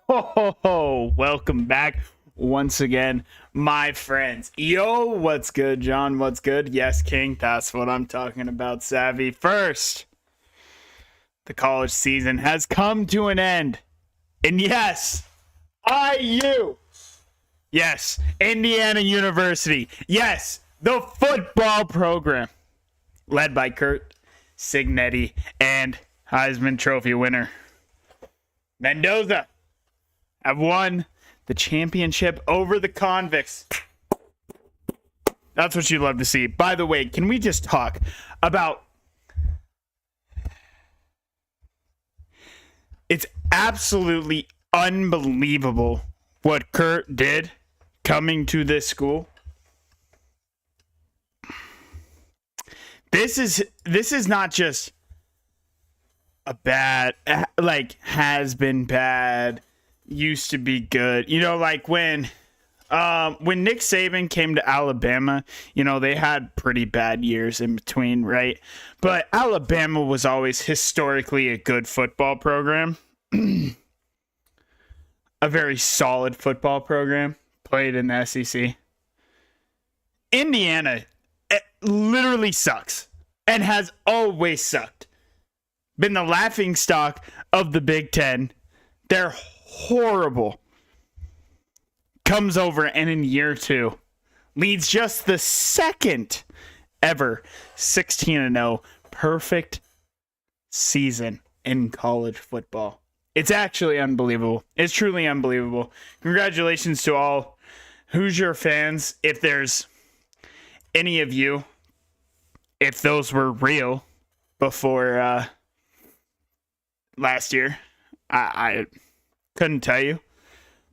Oh, welcome back once again, my friends. Yo, what's good, John? What's good? Yes, King, that's what I'm talking about, Savvy. First, the college season has come to an end. And yes, IU. Yes, Indiana University. Yes, the football program led by Kurt Signetti and Heisman Trophy winner Mendoza have won the championship over the Convicts. That's what you love to see. By the way, can we just talk about... It's absolutely unbelievable what Kurt did coming to this school. This is not just a bad, has been bad, used to be good. You know, like when Nick Saban came to Alabama, you know, they had pretty bad years in between, right? But Alabama was always historically a good football program. A very solid football program, played in the SEC. Indiana literally sucks and has always sucked. Been the laughingstock of the Big Ten. They're horrible. Comes over and in year 2 leads just the second ever 16-0 perfect season in college football. It's actually unbelievable. It's truly unbelievable. Congratulations to all Hoosier fans. If there's any of you, if those were real before last year, I couldn't tell you.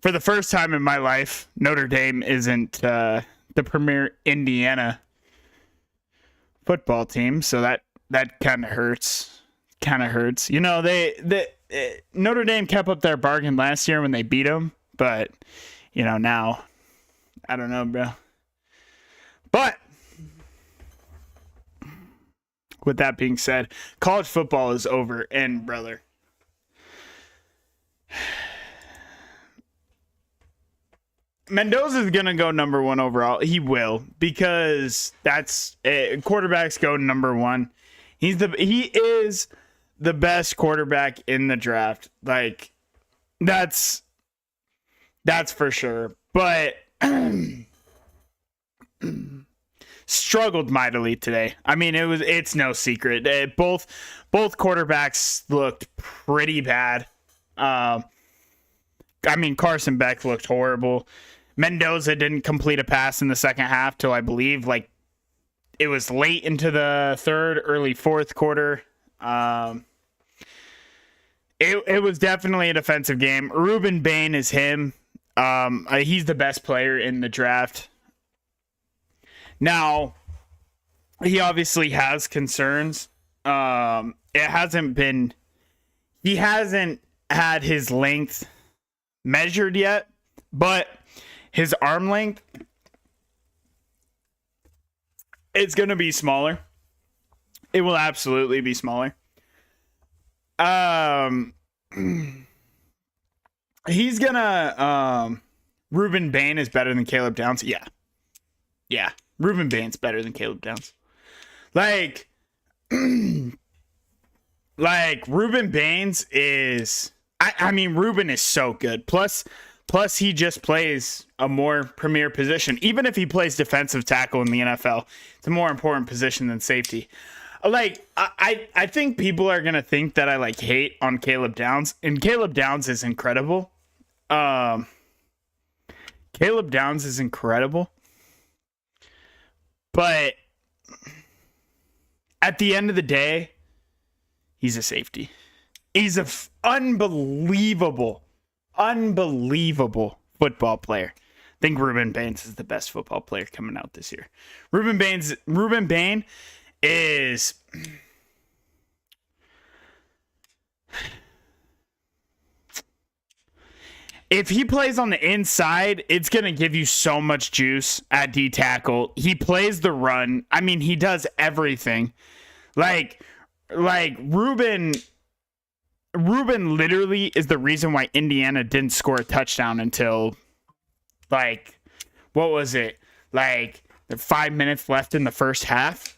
For the first time in my life, Notre Dame isn't the premier Indiana football team, so that kind of hurts. You know, Notre Dame kept up their bargain last year when they beat them, but you know, now I don't know, bro. But with that being said, college football is over, and brother, Mendoza's gonna go number 1 overall. He will, because that's quarterbacks go number 1. He is the best quarterback in the draft. Like, that's for sure. But struggled mightily today. I mean, it's no secret. Both quarterbacks looked pretty bad. I mean, Carson Beck looked horrible. Mendoza didn't complete a pass in the second half till, I believe, like, it was late into the third, early fourth quarter. It was definitely a defensive game. Ruben Bain is him. He's the best player in the draft. Now, he obviously has concerns. He hasn't had his length measured yet, but his arm length, it's going to be smaller. It will absolutely be smaller. He's gonna Ruben Bain is better than Caleb Downs. Yeah. Ruben Bain's better than Caleb Downs. Like Ruben Bain's is I mean, Ruben is so good. Plus he just plays a more premier position. Even if he plays defensive tackle in the NFL, it's a more important position than safety. Like, I think people are going to think that I, like, hate on Caleb Downs. And Caleb Downs is incredible. Caleb Downs is incredible. But at the end of the day, he's a safety. He's an unbelievable football player. I think Ruben Baines is the best football player coming out this year. Ruben Bain is if he plays on the inside, it's going to give you so much juice at D tackle. He plays the run. I mean, he does everything. Like Ruben Ruben literally is the reason why Indiana didn't score a touchdown until, like, what was it? Like, 5 minutes left in the first half.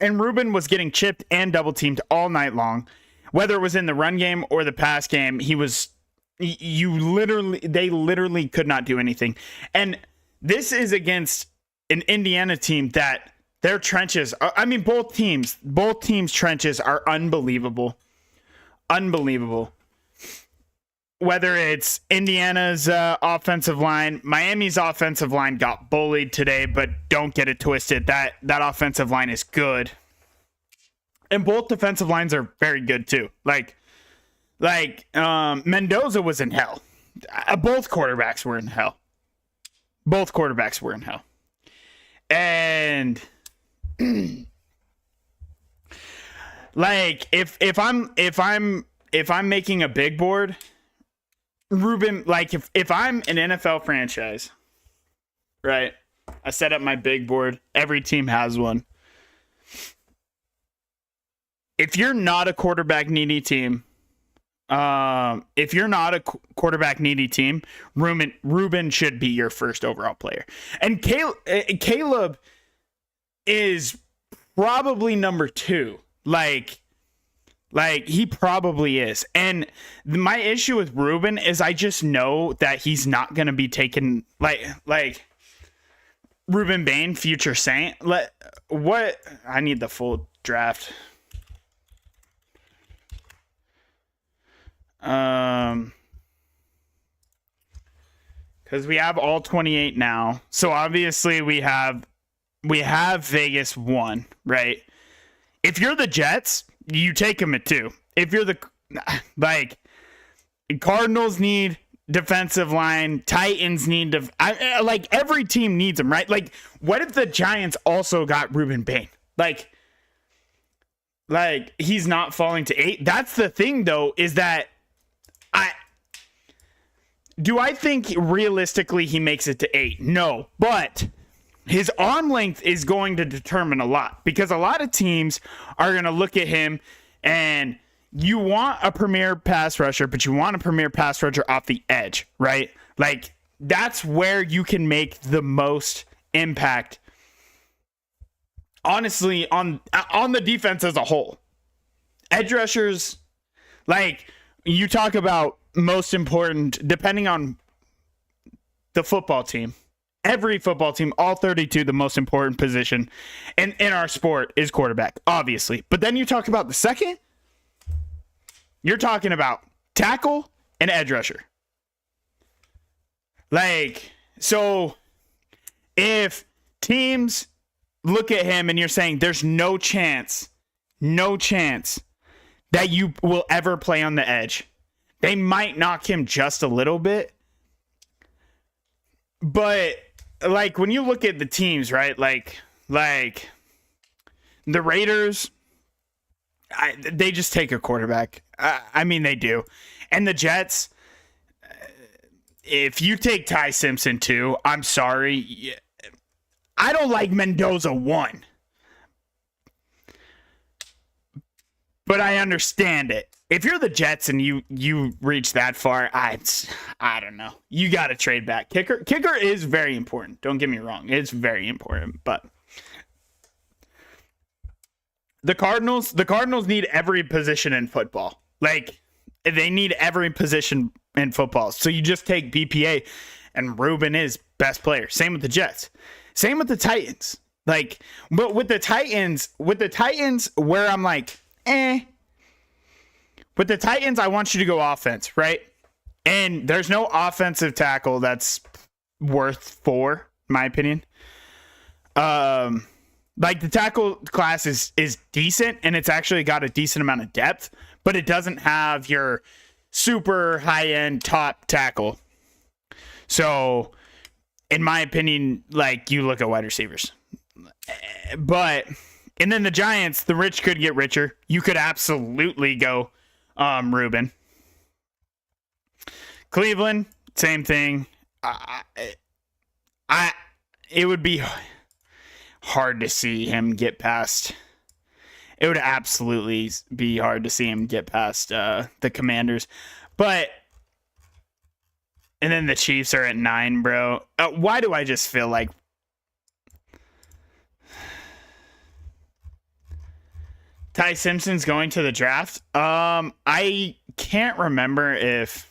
And Ruben was getting chipped and double teamed all night long. Whether it was in the run game or the pass game, they literally could not do anything. And this is against an Indiana team that their trenches, I mean, both teams' trenches are unbelievable. Unbelievable. Whether it's Indiana's offensive line, Miami's offensive line got bullied today, but don't get it twisted. That offensive line is good. And both defensive lines are very good too. Like Mendoza was in hell. Both quarterbacks were in hell. And like if I'm making a big board, Ruben, like if I'm an NFL franchise, right? I set up my big board. Every team has one. If you're not a quarterback needy team, Ruben should be your first overall player. And Caleb is probably number 2. Like he probably is. And my issue with Ruben is I just know that he's not going to be taken like Ruben Bain, future Saint. What? I need the full draft. Because we have all 28 now. So obviously we have Vegas 1, right? If you're the Jets, you take them at 2. If you're the Cardinals need defensive line, Titans need every team needs them, right? Like, what if the Giants also got Ruben Bain? Like he's not falling to 8. That's the thing, though, is that do I think realistically he makes it to 8? No, but his arm length is going to determine a lot, because a lot of teams are going to look at him, and you want a premier pass rusher, but you want a premier pass rusher off the edge, right? Like, that's where you can make the most impact, honestly, on the defense as a whole. Edge rushers, like, you talk about most important, depending on the football team. Every football team, all 32, the most important position in our sport is quarterback, obviously. But then you talk about the second, you're talking about tackle and edge rusher. Like, so if teams look at him and you're saying there's no chance that you will ever play on the edge, they might knock him just a little bit. But like, when you look at the teams, right? Like the Raiders, they just take a quarterback. I mean, they do. And the Jets, if you take Ty Simpson too, I'm sorry. I don't like Mendoza 1. But I understand it. If you're the Jets and you reach that far, I don't know. You got to trade back. Kicker is very important. Don't get me wrong. It's very important. But the Cardinals need every position in football. Like, they need every position in football. So you just take BPA, and Ruben is best player. Same with the Jets. Same with the Titans. Like, but with the Titans, where I'm like, With the Titans, I want you to go offense, right? And there's no offensive tackle that's worth 4, in my opinion. Like, the tackle class is decent, and it's actually got a decent amount of depth, but it doesn't have your super high-end top tackle. So, in my opinion, like, you look at wide receivers. But, and then the Giants, the rich could get richer. You could absolutely go Ruben. Cleveland, same thing. It would be hard to see him get past it would absolutely be hard to see him get past the Commanders. But and then the Chiefs are at 9, bro. Why do I just feel like Ty Simpson's going to the draft? I can't remember if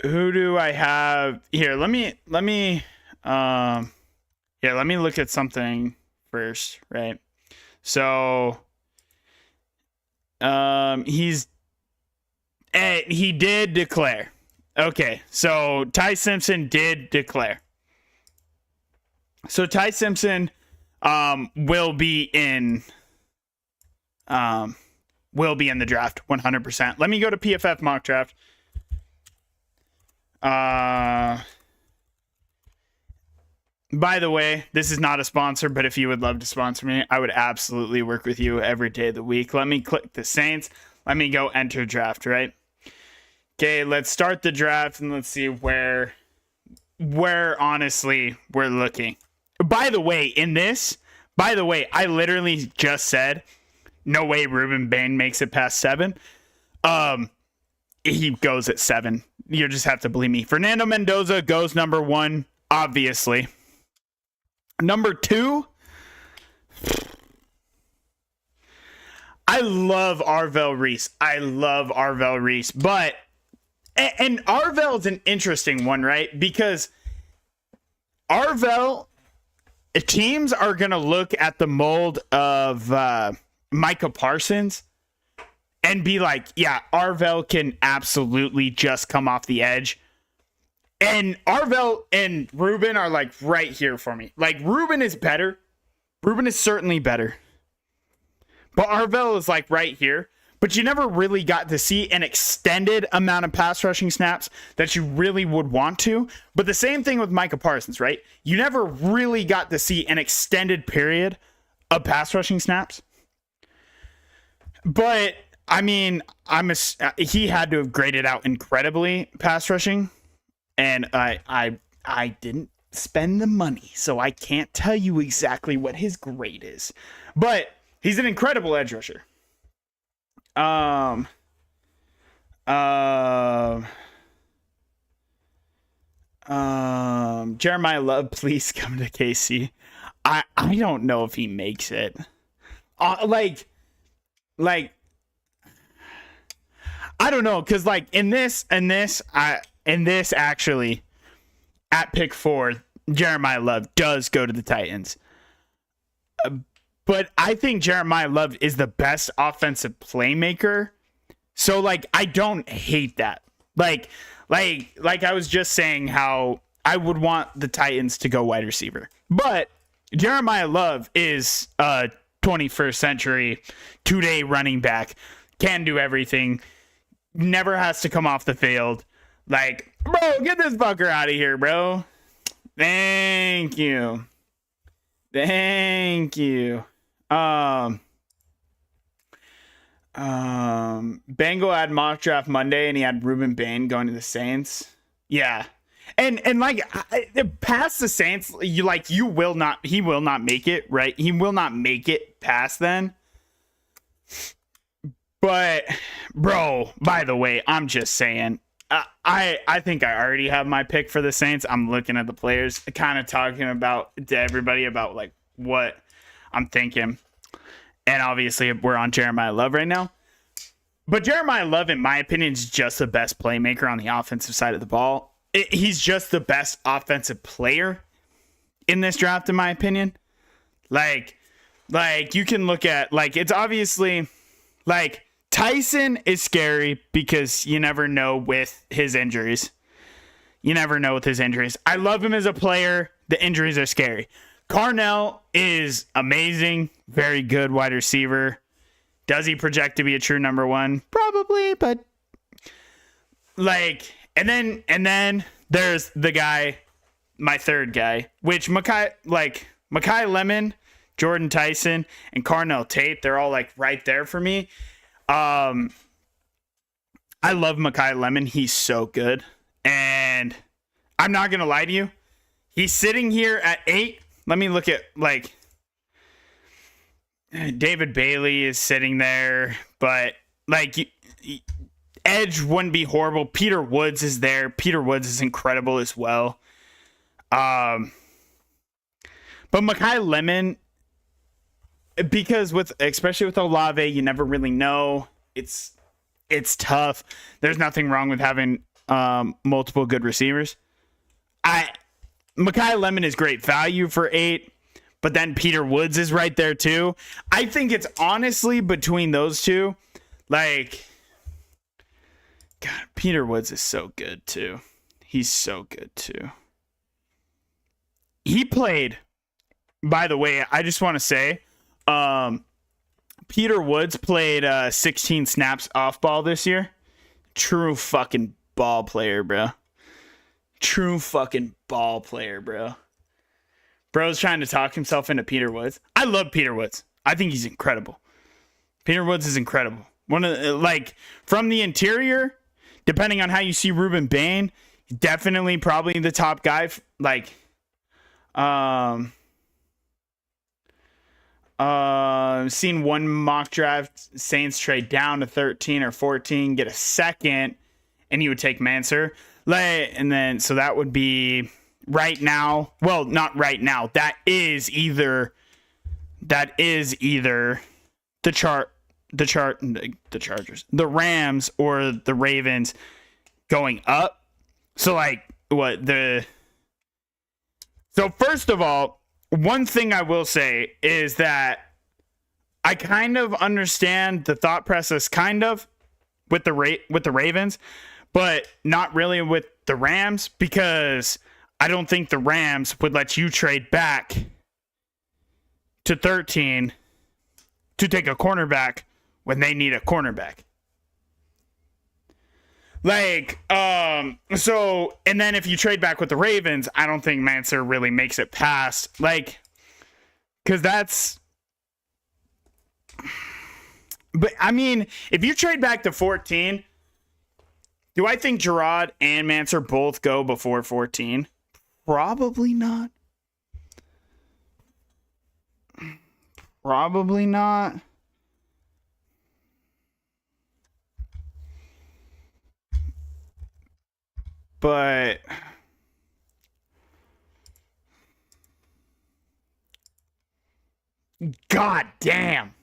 who do I have here? Let me look at something first, right? So he did declare. Okay, so Ty Simpson did declare. So Ty Simpson will be in the draft 100%. Let me go to PFF mock draft. By the way, this is not a sponsor, but if you would love to sponsor me, I would absolutely work with you every day of the week. Let me click the Saints. Let me go enter draft, right? Okay, let's start the draft and let's see where honestly we're looking. By the way, I literally just said no way Ruben Bain makes it past 7. He goes at 7. You just have to believe me. Fernando Mendoza goes number 1, obviously. Number 2, I love Arvell Reese. But and Arvell is an interesting one, right? Because Arvell, teams are going to look at the mold of Micah Parsons and be like, yeah, Arvell can absolutely just come off the edge. And Arvell and Ruben are like right here for me. Like Ruben is better. Ruben is certainly better. But Arvell is like right here. But you never really got to see an extended amount of pass rushing snaps that you really would want to. But the same thing with Micah Parsons, right? You never really got to see an extended period of pass rushing snaps. But I mean, he had to have graded out incredibly pass rushing. And I didn't spend the money, so I can't tell you exactly what his grade is. But he's an incredible edge rusher. Jeremiah Love, please come to KC. I don't know if he makes it. Like I don't know, because like in this actually at pick 4, Jeremiah Love does go to the Titans. But I think Jeremiah Love is the best offensive playmaker. So like I don't hate that. Like I was just saying how I would want the Titans to go wide receiver. But Jeremiah Love is a 21st century 2-day running back. Can do everything. Never has to come off the field. Like, bro, get this fucker out of here, bro. Thank you. Bengal had mock draft Monday and he had Ruben Bain going to the Saints. Yeah. And like past the Saints, he will not make it, right? He will not make it past then. But bro, by the way, I'm just saying, I think I already have my pick for the Saints. I'm looking at the players, kind of talking about to everybody about like what I'm thinking. And obviously we're on Jeremiah Love right now. But Jeremiah Love, in my opinion, is just the best playmaker on the offensive side of the ball. He's just the best offensive player in this draft, in my opinion. Like you can look at, like, it's obviously like Tyson is scary because you never know with his injuries. I love him as a player. The injuries are scary. Carnell is amazing. Very good wide receiver. Does he project to be a true number 1? Probably, but like, and then there's the guy, my third guy, which Mekhi Lemon, Jordan Tyson, and Carnell Tate, they're all like right there for me. I love Mekhi Lemon. He's so good. And I'm not going to lie to you. He's sitting here at 8. Let me look at, like, David Bailey is sitting there, but, like, edge wouldn't be horrible. Peter Woods is there. Peter Woods is incredible as well. But Mekhi Lemon, because especially with Olave, you never really know. It's tough. There's nothing wrong with having multiple good receivers. Mekhi Lemon is great value for 8, but then Peter Woods is right there too. I think it's honestly between those two. Like, God, Peter Woods is so good too. He's so good too. He played, by the way, I just want to say, Peter Woods played 16 snaps off ball this year. True fucking ball player, bro. True fucking ball player, bro. Bro's trying to talk himself into Peter Woods. I love Peter Woods. I think he's incredible. Peter Woods is incredible. One of the, like, from the interior, depending on how you see Ruben Bain, definitely probably the top guy. Like, seen one mock draft Saints trade down to 13 or 14, get a second, and you would take Manser. And then, so that would be right now. Well, not right now. That is either the Chargers, the Rams, or the Ravens going up. So, like, so first of all, one thing I will say is that I kind of understand the thought process, kind of, with the Ravens, but not really with the Rams, because I don't think the Rams would let you trade back to 13 to take a cornerback when they need a cornerback. Like, so, and then if you trade back with the Ravens, I don't think Manser really makes it past, like, because that's, but I mean, if you trade back to 14, do I think Gerard and Manser both go before 14? Probably not. Probably not. But God damn.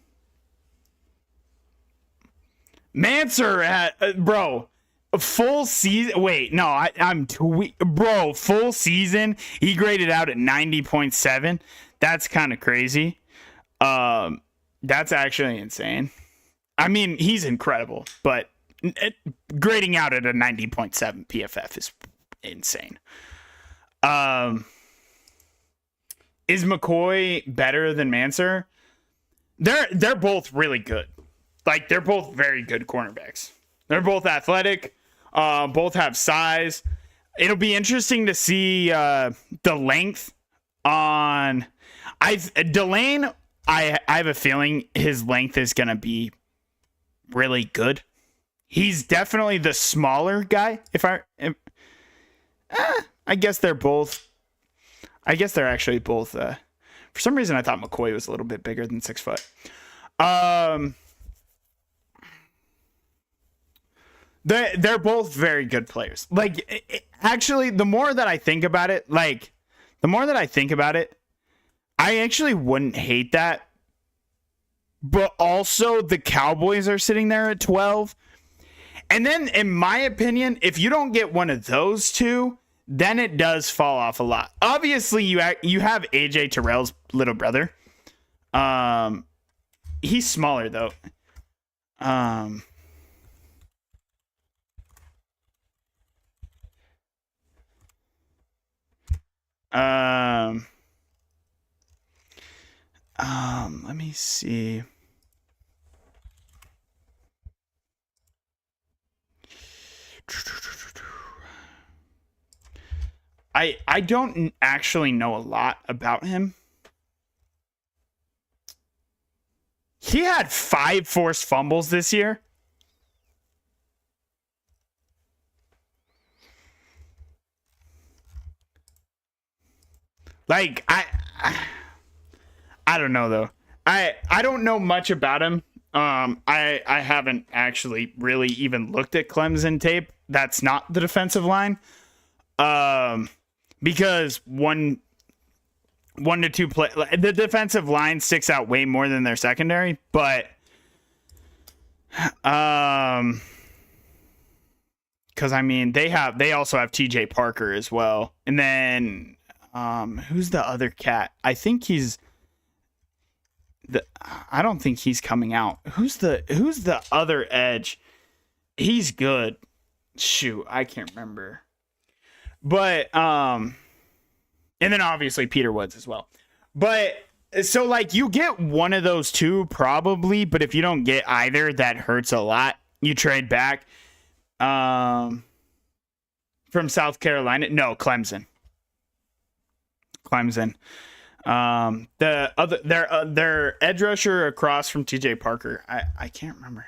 Manser had, bro, full season. Wait, no, I'm bro, full season. He graded out at 90.7. That's kind of crazy. That's actually insane. I mean, he's incredible, but grading out at a 90.7 PFF is insane. Is McCoy better than Manser? They're both really good. Like, they're both very good cornerbacks. They're both athletic. Both have size. It'll be interesting to see the length on Delane. I have a feeling his length is going to be really good. He's definitely the smaller guy. I guess they're both. I guess they're actually both. For some reason, I thought McCoy was a little bit bigger than 6 foot. They're both very good players. Like, actually, the more that I think about it, I actually wouldn't hate that. But also, the Cowboys are sitting there at 12. And then, in my opinion, if you don't get one of those two, then it does fall off a lot. Obviously, you have AJ Terrell's little brother. He's smaller, though. Let me see. I don't actually know a lot about him. He had 5 forced fumbles this year. Like I don't know though. I don't know much about him. I haven't actually really even looked at Clemson tape. That's not the defensive line. Because one to two play, the defensive line sticks out way more than their secondary, but because I mean they also have TJ Parker as well, and then who's the other cat? I think I don't think he's coming out. Who's the other edge? He's good. Shoot, I can't remember. But and then obviously Peter Woods as well. But so like you get one of those two probably, but if you don't get either, that hurts a lot. You trade back. From South Carolina, no, Clemson. The other their edge rusher across from TJ Parker. I can't remember.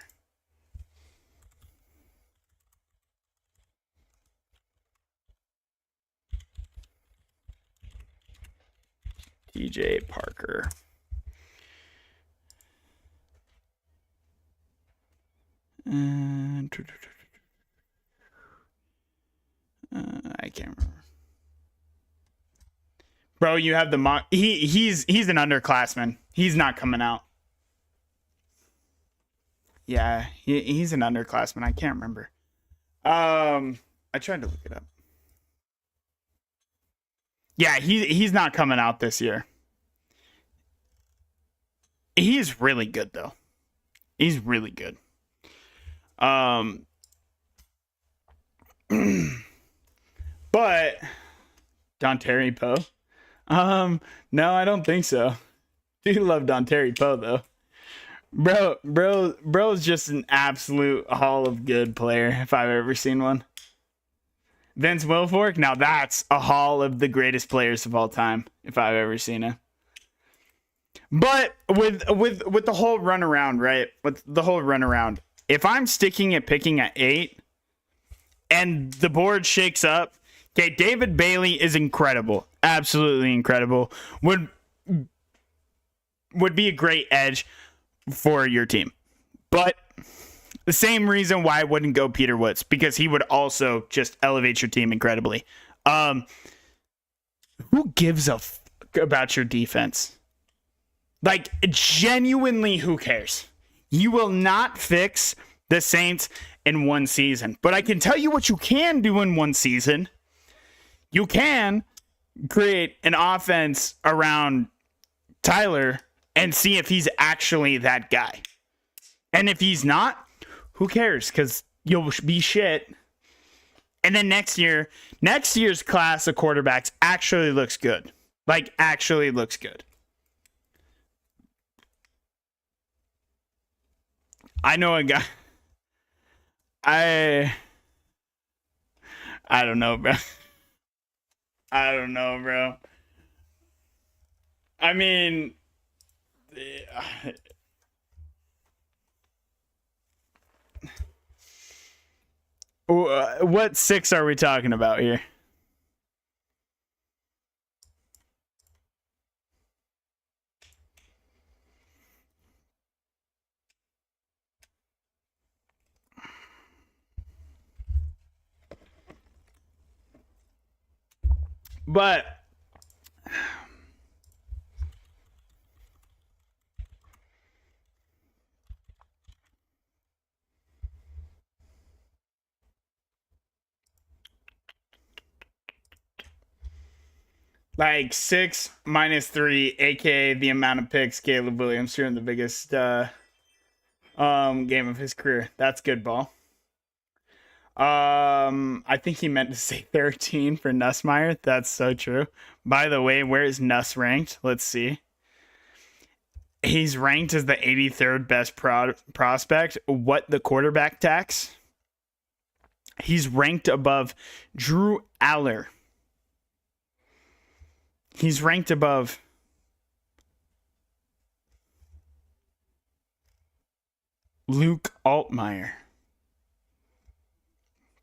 TJ Parker. I can't remember. Bro, you have the mock. He's an underclassman. He's not coming out. Yeah, he's an underclassman. I can't remember. I tried to look it up. Yeah, he's not coming out this year. He's really good though. He's really good. But Dontari Poe. No, I don't think so. Do love Dontari Poe though. Bro's just an absolute hall of good player if I've ever seen one. Vince Wilfork, now that's a hall of the greatest players of all time if I've ever seen it. But with the whole runaround, right? With the whole runaround, if I'm sticking at picking at 8 and the board shakes up, okay, David Bailey is incredible. Absolutely incredible. Would be a great edge for your team. But the same reason why I wouldn't go Peter Woods, because he would also just elevate your team incredibly. Who gives a fuck about your defense? Like, genuinely, who cares? You will not fix the Saints in one season. But I can tell you what you can do in one season. You can create an offense around Tyler and see if he's actually that guy. And if he's not, who cares? Because you'll be shit. And then next year's class of quarterbacks actually looks good. Like, actually looks good. I know a guy. I don't know, bro. I don't know, bro. I mean, what 6 are we talking about here? But like 6 minus 3, aka the amount of picks Caleb Williams threw in the biggest game of his career. That's good ball. I think he meant to say 13 for Nussmeier. That's so true. By the way, where is Nuss ranked? Let's see. He's ranked as the 83rd best prospect. What the quarterback tax? He's ranked above Drew Aller. He's ranked above Luke Altmaier.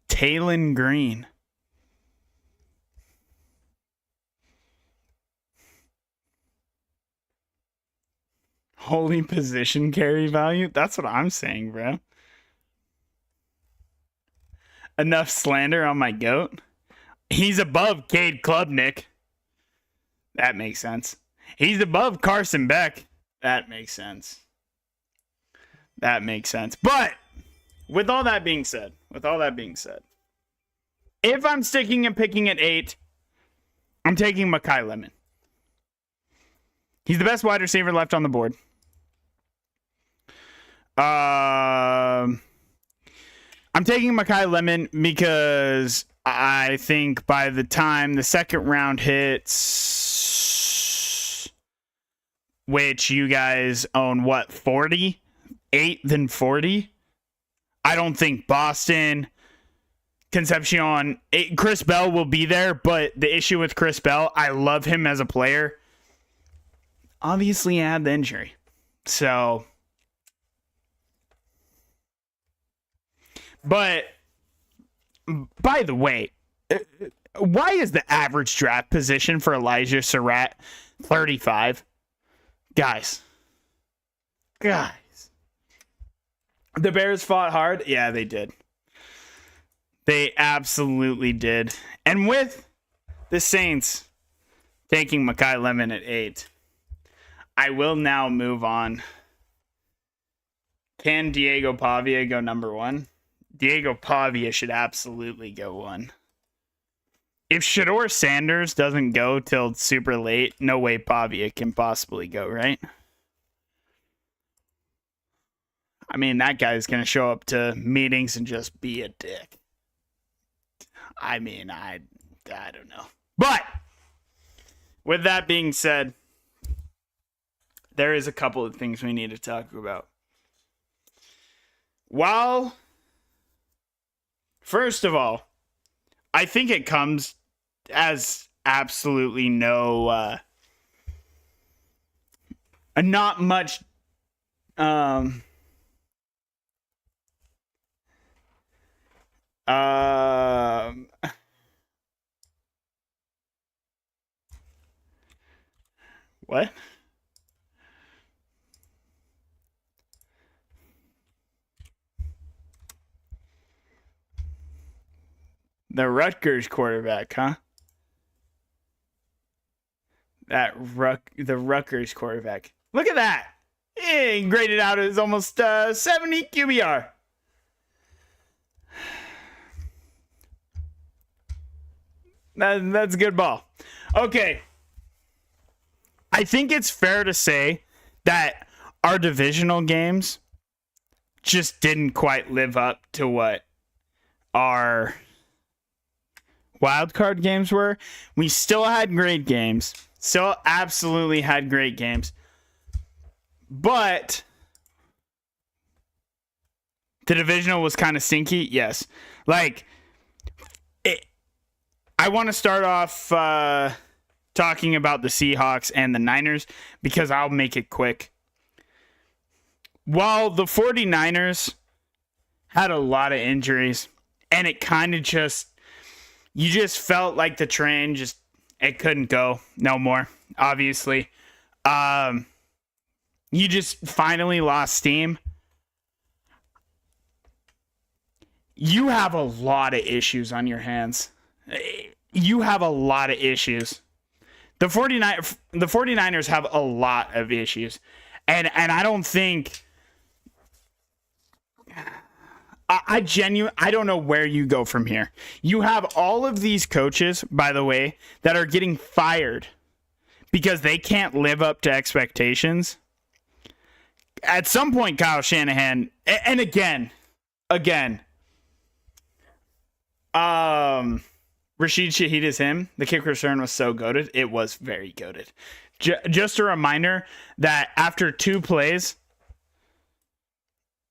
Talon Green. Holy position carry value? That's what I'm saying, bro. Enough slander on my GOAT? He's above Cade Klubnik. That makes sense. He's above Carson Beck. That makes sense. That makes sense. But with all that being said, if I'm sticking and picking at 8, I'm taking Makai Lemon. He's the best wide receiver left on the board. I'm taking Makai Lemon because I think by the time the second round hits, which you guys own, what, 40? 8 than 40? I don't think Boston, Concepcion, Chris Bell will be there, but the issue with Chris Bell, I love him as a player. Obviously, he had the injury. So, but, by the way, why is the average draft position for Elijah Surratt 35? Guys. The Bears fought hard. Yeah, they did. They absolutely did. And with the Saints taking Makai Lemon at 8, I will now move on. Can Diego Pavia go number 1? Diego Pavia should absolutely go 1. If Shador Sanders doesn't go till super late, no way Pavia can possibly go, right? I mean, that guy's going to show up to meetings and just be a dick. I mean, I don't know. But with that being said, there is a couple of things we need to talk about. First of all, I think it comes as absolutely no, not much, what? The Rutgers quarterback, huh? The Rutgers quarterback. Look at that. He graded out as almost 70 QBR. That's a good ball. Okay. I think it's fair to say that our divisional games just didn't quite live up to what our wildcard games were. We still had great games. Still absolutely had great games. But the divisional was kind of stinky. Yes. Like, I want to start off talking about the Seahawks and the Niners because I'll make it quick. While the 49ers had a lot of injuries and it kind of you just felt like the train it couldn't go no more, obviously. You just finally lost steam. You have a lot of issues on your hands. You have a lot of issues. The 49ers have a lot of issues. And I don't think I don't know where you go from here. You have all of these coaches, by the way, that are getting fired because they can't live up to expectations. At some point, Kyle Shanahan, and again, Rashid Shaheed is him. The kick return was so goated. It was very goated. Just a reminder that after 2 plays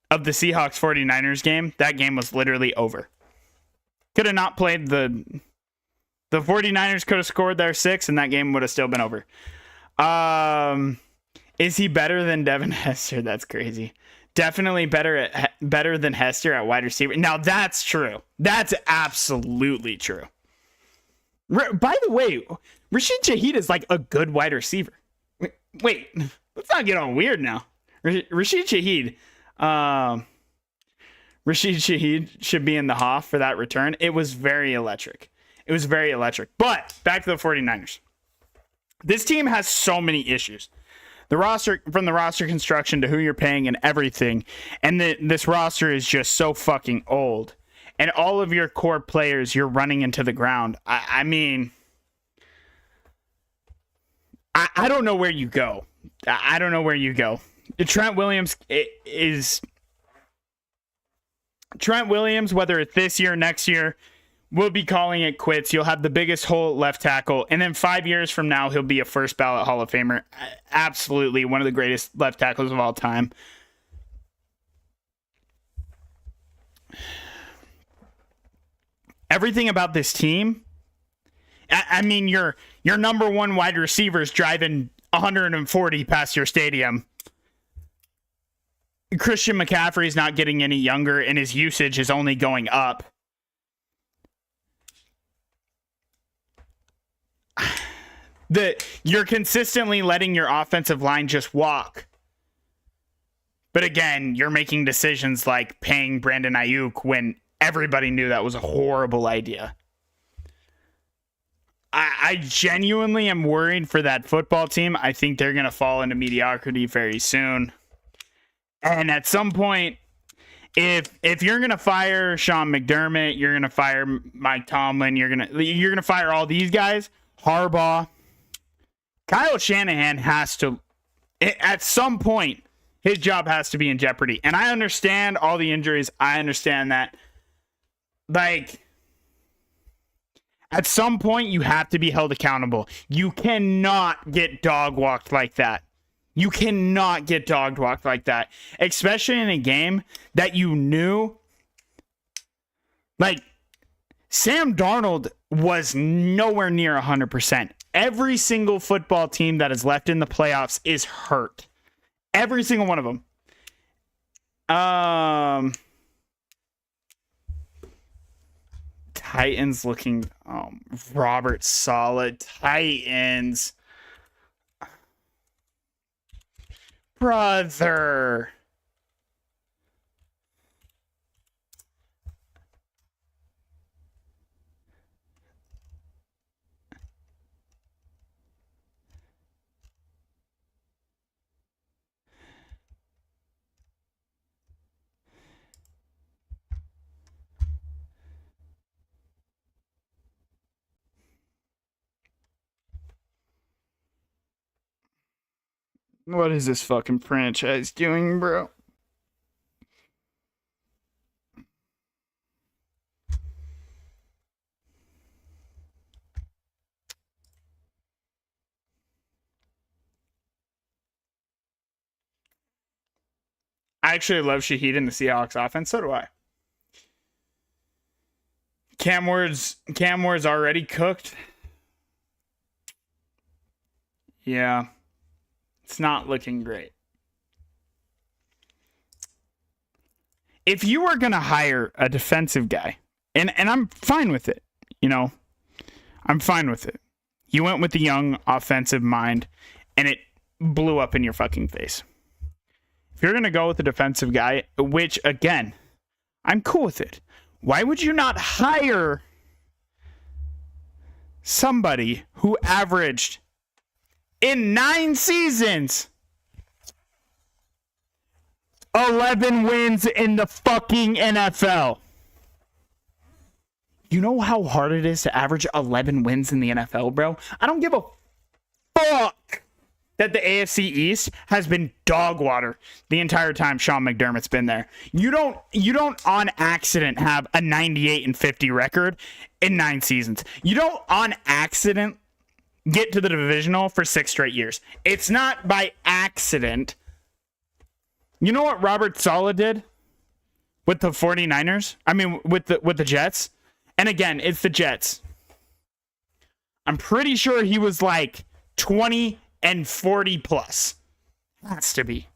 of the Seahawks 49ers game, that game was literally over. Could have not played the 49ers could have scored their 6 and that game would have still been over. Is he better than Devin Hester? That's crazy. Definitely better than Hester at wide receiver. Now that's true. That's absolutely true. By the way, Rashid Shaheed is like a good wide receiver. Wait, let's not get all weird now. Rashid Shaheed. Rashid Shaheed should be in the Hoff for that return. It was very electric. But back to the 49ers. This team has so many issues. The roster, from the roster construction to who you're paying and everything. And this roster is just so fucking old. And all of your core players, you're running into the ground. I mean, I don't know where you go. I don't know where you go. Trent Williams, whether it's this year or next year, we'll be calling it quits. You'll have the biggest hole at left tackle. And then 5 years from now, he'll be a first ballot Hall of Famer. Absolutely one of the greatest left tackles of all time. Everything about this team, I mean, your number one wide receivers driving 140 past your stadium. Christian McCaffrey's not getting any younger, and his usage is only going up. You're consistently letting your offensive line just walk. But again, you're making decisions like paying Brandon Ayuk when everybody knew that was a horrible idea. I genuinely am worried for that football team. I think they're going to fall into mediocrity very soon. And at some point, if you're going to fire Sean McDermott, you're going to fire Mike Tomlin, you're going to fire all these guys, Harbaugh, Kyle Shanahan has to, at some point, his job has to be in jeopardy. And I understand all the injuries. I understand that. Like, at some point, you have to be held accountable. You cannot get dog walked like that. You cannot get dog walked like that. Especially in a game that you knew. Like, Sam Darnold was nowhere near 100%. Every single football team that is left in the playoffs is hurt. Every single one of them. Titans looking, Robert Saleh, Titans. Brother. What is this fucking franchise doing, bro? I actually love Shaheed in the Seahawks offense. So do I. Cam Ward's already cooked. Yeah. It's not looking great. If you were going to hire a defensive guy, and I'm fine with it, I'm fine with it. You went with the young offensive mind, and it blew up in your fucking face. If you're going to go with a defensive guy, which, again, I'm cool with it, why would you not hire somebody who averaged in 9 seasons 11 wins in the fucking NFL? You know how hard it is to average 11 wins in the NFL, bro? I don't give a fuck that the AFC East has been dog water the entire time Sean McDermott's been there. You don't on accident have a 98-50 record in 9 seasons. You don't on accident get to the divisional for 6 straight years. It's not by accident. You know what Robert Saleh did with the 49ers? I mean, with the Jets? And again, it's the Jets. I'm pretty sure he was like 20 and 40 plus. Has to be.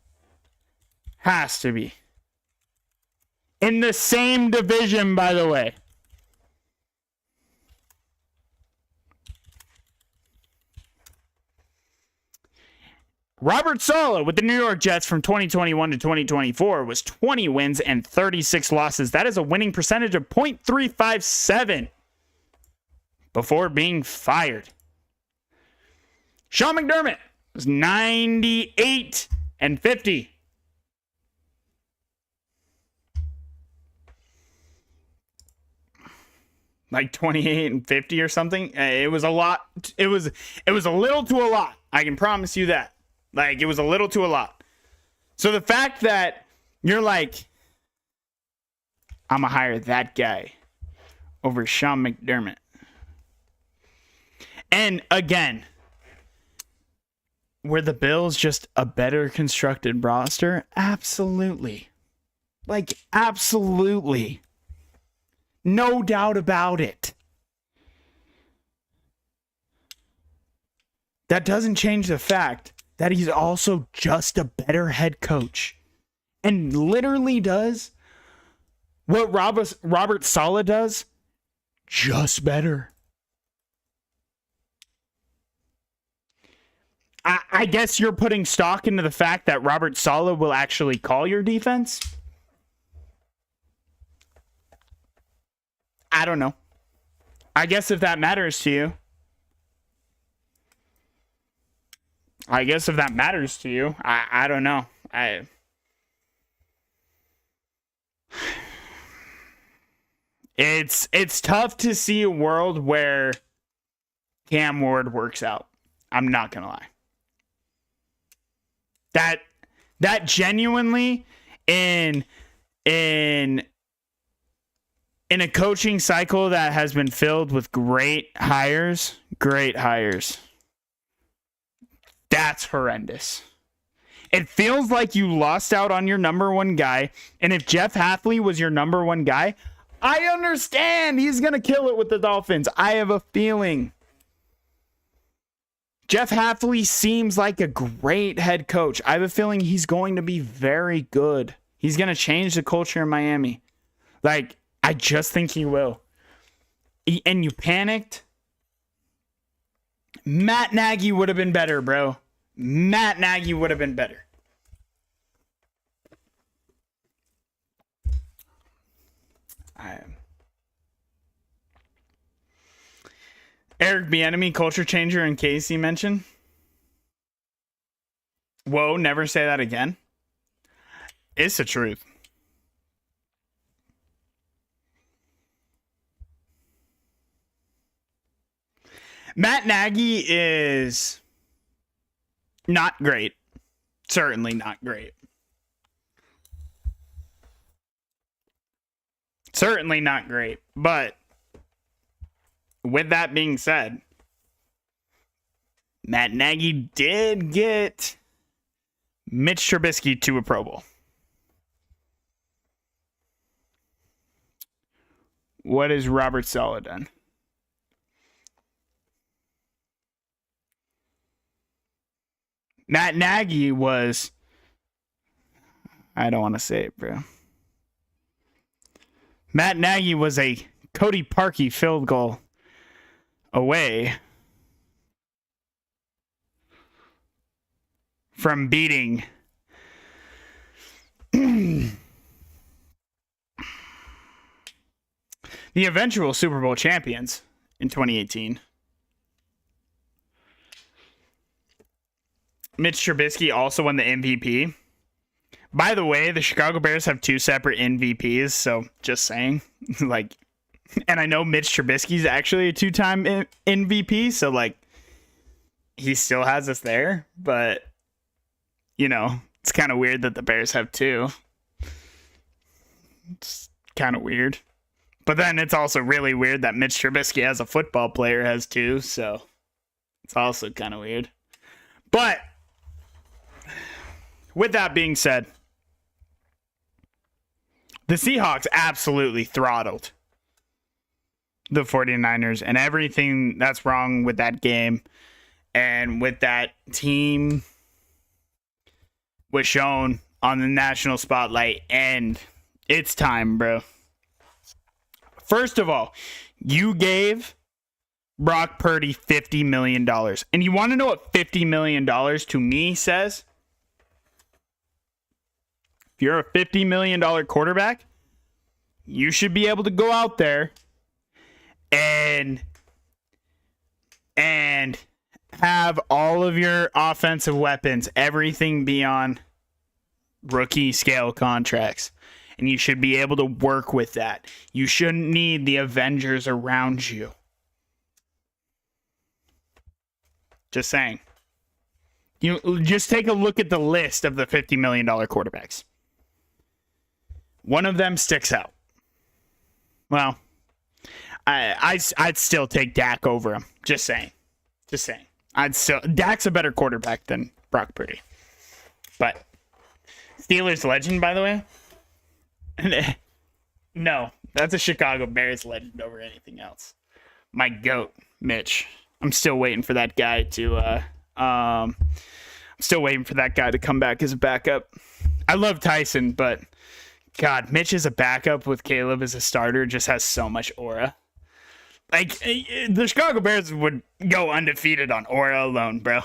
In the same division, by the way. Robert Saleh with the New York Jets from 2021 to 2024 was 20 wins and 36 losses. That is a winning percentage of .357 before being fired. Sean McDermott was 98 and 50. Like 28 and 50 or something. It was a lot. It was a little to a lot. I can promise you that. Like, it was a little to a lot. So the fact that you're like, I'm going to hire that guy over Sean McDermott. And again, were the Bills just a better constructed roster? Absolutely. Like, absolutely. No doubt about it. That doesn't change the fact that he's also just a better head coach. And literally does what Robert Saleh does, just better. I guess you're putting stock into the fact that Robert Saleh will actually call your defense? I don't know. I guess if that matters to you. I don't know. It's tough to see a world where Cam Ward works out. I'm not going to lie. That genuinely in a coaching cycle that has been filled with great hires, that's horrendous. It feels like you lost out on your number one guy, and if Jeff Hafley was your number one guy, I understand he's going to kill it with the Dolphins. I have a feeling. Jeff Hafley seems like a great head coach. I have a feeling he's going to be very good. He's going to change the culture in Miami. Like, I just think he will. And you panicked? Matt Nagy would have been better, bro. Matt Nagy would have been better. Eric Bieniemy, culture changer in case he mentioned. Whoa, never say that again. It's the truth. Matt Nagy is not great. Certainly not great. Certainly not great. But with that being said, Matt Nagy did get Mitch Trubisky to a Pro Bowl. What has Robert Saleh done? Matt Nagy was, I don't want to say it, bro. Matt Nagy was a Cody Parkey field goal away from beating the eventual Super Bowl champions in 2018. Mitch Trubisky also won the MVP. By the way, the Chicago Bears have two separate MVPs, so just saying. Like, and I know Mitch Trubisky's actually a two-time MVP, so like he still has us there, but you know, it's kind of weird that the Bears have two. It's kind of weird. But then it's also really weird that Mitch Trubisky as a football player has two, so it's also kind of weird. But with that being said, the Seahawks absolutely throttled the 49ers, and everything that's wrong with that game and with that team was shown on the national spotlight, and it's time, bro. First of all, you gave Brock Purdy $50 million. And you want to know what $50 million to me says? If you're a $50 million quarterback, you should be able to go out there and have all of your offensive weapons, everything be on rookie scale contracts. And you should be able to work with that. You shouldn't need the Avengers around you. Just saying. You just take a look at the list of the $50 million quarterbacks. One of them sticks out. Well, I'd still take Dak over him. Just saying. Dak's a better quarterback than Brock Purdy. But Steelers legend, by the way. No, that's a Chicago Bears legend over anything else. My GOAT, Mitch. I'm still waiting for that guy to come back as a backup. I love Tyson, but God, Mitch as a backup with Caleb as a starter just has so much aura. Like, the Chicago Bears would go undefeated on aura alone, bro.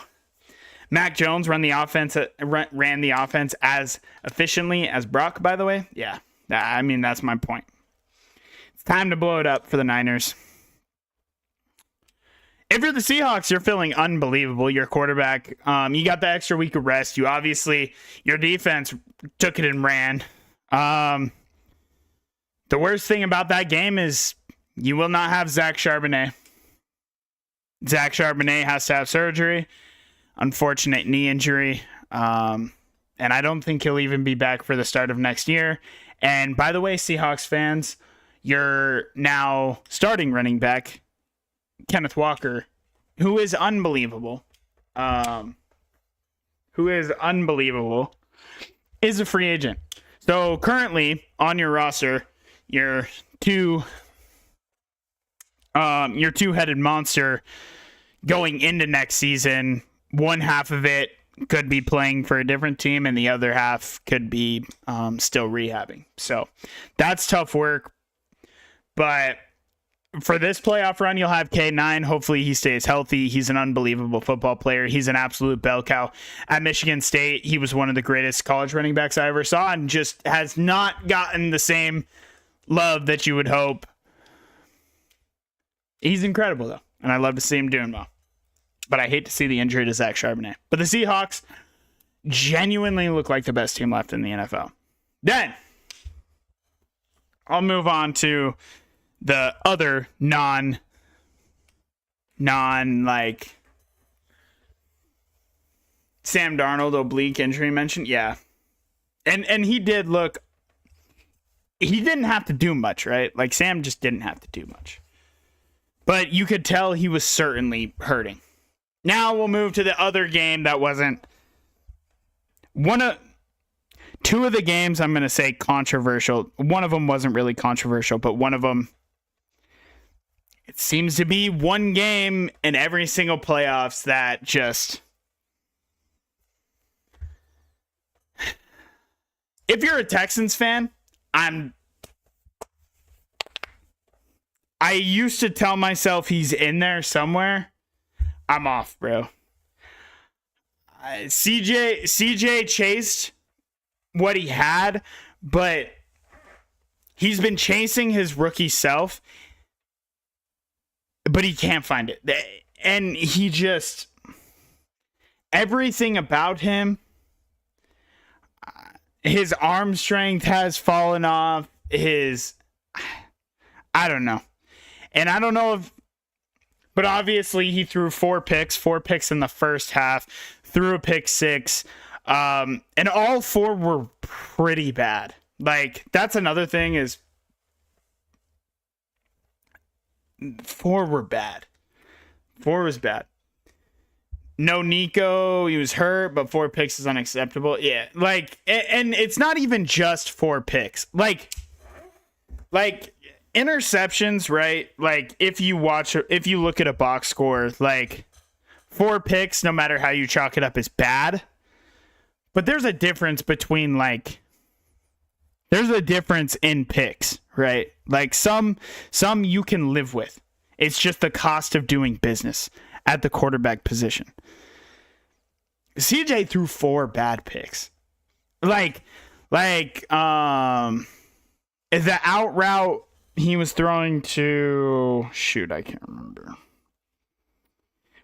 Mac Jones ran the offense as efficiently as Brock, by the way. Yeah, I mean, that's my point. It's time to blow it up for the Niners. If you're the Seahawks, you're feeling unbelievable. Your quarterback, you got the extra week of rest. You obviously, your defense took it and ran. The worst thing about that game is you will not have Zach Charbonnet. Zach Charbonnet has to have surgery. Unfortunate knee injury. And I don't think he'll even be back for the start of next year. And by the way, Seahawks fans, your now starting running back, Kenneth Walker, who is unbelievable, is a free agent. So currently on your roster, your two-headed monster going into next season, one half of it could be playing for a different team and the other half could be still rehabbing. So that's tough work. But for this playoff run, you'll have K9. Hopefully he stays healthy. He's an unbelievable football player. He's an absolute bell cow. At Michigan State, he was one of the greatest college running backs I ever saw and just has not gotten the same love that you would hope. He's incredible, though, and I love to see him doing well. But I hate to see the injury to Zach Charbonnet. But the Seahawks genuinely look like the best team left in the NFL. Then I'll move on to the other non like Sam Darnold oblique injury mentioned. Yeah. And he did look, he didn't have to do much, right? Like Sam just didn't have to do much. But you could tell he was certainly hurting. Now we'll move to the other game that wasn't two of the games I'm going to say controversial. One of them wasn't really controversial, but one of them, it seems to be one game in every single playoffs that just, if you're a Texans fan, I used to tell myself he's in there somewhere. I'm off, bro. CJ chased what he had, but he's been chasing his rookie self, but he can't find it. And he just, everything about him, his arm strength has fallen off. I don't know. And I don't know if, but obviously he threw four picks in the first half, threw a pick six, and all four were pretty bad. Like, that's another thing is four were bad. Four was bad. No Nico, he was hurt, but 4 picks is unacceptable. Yeah, like, and it's not even just 4 picks. Like interceptions, right? Like, if you look at a box score, like 4 picks, no matter how you chalk it up, is bad. But there's a difference between there's a difference in picks, right? Like some you can live with. It's just the cost of doing business at the quarterback position. CJ threw 4 bad picks. The out route he was throwing to, shoot, I can't remember.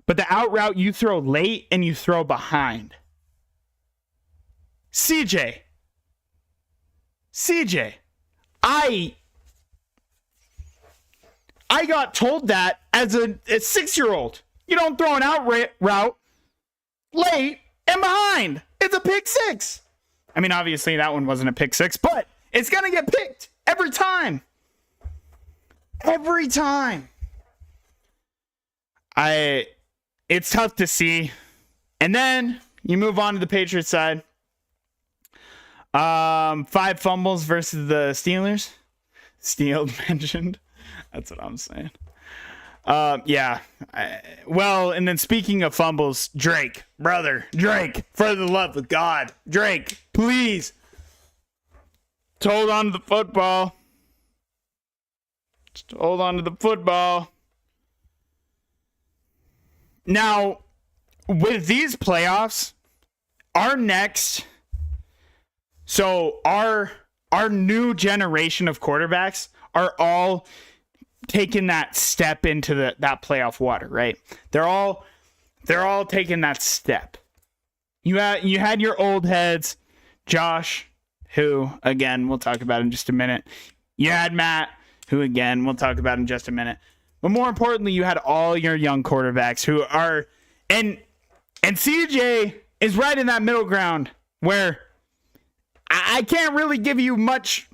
But the out route you throw late and you throw behind. CJ, I got told that as a 6-year-old. You don't throw an out route late and behind. It's a pick 6. I mean, obviously that one wasn't a pick 6, but it's going to get picked every time. Every time. It's tough to see. And then you move on to the Patriots side. 5 fumbles versus the Steelers. Steele mentioned. That's what I'm saying. Yeah. And then speaking of fumbles, Drake, for the love of God, Drake, please. Hold on to the football. Just hold on to the football. Now, with these playoffs, our new generation of quarterbacks are all taking that step into that playoff water, right? They're all taking that step. You had your old heads, Josh, who again we'll talk about in just a minute. You had Matt, who again we'll talk about in just a minute. But more importantly, you had all your young quarterbacks who are and CJ is right in that middle ground where I can't really give you much.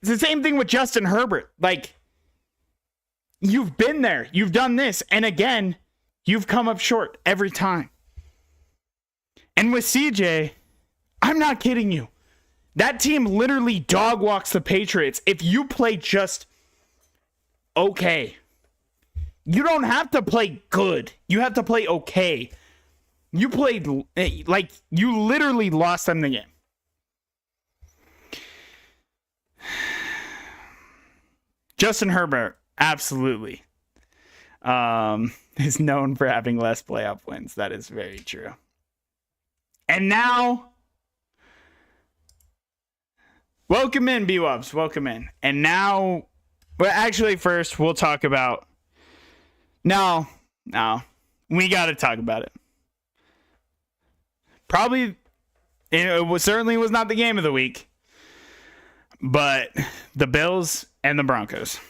It's the same thing with Justin Herbert. Like, you've been there. You've done this. And again, you've come up short every time. And with CJ, I'm not kidding you. That team literally dog walks the Patriots if you play just okay. You don't have to play good. You have to play okay. You played like you literally lost them the game. Justin Herbert, absolutely, is known for having less playoff wins. That is very true. And now, welcome in, B-Wubs. Welcome in. And now, well, actually, first, we'll talk about... No, we got to talk about it. Probably, certainly was not the game of the week, but the Bills and the Broncos.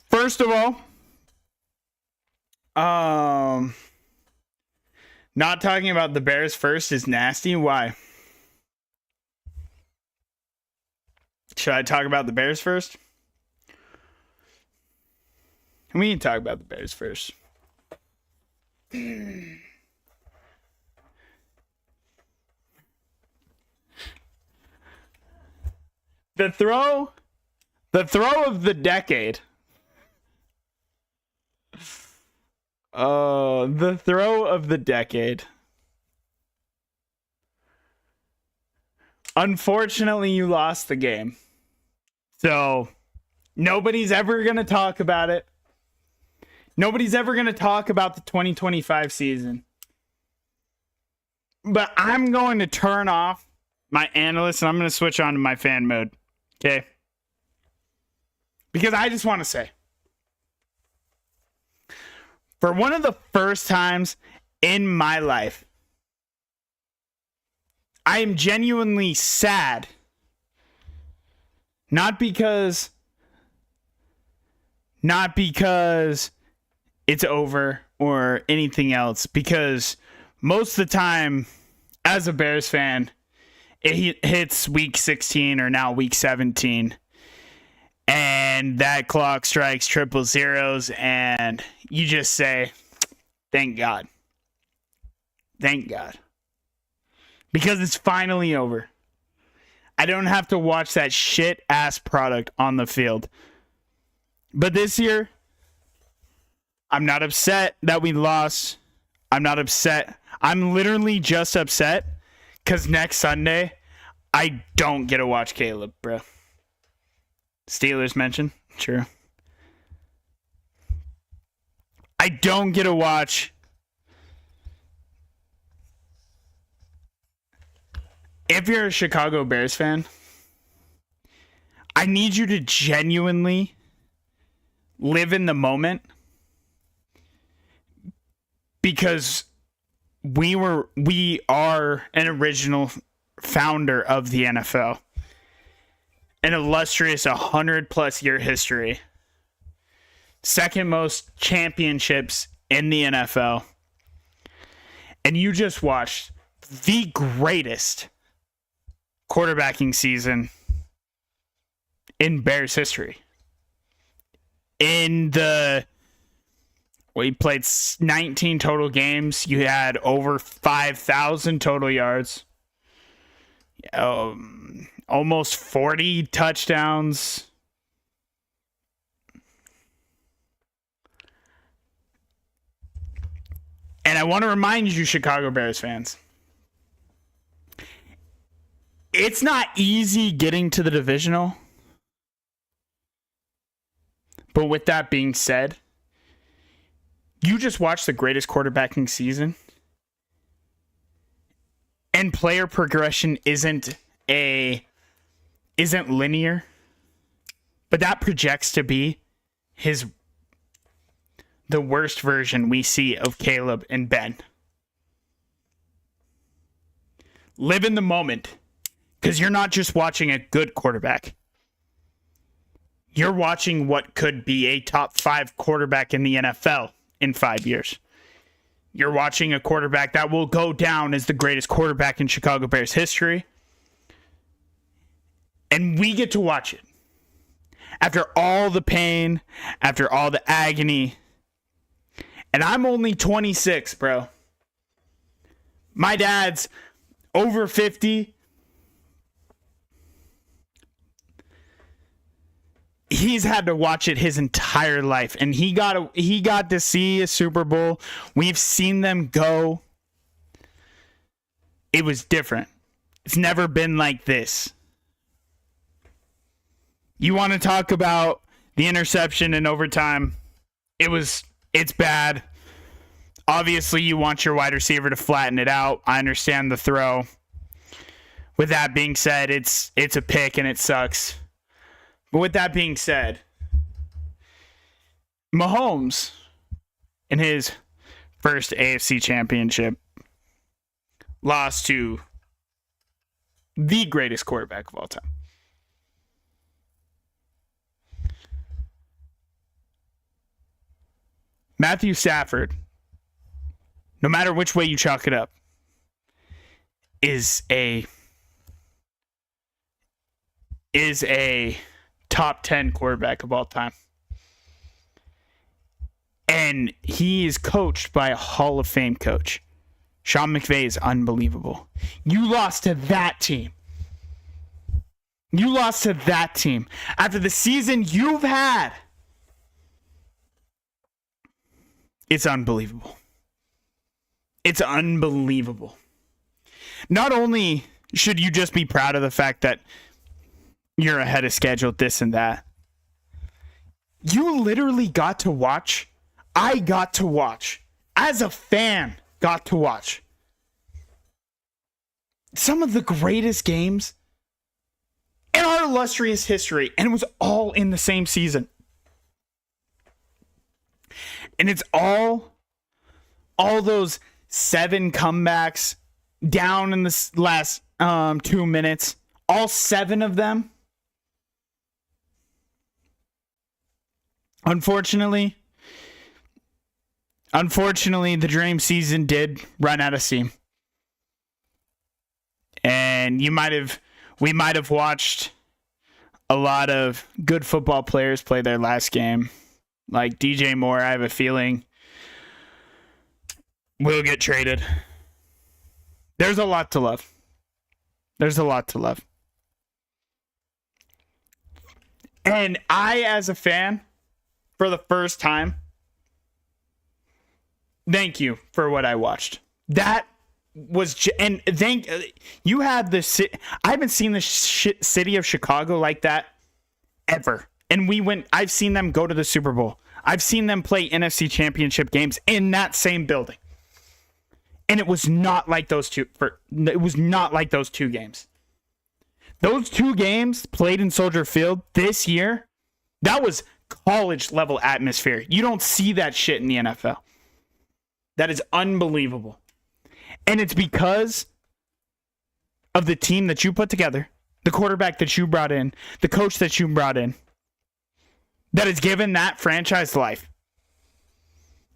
First of all, not talking about the Bears first is nasty. Why? Should I talk about the Bears first? We need to talk about the Bears first. The throw of the decade. The throw of the decade. Unfortunately, you lost the game. So, nobody's ever going to talk about it. Nobody's ever going to talk about the 2025 season. But I'm going to turn off my analyst and I'm going to switch on to my fan mode. Okay? Because I just want to say, for one of the first times in my life, I am genuinely sad. Not because it's over or anything else. Because most of the time, as a Bears fan, it hits week 16 or now week 17. And that clock strikes triple zeros and you just say, thank God. Thank God. Because it's finally over. I don't have to watch that shit-ass product on the field. But this year, I'm not upset that we lost. I'm not upset. I'm literally just upset because next Sunday, I don't get to watch Caleb, bro. Steelers mention. True. I don't get to watch. If you're a Chicago Bears fan, I need you to genuinely live in the moment, because we are an original founder of the NFL. An illustrious 100+ year history. Second most championships in the NFL. And you just watched the greatest quarterbacking season in Bears history. We played 19 total games. You had over 5,000 total yards. Almost 40 touchdowns. And I want to remind you, Chicago Bears fans, it's not easy getting to the divisional. But with that being said, you just watched the greatest quarterbacking season. And player progression isn't linear. But that projects to be the worst version we see of Caleb and Ben. Live in the moment, because you're not just watching a good quarterback. You're watching what could be a top 5 quarterback in the NFL in 5 years. You're watching a quarterback that will go down as the greatest quarterback in Chicago Bears history. And we get to watch it. After all the pain, after all the agony. And I'm only 26, bro. My dad's over 50. He's had to watch it his entire life, and he got to see a Super Bowl. We've seen them go. It was different. It's never been like this. You want to talk about the interception in overtime? It's bad. Obviously, you want your wide receiver to flatten it out. I understand the throw. With that being said, it's a pick and it sucks. But with that being said, Mahomes, in his first AFC championship, lost to the greatest quarterback of all time. Matthew Stafford, no matter which way you chalk it up, is a top 10 quarterback of all time. And he is coached by a Hall of Fame coach. Sean McVay is unbelievable. You lost to that team. You lost to that team. After the season you've had. It's unbelievable. It's unbelievable. Not only should you just be proud of the fact that you're ahead of schedule, this and that. You literally got to watch. I got to watch. As a fan, got to watch some of the greatest games in our illustrious history. And it was all in the same season. And it's all those 7 comebacks down in the last 2 minutes. All 7 of them. Unfortunately, the dream season did run out of steam. And we might have watched a lot of good football players play their last game. Like DJ Moore, I have a feeling will get traded. There's a lot to love. And I, as a fan, for the first time, thank you for what I watched. That was and thank you had this. I haven't seen the city of Chicago like that ever. And I've seen them go to the Super Bowl. I've seen them play NFC Championship games in that same building. And it was not like those two games. Those 2 games played in Soldier Field this year, that was college level atmosphere. You don't see that shit in the NFL. That is unbelievable. And it's because of the team that you put together, the quarterback that you brought in, the coach that you brought in, that has given that franchise life.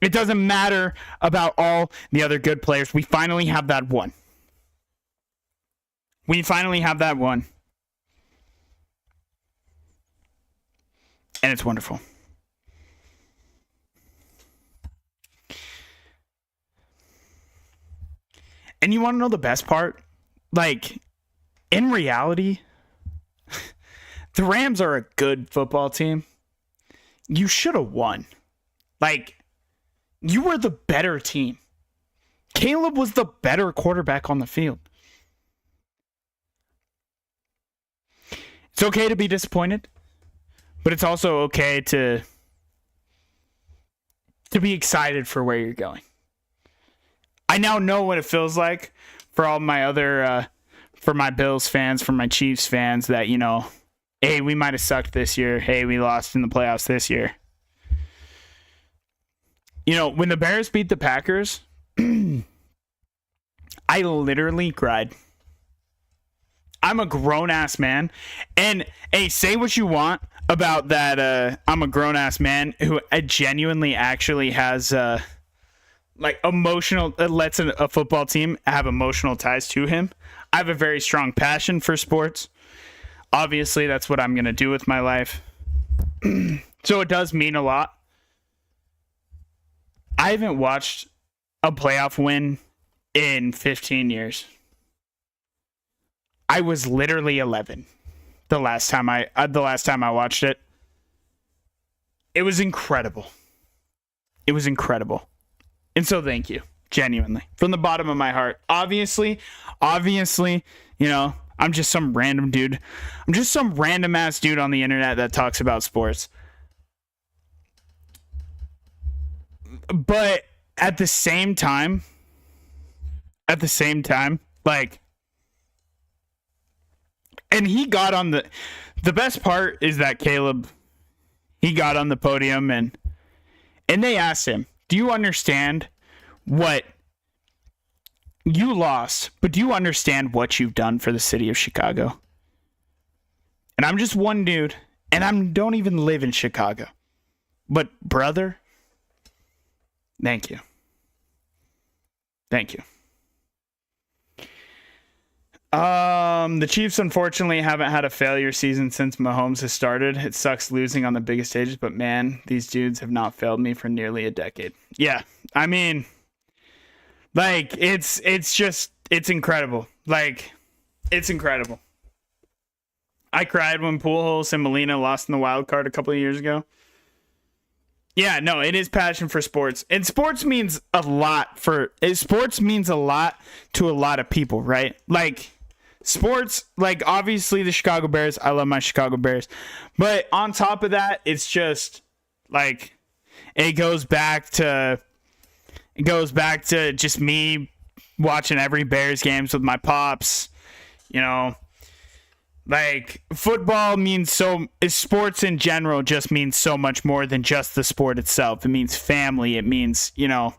It doesn't matter about all the other good players. We finally have that one. We finally have that one. And it's wonderful. And you want to know the best part? Like, in reality, the Rams are a good football team. You should have won. Like, you were the better team. Caleb was the better quarterback on the field. It's okay to be disappointed, but it's also okay to be excited for where you're going. I now know what it feels like for all my other, for my Bills fans, for my Chiefs fans, that, you know, hey, we might have sucked this year. Hey, we lost in the playoffs this year. You know, when the Bears beat the Packers, I literally cried. I'm a grown-ass man. And, hey, say what you want about that. I'm a grown-ass man who genuinely actually has, like, emotional, lets a football team have emotional ties to him. I have a very strong passion for sports. Obviously, that's what I'm going to do with my life. So it does mean a lot. I haven't watched a playoff win in 15 years. I was literally 11 the last time I watched it. It was incredible. It was incredible. And so thank you, genuinely, from the bottom of my heart. Obviously, you know, I'm just some random dude. I'm just some random ass dude on the internet that talks about sports. But at the same time, like, and he got on the best part is that Caleb, he got on the podium and they asked him, do you understand what you lost, but do you understand what you've done for the city of Chicago? And I'm just one dude, and I don't even live in Chicago. But brother, thank you. Thank you. The Chiefs unfortunately haven't had a failure season since Mahomes has started. It sucks losing on the biggest stages, but man, these dudes have not failed me for nearly a decade. Yeah, I mean, like, it's incredible. Like, it's incredible. I cried when Pujols and Molina lost in the wild card a couple of years ago. Yeah, no, it is passion for sports. And sports means a lot to a lot of people, right? Like, sports, like, obviously the Chicago Bears, I love my Chicago Bears. But on top of that, it's just, like, it goes back to just me watching every Bears games with my pops, you know. Like, football sports in general just means so much more than just the sport itself. It means family. It means, you know,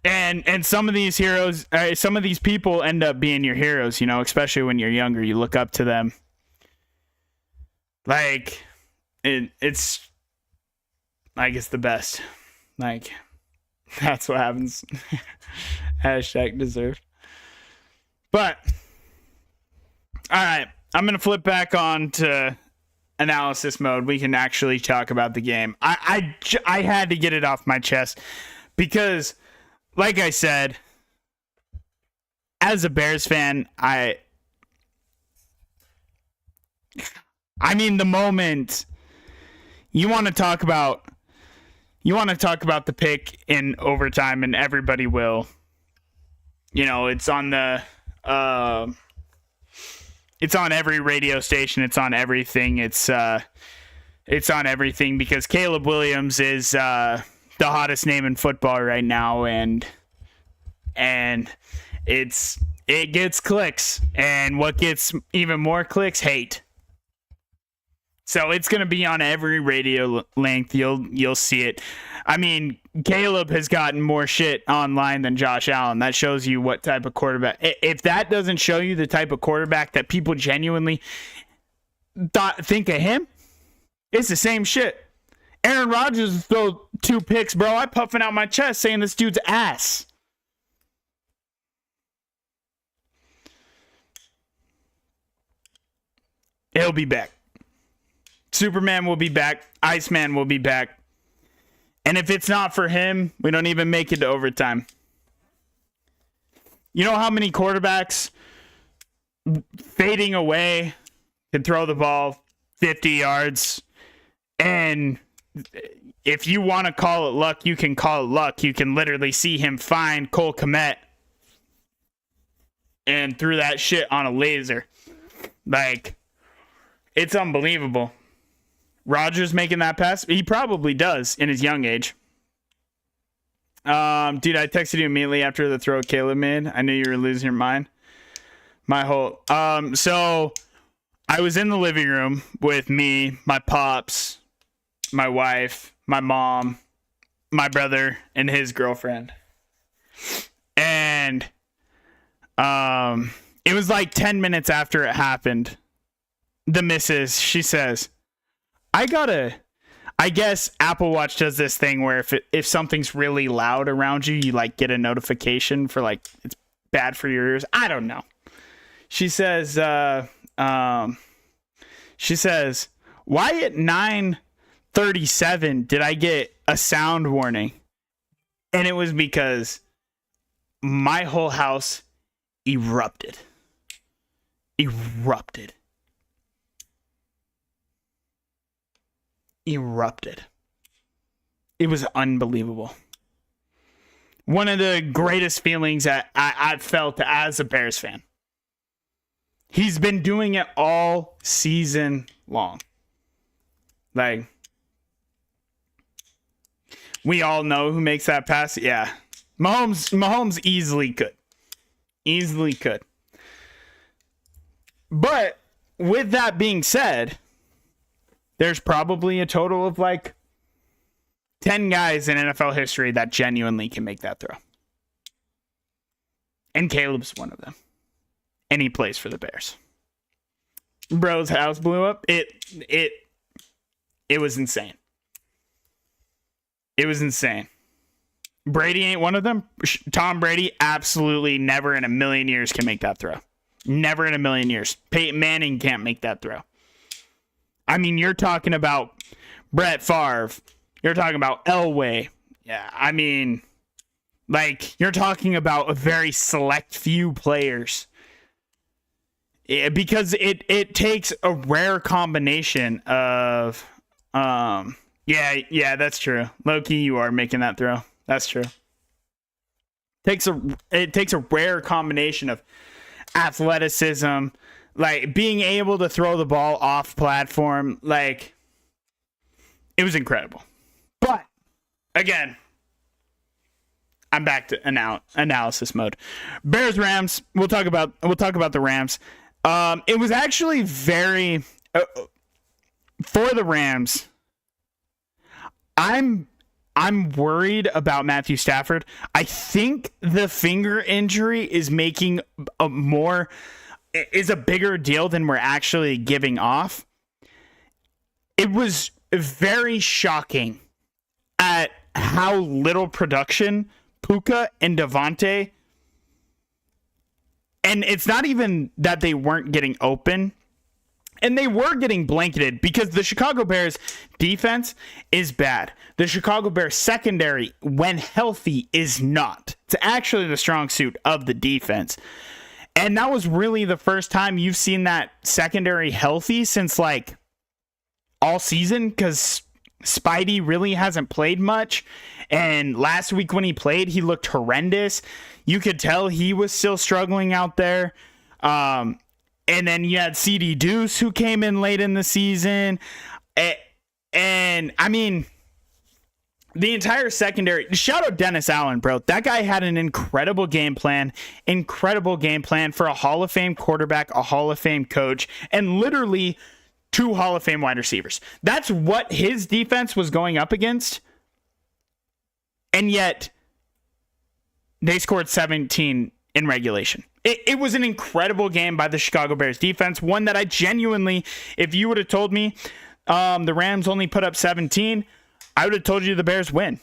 and some of these heroes, some of these people end up being your heroes, you know, especially when you're younger. You look up to them. Like, it's like, it's the best. Like, that's what happens. Hashtag deserved. But all right, I'm going to flip back on to analysis mode. We can actually talk about the game. I had to get it off my chest because, like I said, as a Bears fan, I mean, the moment you want to talk about you want to talk about the pick in overtime, and everybody will. It's on it's on every radio station. It's on everything. It's on everything because Caleb Williams is the hottest name in football right now, and it gets clicks, and what gets even more clicks, hate. So it's going to be on every radio length. You'll see it. I mean, Caleb has gotten more shit online than Josh Allen. That shows you what type of quarterback. If that doesn't show you the type of quarterback that people genuinely think of him, it's the same shit. Aaron Rodgers throw 2 picks, bro. I'm puffing out my chest saying this dude's ass. He'll be back. Superman will be back. Iceman will be back. And if it's not for him, we don't even make it to overtime. You know how many quarterbacks fading away can throw the ball 50 yards? And if you want to call it luck, you can call it luck. You can literally see him find Cole Kmet and threw that shit on a laser. Like, it's unbelievable. Rodgers making that pass? He probably does in his young age. Dude, I texted you immediately after the throw Caleb made. I knew you were losing your mind. So I was in the living room with me, my pops, my wife, my mom, my brother, and his girlfriend. And it was like 10 minutes after it happened. The missus, she says, I guess Apple Watch does this thing where if something's really loud around you, you like get a notification for like it's bad for your ears. I don't know. She says, why at 9:37 did I get a sound warning? And it was because my whole house erupted. Erupted. It was unbelievable. One of the greatest feelings that I've felt as a Bears fan. He's been doing it all season long. Like, we all know who makes that pass. Yeah. Mahomes easily could. Easily could. But with that being said, there's probably a total of like 10 guys in NFL history that genuinely can make that throw. And Caleb's one of them. And he plays for the Bears. Bro's house blew up. It was insane. It was insane. Brady ain't one of them. Tom Brady absolutely never in a million years can make that throw. Never in a million years. Peyton Manning can't make that throw. I mean, you're talking about Brett Favre. You're talking about Elway. Yeah, I mean, like, you're talking about a very select few players. Because it takes a rare combination of, yeah, that's true. Low-key, you are making that throw. That's true. It takes a rare combination of athleticism, like being able to throw the ball off platform. Like, it was incredible. But again, I'm back to analysis mode. Bears Rams. We'll talk about the Rams. It was actually very for the Rams. I'm worried about Matthew Stafford. I think the finger injury is making a bigger deal than we're actually giving off. It was very shocking at how little production Puka and Devontae, and it's not even that they weren't getting open, and they were getting blanketed because the Chicago Bears defense is bad. The Chicago Bears secondary, when healthy, is not. It's actually the strong suit of the defense. And that was really the first time you've seen that secondary healthy since like all season, because Spidey really hasn't played much. And last week when he played, he looked horrendous. You could tell he was still struggling out there. And then you had CD Deuce, who came in late in the season. And I mean, the entire secondary, shout out Dennis Allen, bro. That guy had an incredible game plan for a Hall of Fame quarterback, a Hall of Fame coach, and literally 2 Hall of Fame wide receivers. That's what his defense was going up against. And yet, they scored 17 in regulation. It was an incredible game by the Chicago Bears defense. One that I genuinely, if you would have told me the Rams only put up 17, I would have told you the Bears win.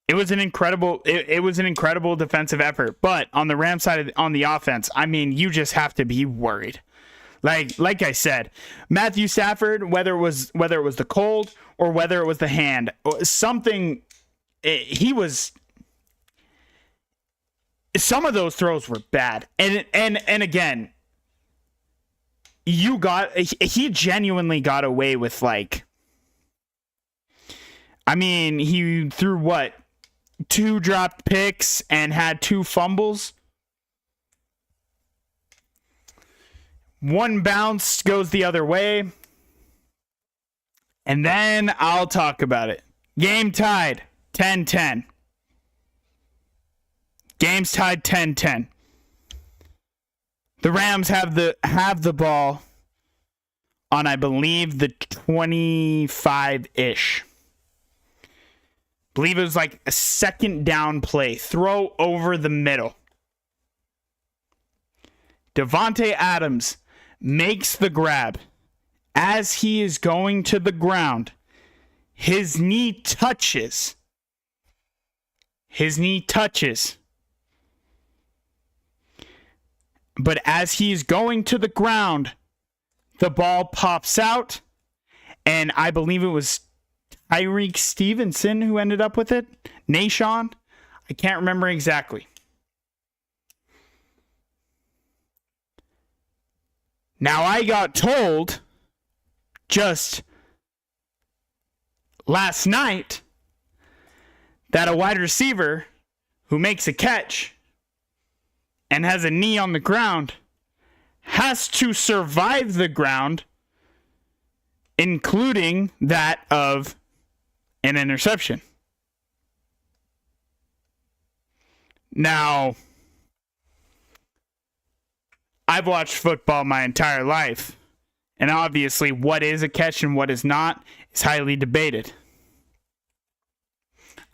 It was an incredible defensive effort. But on the Rams side, on the offense, I mean, you just have to be worried. Like I said, Matthew Stafford, whether it was the cold or whether it was the hand, something, some of those throws were bad. And again, he genuinely got away with, like, I mean, he threw what? 2 dropped picks and had 2 fumbles. 1 bounce goes the other way. And then I'll talk about it. Game tied 10-10. Game's tied 10-10. The Rams have the ball on, I believe, the 25-ish. Believe it was like a second down play. Throw over the middle. Devontae Adams makes the grab. As he is going to the ground, his knee touches. But as he's going to the ground, the ball pops out, and I believe it was Tyreek Stevenson who ended up with it. Nashawn? I can't remember exactly. Now, I got told just last night that a wide receiver who makes a catch and has a knee on the ground has to survive the ground, including that of an interception. Now, I've watched football my entire life, and obviously what is a catch and what is not is highly debated.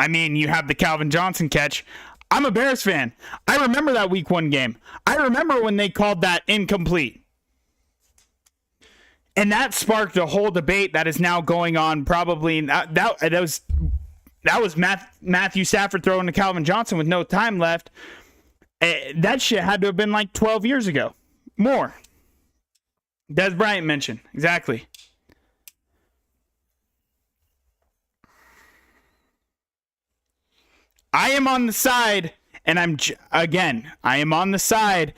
I mean, you have the Calvin Johnson catch. I'm a Bears fan. I remember that week 1 game. I remember when they called that incomplete. And that sparked a whole debate that is now going on probably. That was Matthew Stafford throwing to Calvin Johnson with no time left. That shit had to have been like 12 years ago. More. Des Bryant mentioned. Exactly. I am on the side, and I am on the side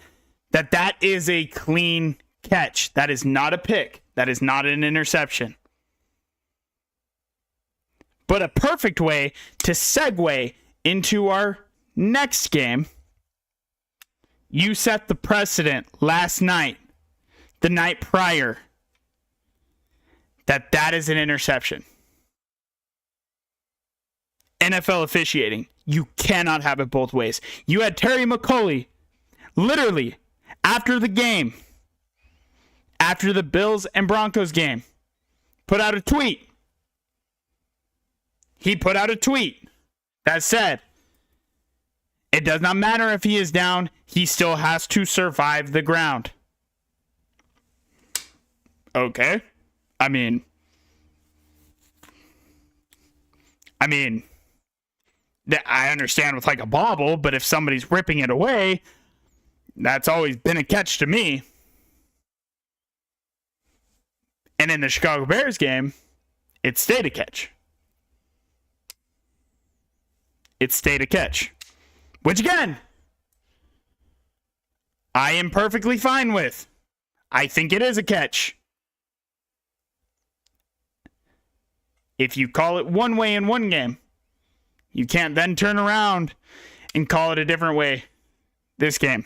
that is a clean catch. That is not a pick. That is not an interception. But a perfect way to segue into our next game. You set the precedent last night, the night prior, that is an interception. NFL officiating. You cannot have it both ways. You had Terry McCauley, literally, after the game, after the Bills and Broncos game, put out a tweet. He put out a tweet that said, it does not matter if he is down, he still has to survive the ground. Okay. I mean, I understand with like a bobble, but if somebody's ripping it away, that's always been a catch to me. And in the Chicago Bears game, it stayed a catch. It stayed a catch. Which again, I am perfectly fine with. I think it is a catch. if you call it one way in one game, you can't then turn around and call it a different way this game.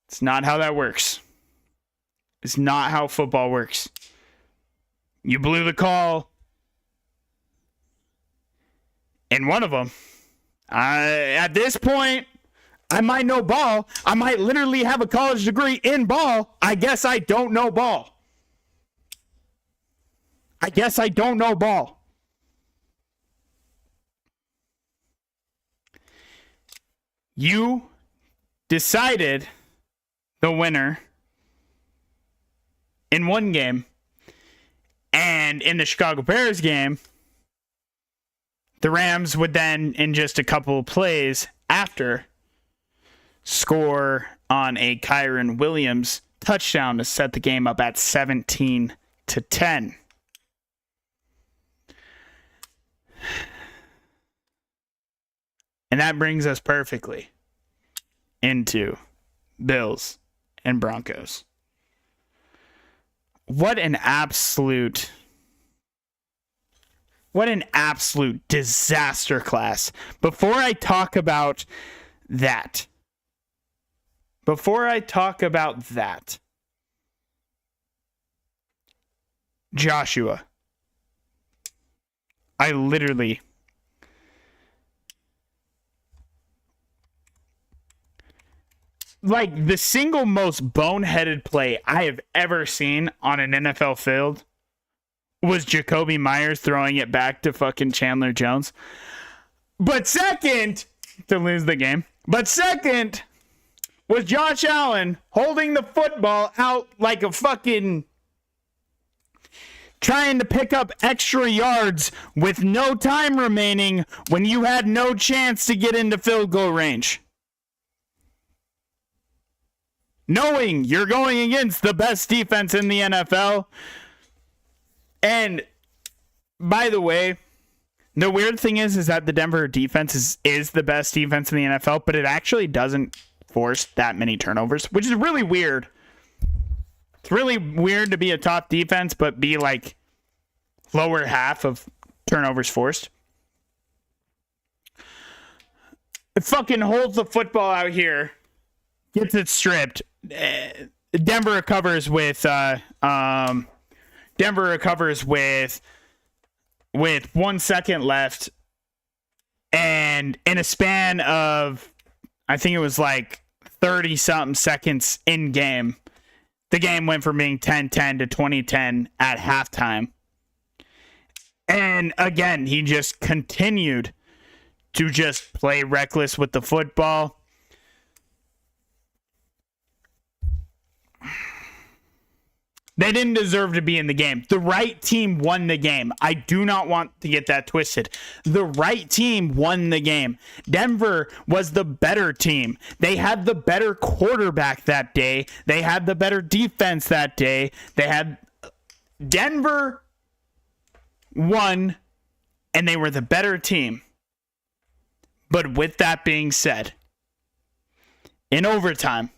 It's not how that works. It's not how football works. You blew the call in one of them. At this point, I might know ball. I might literally have a college degree in ball. I guess I don't know ball. You decided the winner in one game, and in the Chicago Bears game, the Rams would then, in just a couple of plays after, score on a Kyren Williams touchdown to set the game up at 17-10. And that brings us perfectly into Bills and Broncos. What an absolute disaster class. Before I talk about that, Joshua, I literally the single most boneheaded play I have ever seen on an NFL field was Jacoby Myers throwing it back to fucking Chandler Jones. But second, to lose the game. But second was Josh Allen holding the football out like a fucking trying to pick up extra yards with no time remaining when you had no chance to get into field goal range. Knowing you're going against the best defense in the NFL. And by the way, the weird thing is that the Denver defense is the best defense in the NFL, but it actually doesn't force that many turnovers, which is really weird. It's really weird to be a top defense, but be like lower half of turnovers forced. It fucking holds the football out here, gets it stripped. Denver recovers with 1 second left, and in a span of, I think it was like 30 something seconds in game, the game went from being 10-10 to 20-10 at halftime. And again, he just continued to just play reckless with the football. They didn't deserve to be in the game. The right team won the game. I do not want to get that twisted. The right team won the game. Denver was the better team. They had the better quarterback that day. They had the better defense that day. Denver won, and they were the better team. But with that being said, in overtime,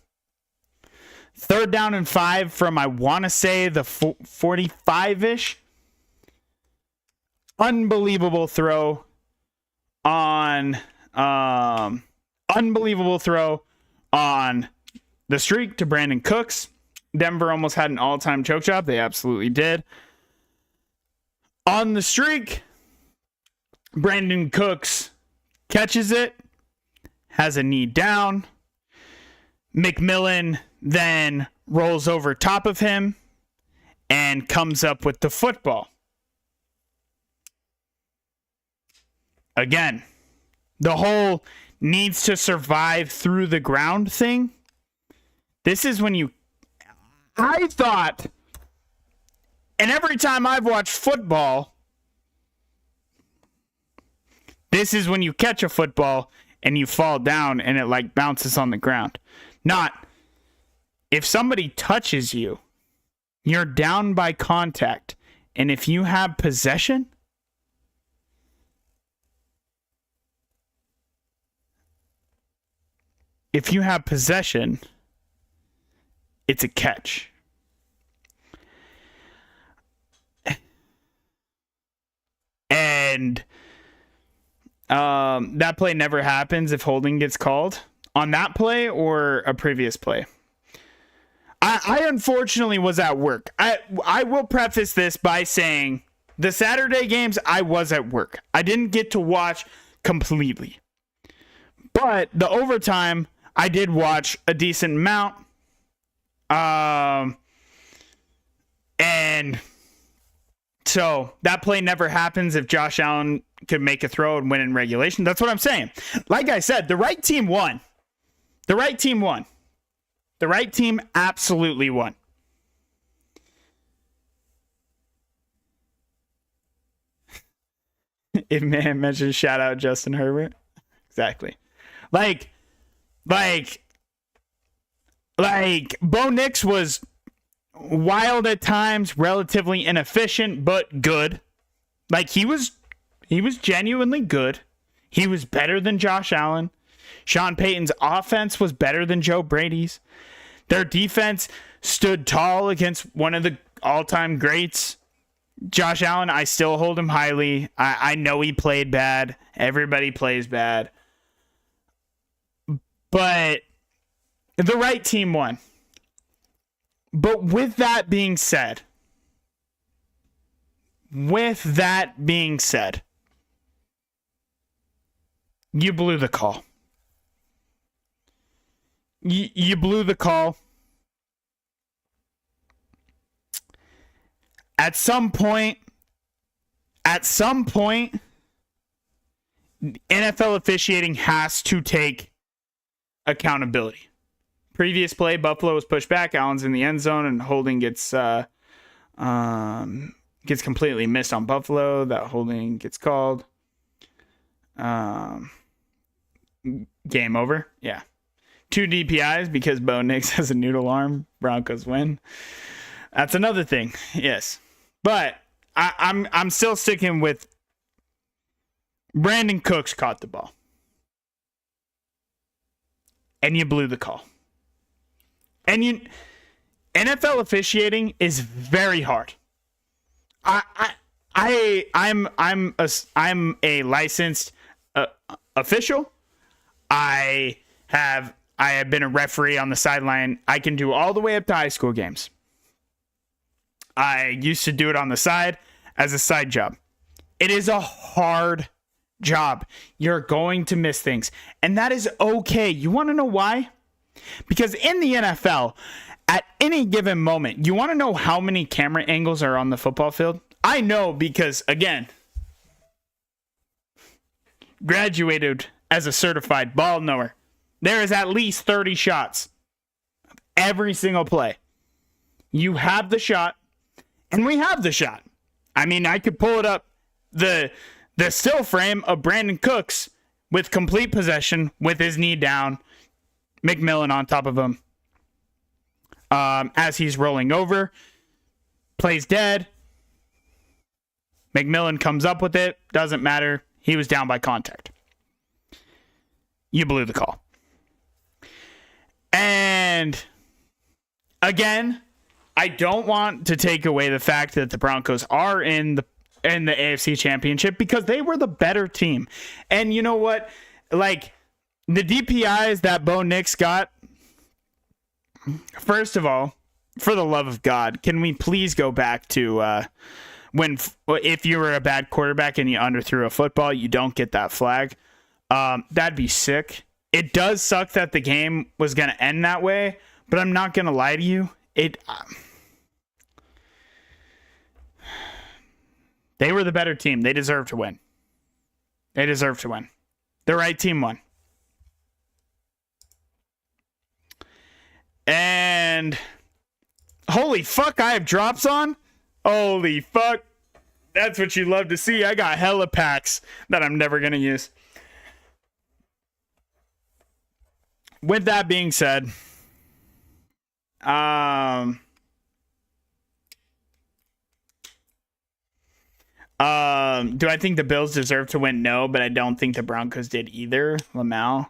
3rd down and 5 from, I want to say, the 45-ish. Unbelievable throw on the streak to Brandon Cooks. Denver almost had an all-time choke job. They absolutely did. On the streak, Brandon Cooks catches it, has a knee down. McMillan then rolls over top of him and comes up with the football. Again, the whole needs to survive through the ground thing. This is when I thought, and every time I've watched football, this is when you catch a football and you fall down and it bounces on the ground. Not, if somebody touches you, you're down by contact. And if you have possession, it's a catch. And that play never happens if holding gets called on that play or a previous play. I unfortunately was at work. I will preface this by saying the Saturday games, I was at work. I didn't get to watch completely. But the overtime, I did watch a decent amount. And so that play never happens if Josh Allen could make a throw and win in regulation. That's what I'm saying. Like I said, the right team won. The right team won. The right team absolutely won. If man mentioned shout out Justin Herbert. Exactly. Like Bo Nix was wild at times, relatively inefficient, but good. Like he was genuinely good. He was better than Josh Allen. Sean Payton's offense was better than Joe Brady's. Their defense stood tall against one of the all-time greats. Josh Allen, I still hold him highly. I know he played bad. Everybody plays bad. But the right team won. But with that being said, you blew the call. You blew the call. At some point, NFL officiating has to take accountability. Previous play, Buffalo was pushed back. Allen's in the end zone, and holding gets completely missed on Buffalo. That holding gets called. Game over. Yeah. 2 DPIs because Bo Nix has a noodle arm. Broncos win. That's another thing. Yes. But I'm still sticking with Brandon Cooks caught the ball. And you blew the call. And NFL officiating is very hard. I'm a licensed official. I have been a referee on the sideline. I can do all the way up to high school games. I used to do it on the side as a side job. It is a hard job. You're going to miss things. And that is okay. You want to know why? Because in the NFL, at any given moment, you want to know how many camera angles are on the football field? I know because, again, graduated as a certified ball knower. There is at least 30 shots of every single play. You have the shot, and we have the shot. I mean, I could pull it up, the still frame of Brandon Cooks with complete possession with his knee down, McMillan on top of him as he's rolling over, plays dead. McMillan comes up with it, doesn't matter. He was down by contact. You blew the call. And again, I don't want to take away the fact that the Broncos are in the AFC Championship because they were the better team. And you know what? Like, the DPIs that Bo Nix got, first of all, for the love of God, can we please go back to if you were a bad quarterback and you underthrew a football, you don't get that flag. That'd be sick. It does suck that the game was going to end that way, but I'm not going to lie to you. They were the better team. They deserve to win. The right team won. And holy fuck, I have drops on? Holy fuck. That's what you love to see. I got hella packs that I'm never going to use. With that being said, do I think the Bills deserve to win? No, but I don't think the Broncos did either. Lamau.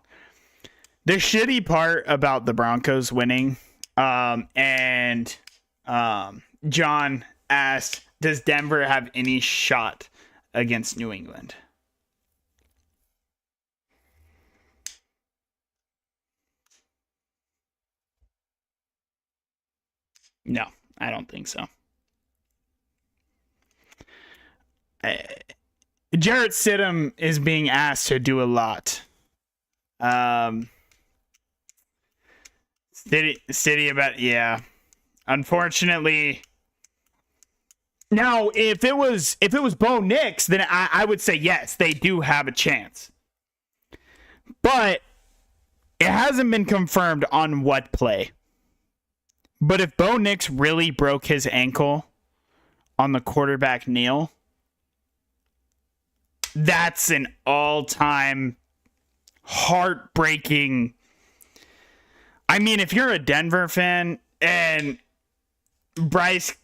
The shitty part about the Broncos winning, and John asked, does Denver have any shot against New England. No, I don't think so. Jarrett Stidham is being asked to do a lot. City about, yeah. Unfortunately, now if it was Bo Nix, then I would say yes, they do have a chance. But it hasn't been confirmed on what play. But if Bo Nix really broke his ankle on the quarterback kneel, that's an all-time heartbreaking. I mean, if you're a Denver fan, and Bryce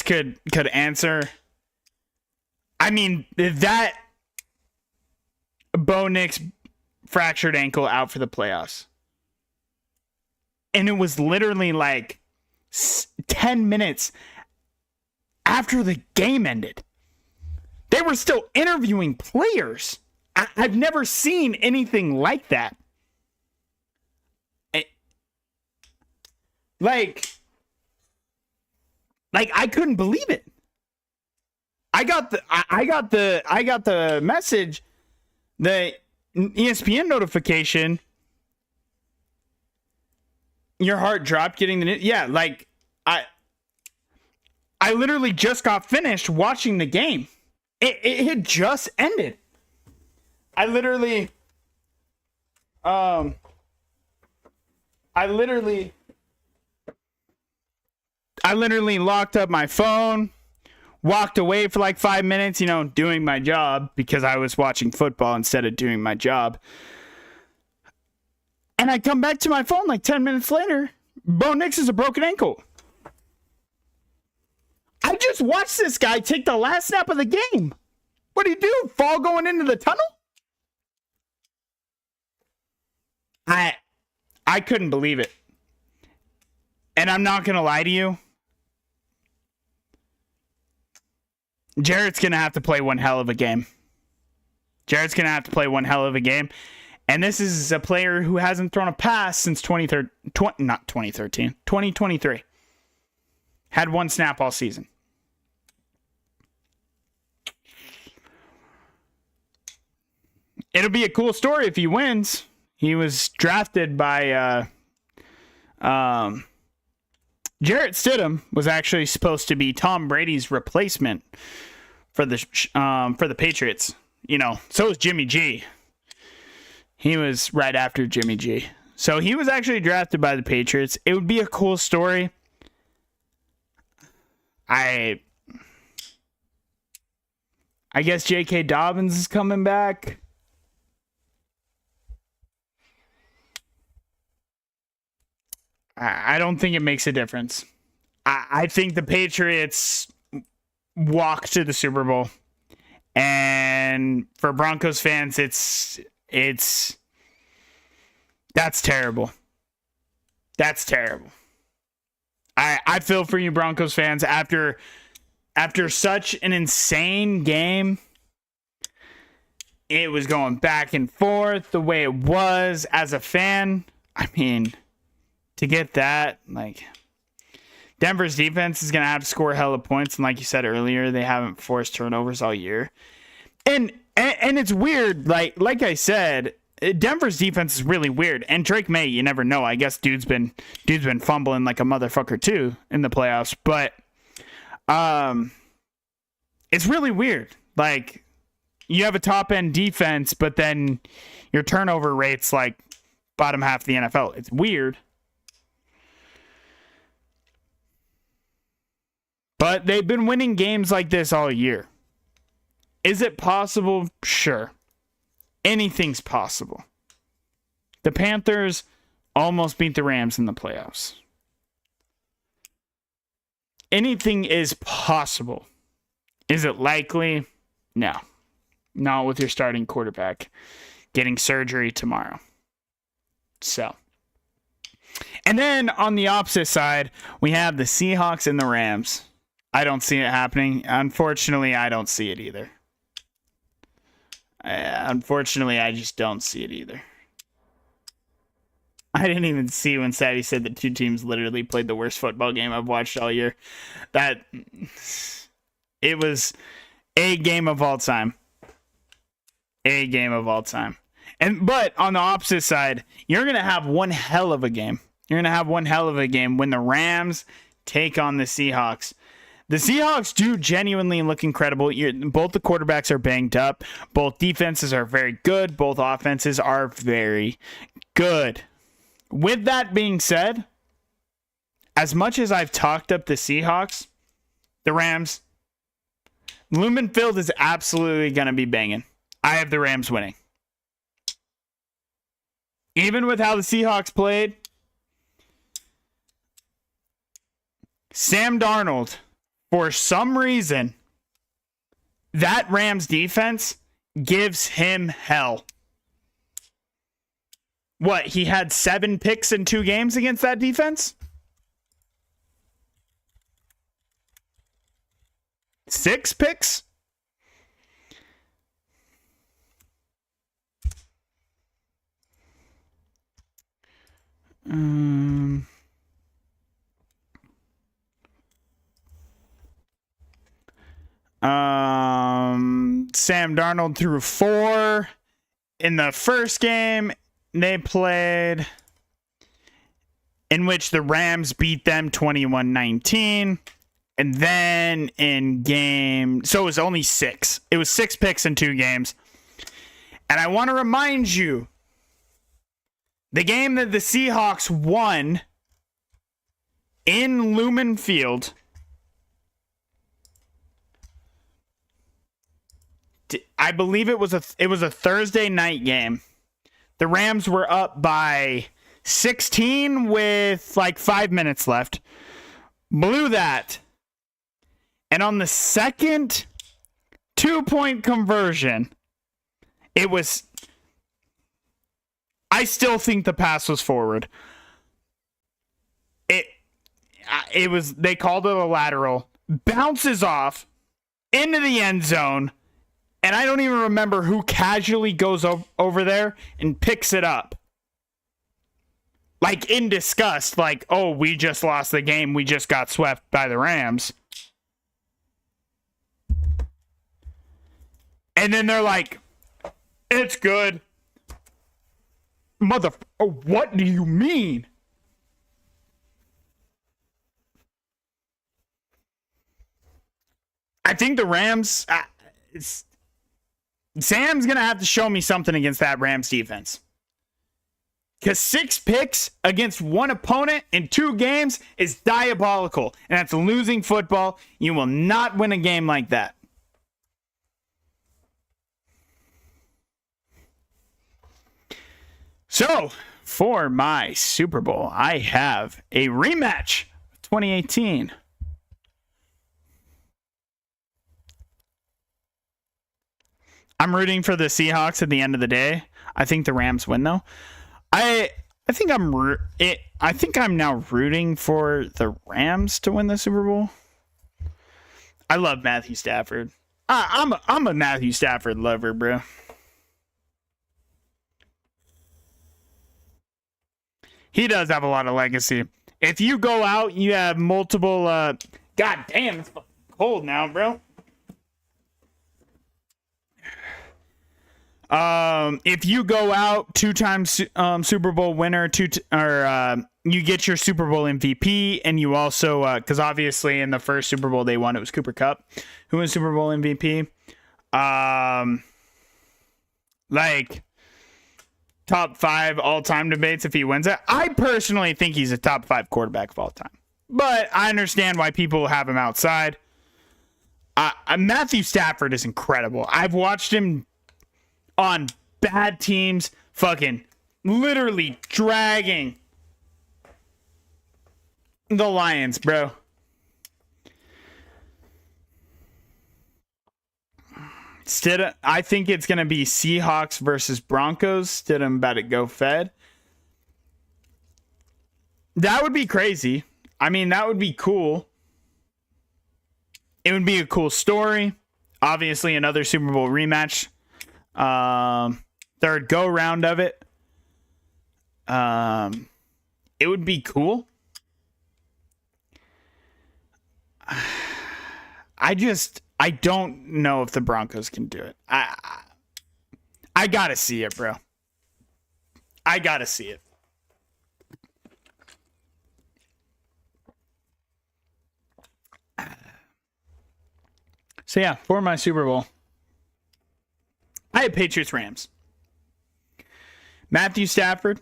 could answer. I mean, that Bo Nix fractured ankle out for the playoffs. And it was literally like 10 minutes after the game ended. They were still interviewing players. I've never seen anything like that. Like I couldn't believe it. I got the message, the ESPN notification. Your heart dropped getting the news. Yeah, like I literally just got finished watching the game. It had just ended. I literally locked up my phone, walked away for like 5 minutes, doing my job because I was watching football instead of doing my job. And I come back to my phone like 10 minutes later. Bo Nix is a broken ankle. I just watched this guy take the last snap of the game. What do you do? Fall going into the tunnel? I couldn't believe it. And I'm not going to lie to you. Jarrett's going to have to play one hell of a game. And this is a player who hasn't thrown a pass since 2023. Had one snap all season. It'll be a cool story if he wins. He was drafted by Jarrett Stidham was actually supposed to be Tom Brady's replacement for the Patriots. So was Jimmy G. He was right after Jimmy G. So he was actually drafted by the Patriots. It would be a cool story. I guess J.K. Dobbins is coming back. I don't think it makes a difference. I think the Patriots walk to the Super Bowl. And for Broncos fans, that's terrible. That's terrible. I feel for you, Broncos fans. After such an insane game, it was going back and forth the way it was as a fan. I mean, to get that, like, Denver's defense is going to have to score hella points. And like you said earlier, they haven't forced turnovers all year. And it's weird. Like I said, Denver's defense is really weird. And Drake May, you never know. I guess dude's been fumbling like a motherfucker too in the playoffs. But it's really weird. Like, you have a top end defense, but then your turnover rate's like bottom half of the NFL. It's weird. But they've been winning games like this all year. Is it possible? Sure. Anything's possible. The Panthers almost beat the Rams in the playoffs. Anything is possible. Is it likely? No. Not with your starting quarterback getting surgery tomorrow. So. And then on the opposite side, we have the Seahawks and the Rams. I don't see it happening. Unfortunately, I don't see it either. Unfortunately, I just don't see it either. I didn't even see when Sadie said that two teams literally played the worst football game I've watched all year. That it was a game of all time. A game of all time. But on the opposite side, you're going to have one hell of a game. You're going to have one hell of a game when the Rams take on the Seahawks. The Seahawks do genuinely look incredible. Both the quarterbacks are banged up. Both defenses are very good. Both offenses are very good. With that being said, as much as I've talked up the Seahawks, the Rams, Lumen Field is absolutely going to be banging. I have the Rams winning. Even with how the Seahawks played, Sam Darnold, for some reason, that Rams defense gives him hell. What, he had 7 picks in 2 games against that defense? 6 picks? Sam Darnold threw 4 in the first game they played, in which the Rams beat them 21-19. And then in game, so it was only 6. It was 6 picks in 2 games. And I want to remind you, the game that the Seahawks won in Lumen Field, I believe it was a Thursday night game. The Rams were up by 16 with like 5 minutes left. Blew that. And on the second 2-point conversion, it was... I still think the pass was forward. It was... They called it a lateral. Bounces off into the end zone. And I don't even remember who casually goes over there and picks it up. Like in disgust. Like, oh, we just lost the game. We just got swept by the Rams. And then they're like, it's good. What do you mean? I think the Rams... Sam's going to have to show me something against that Rams defense. Because 6 picks against one opponent in 2 games is diabolical. And that's losing football. You will not win a game like that. So, for my Super Bowl, I have a rematch of 2018. I'm rooting for the Seahawks at the end of the day. I think the Rams win though. I think I'm now rooting for the Rams to win the Super Bowl. I love Matthew Stafford. I'm a Matthew Stafford lover, bro. He does have a lot of legacy. If you go out, you have multiple God damn, it's fucking cold now, bro. If you go out 2-time Super Bowl winner, you get your Super Bowl MVP, and you also, because obviously in the first Super Bowl they won, it was Cooper Kupp who was Super Bowl MVP. Like top 5 all-time debates if he wins it. I personally think he's a top 5 quarterback of all time, but I understand why people have him outside. Matthew Stafford is incredible. I've watched him on bad teams, fucking literally dragging the Lions, bro. I think it's going to be Seahawks versus Broncos. Stidham about to go Fed. That would be crazy. I mean, that would be cool. It would be a cool story. Obviously, another Super Bowl rematch. third go round of it. It would be cool. I don't know if the Broncos can do it. I gotta see it, bro. I gotta see it. So yeah, for my Super Bowl, I had Patriots Rams. Matthew Stafford.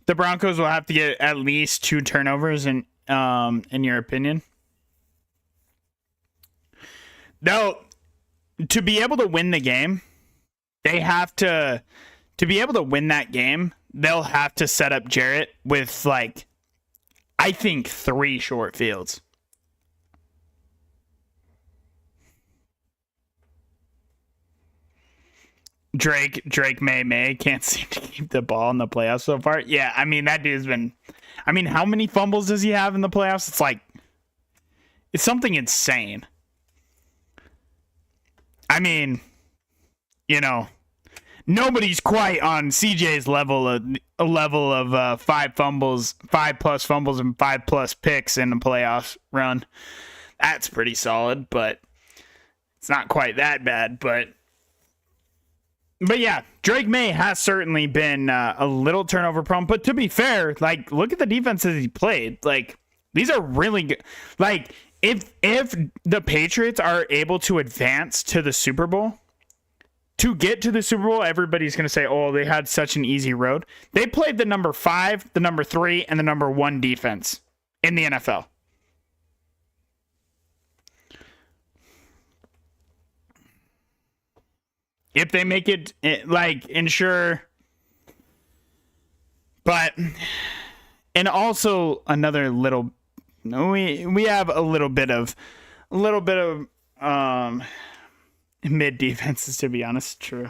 The Broncos will have to get at least 2 turnovers in your opinion. No, to be able to win the game, they have to be able to win that game, they'll have to set up Jarrett with, like, I think 3 short fields. Drake May can't seem to keep the ball in the playoffs so far. Yeah, I mean, that dude's been... I mean, how many fumbles does he have in the playoffs? It's something insane. I mean, nobody's quite on CJ's level of 5 fumbles, 5+ fumbles, and 5+ picks in the playoffs run. That's pretty solid, but it's not quite that bad. But yeah, Drake May has certainly been a little turnover prone. But to be fair, like, look at the defenses he played. Like, these are really good. Like, if the Patriots are able to advance to the Super Bowl, to get to the Super Bowl, everybody's going to say, oh, they had such an easy road. They played the number 5, the number 3, and the number 1 defense in the NFL. If they make it, like, ensure. But, and also another little, we have a little bit of mid defenses, to be honest. True.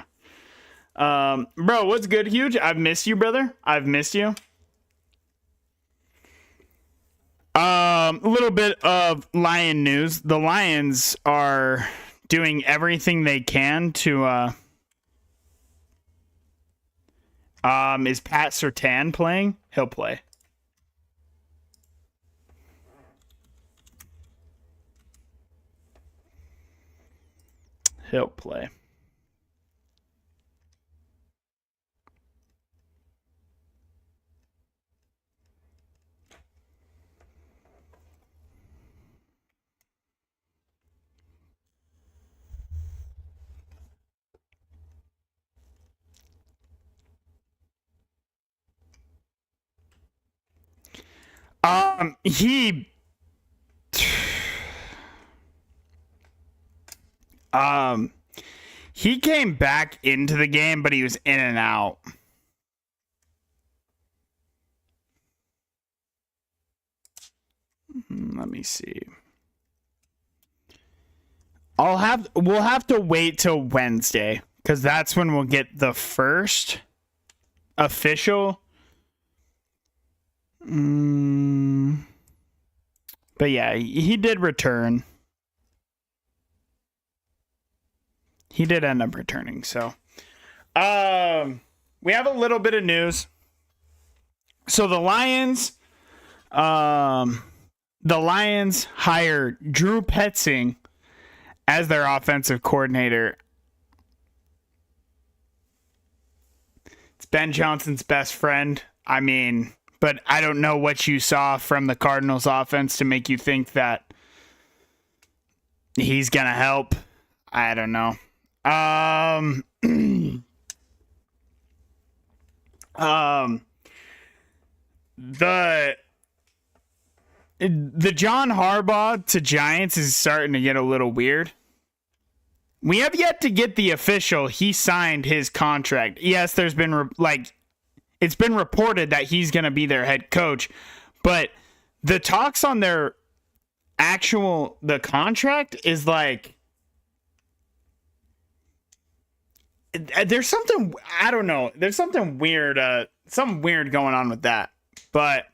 Bro, what's good, Huge? I've missed you, brother. I've missed you. A little bit of Lion news. The Lions are doing everything they can to is Pat Surtain playing? He'll play. He'll play. He came back into the game, but he was in and out. Let me see. We'll have to wait till Wednesday, because that's when we'll get the first official. But yeah, he did return. He did end up returning, so we have a little bit of news. So the Lions hire Drew Petzing as their offensive coordinator. It's Ben Johnson's best friend. I mean, but I don't know what you saw from the Cardinals offense to make you think that he's going to help. I don't know. The John Harbaugh to Giants is starting to get a little weird. We have yet to get the official. He signed his contract. Yes, there's been it's been reported that he's going to be their head coach, but the talks on the contract is like, there's something, I don't know. There's something weird going on with that. But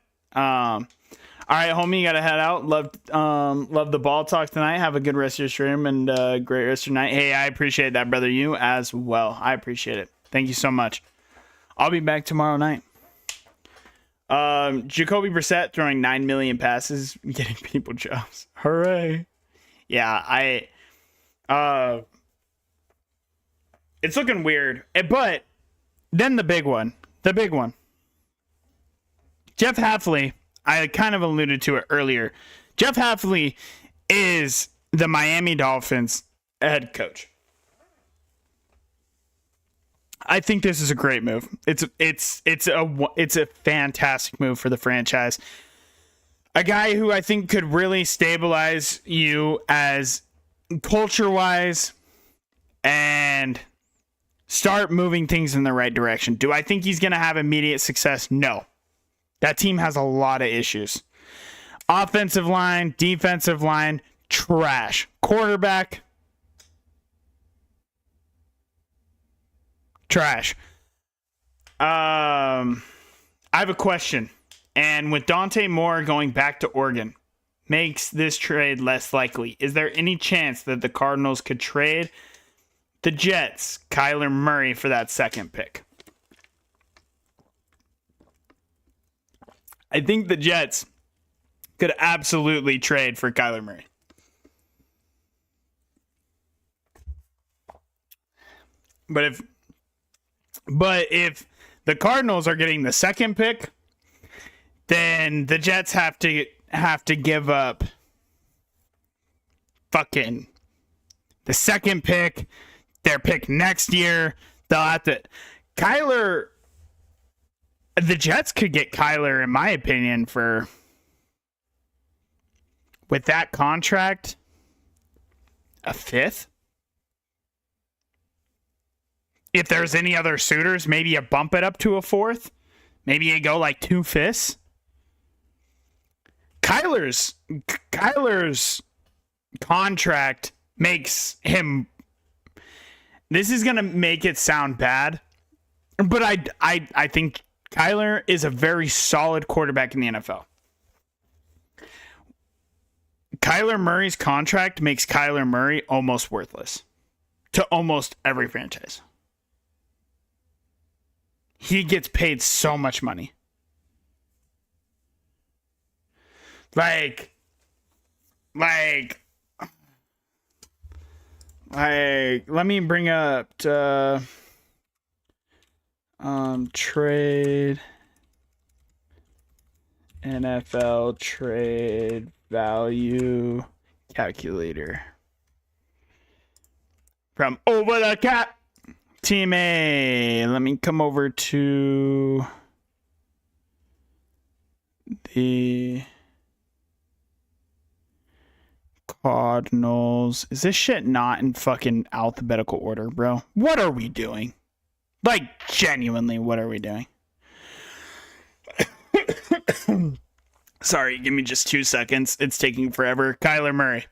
All right, homie, you gotta head out. Love the ball talk tonight. Have a good rest of your stream and great rest of your night. Hey, I appreciate that, brother. You as well. I appreciate it. Thank you so much. I'll be back tomorrow night. Jacoby Brissett throwing 9 million passes, getting people jobs. Hooray! Yeah, it's looking weird. But then the big one. Jeff Hafley. I kind of alluded to it earlier. Jeff Hafley is the Miami Dolphins head coach. I think this is a great move. It's a fantastic move for the franchise. A guy who I think could really stabilize you as culture-wise and start moving things in the right direction. Do I think he's going to have immediate success? No. That team has a lot of issues. Offensive line, defensive line, trash. Quarterback, trash. I have a question. And with Dante Moore going back to Oregon, makes this trade less likely. Is there any chance that the Cardinals could trade the Jets, Kyler Murray, for that second pick? I think the Jets could absolutely trade for Kyler Murray. But if the Cardinals are getting the second pick, then the Jets have to give up fucking the second pick, their pick next year. They'll have to the Jets could get Kyler, in my opinion, with that contract, a fifth. If there's any other suitors, maybe you bump it up to a fourth. Maybe you go like 2 fifths. Kyler's contract makes him. This is gonna make it sound bad, but I think Kyler is a very solid quarterback in the NFL. Kyler Murray's contract makes Kyler Murray almost worthless to almost every franchise. He gets paid so much money. Like, let me bring up trade NFL trade value calculator from Over the Cap. Team A. Let me come over to the Cardinals. Is this shit not in fucking alphabetical order, bro? What are we doing? Like, genuinely, what are we doing? Sorry, give me just 2 seconds. It's taking forever. Kyler Murray.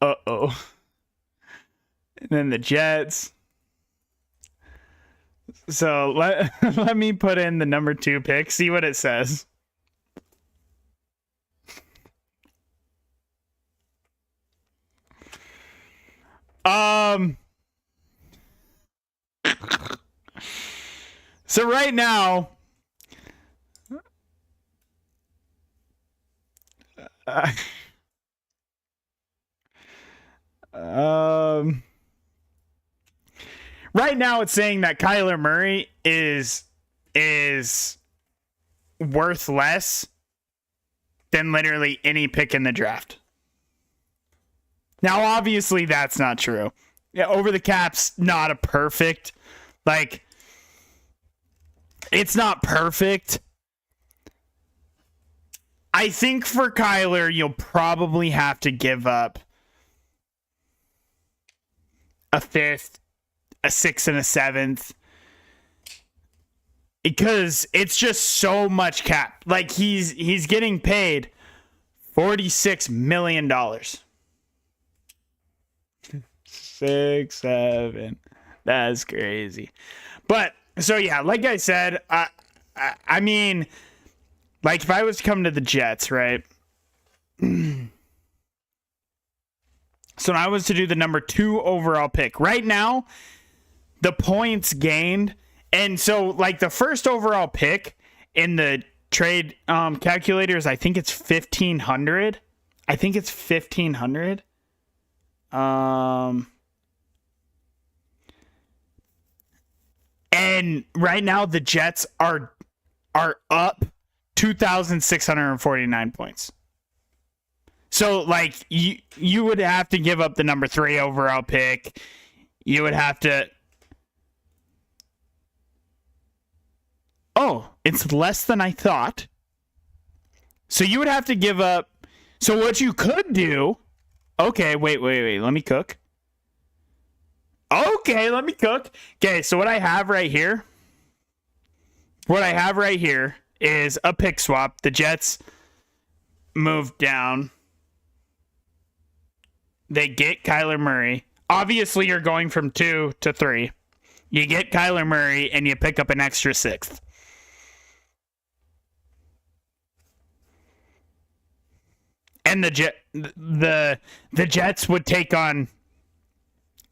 Uh-oh. And then the Jets. So let me put in the number 2 pick. See what it says. So right now, right now it's saying that Kyler Murray is worth less than literally any pick in the draft. Now, obviously, that's not true. Yeah, Over the Cap's not a perfect, like, it's not perfect. I think for Kyler, you'll probably have to give up a fifth, a sixth, and a seventh. Because it's just so much cap. Like, he's getting paid $46 million. 6, 7. That's crazy. But so yeah, like I said, I mean, like if I was to come to the Jets, right? So I was to do the number 2 overall pick. Right now, the points gained, and so like the first overall pick in the trade calculators, I think it's 1,500. I think it's 1,500. And right now the Jets are up 2,649 points. So like you would have to give up the number 3 overall pick. You would have to. Oh, it's less than I thought. So you would have to give up. So what you could do. Okay, wait. Let me cook. Okay, let me cook. Okay, so what I have right here. What I have right here is a pick swap. The Jets moved down. They get Kyler Murray. Obviously, you're going from 2 to 3. You get Kyler Murray, and you pick up an extra 6th. And the Jets would take on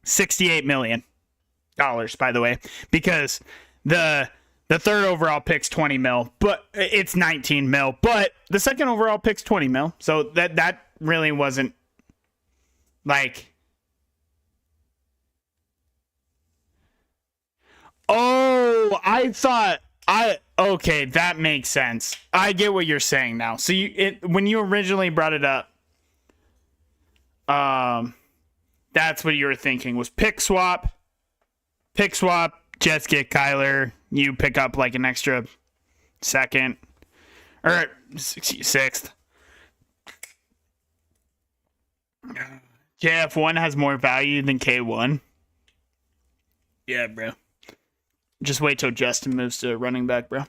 $68 million, by the way, because the third overall pick's $20 million, but it's $19 million. But the second overall pick's $20 million, so that really wasn't like. Oh, okay, that makes sense. I get what you're saying now. So when you originally brought it up, that's what you were thinking was pick swap, Jets get Kyler, you pick up like an extra second or 6th. JF1 has more value than K1. Yeah, bro. Just wait till Justin moves to running back, bro.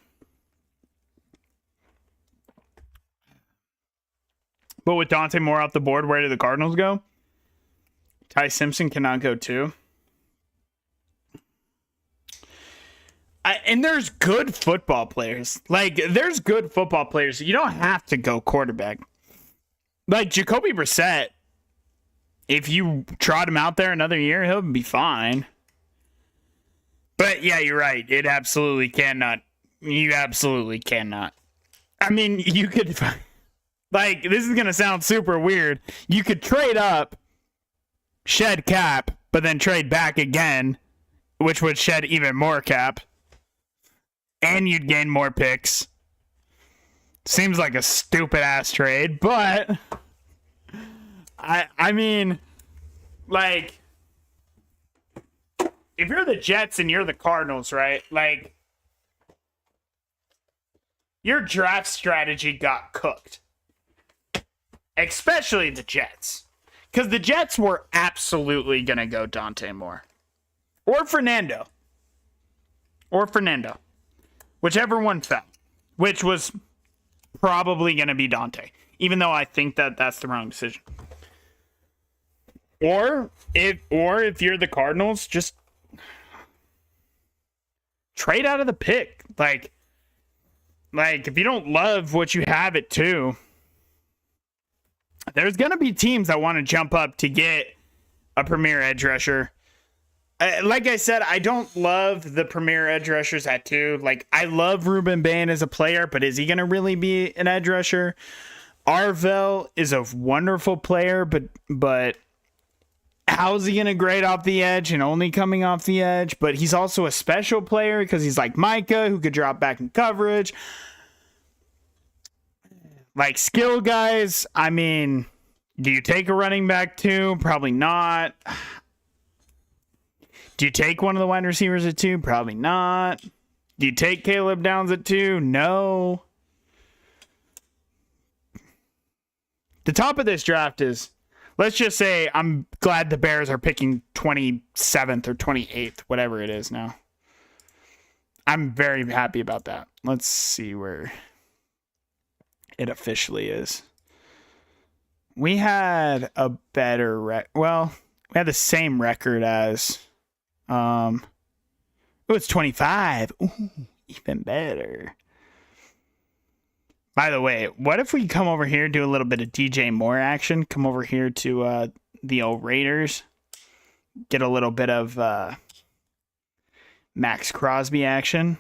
But with Dante Moore off the board, where do the Cardinals go? Ty Simpson cannot go too. And there's good football players. Like, there's good football players. You don't have to go quarterback. Like, Jacoby Brissett, if you trot him out there another year, he'll be fine. But, yeah, you're right. It absolutely cannot. You absolutely cannot. I mean, you could... Like, this is going to sound super weird. You could trade up, shed cap, but then trade back again, which would shed even more cap. And you'd gain more picks. Seems like a stupid-ass trade, but... I mean, like... If you're the Jets and you're the Cardinals, right? Like, your draft strategy got cooked. Especially the Jets. Because the Jets were absolutely going to go Dante Moore. Or Fernando. Whichever one fell. Which was probably going to be Dante. Even though I think that that's the wrong decision. Or if you're the Cardinals, just trade out of the pick. Like if you don't love what you have at 2, there's going to be teams that want to jump up to get a premier edge rusher. Like I said, I don't love the premier edge rushers at 2. Like, I love Ruben Bain as a player, but is he going to really be an edge rusher? Arvell is a wonderful player, but how's he going to grade off the edge and only coming off the edge? But he's also a special player because he's like Micah, who could drop back in coverage. Like, skill guys, I mean, do you take a running back 2? Probably not. Do you take one of the wide receivers at 2? Probably not. Do you take Caleb Downs at 2? No. The top of this draft is, let's just say I'm glad the Bears are picking 27th or 28th, whatever it is now. I'm very happy about that. Let's see where it officially is. We had a better We had the same record as, it's 25. Ooh, even better. By the way, what if we come over here, do a little bit of DJ Moore action? Come over here to the old Raiders. Get a little bit of Max Crosby action.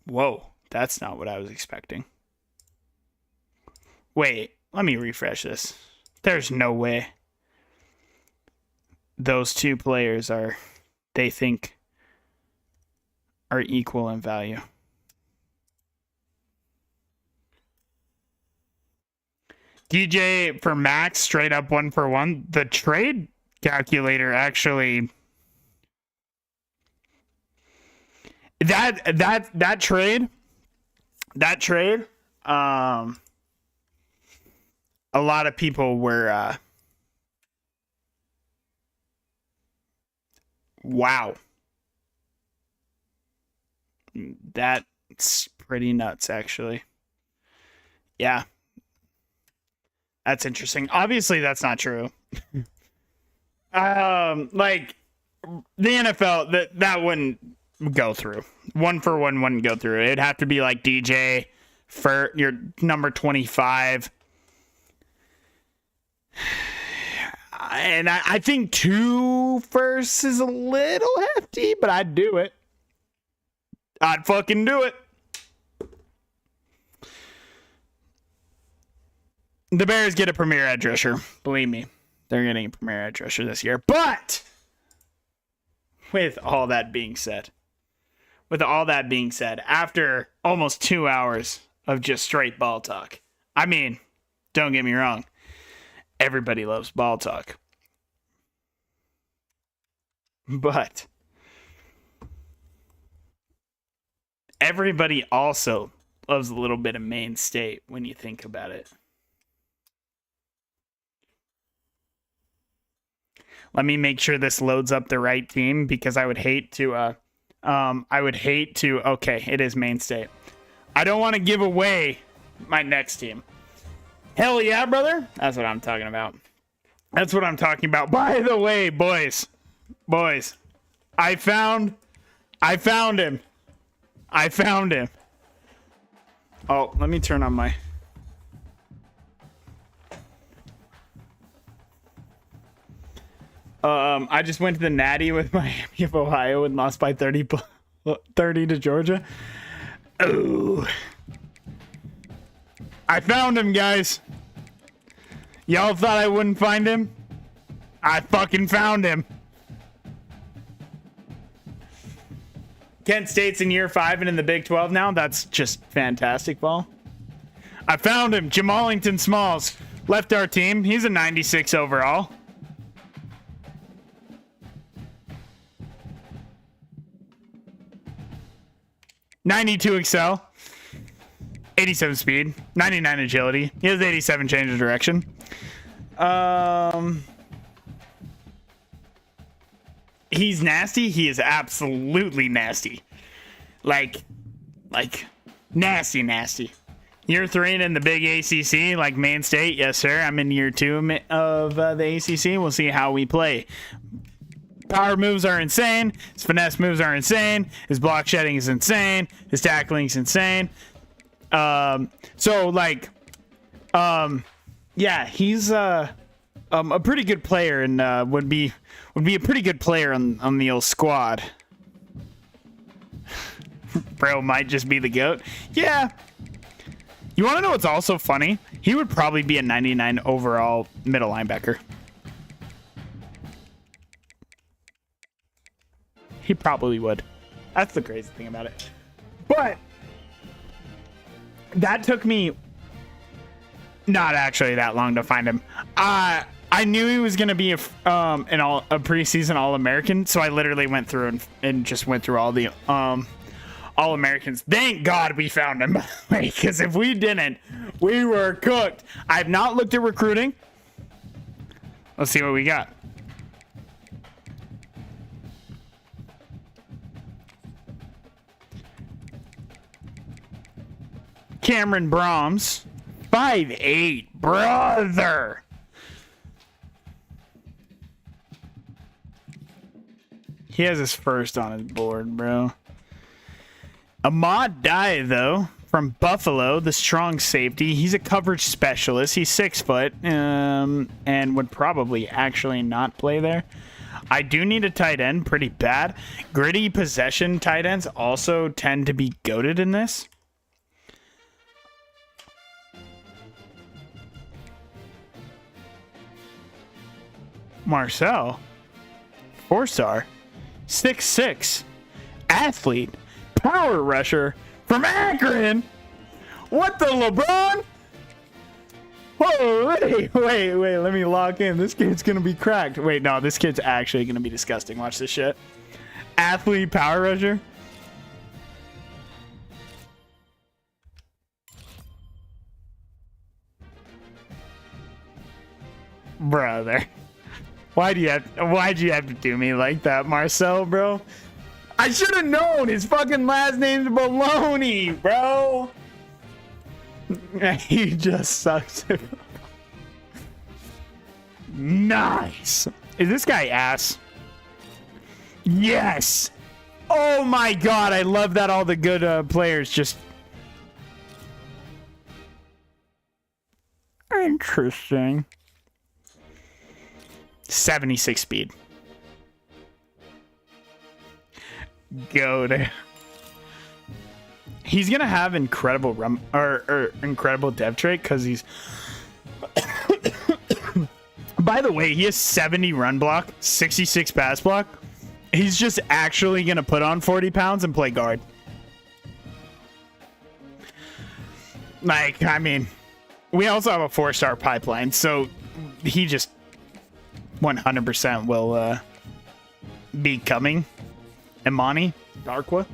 Whoa, that's not what I was expecting. Wait, let me refresh this. There's no way those two players are equal in value. DJ for Max, straight up 1-for-1. The trade calculator actually... That trade, a lot of people were, wow. That's pretty nuts, actually. Yeah. That's interesting. Obviously, that's not true. Like, the NFL, that wouldn't go through. 1-for-1 wouldn't go through. It'd have to be like DJ for your number 25. And I think 2 firsts is a little hefty, but I'd do it. I'd fucking do it. The Bears get a premier edge rusher. Believe me, they're getting a premier edge rusher this year. But with all that being said, after almost 2 hours of just straight ball talk, I mean, don't get me wrong, everybody loves ball talk. But everybody also loves a little bit of Maine State when you think about it. Let me make sure this loads up the right team because I would hate to, okay, it is Maine State. I don't want to give away my next team. Hell yeah, brother. That's what I'm talking about. By the way, boys, I found him. Oh, let me turn on my... I just went to the Natty with Miami of Ohio and lost by 30 to Georgia. Oh. I found him, guys. Y'all thought I wouldn't find him? I fucking found him. Kent State's in year 5 and in the Big 12 now. That's just fantastic ball. I found him. Jamalington Smalls left our team. He's a 96 overall. '92 excel, 87 speed, 99 agility. He has 87 change of direction. He's nasty. He is absolutely nasty. Like nasty. Year 3 and in the big ACC, like Maine State. Yes, sir. I'm in year 2 of the ACC. We'll see how we play. Power moves are insane. His finesse moves are insane. His block shedding is insane. His tackling is insane. Yeah, he's a pretty good player and would be a pretty good player on the old squad. Bro might just be the GOAT. Yeah. You want to know what's also funny? He would probably be a 99 overall middle linebacker. He probably would. That's the crazy thing about it. But that took me not actually that long to find him. I knew he was going to be a preseason All-American, so I literally went through and just went through all the All-Americans. Thank God we found him, because if we didn't, we were cooked. I have not looked at recruiting. Let's see what we got. Cameron Brahms, 5'8", brother. He has his first on his board, bro. Ahmad Dye, though, from Buffalo, the strong safety. He's a coverage specialist. He's 6 foot, and would probably actually not play there. I do need a tight end pretty bad. Gritty possession tight ends also tend to be goated in this. Marcel, 4-star, 6'6", athlete, power rusher from Akron. What the LeBron? Whoa, wait, let me lock in. This kid's gonna be cracked. Wait, no, this kid's actually gonna be disgusting. Watch this shit. Athlete, power rusher. Brother. Why'd you have to do me like that, Marcel, bro? I should have known his fucking last name's Baloney, bro. He just sucks. Nice. Is this guy ass? Yes. Oh my god, I love that all the good players just... Interesting. 76 speed. Goat. He's gonna have incredible incredible dev trait because he's. By the way, he has 70 run block, 66 pass block. He's just actually gonna put on 40 pounds and play guard. Like, I mean, we also have a 4-star pipeline, so he just 100% will be coming. Imani, Darkwa.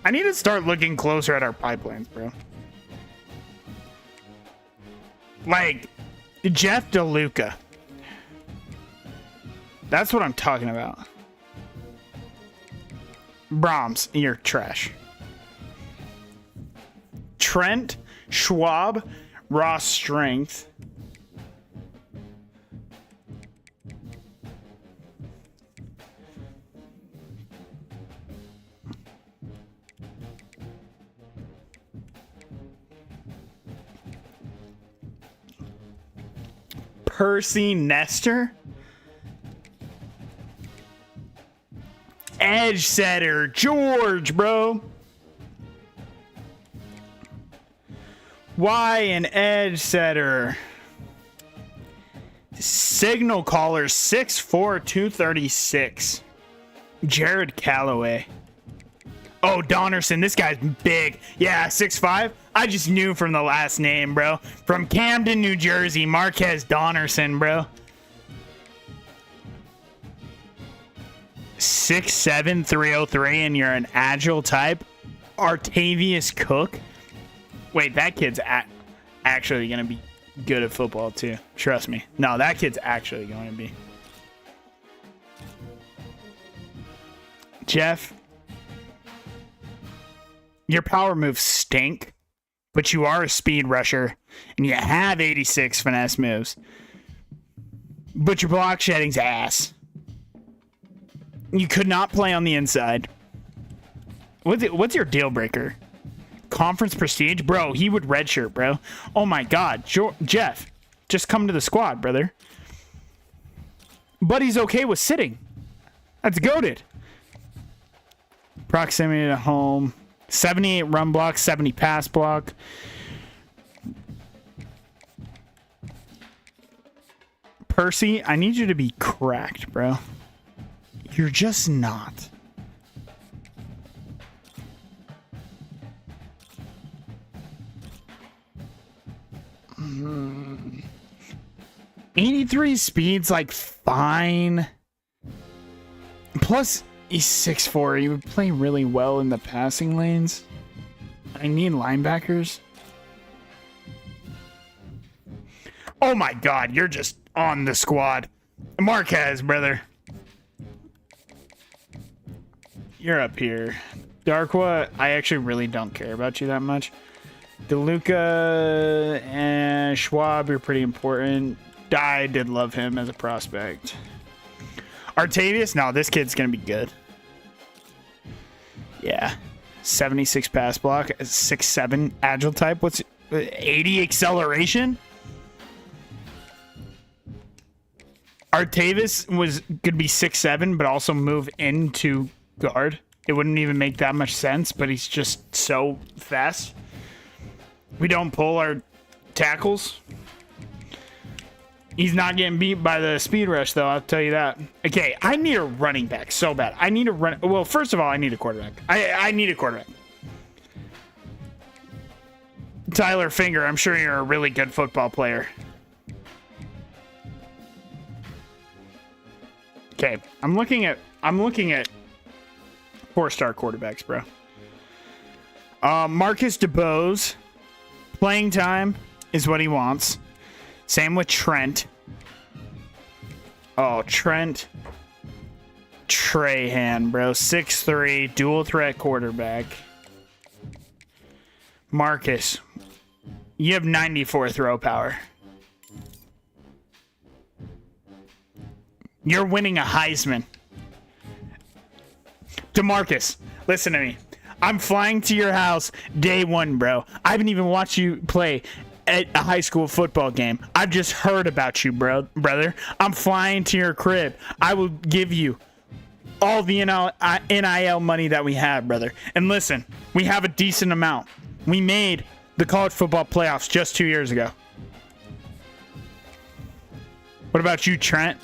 I need to start looking closer at our pipelines, bro. Like, Jeff DeLuca. That's what I'm talking about. Brahms, you're trash. Trent, Schwab, raw strength. Percy Nestor. Edge setter, George, bro. Why an edge setter? Signal caller, 6'4", 236. Jared Calloway. Oh, Donnerson, this guy's big. Yeah, 6'5". I just knew from the last name, bro. From Camden, New Jersey, Marquez Donnerson, bro. 6'7", 303, and you're an agile type. Artavius Cook. Wait, that kid's actually going to be good at football, too. Trust me. No, that kid's actually going to be. Jeff, your power moves stink, but you are a speed rusher, and you have 86 finesse moves. But your block shedding's ass. You could not play on the inside. What's your deal breaker? Conference prestige? Bro, he would redshirt, bro. Oh my god. Jeff, just come to the squad, brother. But he's okay with sitting. That's goated. Proximity to home. 78 run block, 70 pass block. Percy, I need you to be cracked, bro. You're just not. Mm. 83 speed's like fine. Plus, he's 6'4". He would play really well in the passing lanes. I need linebackers. Oh my god, you're just on the squad. Marquez, brother. You're up here. Darkwa, I actually really don't care about you that much. DeLuca and Schwab, you're pretty important. I did love him as a prospect. Artavius, no, this kid's going to be good. Yeah. 76 pass block, 6'7" agile type. What's 80 acceleration? Artavius was going to be 6'7", but also move into guard. It wouldn't even make that much sense, but he's just so fast. We don't pull our tackles. He's not getting beat by the speed rush, though, I'll tell you that. Okay, I need a running back so bad. I need a run. Well, first of all, I need a quarterback. I need a quarterback. Tyler Finger, I'm sure you're a really good football player. Okay, I'm looking at 4-star quarterbacks, bro. Marcus DeBose, playing time is what he wants. Same with Trent. Oh, Trent Trahan, bro. 6'3", dual threat quarterback. Marcus, you have 94 throw power. You're winning a Heisman. DeMarcus, listen to me. I'm flying to your house day one, bro. I haven't even watched you play at a high school football game. I've just heard about you, brother. I'm flying to your crib. I will give you all the NIL money that we have, brother. And listen, we have a decent amount. We made the college football playoffs just 2 years ago. What about you, Trent?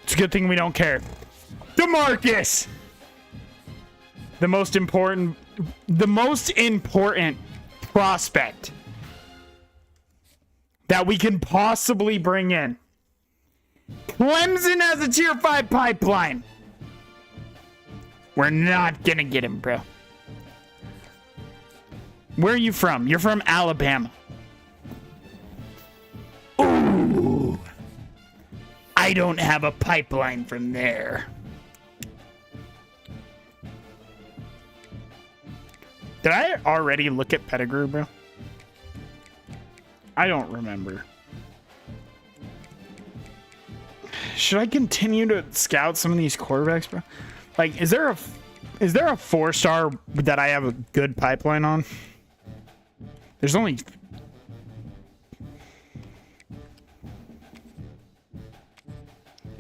It's a good thing we don't care. DeMarcus! The most important prospect that we can possibly bring in. Clemson has a tier 5 pipeline. We're not gonna get him, bro. Where are you from? You're from Alabama. Ooh. I don't have a pipeline from there. Did I already look at Pettigrew, bro? I don't remember. Should I continue to scout some of these quarterbacks, bro? Like, is there a 4-star that I have a good pipeline on? There's only...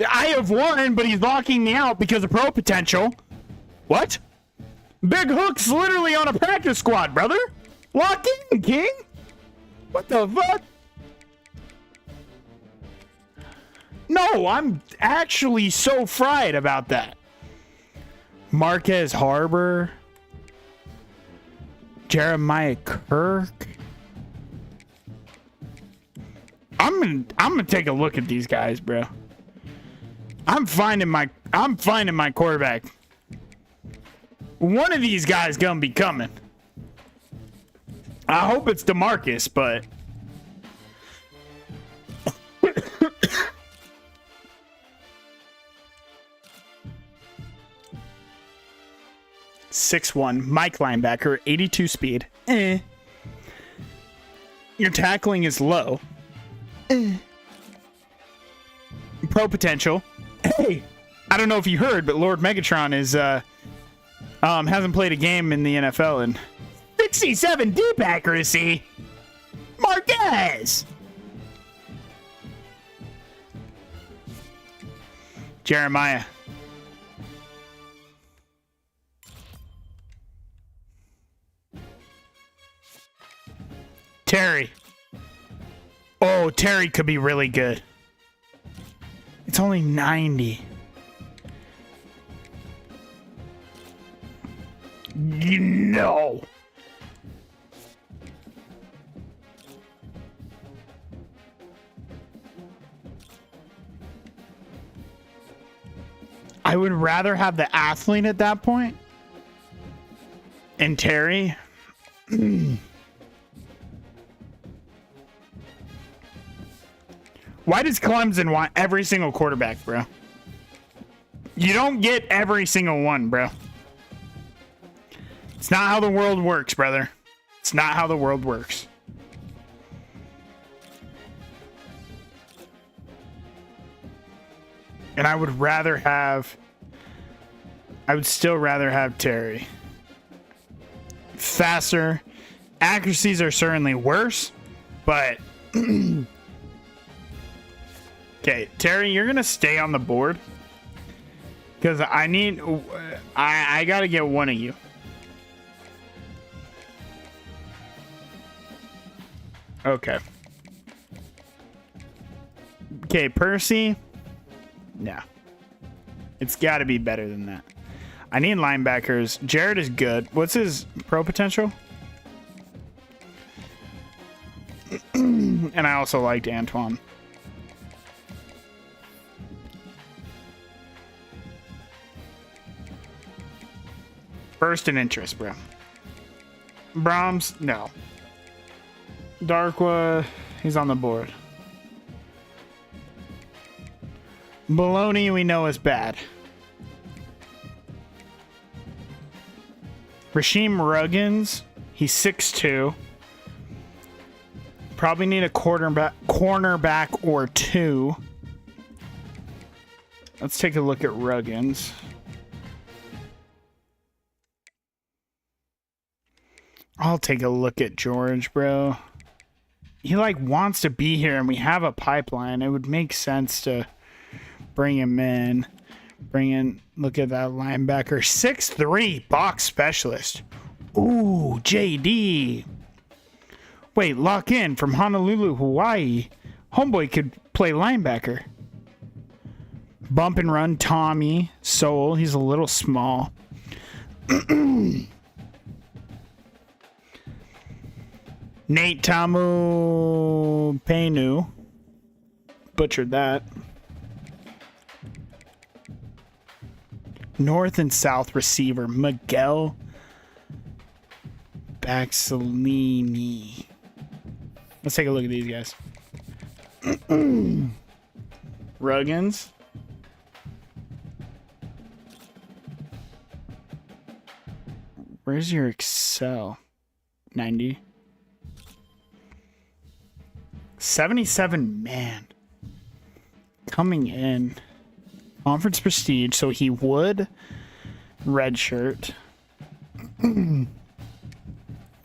I have one, but he's locking me out because of pro potential. What? Big Hook's literally on a practice squad, brother. Lock in, king. What the fuck? No, I'm actually so fried about that. Marquez Harbor. Jeremiah Kirk. I'm gonna take a look at these guys, bro. I'm finding my quarterback. One of these guys gonna be coming. I hope it's DeMarcus, but 6'1", Mike linebacker, 82 speed. Your tackling is low. Pro potential. Hey, I don't know if you heard, but Lord Megatron is hasn't played a game in the NFL in 67 deep accuracy. Marquez. Jeremiah. Terry. Oh, Terry could be really good. It's only 90. No. I would rather have the athlete at that point. And Terry. Why does Clemson want every single quarterback, bro? You don't get every single one, bro. It's not how the world works, brother. It's not how the world works. And I would still rather have Terry. Faster. Accuracies are certainly worse, but... Okay, Terry, you're going to stay on the board. Because I got to get one of you. Okay. Okay, Percy. No. It's got to be better than that. I need linebackers. Jared is good. What's his pro potential? And I also liked Antoine. First in interest, bro. Brahms, no. Darkwa, he's on the board. Baloney, we know is bad. Rasheem Ruggins, he's 6'2". Probably need a cornerback or two. Let's take a look at Ruggins. I'll take a look at George, bro. He like wants to be here and we have a pipeline. It would make sense to bring him in. Look at that linebacker. 6'3", box specialist. Ooh, JD. Wait, lock in from Honolulu, Hawaii. Homeboy could play linebacker. Bump and run, Tommy. Soul, he's a little small. Nate Tamu Penu. Butchered that. North and South receiver, Miguel Baxellini. Let's take a look at these guys. Ruggins. Where's your Excel? 90. 77, man. Coming in. Conference prestige, so he would redshirt.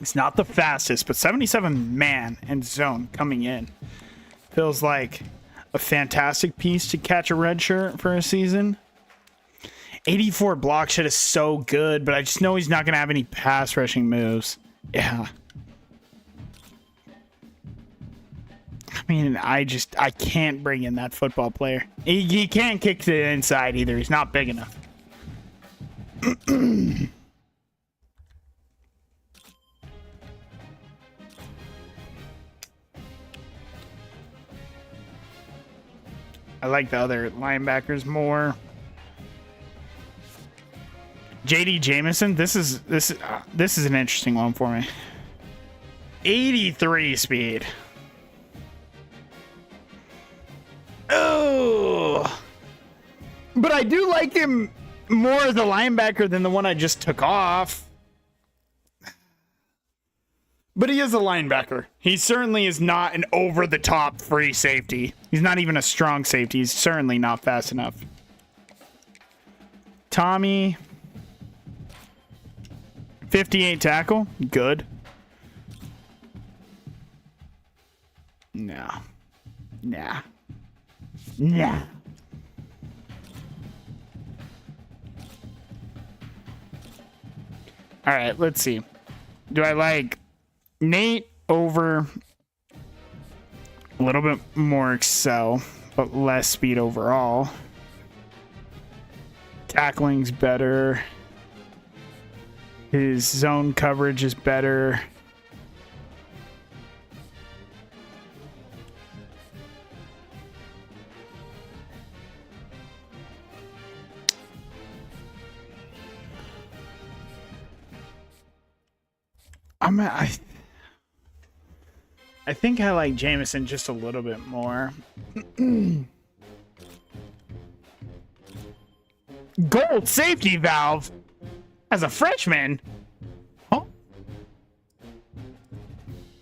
It's not the fastest, but 77 man and zone coming in. Feels like a fantastic piece to catch a red shirt for a season. 84 block shit is so good, but I just know he's not going to have any pass rushing moves. Yeah. I mean, I can't bring in that football player. He can't kick to the inside either. He's not big enough. I like the other linebackers more. JD Jameson, this is an interesting one for me. 83 speed. Oh, but I do like him more as a linebacker than the one I just took off. But he is a linebacker. He certainly is not an over-the-top free safety. He's not even a strong safety. He's certainly not fast enough. Tommy. 58 tackle. Good. Nah. Nah. Nah. All right, let's see. Do I like Nate over a little bit more excel, but less speed overall? Tackling's better. His zone coverage is better. I think I like Jameson just a little bit more. Gold safety valve as a freshman. Oh,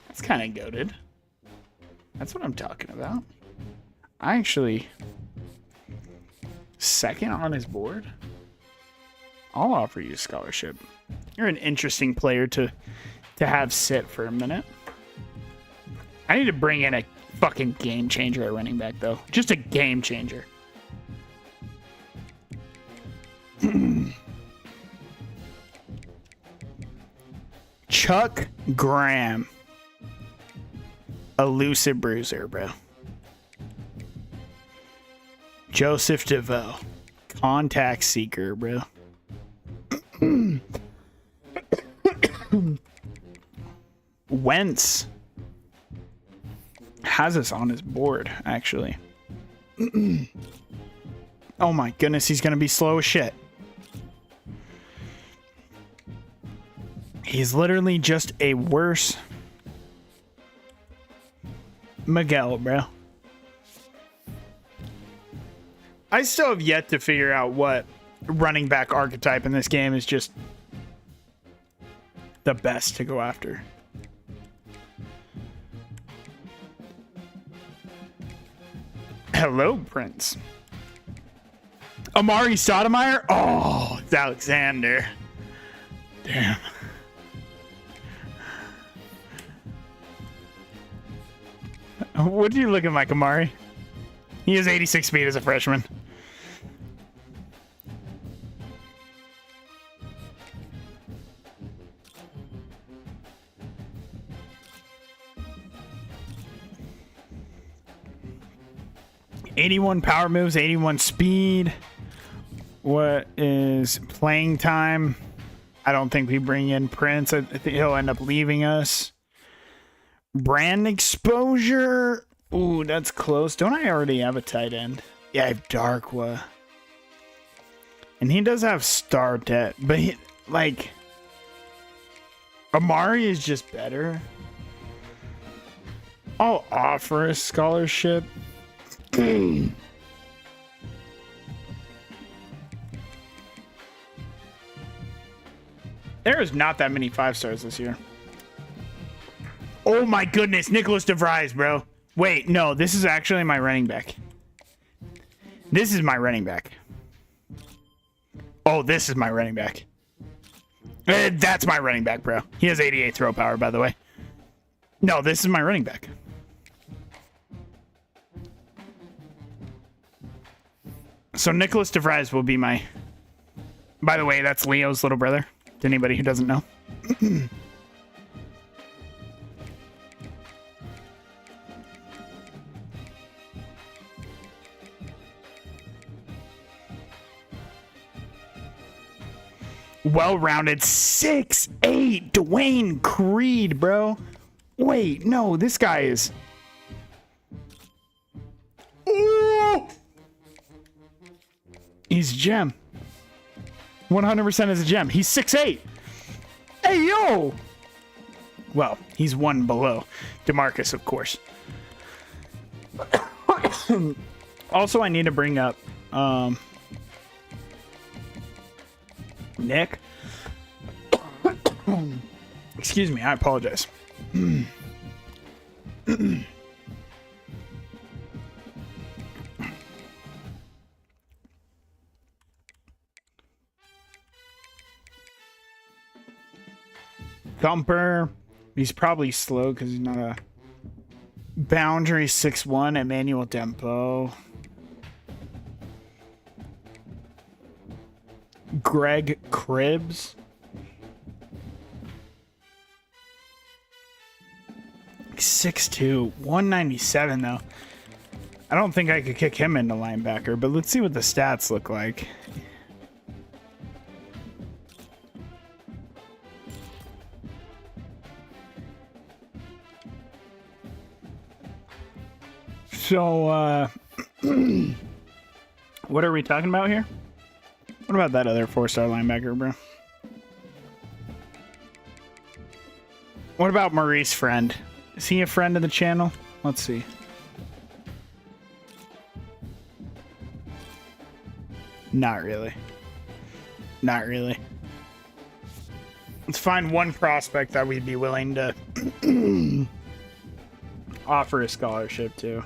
that's kind of goated. That's what I'm talking about. I actually second on his board. I'll offer you a scholarship. You're an interesting player to have sit for a minute. I need to bring in a fucking game changer at running back, though. Just a game changer. Chuck Graham. Elusive bruiser, bro. Joseph DeVoe. Contact seeker, bro. Wentz has us on his board, actually. Oh my goodness, he's gonna be slow as shit. He's literally just a worse Miguel, bro. I still have yet to figure out what running back archetype in this game is just the best to go after. Hello, Prince. Amari Stoudemire? Oh, it's Alexander. Damn. What do you look at, Mike Amari? He has 86 speed as a freshman. '81 power moves, 81 speed. What is playing time? I don't think we bring in Prince. I think he'll end up leaving us. Brand exposure. Ooh, that's close. Don't I already have a tight end? Yeah, I have Darkwa. And he does have star debt, but he, like, Amari is just better. I'll offer a scholarship. There is not that many 5 stars this year. Oh my goodness, Nicholas DeVries, bro. Wait, no, this is actually my running back. This is my running back. Oh, this is my running back. That's my running back, bro. He has 88 throw power, by the way. No, this is my running back. So Nicholas DeVries will be my... By the way, that's Leo's little brother. To anybody who doesn't know. Well-rounded 6'8" Dwayne Creed, bro. Wait, no, this guy is... Ooh! He's a gem. 100% is a gem. He's 6'8". Hey, yo! Well, he's one below DeMarcus, of course. Also, I need to bring up Nick. Excuse me, I apologize. Thumper. He's probably slow because he's not a boundary. 6'1", Emmanuel Dempo. Greg Cribbs. 6'2", 197 though. I don't think I could kick him into linebacker, but let's see what the stats look like. So, what are we talking about here? What about that other 4-star linebacker, bro? What about Maurice Friend? Is he a friend of the channel? Let's see. Not really. Not really. Let's find one prospect that we'd be willing to offer a scholarship to.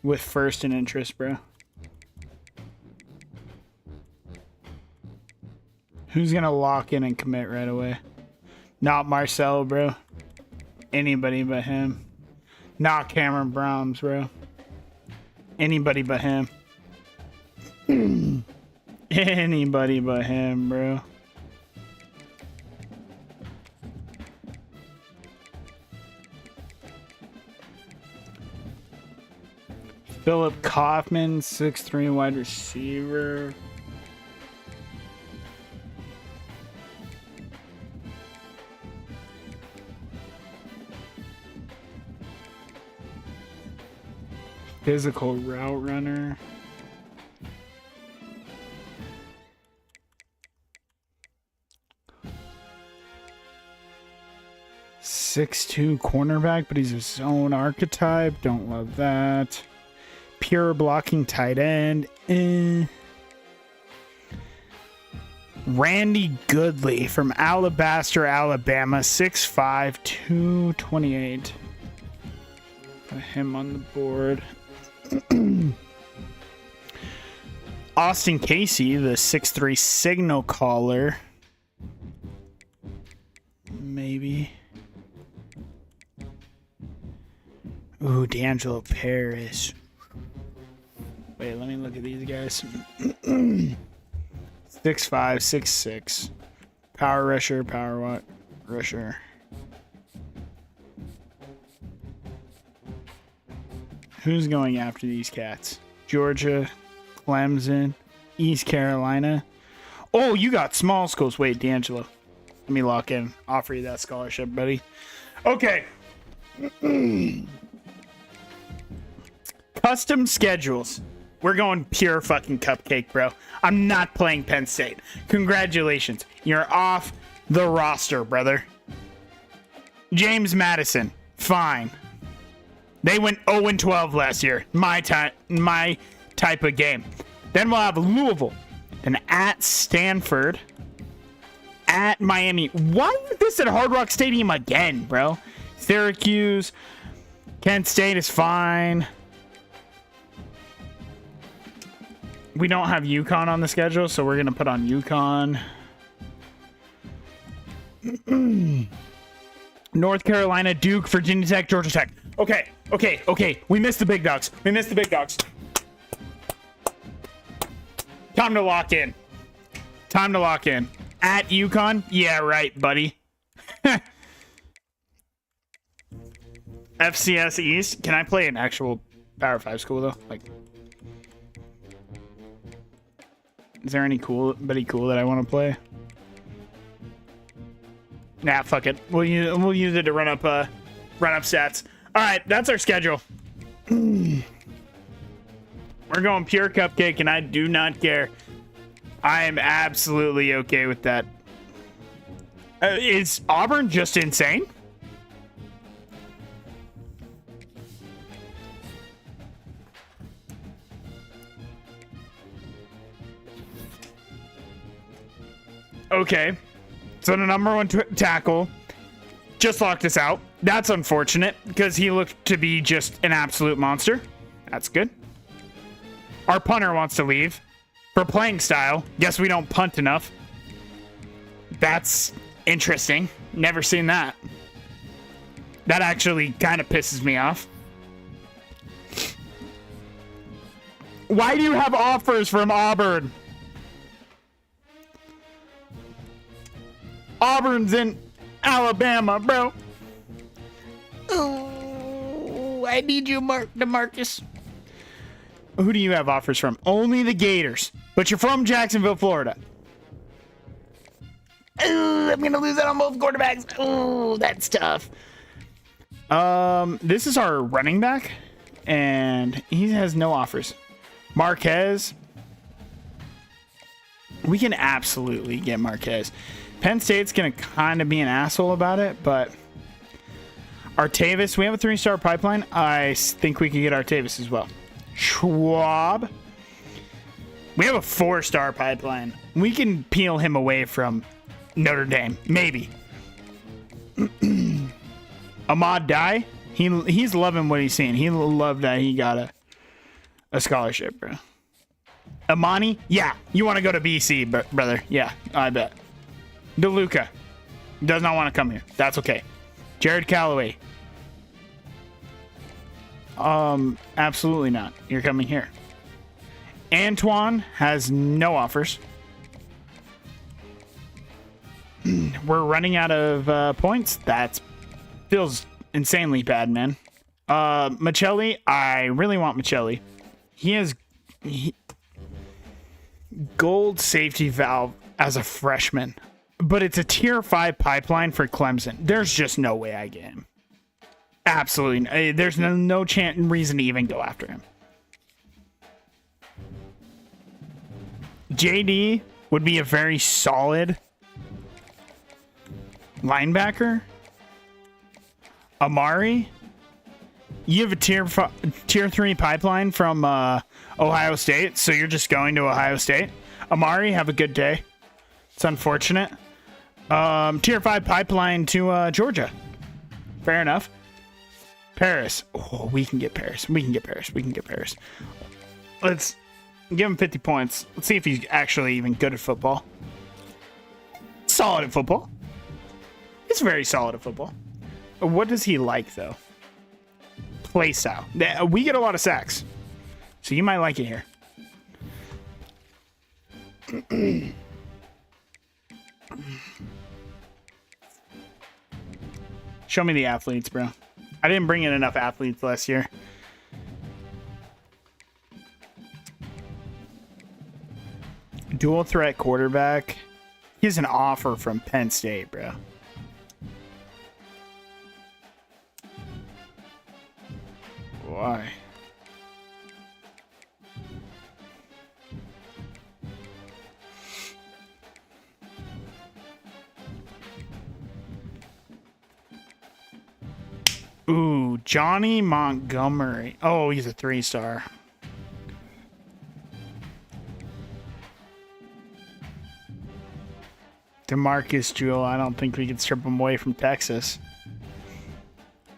With first in interest, bro. Who's gonna lock in and commit right away? Not Marcel, bro. Anybody but him. Not Cameron Brahms, bro. Anybody but him. Anybody but him, bro. Philip Kaufman, 6'3" wide receiver. Physical route runner. .6'2" cornerback, but he's a zone archetype. Don't love that. Pure blocking tight end. Randy Goodley from Alabaster, Alabama. 6'5", 228. Put him on the board. Austin Casey, the 6'3" signal caller. Maybe. Ooh, D'Angelo Paris. Wait, let me look at these guys. 6'5", 6'6". Power rusher, power what? Rusher. Who's going after these cats? Georgia, Clemson, East Carolina. Oh, you got small schools. Wait, D'Angelo. Let me lock in. Offer you that scholarship, buddy. Okay. Custom schedules. We're going pure fucking cupcake, bro. I'm not playing Penn State. Congratulations. You're off the roster, brother. James Madison. Fine. They went 0-12 last year. My type of game. Then we'll have Louisville. Then at Stanford. At Miami. Why is this at Hard Rock Stadium again, bro? Syracuse. Kent State is fine. We don't have UConn on the schedule, so we're going to put on UConn. North Carolina, Duke, Virginia Tech, Georgia Tech. Okay. We missed the big dogs. Time to lock in. At UConn? Yeah, right, buddy. FCS East. Can I play an actual Power 5 school, though? Like, is there anybody cool that I want to play? Nah, fuck it. We'll use it to run up stats. All right, that's our schedule. We're going pure cupcake, and I do not care. I am absolutely okay with that. Is Auburn just insane? Okay. So the number one tackle just locked us out. That's unfortunate because he looked to be just an absolute monster. That's good. Our punter wants to leave for playing style. Guess we don't punt enough. That's interesting. Never seen that. That actually kind of pisses me off. Why do you have offers from Auburn? Auburn's in Alabama, bro. Oh, I need you, DeMarcus. Who do you have offers from? Only the Gators. But you're from Jacksonville, Florida. Ooh, I'm going to lose out on both quarterbacks. Ooh, that's tough. This is our running back. And he has no offers. Marquez. We can absolutely get Marquez. Penn State's going to kind of be an asshole about it, but Artavis, we have a 3-star pipeline. I think we can get Artavis as well. Schwab. We have a 4-star pipeline. We can peel him away from Notre Dame. Maybe. Ahmad Dye? He's loving what he's seeing. He loved that he got a scholarship, bro. Amani? Yeah. You want to go to BC, brother. Yeah, I bet. DeLuca. Does not want to come here. That's okay. Jared Calloway. Absolutely not. You're coming here. Antoine has no offers. We're running out of points. That feels insanely bad, man. Michelli, I really want Michelli. He has gold safety valve as a freshman, but it's a tier 5 pipeline for Clemson. There's just no way I get him. Absolutely. There's no reason to even go after him. JD would be a very solid linebacker. Amari, you have a tier 3 pipeline from Ohio State, so you're just going to Ohio State. Amari, have a good day. It's unfortunate. Tier 5 pipeline to Georgia. Fair enough. Paris. Oh, we can get Paris. We can get Paris. Let's give him 50 points. Let's see if he's actually even good at football. Solid at football. He's very solid at football. What does he like, though? Play style. We get a lot of sacks, so you might like it here. Show me the athletes, bro. I didn't bring in enough athletes last year. Dual threat quarterback. He has an offer from Penn State, bro. Why? Ooh, Johnny Montgomery. Oh, he's a 3-star. DeMarcus Jewell. I don't think we can strip him away from Texas.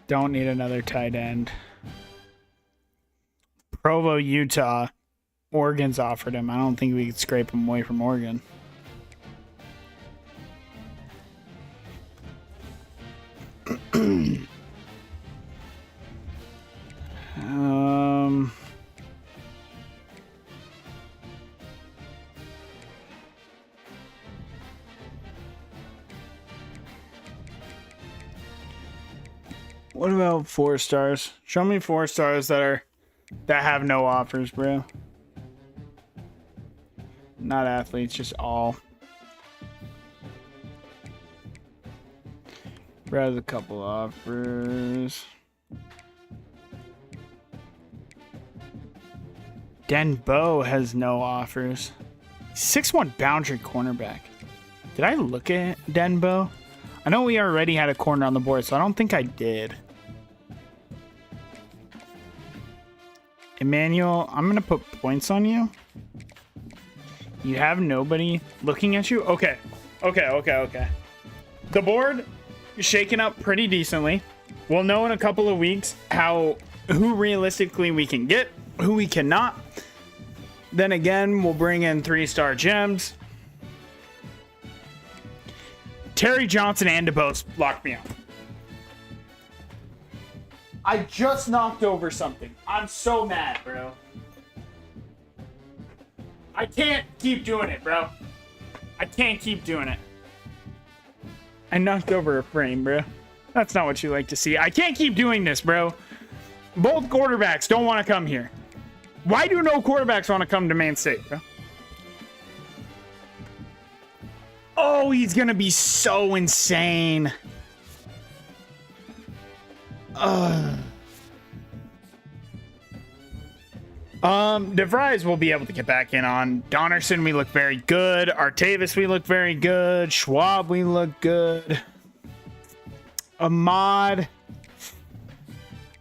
Don't need another tight end. Provo, Utah. Oregon's offered him. I don't think we could scrape him away from Oregon. What about 4-stars? Show me 4-stars that have no offers, bro. Not athletes, just all. Brad has a couple offers. Denbo has no offers. 6'1" boundary cornerback. Did I look at Denbo? I know we already had a corner on the board, so I don't think I did. Emmanuel, I'm going to put points on you. You have nobody looking at you? Okay. The board is shaking up pretty decently. We'll know in a couple of weeks who realistically we can get, who we cannot. Then again, we'll bring in 3-star gems. Terry Johnson and DeBose locked me out. I just knocked over something. I'm so mad, bro. I can't keep doing it, bro. I can't keep doing it. I knocked over a frame, bro. That's not what you like to see. I can't keep doing this, bro. Both quarterbacks don't want to come here. Why do no quarterbacks want to come to Maine State, bro? Oh, he's going to be so insane. DeVries will be able to get back in on. Donnerson, we look very good. Artavis, we look very good. Schwab, we look good. Ahmad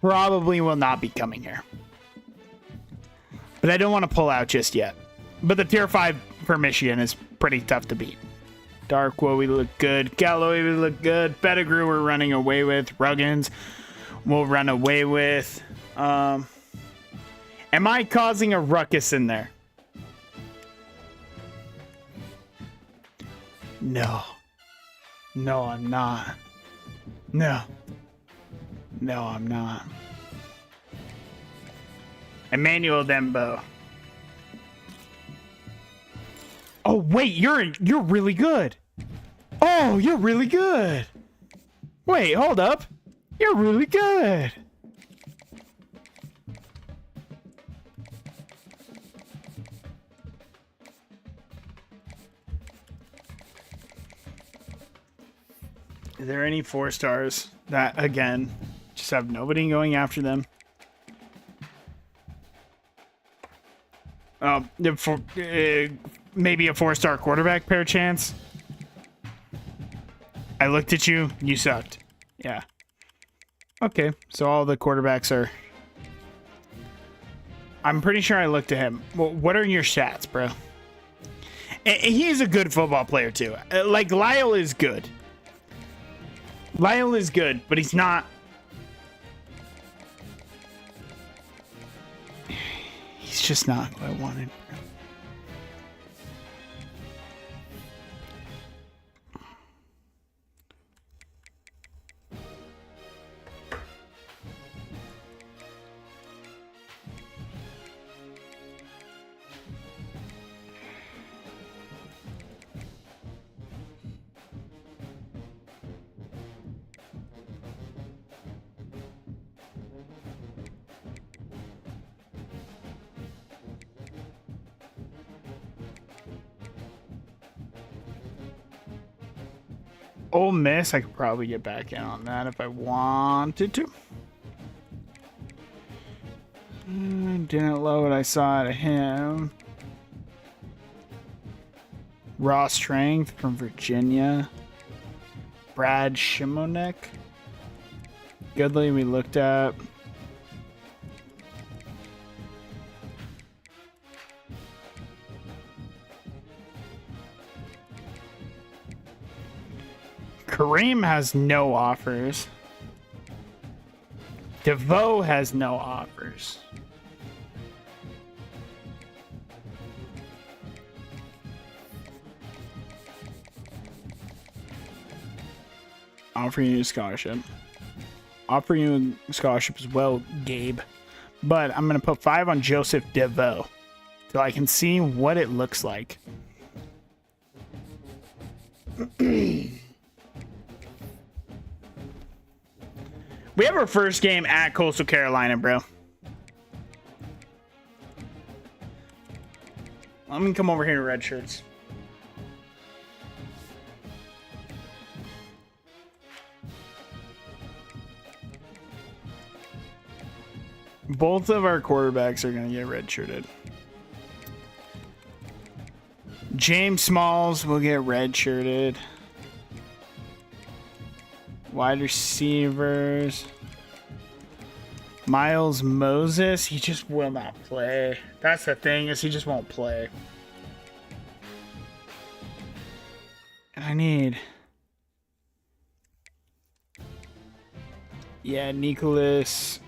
probably will not be coming here. But I don't want to pull out just yet. But the tier 5 for Michigan is pretty tough to beat. Darkwa, we look good. Galloway, we look good. Pettigrew, we're running away with. Ruggins, we'll run away with. Am I causing a ruckus in there? No. No, I'm not. No. No, I'm not. Emmanuel Dembo. Oh, wait, you're really good. Oh, you're really good. Wait, hold up. You're really good. Is there any 4 stars that, again, just have nobody going after them? Maybe a 4-star quarterback pair chance. I looked at you. You sucked. Yeah. Okay, so all the quarterbacks are... I'm pretty sure I looked at him. Well, what are your stats, bro? He is a good football player, too. Like, Lyle is good. Lyle is good, but he's not... He's just not what I wanted. Ole Miss, I could probably get back in on that if I wanted to. Didn't love what I saw out of him. Raw strength from Virginia. Brad Shimonek. Goodley we looked at. Kareem has no offers. DeVoe has no offers. Offer you a scholarship. Offer you a scholarship as well, Gabe. But I'm going to put 5 on Joseph DeVoe so I can see what it looks like. We have our first game at Coastal Carolina, bro. Let me come over here to red shirts. Both of our quarterbacks are going to get redshirted. James Smalls will get redshirted. Wide receivers. Miles Moses, he just will not play. That's the thing, is he just won't play. And I need... Yeah, Nicholas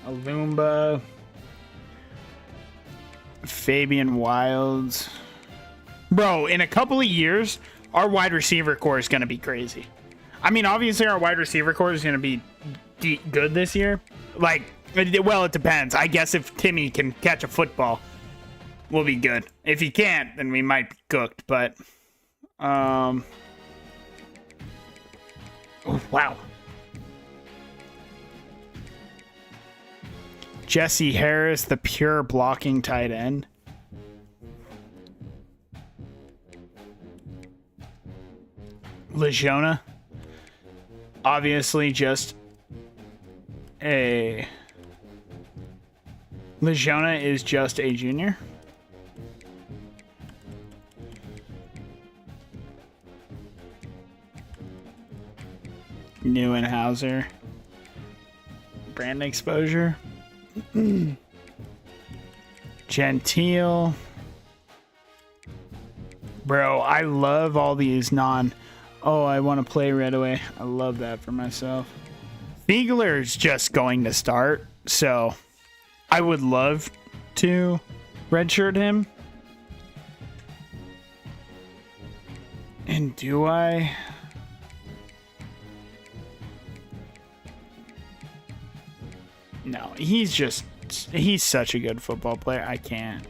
Alumba. Fabian Wilds. Bro, in a couple of years, our wide receiver core is going to be crazy. I mean, obviously, our wide receiver core is going to be good this year. Like, well, it depends. I guess if Timmy can catch a football, we'll be good. If he can't, then we might be cooked. But, oh, wow. Jesse Harris, the pure blocking tight end. Legiona. Obviously just a... Legiona is just a junior. Neuenhauser. Brand exposure. Gentile. Bro, I love all these oh, I want to play right away. I love that for myself. Fiegler's just going to start, so I would love to redshirt him. And do I? No, he's such a good football player. I can't.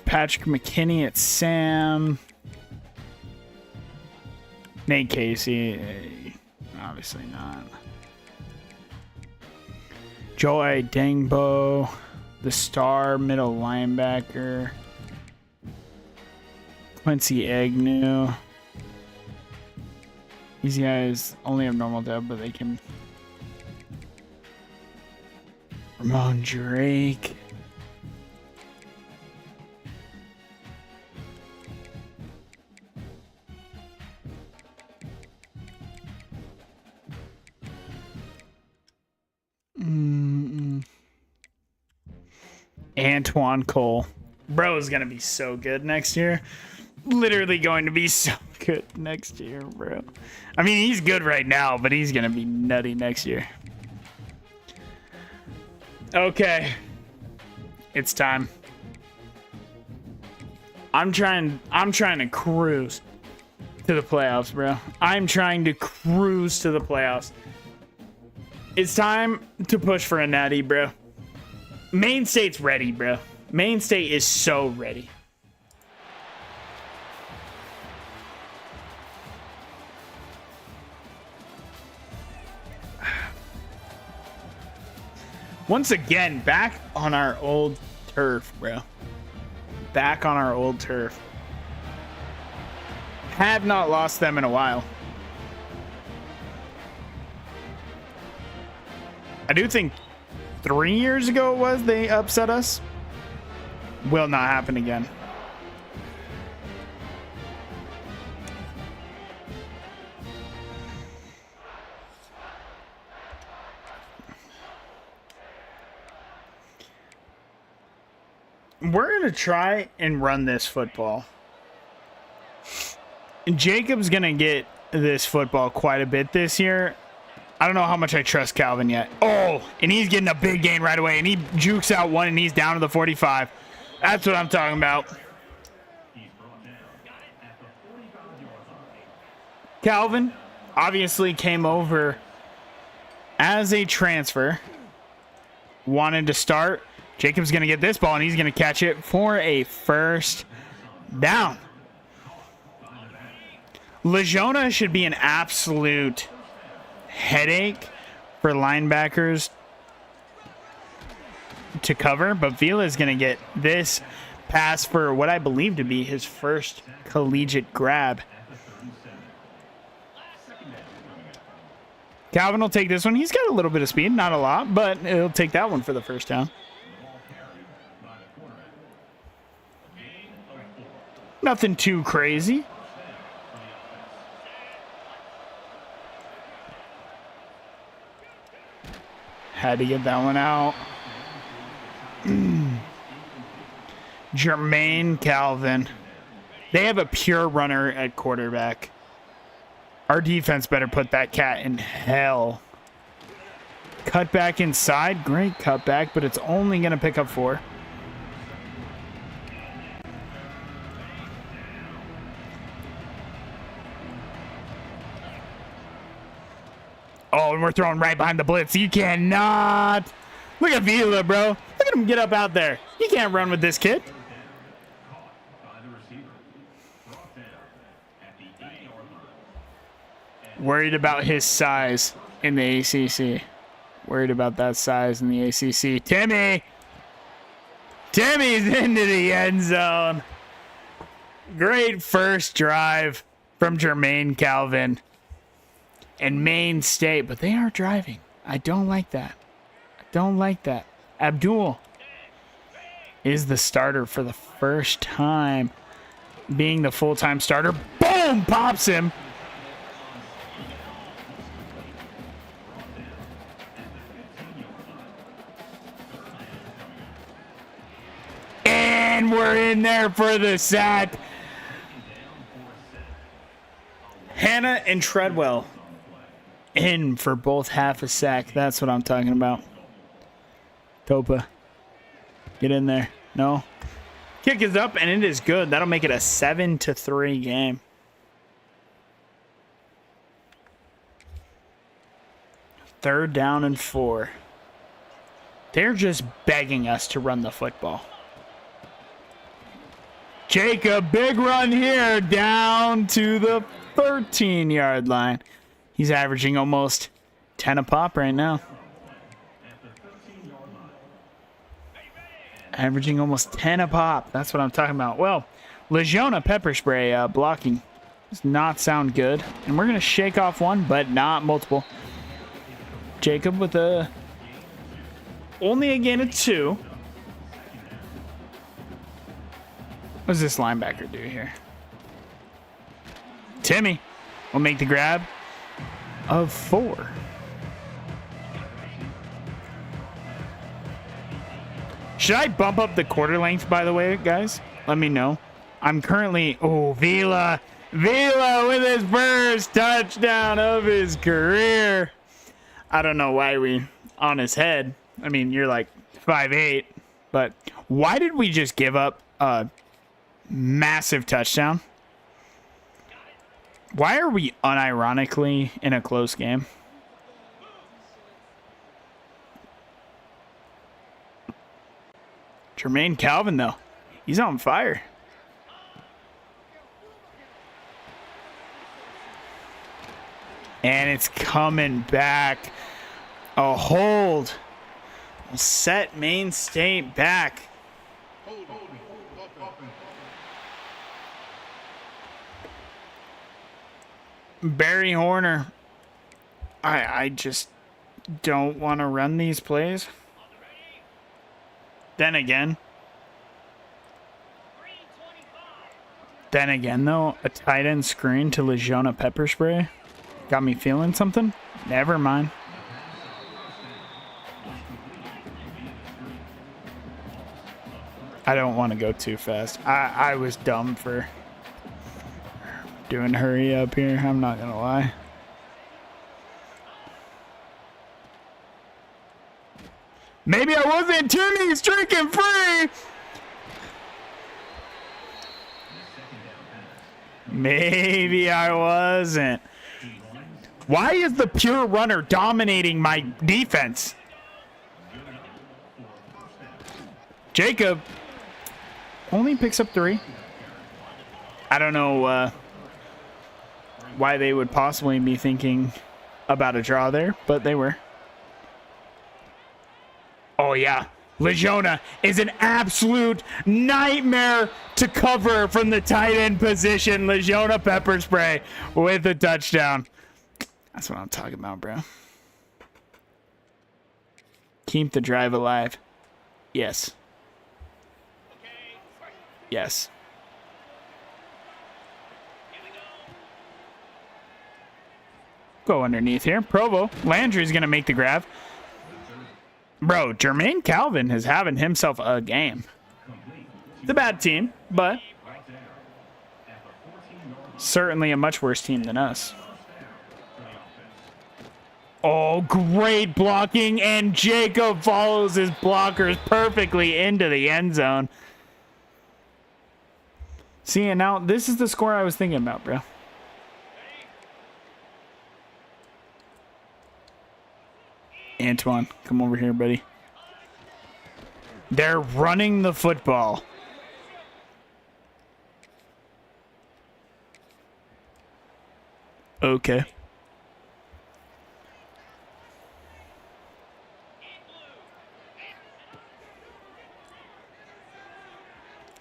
Patrick McKinney at Sam. Nate Casey. Obviously not. Joy Dangbo. The star middle linebacker. Quincy Agnew. These guys only have normal depth, but they can. Ramon Drake. Antoine Cole. Bro is going to be so good next year. Literally going to be so good next year, bro. I mean, he's good right now, but he's going to be nutty next year. Okay. It's time. I'm trying to cruise to the playoffs, bro. I'm trying to cruise to the playoffs. It's time to push for a natty, bro. Maine State's ready, bro. Maine State is so ready. Once again, back on our old turf, bro. Back on our old turf. Have not lost them in a while. I do think 3 years ago it was they upset us. Will not happen again. We're going to try and run this football. Jacob's going to get this football quite a bit this year. I don't know how much I trust Calvin yet. Oh, and he's getting a big gain right away, and he jukes out one, and he's down to the 45. That's what I'm talking about. Calvin obviously came over as a transfer. Wanted to start. Jacob's going to get this ball, and he's going to catch it for a first down. Lejeune should be an absolute headache for linebackers to cover, but Vila is going to get this pass for what I believe to be his first collegiate grab. Calvin will take this one. He's got a little bit of speed, not a lot, but he'll take that one for the first down. Nothing too crazy. Had to get that one out. Jermaine Calvin. They have a pure runner at quarterback. Our defense better put that cat in hell. Cut back inside. Great cutback, but it's only going to pick up 4. Oh, and we're throwing right behind the blitz. You cannot. Look at Vila, bro. Look at him get up out there. You can't run with this kid. Worried about his size in the ACC. Worried about that size in the ACC. Timmy's into the end zone. Great first drive from Jermaine Calvin. And Maine State, but they are driving. I don't like that. I don't like that. Abdul is the starter for the first time, being the full-time starter. Boom! Pops him. And we're in there for the sack. Hannah and Treadwell in for both half a sack. That's what I'm talking about. Topa, get in there. No. Kick is up, and it is good. That'll make it a 7-3 game. Third down and 4. They're just begging us to run the football. Jacob, big run here down to the 13-yard line. He's averaging almost 10 a pop right now. Averaging almost 10 a pop. That's what I'm talking about. Well, Legiona pepper spray blocking does not sound good. And we're going to shake off one, but not multiple. Jacob with only a gain of 2. What does this linebacker do here? Timmy will make the grab of 4. Should I bump up the quarter length, by the way, guys? Let me know. I'm currently... Oh, Vila. Vila with his first touchdown of his career. I don't know why we... On his head. I mean, you're like 5'8". But why did we just give up a massive touchdown? Why are we unironically in a close game? Jermaine Calvin, though. He's on fire. And it's coming back. A hold. Will set Maine State back. Barry Horner. I just don't want to run these plays. Then again, though, a tight end screen to Legiona pepper spray got me feeling something. Never mind. I don't want to go too fast. I was dumb for doing hurry up here. I'm not going to lie. Maybe I wasn't. Timmy's drinking free. Maybe I wasn't. Why is the pure runner dominating my defense? Jacob only picks up 3. I don't know why they would possibly be thinking about a draw there, but they were. Oh, yeah. Legiona is an absolute nightmare to cover from the tight end position. Legiona pepper spray with a touchdown. That's what I'm talking about, bro. Keep the drive alive. Yes. Yes. Go underneath here. Provo. Landry's going to make the grab. Bro, Jermaine Calvin is having himself a game. It's a bad team, but certainly a much worse team than us. Oh, great blocking, and Jacob follows his blockers perfectly into the end zone. See, and now this is the score I was thinking about, bro. Antoine, come over here, buddy. They're running the football. Okay.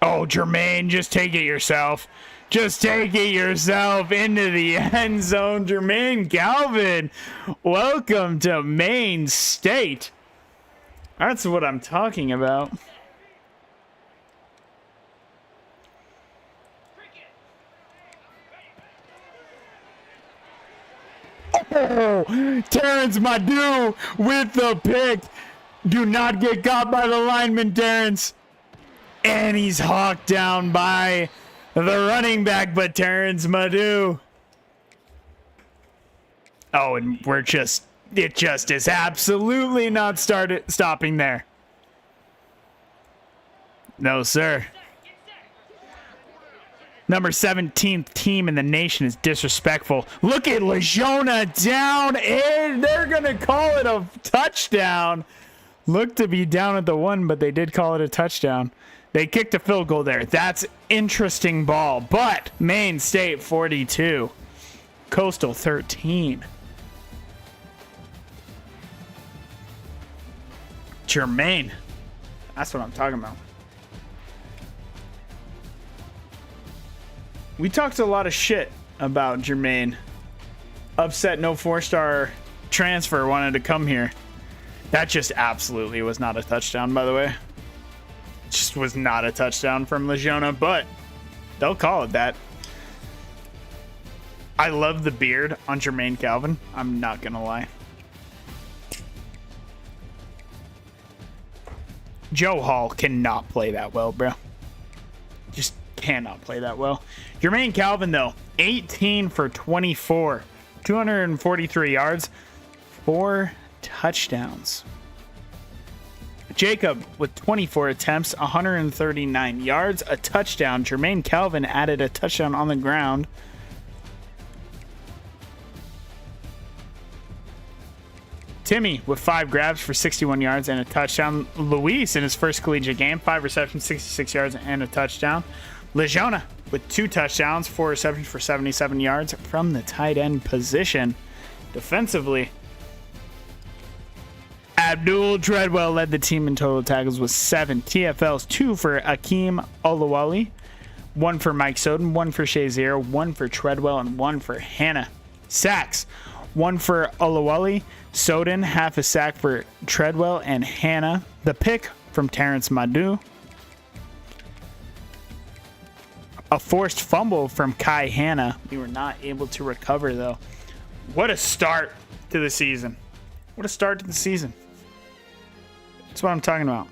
Oh, Jermaine, just take it yourself. Just take it yourself into the end zone. Jermaine Calvin, welcome to Maine State. That's what I'm talking about. Oh, Terrence Madu with the pick. Do not get caught by the lineman, Terrence. And he's hawked down by the running back, but Terrence Madu. Oh, and it just is absolutely not stopping there. No, sir. Number 17th team in the nation is disrespectful. Look at Legiona down, and they're going to call it a touchdown. Looked to be down at the 1, but they did call it a touchdown. They kicked a field goal there. That's interesting ball. But Maine State 42, Coastal 13. Jermaine. That's what I'm talking about. We talked a lot of shit about Jermaine. Upset no 4-star transfer wanted to come here. That just absolutely was not a touchdown, by the way. Just was not a touchdown from Legiona, but they'll call it that. I love the beard on Jermaine Calvin. I'm not going to lie. Joe Hall cannot play that well, bro. Just cannot play that well. Jermaine Calvin, though, 18 for 24, 243 yards, 4 touchdowns. Jacob with 24 attempts, 139 yards, a touchdown. Jermaine Calvin added a touchdown on the ground. Timmy with 5 grabs for 61 yards and a touchdown. Luis in his first collegiate game, 5 receptions, 66 yards and a touchdown. Legiona with 2 touchdowns, 4 receptions for 77 yards from the tight end position. Defensively, Abdul Treadwell led the team in total tackles with 7 TFLs, 2 for Akeem Olawale, 1 for Mike Soden, 1 for Shazier, 1 for Treadwell, and 1 for Hannah. Sacks, 1 for Olawale, Soden, half a sack for Treadwell and Hannah. The pick from Terrence Madu. A forced fumble from Kai Hannah. We were not able to recover, though. What a start to the season. What a start to the season. That's what I'm talking about.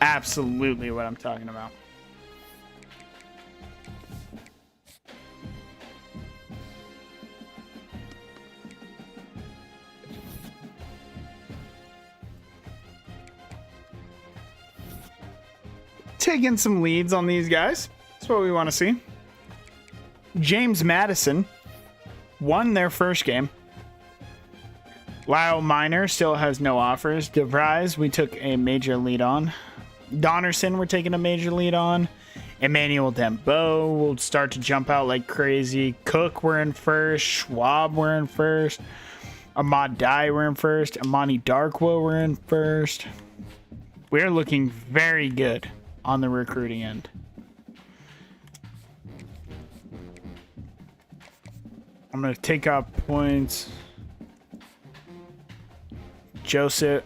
Absolutely what I'm talking about. Taking some leads on these guys. That's what we want to see. James Madison won their first game. Lyle Minor still has no offers. DeVries, we took a major lead on. Donnerson, we're taking a major lead on. Emmanuel Dembeau will start to jump out like crazy. Cook, we're in first. Schwab, we're in first. Ahmad Dye, we're in first. Amani Darkwa, we're in first. We're looking very good on the recruiting end. I'm going to take out points. Joseph,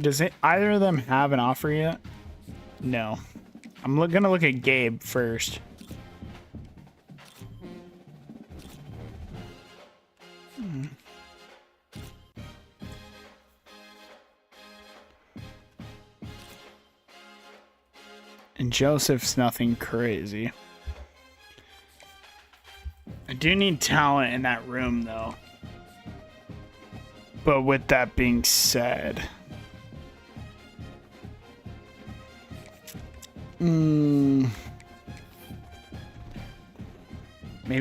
does either of them have an offer yet? No. I'm going to look at Gabe first. And Joseph's nothing crazy. I do need talent in that room, though. But with that being said... maybe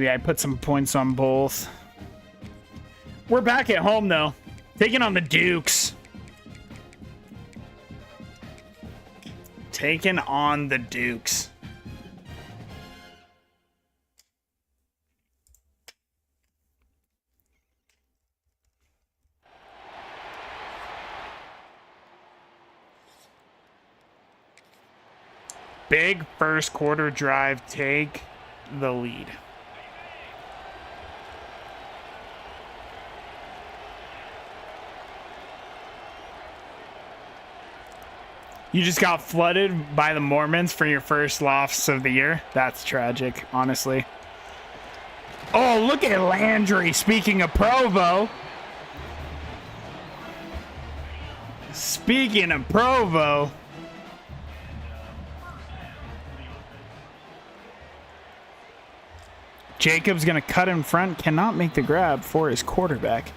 I put some points on both. We're back at home, though. Taking on the Dukes. Taking on the Dukes. Big first quarter drive, take the lead. You just got flooded by the Mormons for your first loss of the year? That's tragic, honestly. Oh, look at Landry. Speaking of Provo, Speaking of Provo, Jacob's going to cut in front, cannot make the grab for his quarterback.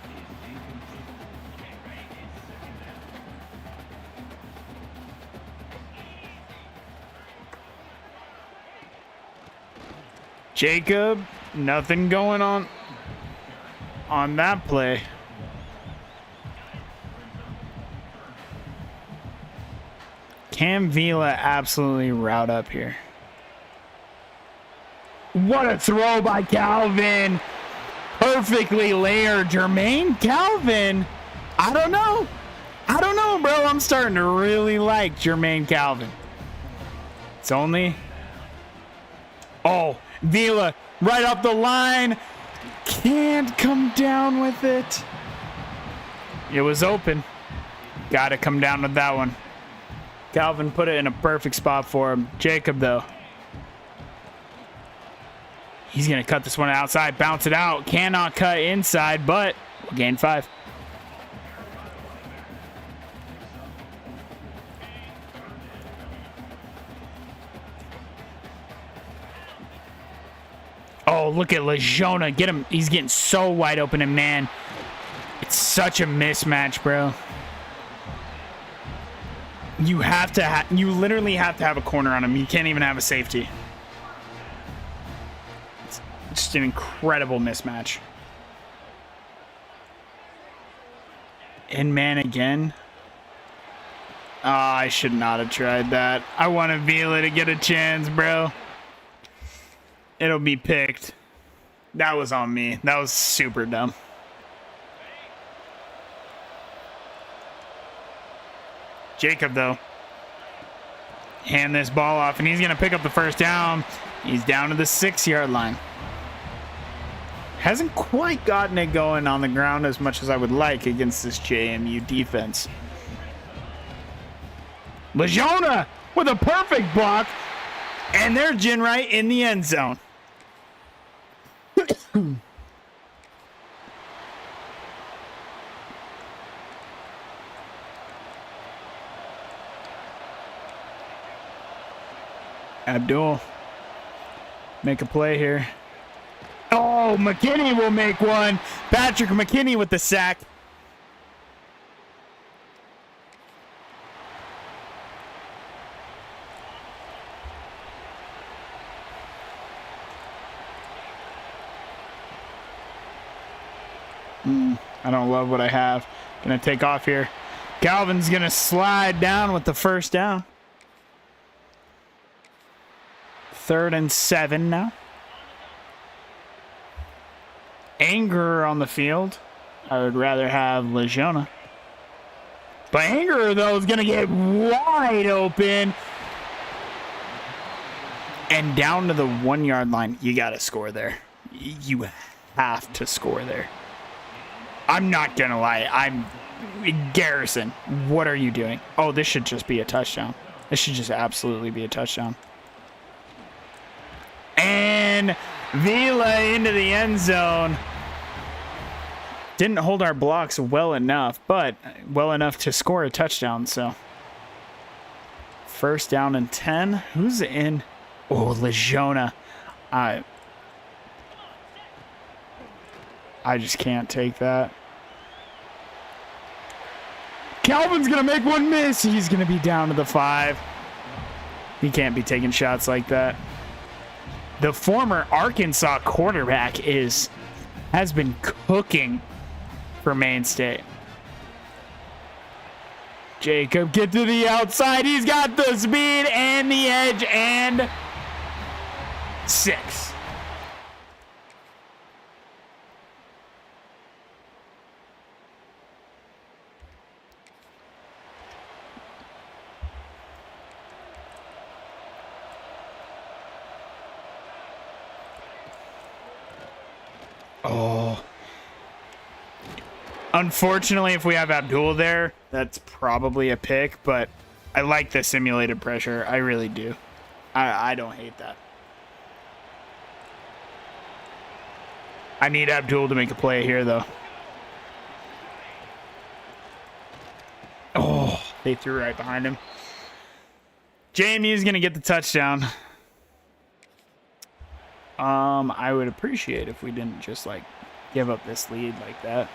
Jacob, nothing going on that play. Cam Vila absolutely route up here. What a throw by Calvin. Perfectly layered. Jermaine Calvin. I don't know, bro. I'm starting to really like Jermaine Calvin. It's only... Oh, Vila right off the line. Can't come down with it. It was open. Got to come down with that one. Calvin put it in a perfect spot for him. Jacob, though. He's going to cut this one outside, bounce it out. Cannot cut inside, but we'll gain 5. Oh, look at Lejeune. Get him. He's getting so wide open, and man, it's such a mismatch, bro. You have to you literally have to have a corner on him. You can't even have a safety. It's just an incredible mismatch. In man again. Oh, I should not have tried that. I wanted Vila to get a chance, bro. It'll be picked. That was on me. That was super dumb. Jacob, though. Hand this ball off, and he's going to pick up the first down. He's down to the 6-yard line. Hasn't quite gotten it going on the ground as much as I would like against this JMU defense. Lejeune with a perfect block, and there's Jinwright in the end zone. Abdul, make a play here. Oh, McKinney will make one. Patrick McKinney with the sack. I don't love what I have. Gonna take off here. Calvin's gonna slide down with the first down. 3rd and 7 now. Anger on the field. I would rather have Lejeune. But Anger, though, is going to get wide open. And down to the 1-yard line. You got to score there. You have to score there. I'm not going to lie. Garrison, what are you doing? Oh, this should just be a touchdown. This should just absolutely be a touchdown. And Vila into the end zone. Didn't hold our blocks well enough, but well enough to score a touchdown. So 1st down and 10. Who's in? Oh, Lejeune. I just can't take that. Calvin's going to make one miss. He's going to be down to the 5. He can't be taking shots like that. The former Arkansas quarterback has been cooking for Maine State. Jacob, get to the outside. He's got the speed and the edge, and 6. Oh. Unfortunately, if we have Abdul there, that's probably a pick, but I like the simulated pressure. I really do. I don't hate that. I need Abdul to make a play here, though. Oh. They threw right behind him. JMU is going to get the touchdown. I would appreciate if we didn't just, like, give up this lead like that.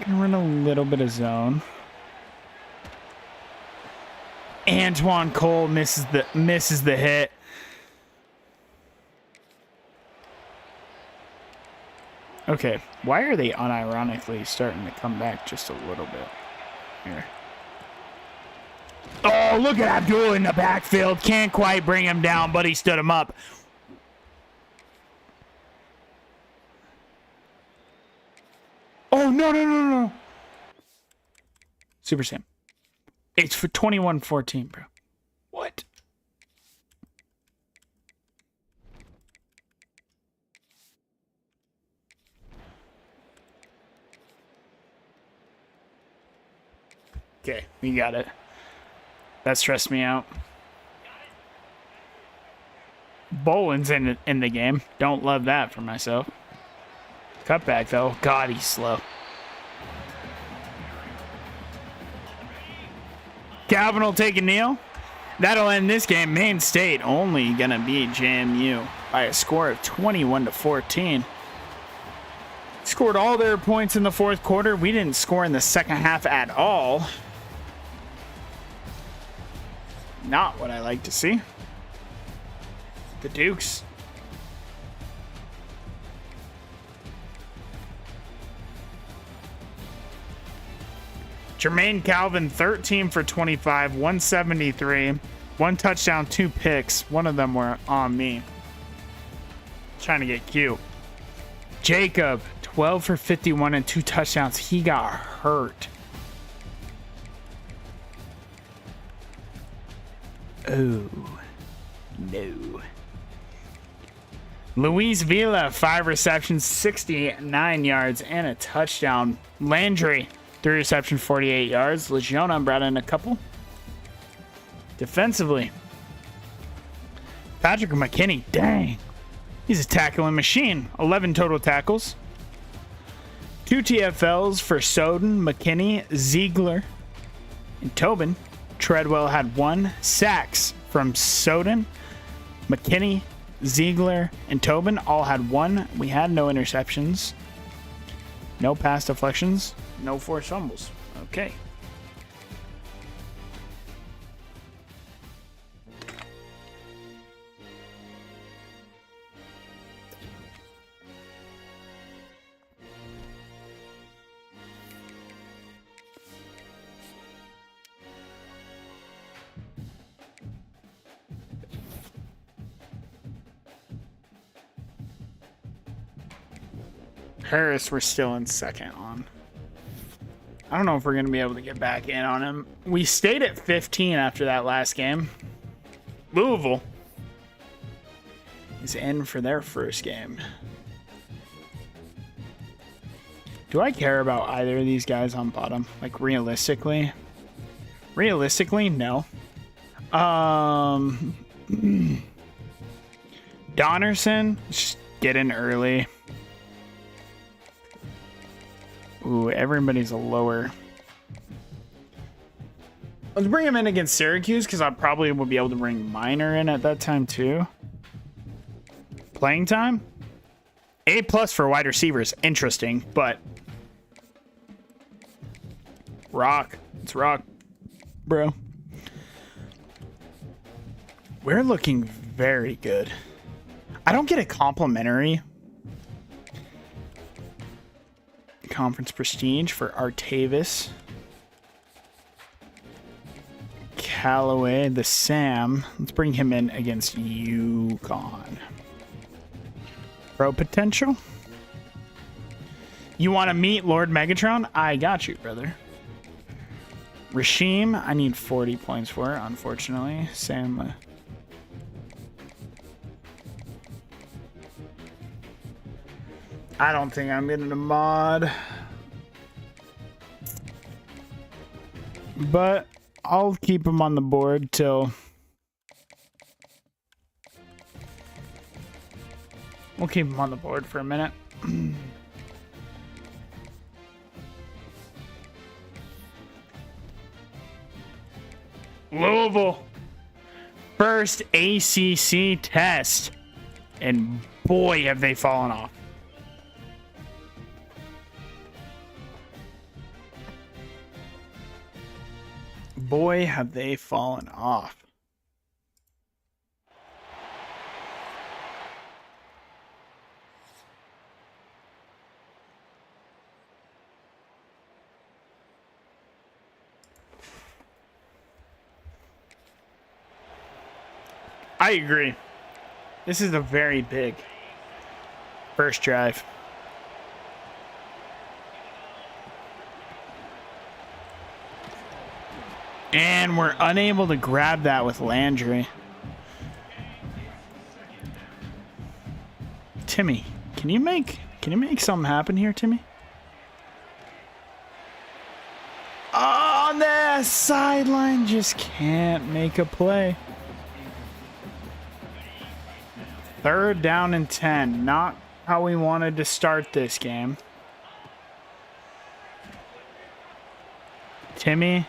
We're in a little bit of zone. Antoine Cole misses the hit. Okay, why are they unironically starting to come back just a little bit here? Oh, look at Abdul in the backfield. Can't quite bring him down, but he stood him up. Oh, no. Super Sam. It's for 21-14, bro. What? Okay, we got it. That stressed me out. Boland's in the game. Don't love that for myself. Cutback, though. God, he's slow. Calvin will take a kneel. That'll end this game. Maine State only going to beat JMU by a score of 21-14. Scored all their points in the fourth quarter. We didn't score in the second half at all. Not what I like to see. The Dukes. Jermaine Calvin, 13 for 25, 173, 1 touchdown, 2 picks. One of them were on me. Trying to get cute. Jacob, 12 for 51 and 2 touchdowns. He got hurt. Oh, no. Luis Villa, 5 receptions, 69 yards, and a touchdown. Landry, 3 receptions, 48 yards. Legiona brought in a couple. Defensively, Patrick McKinney, dang. He's a tackling machine. 11 total tackles. 2 TFLs for Soden, McKinney, Ziegler, and Tobin. Treadwell had 1 sacks from Soden, McKinney, Ziegler, and Tobin all had 1. We had no interceptions, no pass deflections, no forced fumbles. Okay. Harris, we're still in second on. I don't know if we're going to be able to get back in on him. We stayed at 15 after that last game. Louisville is in for their first game. Do I care about either of these guys on bottom? Like, realistically? Realistically, no. Donnerson, just get in early. Ooh, everybody's a lower. Let's bring him in against Syracuse because I probably will be able to bring Minor in at that time too. Playing time? A+ for wide receivers. Interesting, but rock. It's rock, bro. We're looking very good. I don't get a complimentary conference prestige for Artavis, Callaway, the Sam. Let's bring him in against UConn. Pro potential. You want to meet Lord Megatron? I got you, brother. Rashim, I need 40 points for, unfortunately. Sam. I don't think I'm getting a mod. But I'll keep him on the board till... We'll keep him on the board for a minute. Louisville. First ACC test. And boy, have they fallen off. Boy, have they fallen off. I agree. This is a very big first drive. And we're unable to grab that with Landry. Timmy, can you make something happen here, Timmy? On the sideline, just can't make a play. 3rd down and 10. Not how we wanted to start this game. Timmy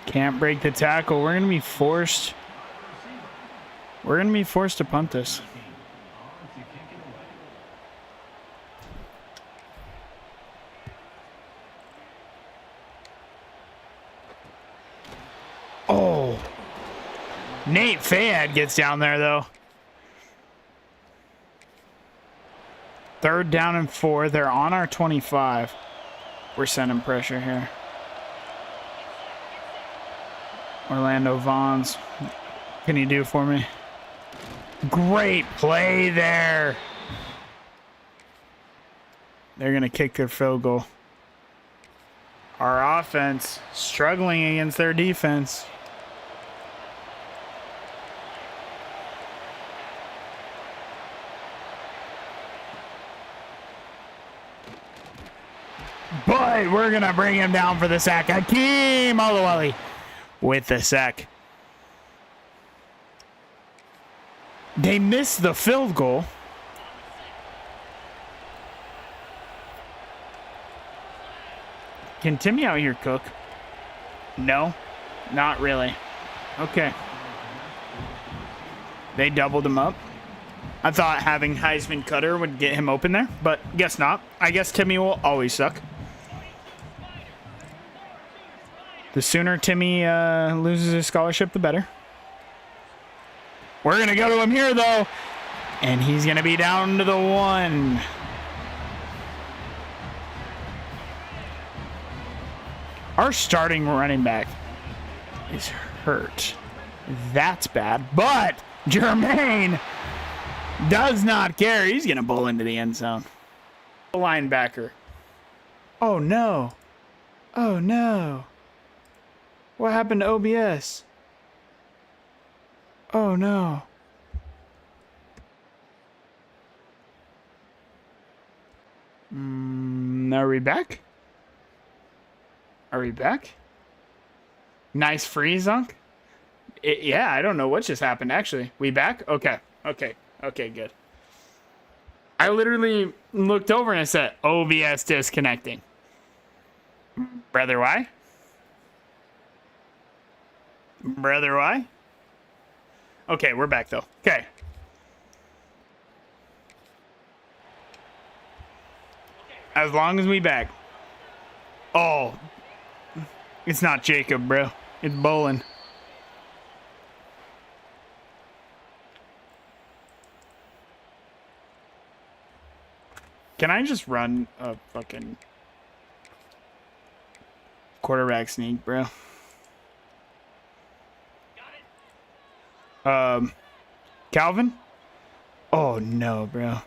can't break the tackle. We're going to be forced. We're going to be forced to punt this. Oh. Nate Fayad gets down there, though. 3rd down and 4. They're on our 25. We're sending pressure here. Orlando Vaughns. What can you do for me? Great play there. They're going to kick their field goal. Our offense struggling against their defense. But we're going to bring him down for the sack. Hakeem Olawale with the sack. They missed the field goal. Can Timmy out here cook? No, not really. Okay. They doubled him up. I thought having Heisman Cutter would get him open there, but guess not. I guess Timmy will always suck. The sooner Timmy loses his scholarship, the better. We're going to go to him here, though. And he's going to be down to the 1. Our starting running back is hurt. That's bad. But Jermaine does not care. He's going to bowl into the end zone. Linebacker. Oh, no. Oh, no. What happened to OBS? Oh, no. Are we back? Are we back? Nice freeze, Zunk. Yeah, I don't know what just happened, actually. We back? Okay. Okay, good. I literally looked over and I said, OBS disconnecting. Brother, why? Brother, why? Okay, we're back, though. Okay. As long as we back. Oh. It's not Jacob, bro. It's Bolin. Can I just run a fucking quarterback sneak, bro? Calvin? Oh, no, bro.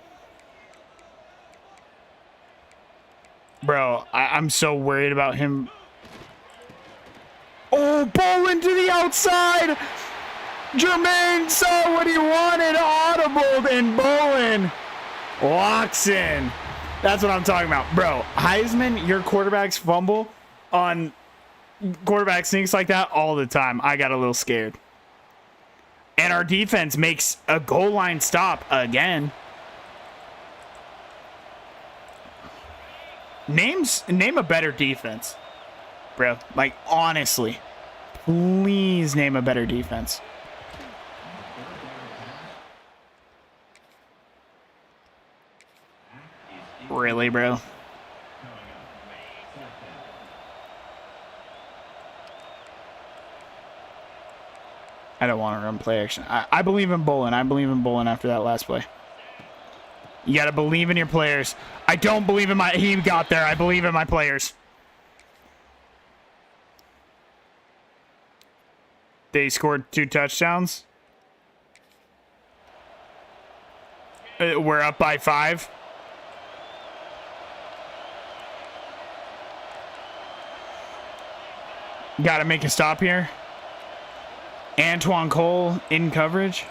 Bro, I'm so worried about him. Oh, Bolin to the outside! Jermaine saw what he wanted, audible, and Bolin locks in. That's what I'm talking about. Bro, Heisman, your quarterbacks fumble on quarterback sneaks like that all the time. I got a little scared. And our defense makes a goal line stop again. Name a better defense, bro. Like, honestly. Please name a better defense. Really, bro? I don't want to run play action. I believe in Bolin. I believe in Bolin after that last play. You got to believe in your players. I don't believe in my... He got there. I believe in my players. They scored 2 touchdowns. We're up by 5. Got to make a stop here. Antoine Cole in coverage.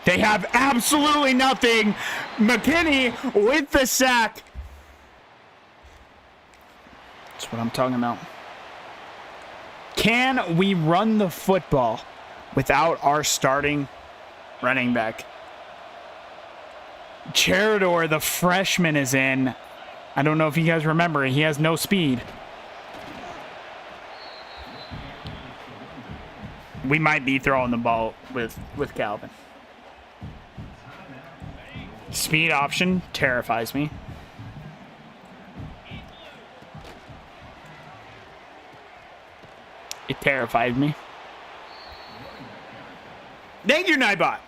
They have absolutely nothing. McKinney with the sack. That's what I'm talking about. Can we run the football without our starting running back? Cherador, the freshman, is in. I don't know if you guys remember. He has no speed. We might be throwing the ball with Calvin. Speed option terrifies me. It terrified me. Thank you, Nightbot.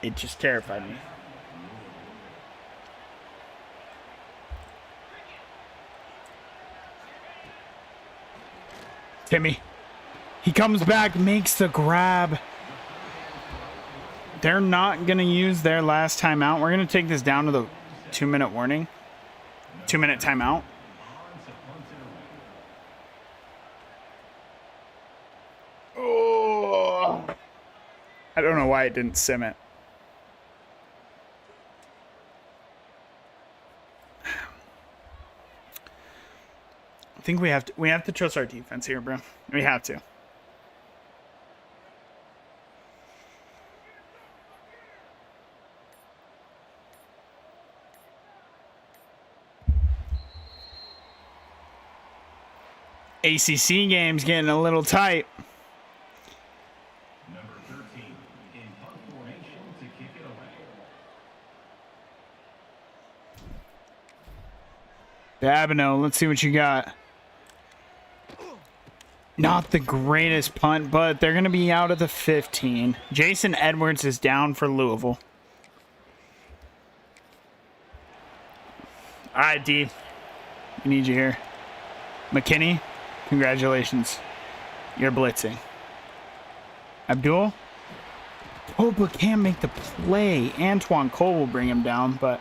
It just terrified me. Timmy. He comes back, makes the grab. They're not going to use their last timeout. We're going to take this down to the 2-minute warning. 2-minute timeout. Oh. I don't know why it didn't sim it. I think we have to trust our defense here, bro. We have to. ACC game's getting a little tight. Number 13 in punt formation to kick it away. Babineau, let's see what you got. Not the greatest punt, but they're going to be out of the 15. Jason Edwards is down for Louisville. All right, D. We need you here. McKinney, congratulations. You're blitzing. Abdul? Oh, but can't make the play. Antoine Cole will bring him down, but...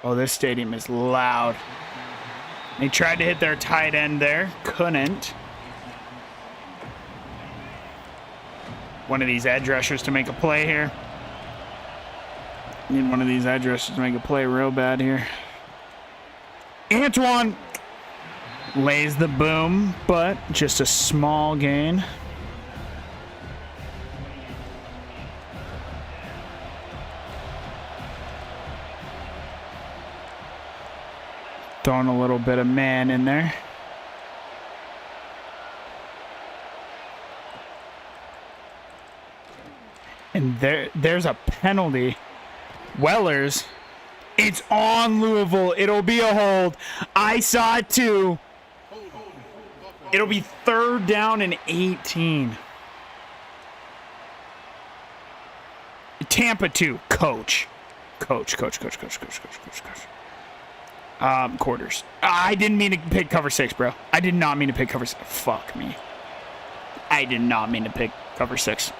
Oh, this stadium is loud. They tried to hit their tight end there. Couldn't. One of these edge rushers to make a play here. Need one of these edge rushers to make a play real bad here. Antoine lays the boom, but just a small gain. Throwing a little bit of man in there. And there's a penalty. Wellers. It's on Louisville. It'll be a hold. I saw it too. It'll be 3rd down and 18. Tampa 2. Coach. Quarters. I didn't mean to pick cover 6, bro. I did not mean to pick cover 6. Fuck me. I did not mean to pick cover 6.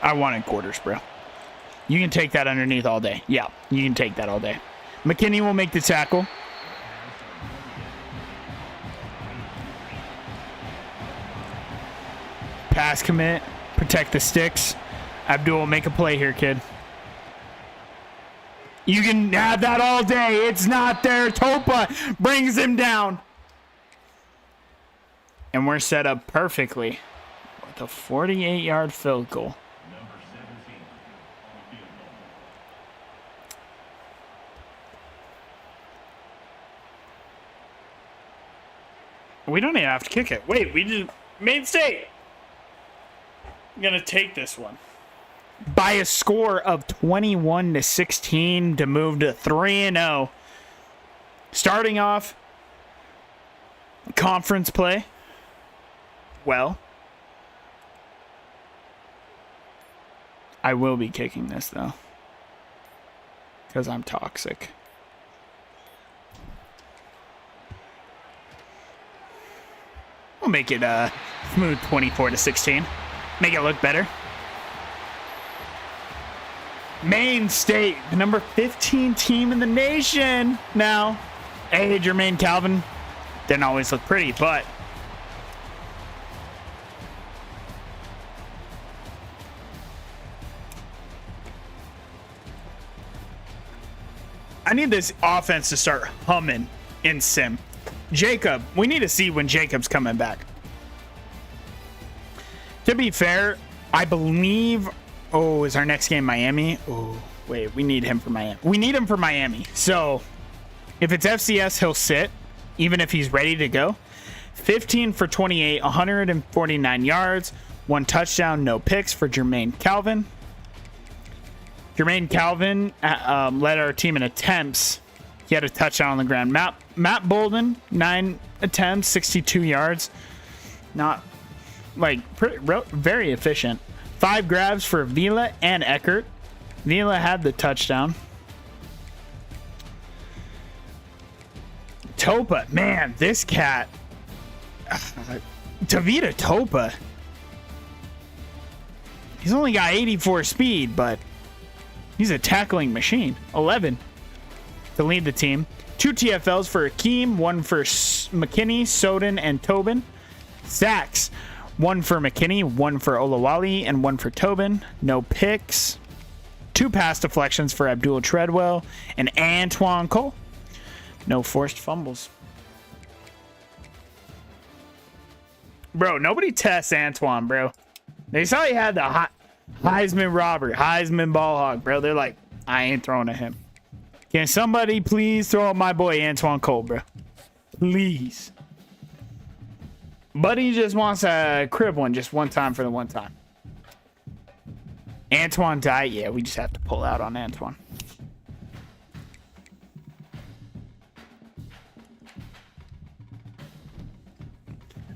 I wanted quarters, bro. You can take that underneath all day. Yeah, you can take that all day. McKinney will make the tackle. Pass commit. Protect the sticks. Abdul, make a play here, kid. You can have that all day. It's not there. Topa brings him down. And we're set up perfectly with a 48-yard field goal. Number 17 on the field goal. We don't even have to kick it. Wait, we just... Maine State! I'm going to take this one. By a score of 21-16 to move to 3-0. Starting off conference play. Well, I will be kicking this, though. Because I'm toxic. We'll make it smooth 24-16. Make it look better. Maine State, the number 15 team in the nation. Now, hey, Jermaine Calvin didn't always look pretty, but I need this offense to start humming in sim. Jacob, we need to see when Jacob's coming back. To be fair, I believe... Oh, is our next game Miami? Oh, wait, we need him for Miami. We need him for Miami. So, if it's FCS, he'll sit, even if he's ready to go. 15 for 28, 149 yards, 1 touchdown, no picks for Jermaine Calvin. Jermaine Calvin led our team in attempts. He had a touchdown on the ground. Matt Bolden, 9 attempts, 62 yards. Not, like, very efficient. 5 grabs for Vila and Eckert. Vila had the touchdown. Topa, man, this cat. Tavita Topa. He's only got 84 speed, but he's a tackling machine. 11 to lead the team. 2 TFLs for Akeem, 1 for McKinney, Soden, and Tobin. Sacks. 1 for McKinney, 1 for Olawale, and 1 for Tobin. No picks. 2 pass deflections for Abdul Treadwell and Antoine Cole. No forced fumbles. Bro, nobody tests Antoine, bro. They saw he had the Heisman Robert, Heisman ball hog, bro. They're like, I ain't throwing at him. Can somebody please throw at my boy Antoine Cole, bro? Please. Buddy just wants a crib one just one time for the one time. Antoine died. Yeah, we just have to pull out on Antoine.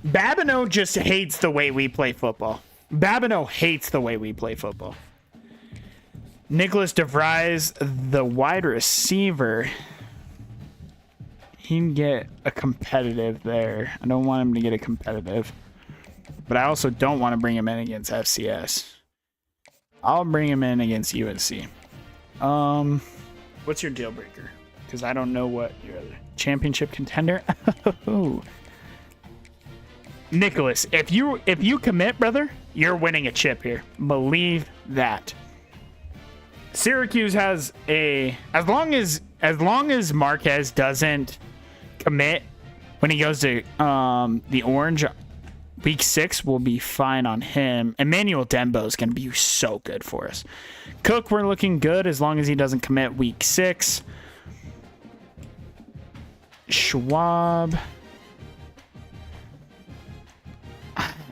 Babineau just hates the way we play football. Babineau hates the way we play football. Nicholas DeVries, the wide receiver. He can get a competitive there. I don't want him to get a competitive. But I also don't want to bring him in against FCS. I'll bring him in against UNC. What's your deal breaker? Because I don't know what your other championship contender. Nicholas, if you commit, brother, you're winning a chip here. Believe that. Syracuse has as long as Marquez doesn't commit when he goes to the Orange, week 6 will be fine on him. Emmanuel Dembo is going to be so good for us. Cook, we're looking good as long as he doesn't commit week 6. Schwab,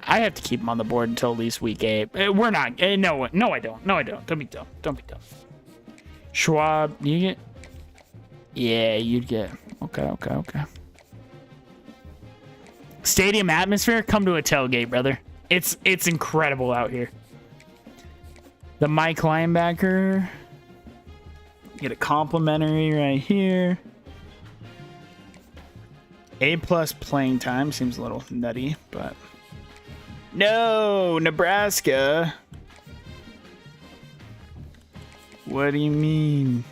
I have to keep him on the board until at least week 8. We're not. No, I don't. No, I don't. Don't be dumb. Don't be dumb. Schwab, you get? Yeah, you'd get. Okay. Stadium atmosphere, come to a tailgate, brother. It's incredible out here. The Mike linebacker. Get a complimentary right here. A+ playing time seems a little nutty, but no, Nebraska. What do you mean?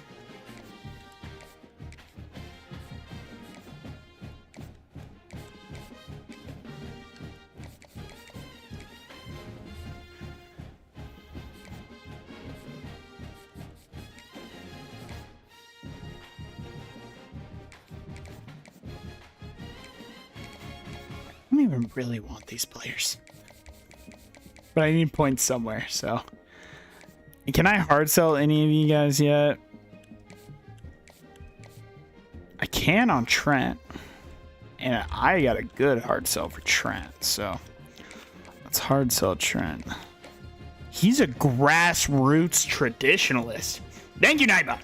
I don't even really want these players. But I need points somewhere, so. Can I hard sell any of you guys yet? I can on Trent. And I got a good hard sell for Trent, so. Let's hard sell Trent. He's a grassroots traditionalist. Thank you, Naiba.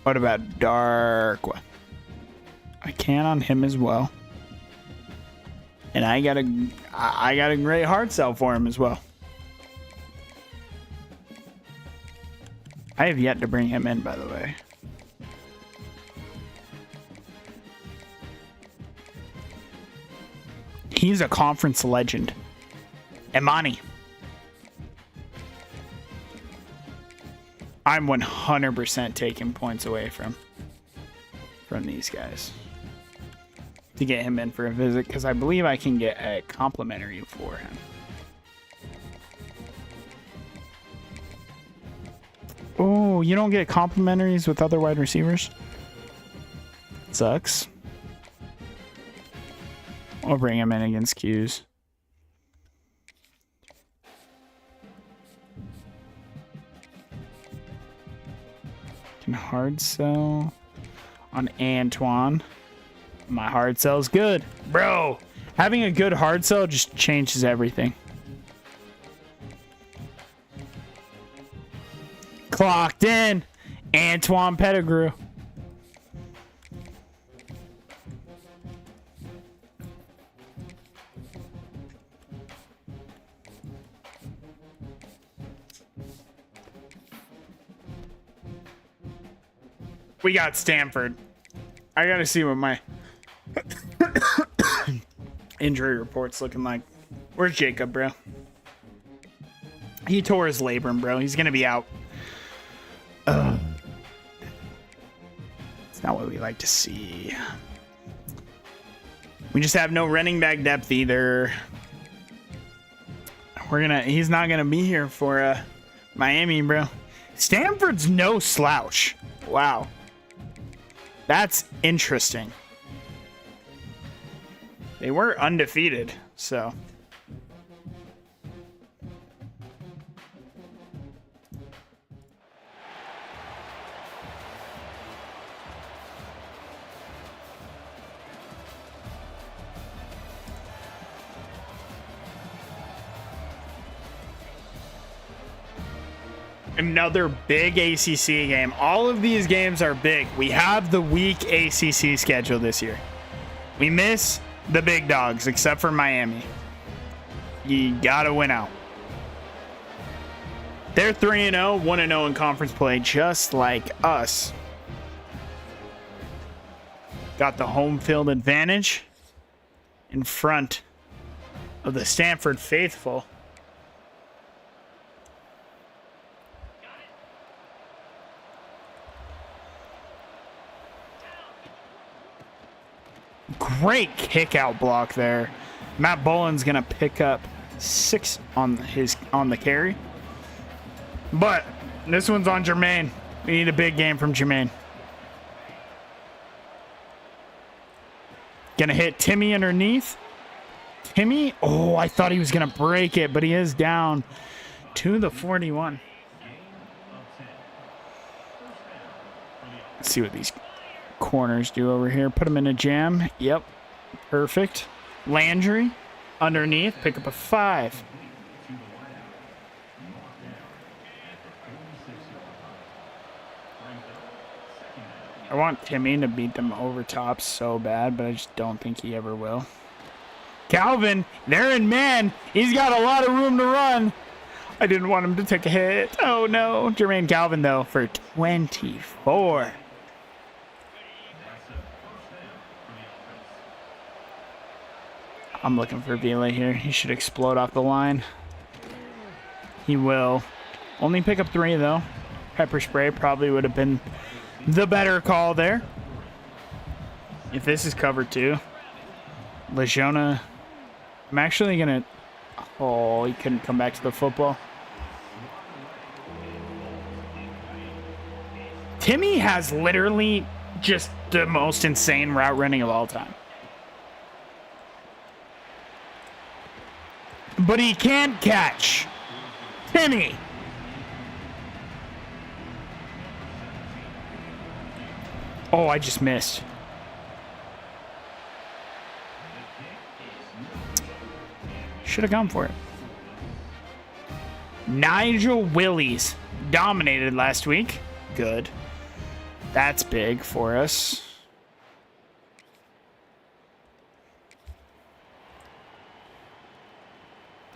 What about Dark One? I can on him as well. And I got a great hard sell for him as well. I have yet to bring him in, by the way. He's a conference legend. Imani. I'm 100% taking points away from these guys to get him in for a visit, because I believe I can get a complimentary for him. Oh, you don't get complimentaries with other wide receivers? Sucks. I'll bring him in against Q's. Can hard sell on Antoine. My hard sell's good. Bro, having a good hard sell just changes everything. Clocked in. Antoine Pettigrew. We got Stanford. I gotta see what my injury report's looking like. Where's Jacob, bro? He tore his labrum, bro. He's gonna be out. It's not what we like to see. We just have no running back depth either. He's not gonna be here for Miami, bro. Stanford's no slouch. Wow. That's interesting. They were undefeated, so. Another big ACC game. All of these games are big. We have the weak ACC schedule this year. We miss the big dogs, except for Miami. You gotta win out. They're 3-0, 1-0 in conference play, just like us. Got the home field advantage in front of the Stanford faithful. Great kick out block there. Matt Boland's gonna pick up 6 on the carry. But this one's on Jermaine. We need a big game from Jermaine. Gonna hit Timmy underneath. Timmy, oh, I thought he was gonna break it, but he is down to the 41. Let's see what these corners do over here. Put them in a jam. Yep. Perfect. Landry underneath. Pick up a 5. I want Timmy to beat them over top so bad, but I just don't think he ever will. Calvin, they're in man. He's got a lot of room to run. I didn't want him to take a hit. Oh no. Jermaine Calvin though for 24. I'm looking for Vila here. He should explode off the line. He will. Only pick up 3 though. Pepper spray probably would have been the better call there. If this is cover 2. Legiona. I'm actually going to... Oh, he couldn't come back to the football. Timmy has literally just the most insane route running of all time. but he can't catch. Timmy. Oh, I just missed. Should have gone for it. Nigel Willies dominated last week. Good. That's big for us.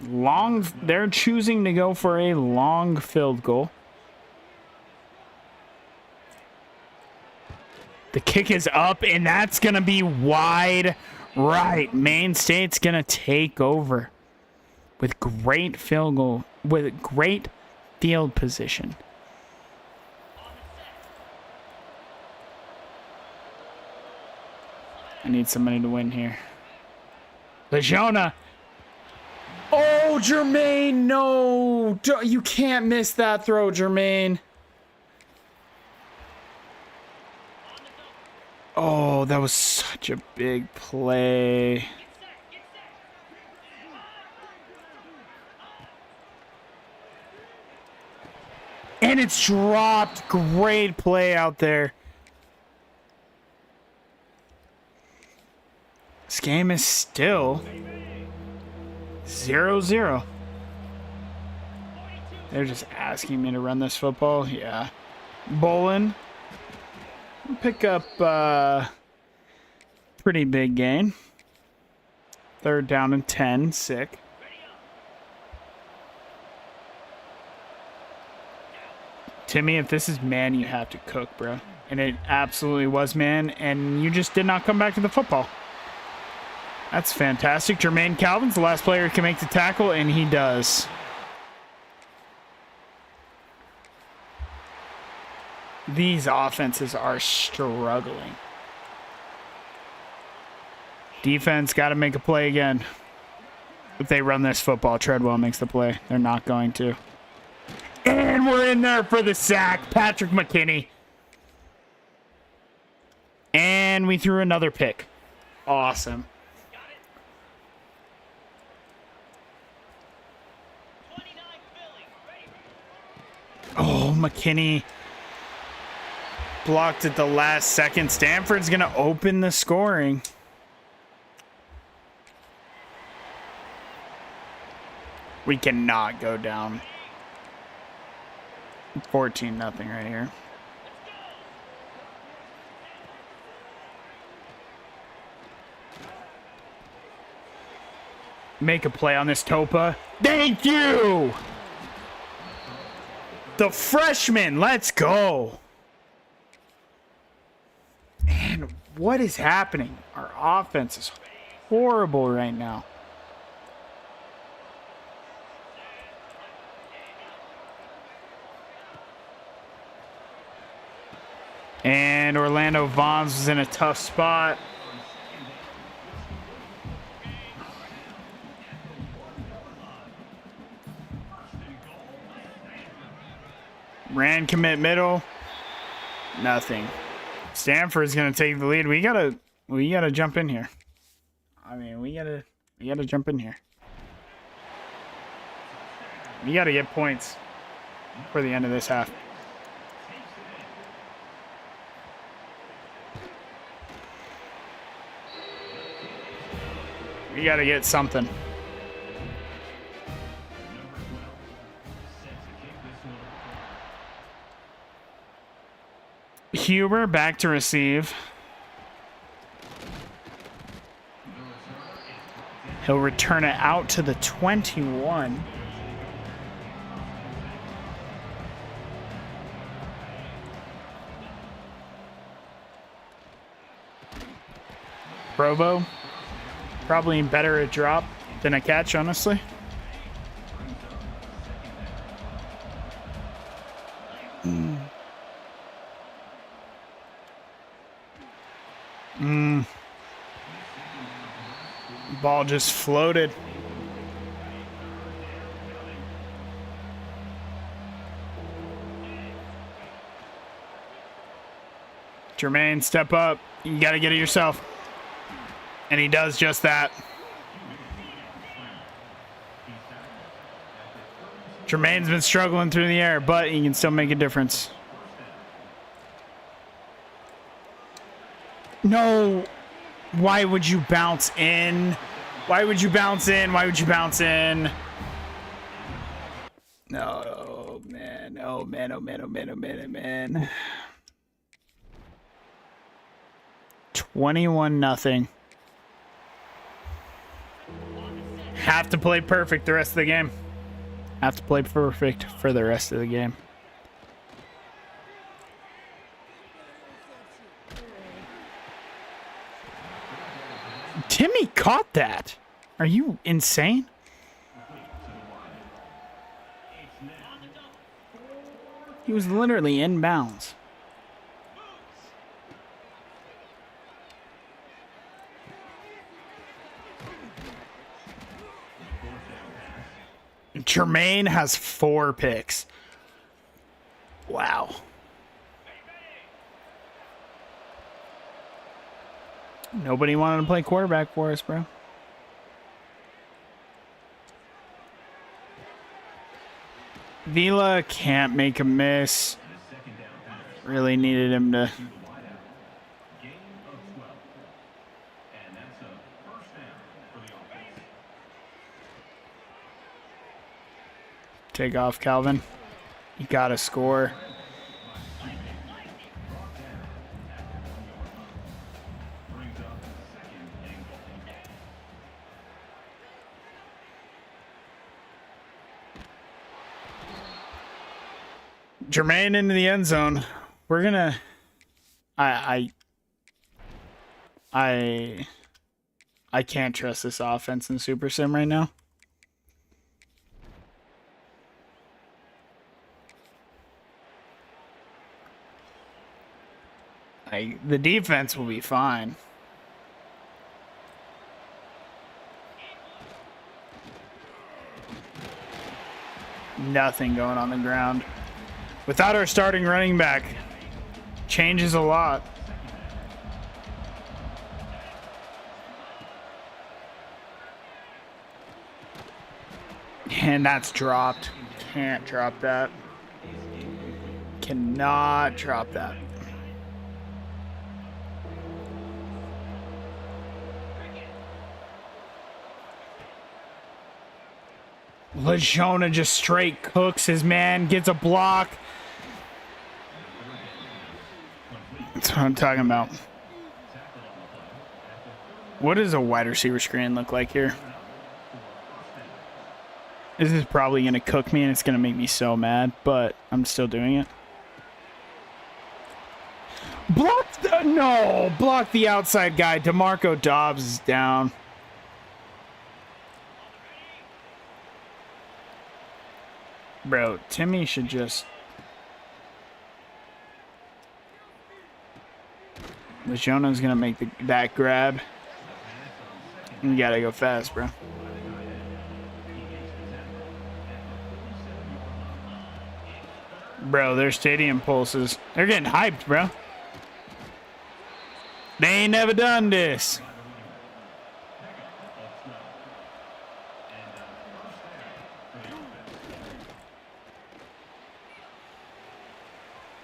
Long, they're choosing to go for a long field goal. The kick is up, and that's going to be wide right. Maine State's going to take over with great field goal, with great field position. I need somebody to win here. Legiona. Oh, Jermaine, no. You can't miss that throw, Jermaine. Oh, that was such a big play. And it's dropped. Great play out there. This game is still 0-0. They're just asking me to run this football. Yeah. Bolin. Pick up pretty big gain. 3rd down and 10. Sick. Timmy, if this is man, you have to cook, bro. And it absolutely was man. And you just did not come back to the football. That's fantastic. Jermaine Calvin's the last player who can make the tackle, and he does. These offenses are struggling. Defense got to make a play again. If they run this football, Treadwell makes the play. They're not going to. And we're in there for the sack. Patrick McKinney. And we threw another pick. Awesome. Oh, McKinney blocked at the last second. Stanford's going to open the scoring. We cannot go down 14-0 right here. Make a play on this, Topa. Thank you! The freshman, let's go. Man, what is happening? Our offense is horrible right now. And Orlando Vons was in a tough spot. Ran commit middle. Nothing. Stanford's gonna take the lead. We gotta jump in here. I mean, we gotta jump in here. We gotta get points for the end of this half. We gotta get something. Huber back to receive. He'll return it out to the 21. Provo, probably better at drop than a catch, honestly. Ball just floated. Jermaine, step up. You got to get it yourself. And he does just that. Jermaine's been struggling through the air, but he can still make a difference. No. Why would you bounce in? Why would you bounce in? Why would you bounce in? No, oh man, oh man, oh man, oh man, oh man, oh man. 21-0. Have to play perfect the rest of the game. Have to play perfect for the rest of the game. Timmy caught that. Are you insane? He was literally inbounds. Jermaine has 4 picks. Wow. Nobody wanted to play quarterback for us, bro. Vila can't make a miss. Really needed him to. Take off, Calvin. You gotta score. Jermaine into the end zone. We're gonna. I can't trust this offense in Super Sim right now. The defense will be fine. Nothing going on the ground. Without our starting running back, changes a lot. And that's dropped. Can't drop that. Cannot drop that. Lajona just straight cooks his man, gets a block. That's what I'm talking about. What does a wide receiver screen look like here? This is probably going to cook me and it's going to make me so mad, but I'm still doing it. Block the outside guy. DeMarco Dobbs is down. Bro, Timmy should just... Lajona's gonna make that grab. You gotta go fast, bro. Bro, their stadium pulses. They're getting hyped, bro. They ain't never done this.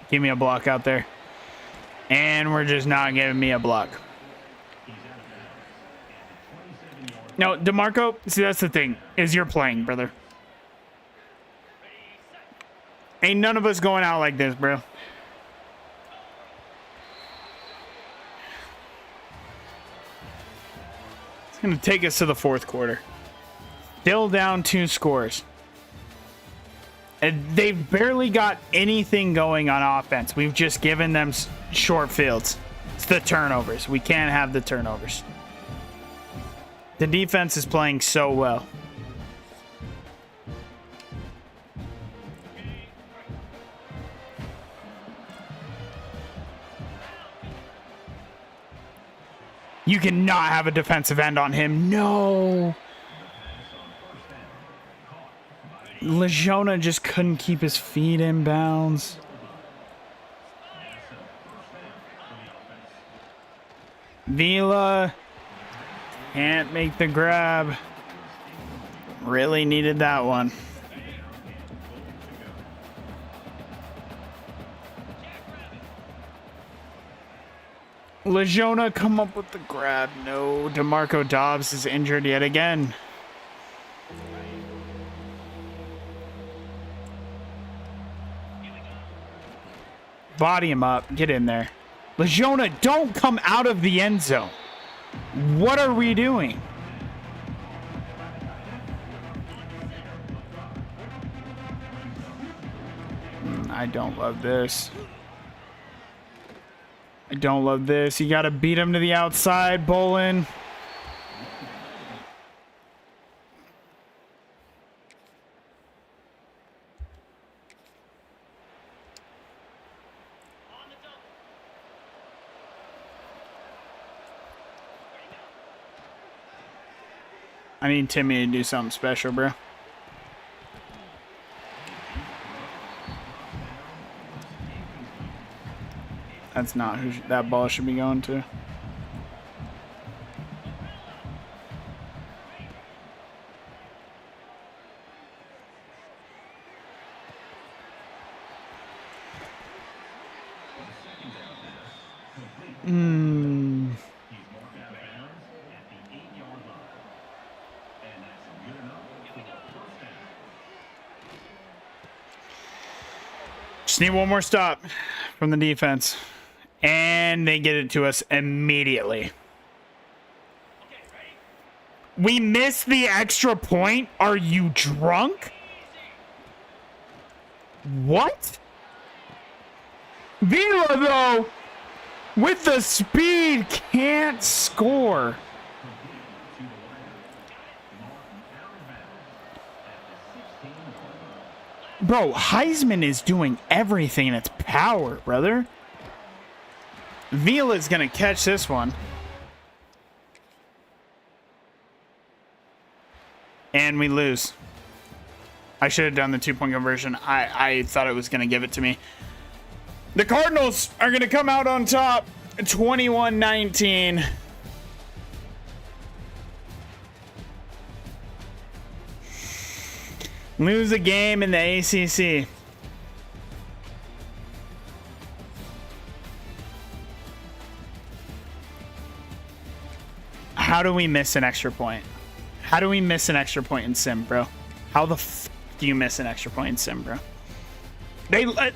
Give me a block out there. And we're just not giving me a block. No, DeMarco, see, that's the thing, is you're playing, brother. Ain't none of us going out like this, bro. It's going to take us to the fourth quarter. Still down 2 scores. And they've barely got anything going on offense. We've just given them short fields. It's the turnovers. We can't have the turnovers. The defense is playing so well. You cannot have a defensive end on him. No. Lajona just couldn't keep his feet in bounds. Vila can't make the grab. Really needed that one. Legiona come up with the grab. No, DeMarco Dobbs is injured yet again. Body him up. Get in there. Legiona, don't come out of the end zone. What are we doing? I don't love this. I don't love this. You got to beat him to the outside, Bolin. I need Timmy to do something special, bro. That's not who that ball should be going to. Just need one more stop from the defense. And they get it to us immediately. We missed the extra point? Are you drunk? What? Vila, though, with the speed, can't score. Bro, Heisman is doing everything in its power, brother. Vila's gonna catch this one. And we lose. I should have done the 2-point conversion. I thought it was gonna give it to me. The Cardinals are gonna come out on top, 21-19. Lose a game in the ACC. How do we miss an extra point? How do we miss an extra point in sim, bro? How the f do you miss an extra point in sim, bro?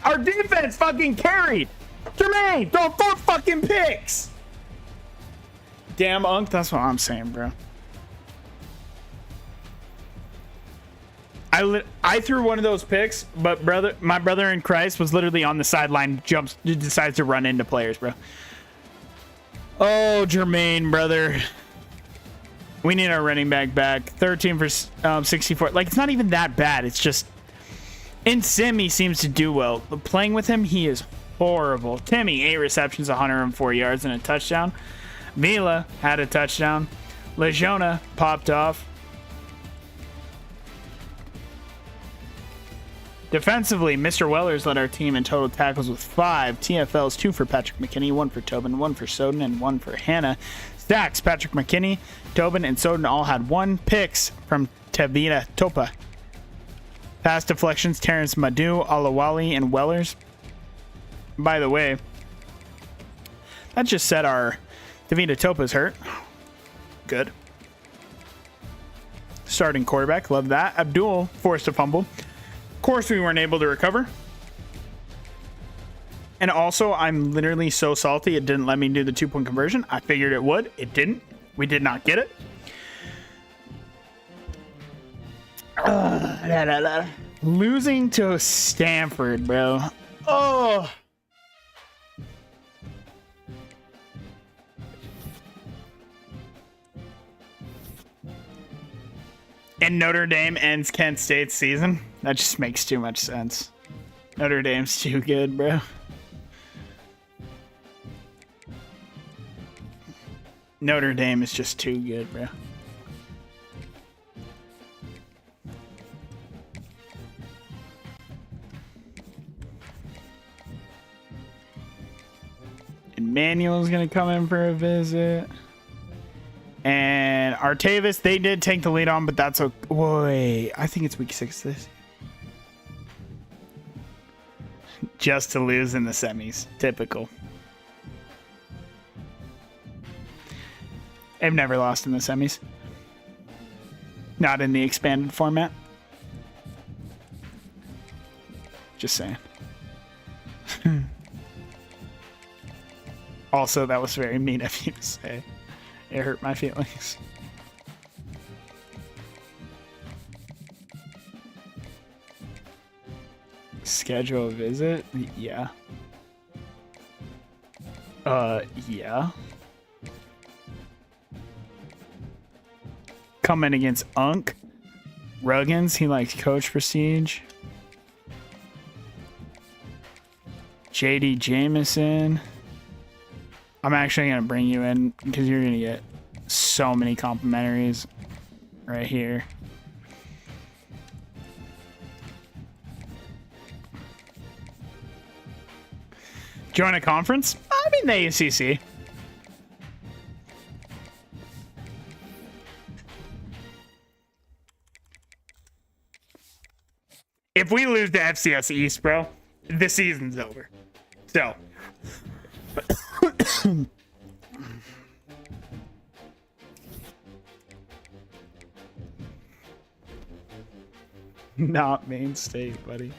Our defense fucking carried. Jermaine, throw 4 fucking picks. Damn, Unk, that's what I'm saying, bro. I threw one of those picks, but my brother in Christ was literally on the sideline, decides to run into players, bro. Oh, Jermaine, brother. We need our running back. 13 for 64. Like, it's not even that bad. It's just, in sim, he seems to do well. But playing with him, he is horrible. Timmy, 8 receptions, 104 yards, and a touchdown. Vila had a touchdown. Legiona popped off. Defensively, Mr. Wellers led our team in total tackles with 5. TFLs, 2 for Patrick McKinney, 1 for Tobin, 1 for Soden, and 1 for Hannah. Stacks, Patrick McKinney, Tobin, and Soden all had 1. Picks from Tevita Topa. Pass deflections, Terrence Madu, Alawali, and Wellers. By the way, that just said our Tevita Topa's hurt. Good. Starting quarterback, love that. Abdul forced a fumble. Of course, we weren't able to recover. And also, I'm literally so salty it didn't let me do the 2-point conversion. I figured it would. It didn't. We did not get it. Losing to Stanford, bro. Oh. And Notre Dame ends Kent State's season. That just makes too much sense. Notre Dame's too good, bro. Notre Dame is just too good, bro. Emmanuel's gonna come in for a visit. And Artavis, they did take the lead on, but that's okay. Wait, I think it's week 6 this. Just to lose in the semis. Typical. They've never lost in the semis. Not in the expanded format. Just saying. Also, that was very mean of you to say. It hurt my feelings. Schedule a visit? Yeah. Yeah. Coming against Unk. Ruggins, he likes Coach Prestige. JD Jameson. I'm actually going to bring you in because you're going to get so many complimentaries right here. Join a conference? I'm in the ACC. If we lose to FCS East, bro, the season's over. So. Not Maine State, buddy.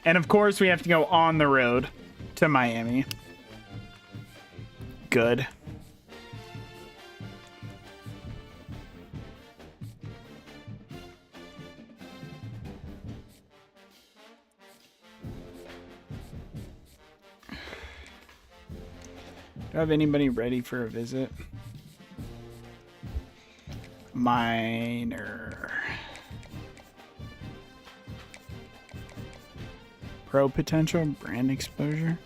And of course, we have to go on the road to Miami. Good. Do I have anybody ready for a visit? Minor. Pro potential, brand exposure.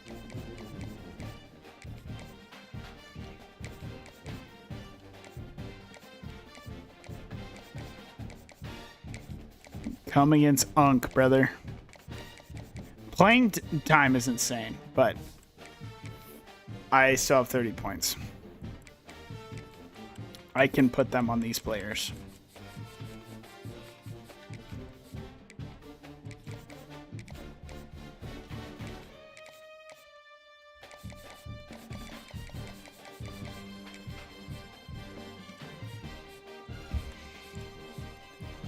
Come against Unk, brother. Playing time is insane, but I still have 30 points. I can put them on these players.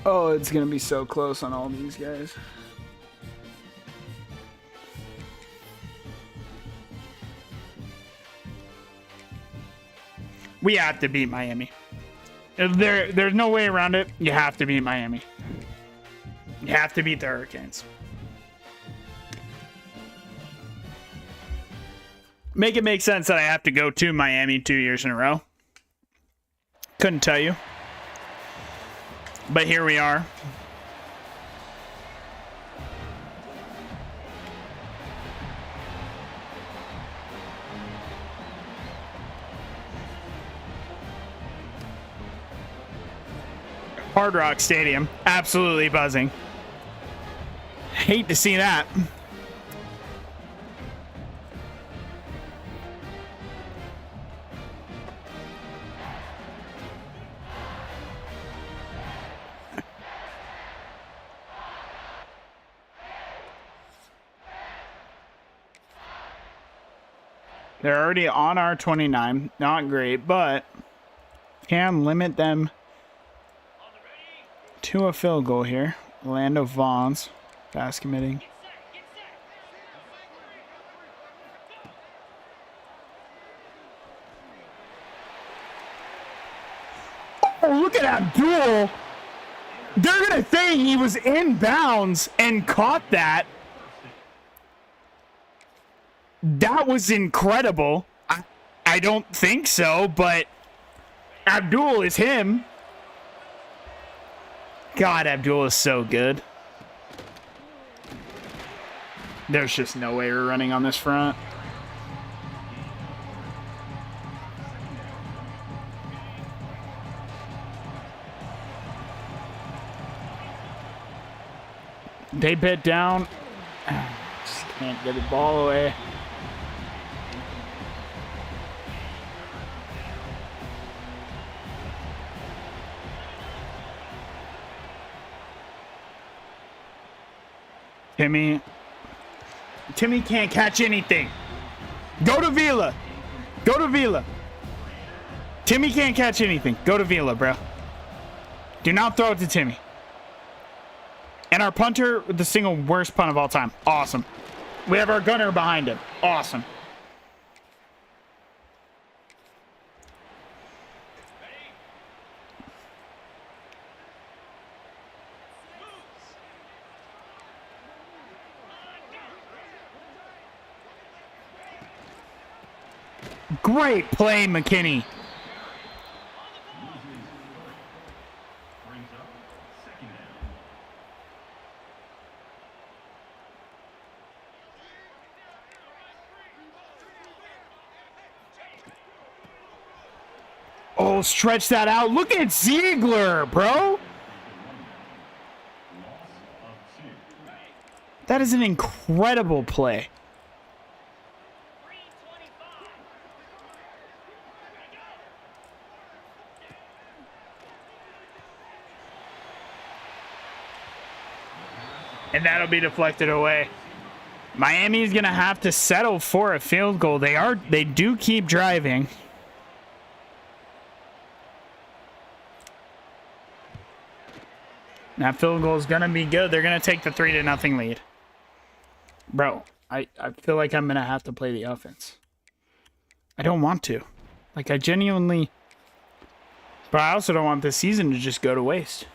Oh, it's gonna be so close on all these guys. We have to beat Miami. There's no way around it. You have to beat Miami. You have to beat the Hurricanes. Make it make sense that I have to go to Miami 2 years in a row. Couldn't tell you. But here we are. Hard Rock Stadium, absolutely buzzing. Hate to see that. They're already on our 29. Not great, but can limit them to a field goal here. Orlando Vaughn's pass committing. Oh, look at Abdul. They're going to say he was in bounds and caught that. That was incredible. I don't think so, but Abdul is him. God, Abdul is so good. There's just no way we're running on this front. They bit down. Just can't get the ball away. Timmy can't catch anything. Go to Vila. Go to Vila. Timmy can't catch anything. Go to Vila, bro. Do not throw it to Timmy. And our punter, the single worst punt of all time. Awesome. We have our gunner behind him. Awesome. Great play, McKinney. Brings up second down. Oh, stretch that out. Look at Ziegler, bro. Loss of 2. That is an incredible play. And that'll be deflected away. Miami's gonna have to settle for a field goal. They do keep driving. That field goal is gonna be good. They're gonna take the 3-0 lead. Bro, I feel like I'm gonna have to play the offense. I don't want to. Like, I genuinely... But I also don't want this season to just go to waste.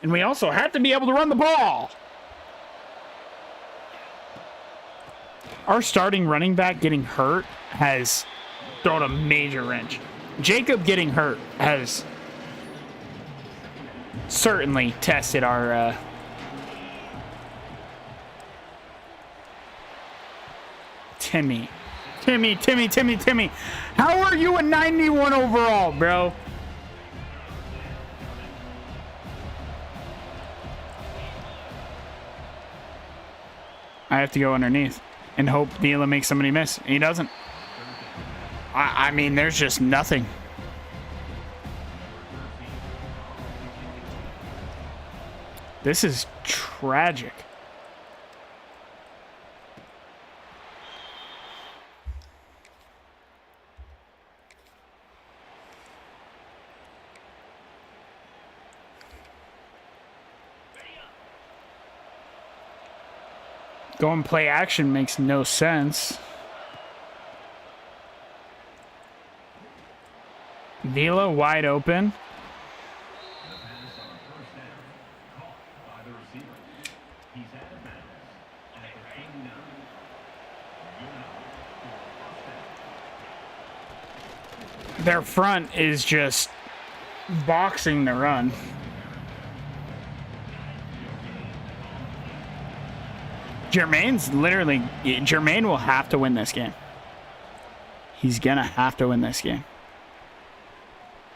And we also have to be able to run the ball. Our starting running back getting hurt has thrown a major wrench. Jacob getting hurt has certainly tested our Timmy. How are you a 91 overall, bro? I have to go underneath and hope Vila makes somebody miss. He doesn't. I mean, there's just nothing. This is tragic. Go and play action makes no sense. Vila wide open. The pass on first down. Caught by the receiver. He's out of bounds at the 39. First down. Their front is just boxing the run. Jermaine will have to win this game. He's gonna have to win this game.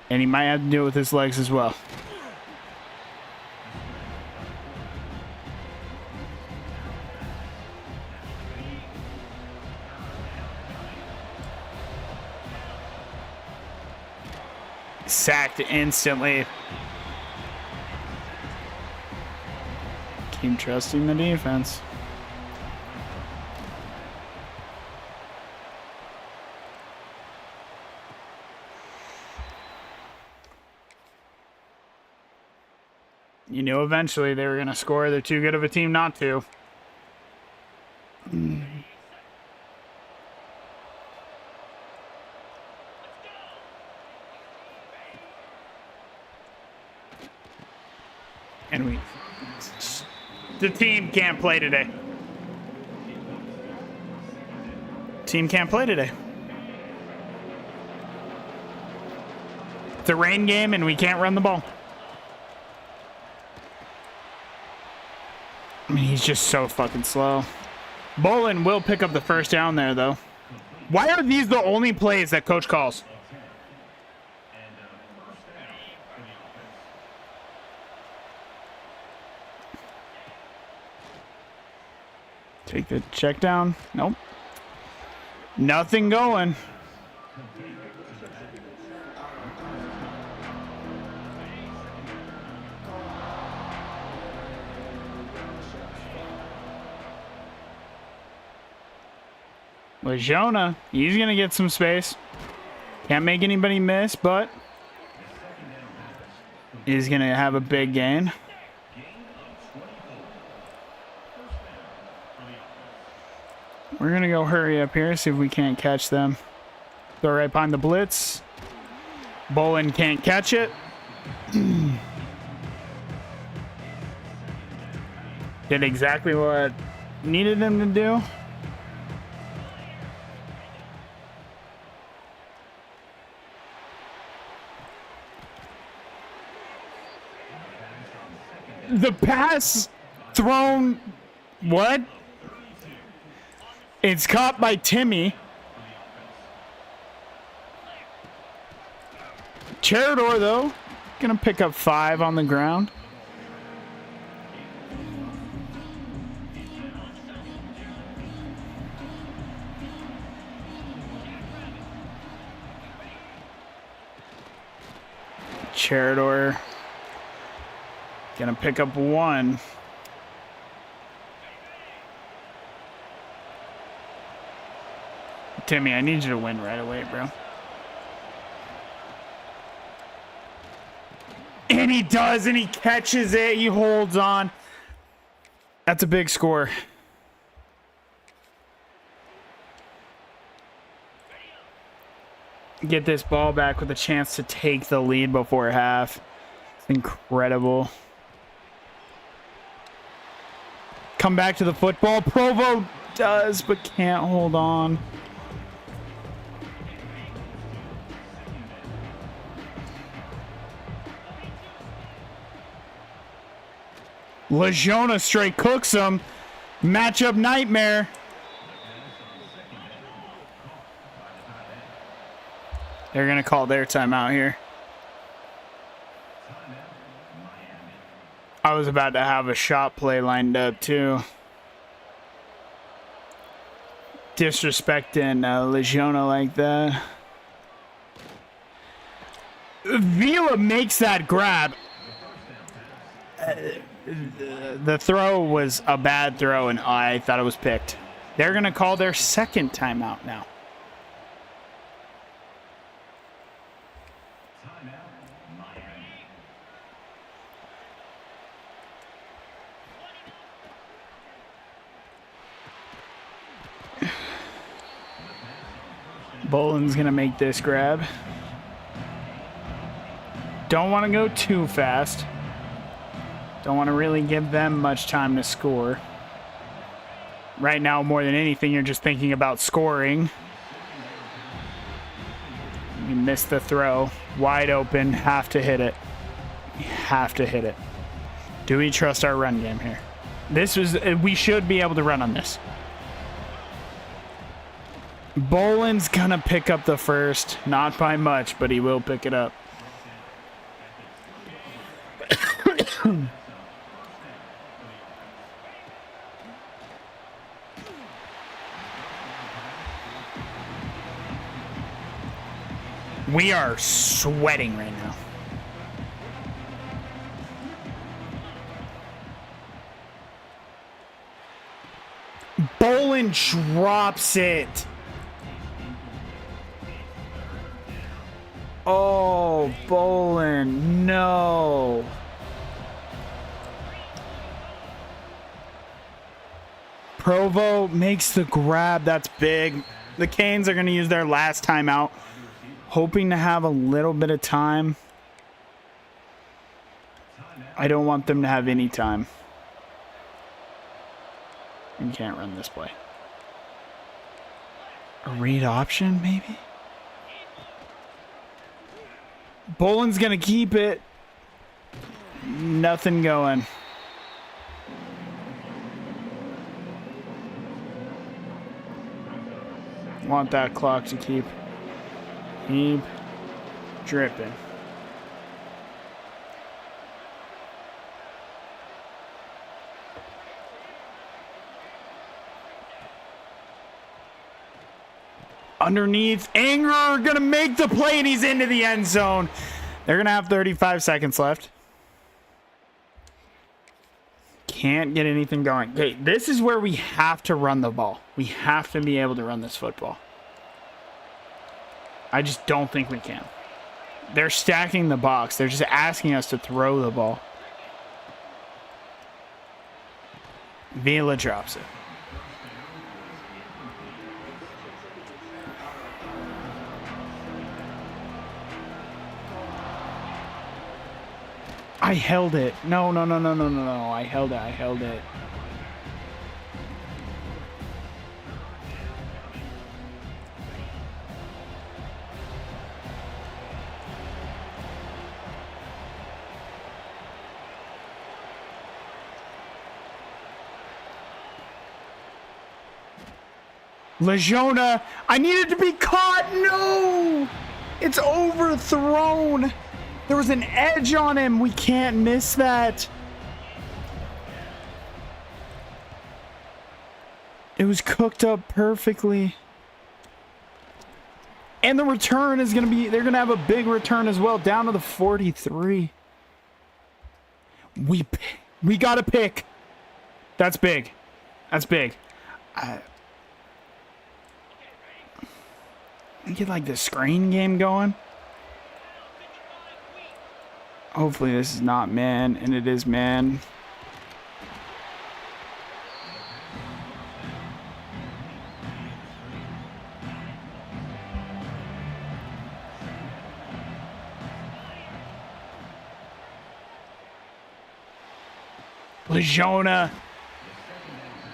And he might have to do it with his legs as well. Sacked instantly. Keep trusting the defense. You knew eventually they were going to score. They're too good of a team not to. And the team can't play today. Team can't play today. It's a rain game and we can't run the ball. I mean, he's just so fucking slow. Bolin will pick up the first down there, though. Why are these the only plays that coach calls? Take the check down. Nope. Nothing going. Legiona, he's going to get some space. Can't make anybody miss, but he's going to have a big gain. We're going to go hurry up here, see if we can't catch them. Throw right behind the blitz. Bolin can't catch it. Did exactly what needed him to do. The pass thrown, what? It's caught by Timmy. Cherador, though, gonna pick up 5 on the ground. Cherador gonna pick up 1. Timmy, I need you to win right away, bro. And he does, and he catches it. He holds on. That's a big score. Get this ball back with a chance to take the lead before half. It's incredible. Come back to the football. Provo does, but can't hold on. Legiona straight cooks him. Matchup nightmare. They're going to call their timeout here. I was about to have a shot play lined up too. Disrespecting Legiona like that. Vila makes that grab. The throw was a bad throw, and I thought it was picked. They're going to call their second timeout now. Bolin's going to make this grab. Don't want to go too fast. Don't want to really give them much time to score. Right now, more than anything, you're just thinking about scoring. You missed the throw. Wide open. Have to hit it. You have to hit it. Do we trust our run game here? We should be able to run on this. Bolin's gonna pick up the first. Not by much, but he will pick it up. We are sweating right now. Bolin drops it. Oh, Bolin, no. Provo makes the grab. That's big. The Canes are going to use their last timeout, hoping to have a little bit of time. I don't want them to have any time. You can't run this play. A read option, maybe? Bolin's going to keep it. Nothing going. Want that clock to keep dripping. Underneath, Anger gonna make the play, and he's into the end zone. They're gonna have 35 seconds left. Can't get anything going. Okay, this is where we have to run the ball. We have to be able to run this football. I just don't think we can. They're stacking the box. They're just asking us to throw the ball. Vila drops it. I held it. No. I held it. Legiona, I needed to be caught. No! It's overthrown. There was an edge on him. We can't miss that. It was cooked up perfectly. And the return is going to be, they're going to have a big return as well, down to the 43. We got to pick. That's big. That's big. Get like the screen game going. Hopefully this is not man, and it is man. Legiona,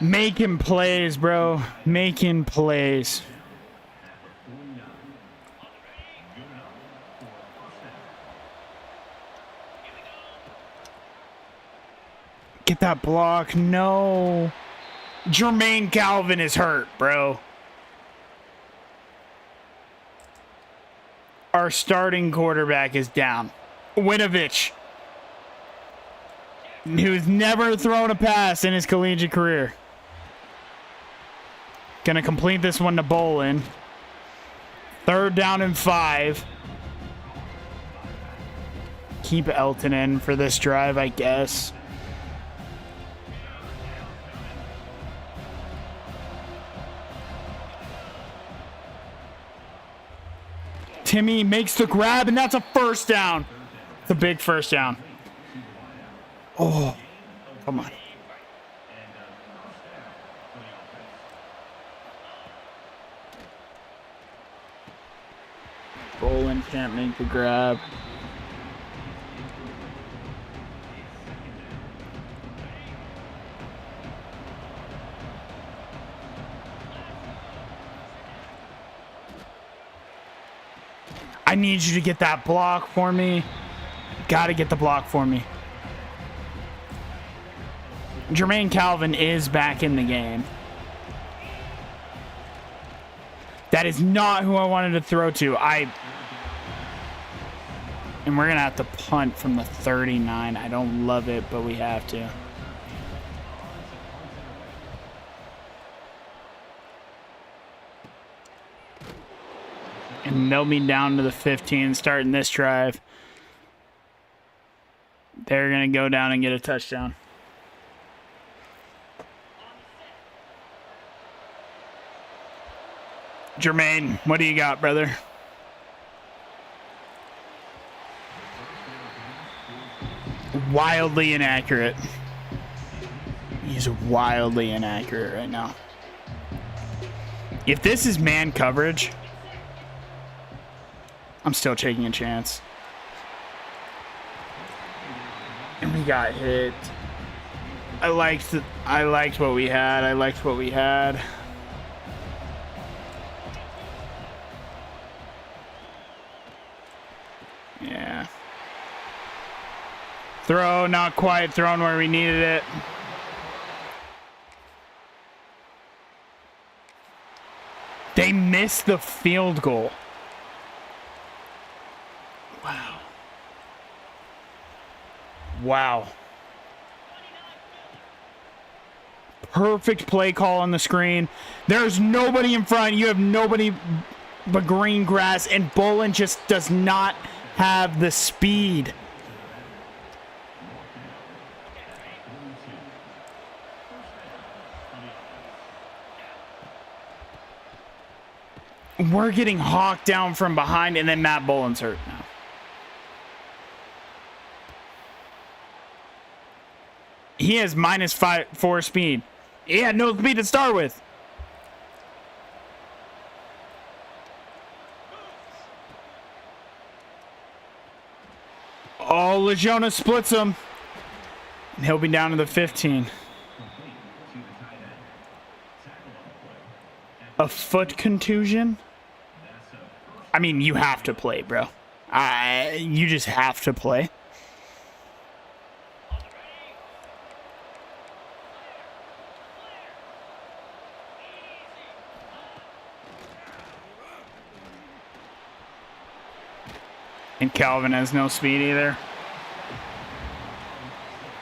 making plays, bro. Making plays. Get that block. No. Jermaine Calvin is hurt, bro. Our starting quarterback is down. Winovich, who's never thrown a pass in his collegiate career. Gonna complete this one to Bolin. 3rd down and 5. Keep Elton in for this drive, I guess. Timmy makes the grab, and that's a 1st down. It's a big 1st down. Oh, come on. Bolin can't make the grab. I need you to get that block for me. Gotta get the block for me. Jermaine Calvin is back in the game. That is not who I wanted to throw to. And we're gonna have to punt from the 39. I don't love it, but we have to. And they'll be down to the 15 starting this drive. They're going to go down and get a touchdown. Jermaine, what do you got, brother? Wildly inaccurate. He's wildly inaccurate right now. If this is man coverage, I'm still taking a chance. And we got hit. I liked what we had. Yeah. Throw, not quite thrown where we needed it. They missed the field goal. Wow. Perfect play call on the screen. There's nobody in front. You have nobody but green grass, and Bolin just does not have the speed. We're getting hawked down from behind, and then Matt Boland's hurt now. He has -4 speed. He had no speed to start with. Oh, Legiona splits him. And he'll be down to the 15. A foot contusion? I mean, you have to play, bro. You just have to play. And Calvin has no speed either.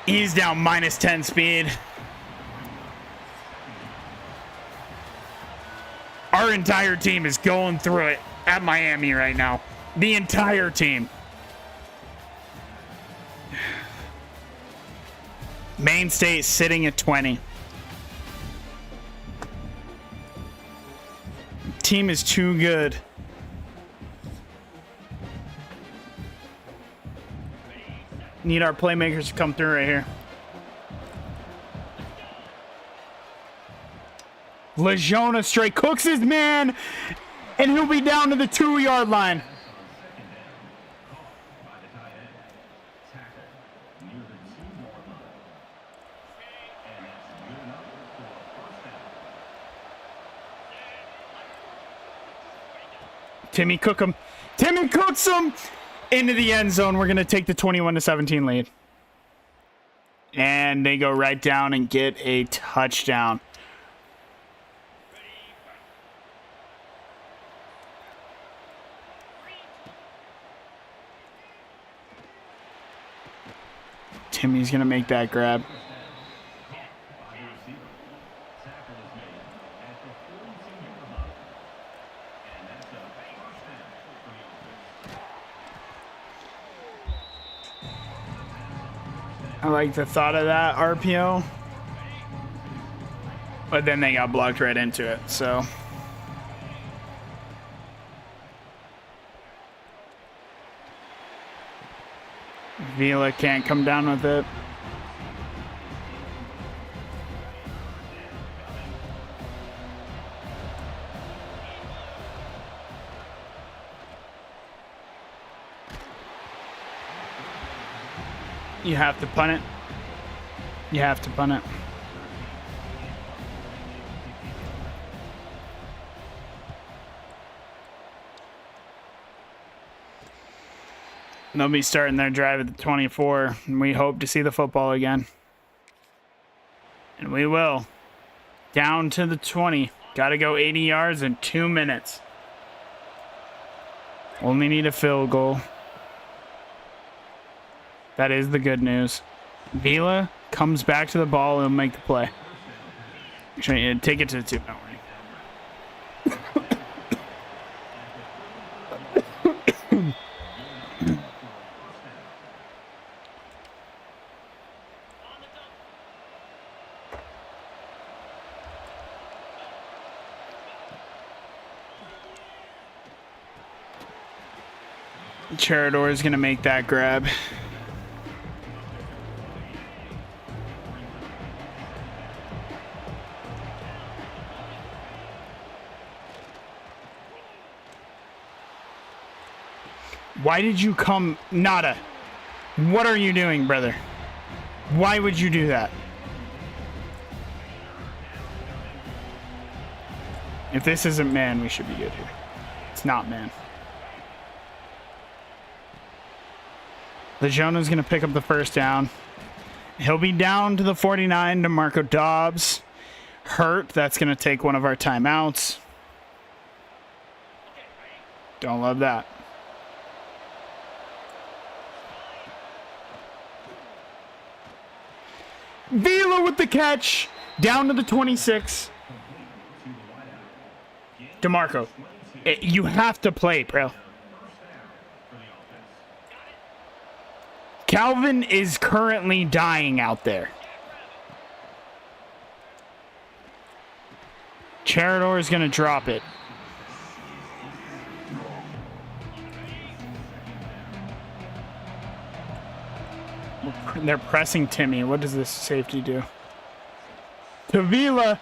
He's down -10 speed. Our entire team is going through it at Miami right now. The entire team. Maine State sitting at 20. Team is too good. Need our playmakers to come through right here. Legiona straight cooks his man, and he'll be down to the 2-yard line. Timmy cook him. Timmy cooks him into the end zone. We're going to take the 21-17 lead. And they go right down and get a touchdown. Timmy's going to make that grab. I like the thought of that RPO. But then they got blocked right into it, so. Vila can't come down with it. You have to punt it. You have to punt it. They'll be starting their drive at the 24, and we hope to see the football again. And we will. Down to the 20. Got to go 80 yards in 2 minutes. Only need a field goal. That is the good news. Vila comes back to the ball and make the play. Actually, take it to the 2. Don't worry. Charador is going to make that grab. Why did you come, Nada? What are you doing, brother? Why would you do that? If this isn't man, we should be good here. It's not man. Legiona's going to pick up the first down. He'll be down to the 49 to Marco Dobbs. Hurt. That's going to take one of our timeouts. Don't love that. Vila with the catch. Down to the 26. DeMarco. You have to play, bro. Calvin is currently dying out there. Charador is going to drop it. They're pressing Timmy. What does this safety do? Tavila.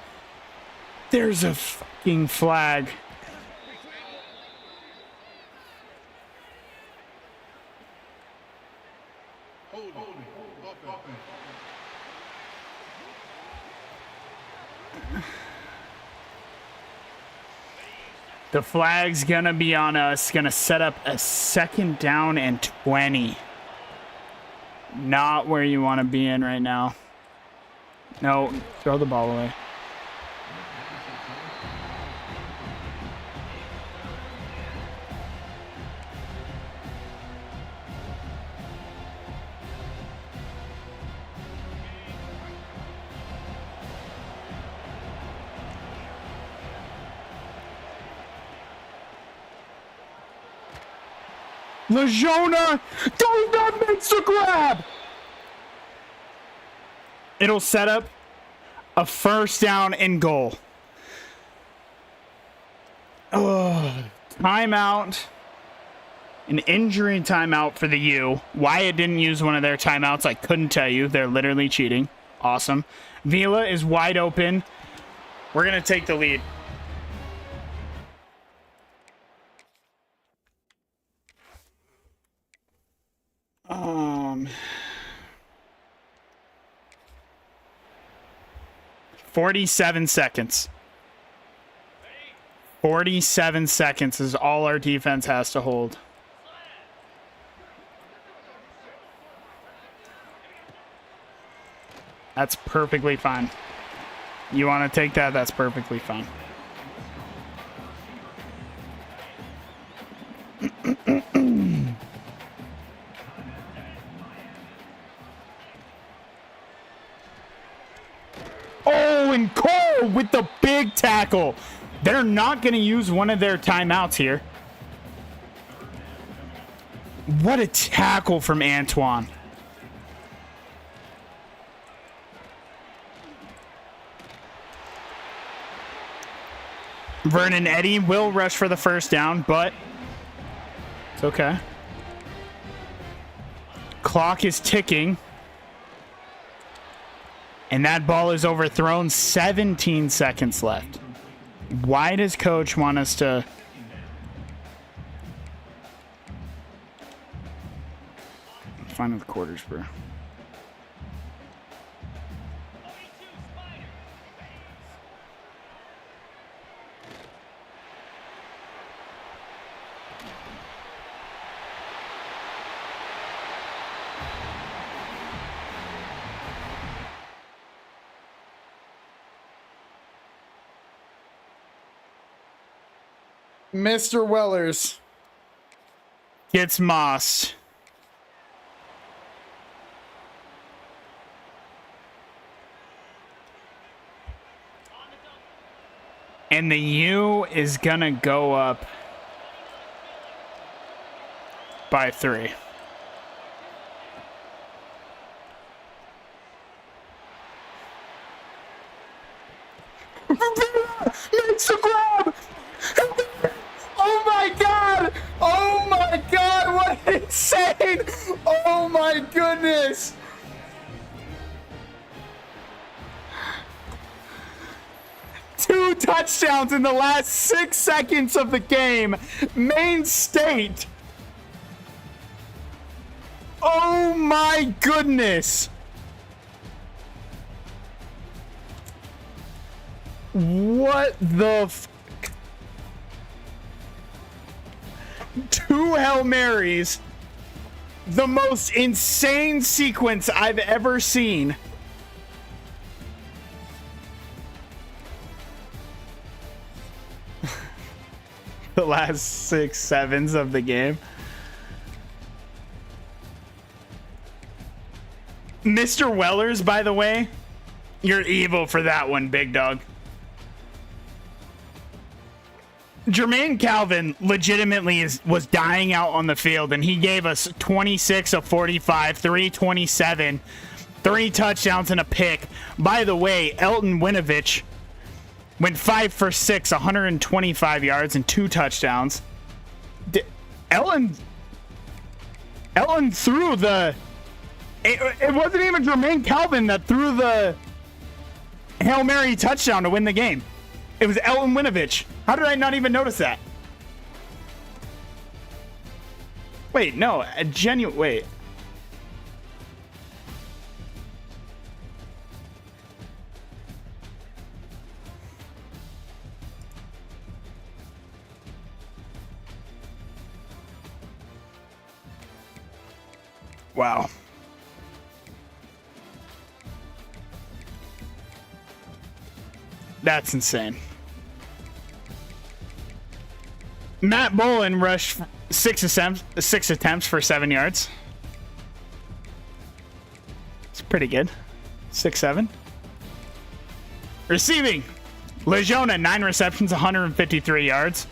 There's a fucking flag. The flag's gonna be on us. Gonna set up a 2nd down and 20. Not where you want to be in right now. No, throw the ball away. Lajona goes down, makes the grab. It'll set up a 1st down and goal. Oh, timeout. An injury timeout for the U. Why it didn't use one of their timeouts, I couldn't tell you. They're literally cheating. Awesome. Vila is wide open. We're going to take the lead. 47 seconds. 47 seconds is all our defense has to hold. That's perfectly fine. You want to take that? That's perfectly fine. Oh, and Cole with the big tackle. They're not going to use one of their timeouts here. What a tackle from Antoine. Vernon Eddy will rush for the 1st down, but it's okay. Clock is ticking. And that ball is overthrown. 17 seconds left. Why does coach want us to... Final quarters, bro. Mr. Wellers gets mossed. And the U is gonna go up by 3. Makes the grab! Oh my god! Oh my god! What insane! Oh my goodness! Two touchdowns in the last 6 seconds of the game. Maine State. Oh my goodness. What the f... 2 Hail Marys. The most insane sequence I've ever seen. The last 6 sevens of the game. Mr. Wellers, by the way, you're evil for that one, big dog. Jermaine Calvin legitimately was dying out on the field, and he gave us 26 of 45, 327, 3 touchdowns and a pick. By the way, Elton Winovich went 5 for 6, 125 yards and 2 touchdowns. Ellen threw the It wasn't even Jermaine Calvin that threw the Hail Mary touchdown to win the game. It was Elton Winovich. How did I not even notice that? Wait, no, a genuine. Wait. Wow. That's insane. Matt Bolin rushed six attempts for 7 yards. It's pretty good. 6-7. Receiving. Legiona, 9 receptions, 153 yards.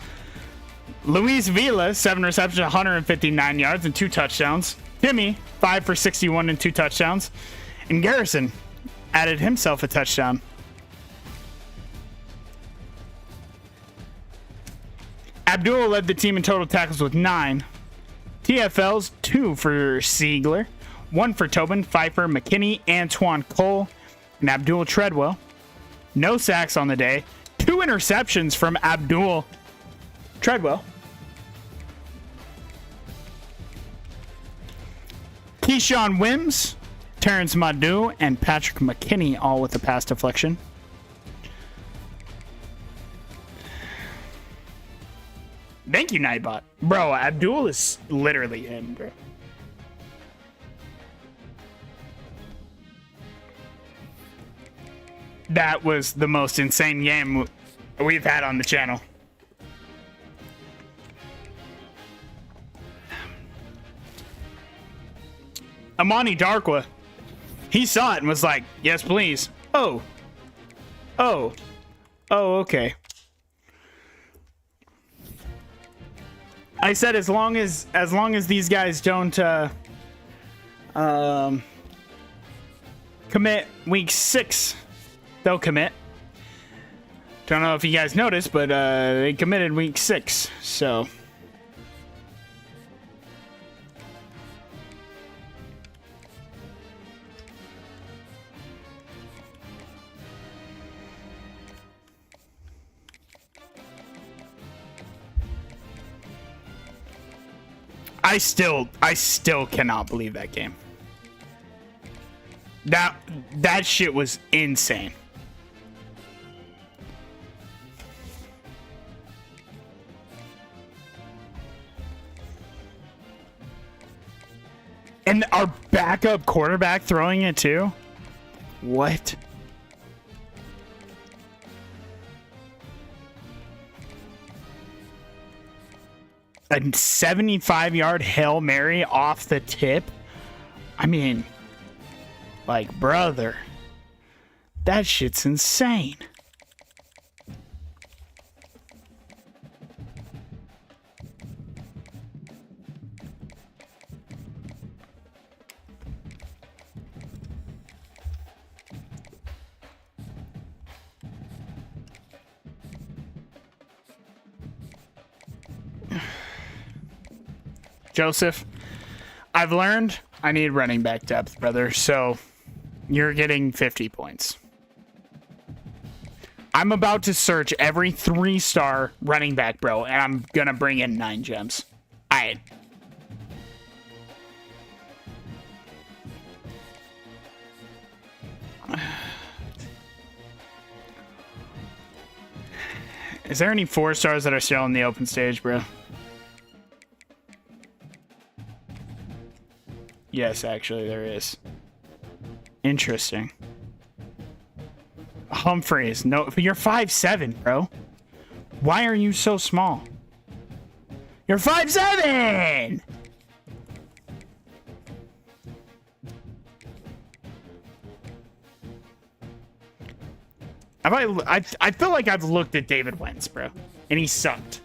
Luis Villa, 7 receptions, 159 yards and 2 touchdowns. Timmy, 5 for 61 and 2 touchdowns. And Garrison added himself a touchdown. Abdul led the team in total tackles with 9. TFLs, 2 for Siegler, 1 for Tobin, Pfeiffer, McKinney, Antoine Cole, and Abdul Treadwell. No sacks on the day. 2 interceptions from Abdul Treadwell. Keyshawn Wims, Terrence Madu, and Patrick McKinney all with a pass deflection. Thank you, Nightbot. Bro, Abdul is literally him, bro. That was the most insane game we've had on the channel. Amani Darkwa, he saw it and was like, yes, please. Oh, okay. I said as long as these guys don't commit week 6, they'll commit. Don't know if you guys noticed, but they committed week 6, so. I still cannot believe that game. That shit was insane. And our backup quarterback throwing it too? What? A 75-yard Hail Mary off the tip? I mean, like, brother, that shit's insane. Joseph, I've learned I need running back depth, brother. So you're getting 50 points. I'm about to search every 3-star running back, bro, and I'm going to bring in 9 gems. All right. Is there any 4-stars that are still in the open stage, bro? Yes, actually, there is. Interesting. Humphreys, no, you're 5'7", bro. Why are you so small? You're 5'7". I feel like I've looked at David Wentz, bro, and he sucked.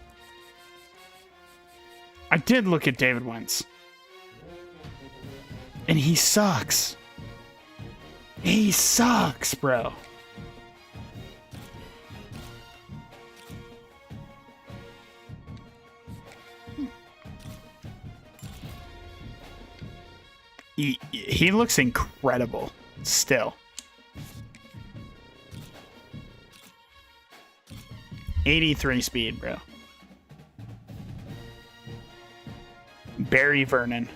I did look at David Wentz. And he sucks. He sucks, bro. He looks incredible still. 83 speed, bro. Barry Vernon.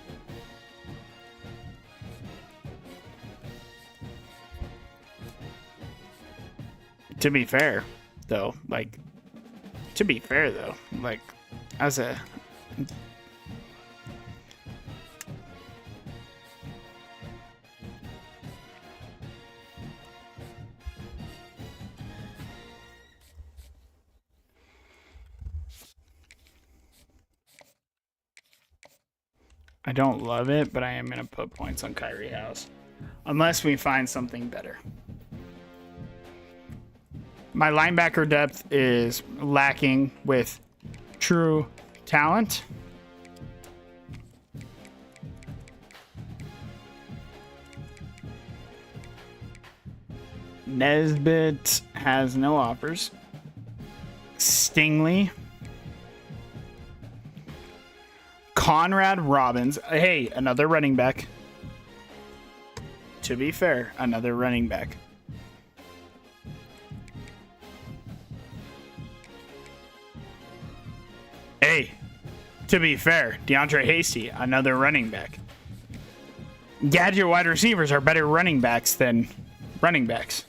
To be fair, though, like, as a I don't love it, but I am going to put points on Kyrie House. Unless we find something better. My linebacker depth is lacking with true talent. Nesbitt has no offers. Stingley. Conrad Robbins. Hey, another running back. To be fair, another running back. Hey, to be fair, DeAndre Hasty, another running back. Gadget wide receivers are better running backs than running backs.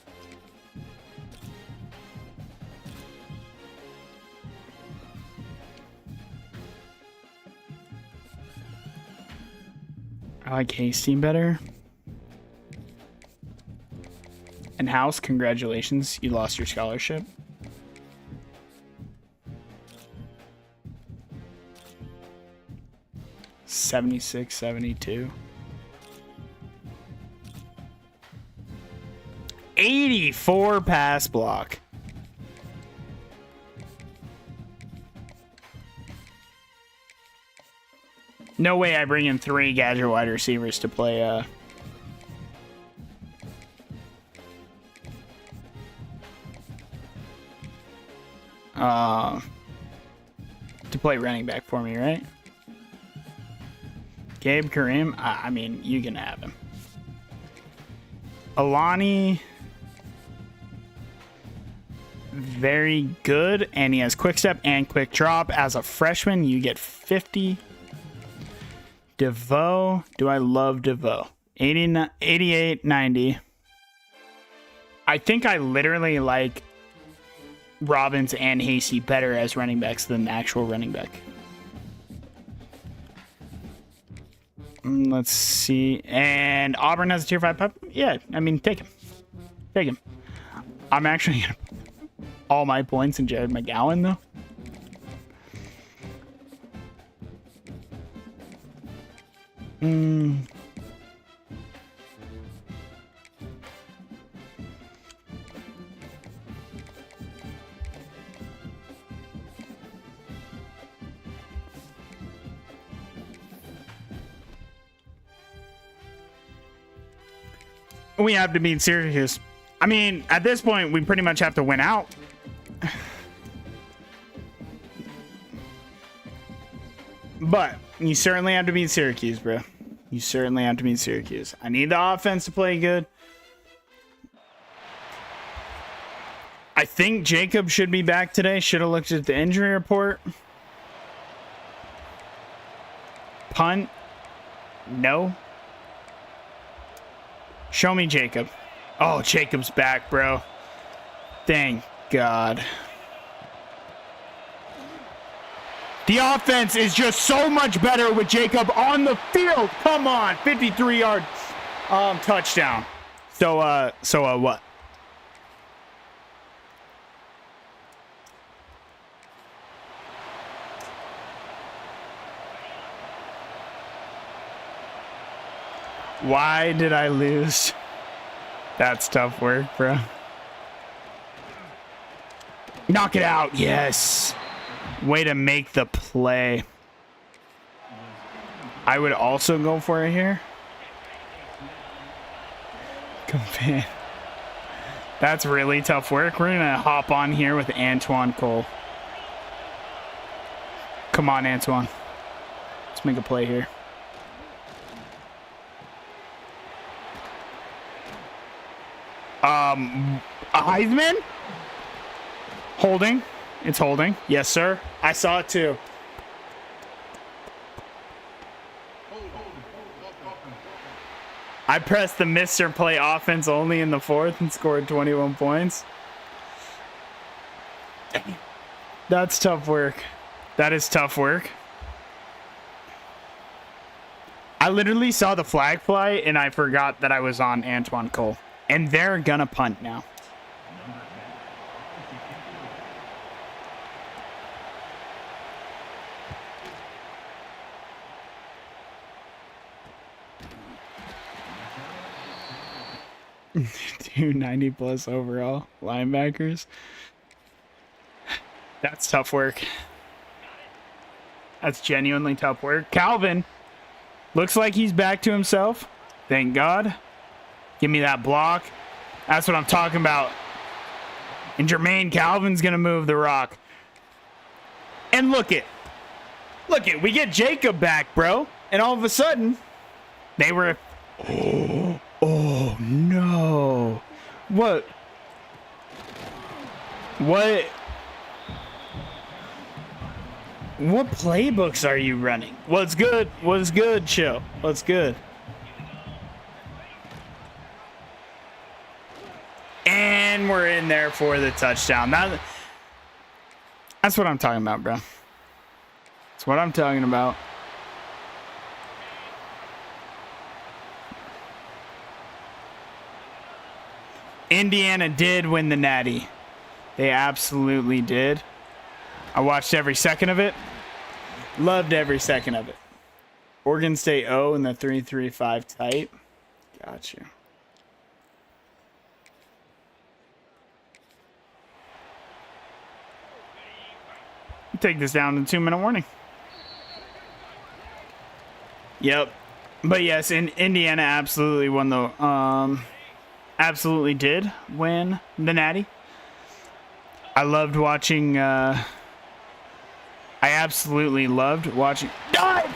I like Hasty better. And House, congratulations, you lost your scholarship. $76, $72. 84 pass block. No way I bring in 3 gadget wide receivers to play running back for me, right? Gabe Kareem, I mean, you can have him. Alani, very good, and he has quick step and quick drop. As a freshman, you get 50. DeVoe, do I love DeVoe? 88, 90. I think I literally like Robbins and Hasty better as running backs than the actual running back. Let's see. And Auburn has a tier 5 pup. Yeah, I mean, take him. Take him. I'm actually going to put all my points in Jared McGowan, though. We have to beat Syracuse. I mean, at this point, we pretty much have to win out. But you certainly have to beat Syracuse, bro. You certainly have to beat Syracuse. I need the offense to play good. I think Jacob should be back today. Should have looked at the injury report. Punt. No. Show me Jacob. Oh, Jacob's back, bro. Thank God. The offense is just so much better with Jacob on the field. Come on, 53-yard touchdown. So what? Why did I lose? That's tough work, bro. Knock it out. Yes. Way to make the play. I would also go for it here. Man. That's really tough work. We're going to hop on here with Antoine Cole. Come on, Antoine. Let's make a play here. A Heisman? Holding. It's holding. Yes, sir. I saw it too. I pressed the Mr. Play offense only in the fourth and scored 21 points. That's tough work. That is tough work. I literally saw the flag fly and I forgot that I was on Antoine Cole. And they're gonna punt now. Two 90 plus overall linebackers. That's tough work. That's genuinely tough work. Calvin looks like he's back to himself. Thank God. Give me that block. That's what I'm talking about. And Jermaine Calvin's going to move the rock. And look it. Look it. We get Jacob back, bro. And all of a sudden, they were... Oh, no. What? What playbooks are you running? What's good? What's good, chill? What's good? And we're in there for the touchdown. That's what I'm talking about, bro. That's what I'm talking about. Indiana did win the Natty. They absolutely did. I watched every second of it. Loved every second of it. Oregon State O in the 3-3-5 type. Got you. Take this down to 2-minute warning. Yep. But yes, Indiana absolutely won the... absolutely did win the Natty. I loved watching... I absolutely loved watching... Dive!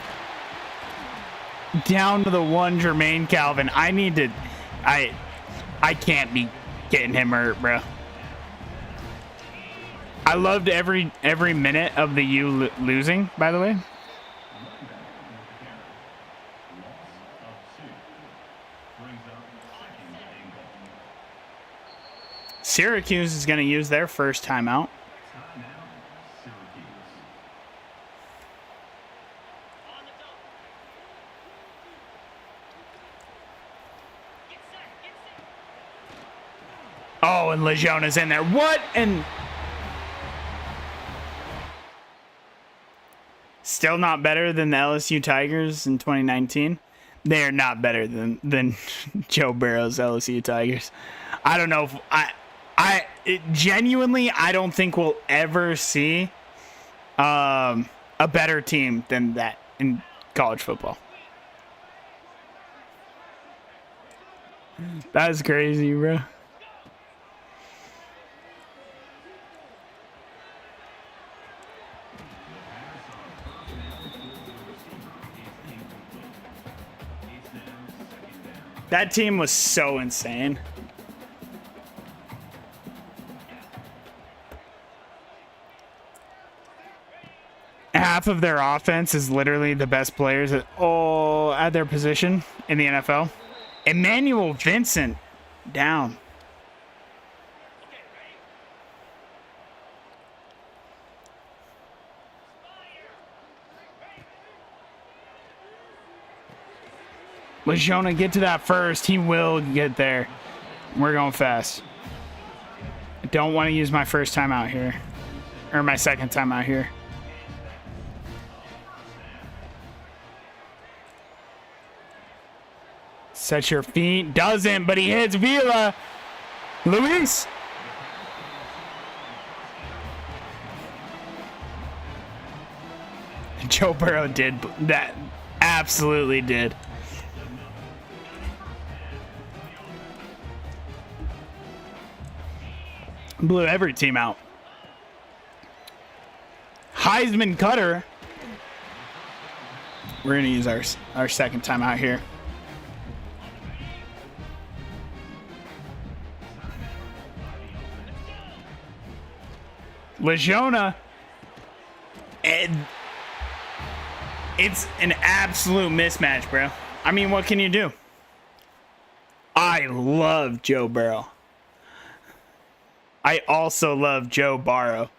Down to the one Jermaine Calvin. I need to... I can't be getting him hurt, bro. I loved every minute of the U losing, by the way. Syracuse is going to use their first timeout. Oh, and Legiona's in there. What? And still not better than the LSU Tigers in 2019. They are not better than Joe Burrow's LSU Tigers. I don't know if genuinely, I don't think we'll ever see a better team than that in college football. That's crazy, bro. That team was so insane. Half of their offense is literally the best players at their position in the NFL. Emmanuel Vincent down. Legiona, get to that first. He will get there. We're going fast. I don't want to use my first time out here. Or my second time out here. Set your feet. Doesn't, but he hits Vila. Luis. Joe Burrow did that. Absolutely did. Blew every team out. Heisman Cutter. We're going to use our second time out here. Legiona, and it's an absolute mismatch, bro. I mean, what can you do? I love Joe Burrow. I also love Joe Burrow.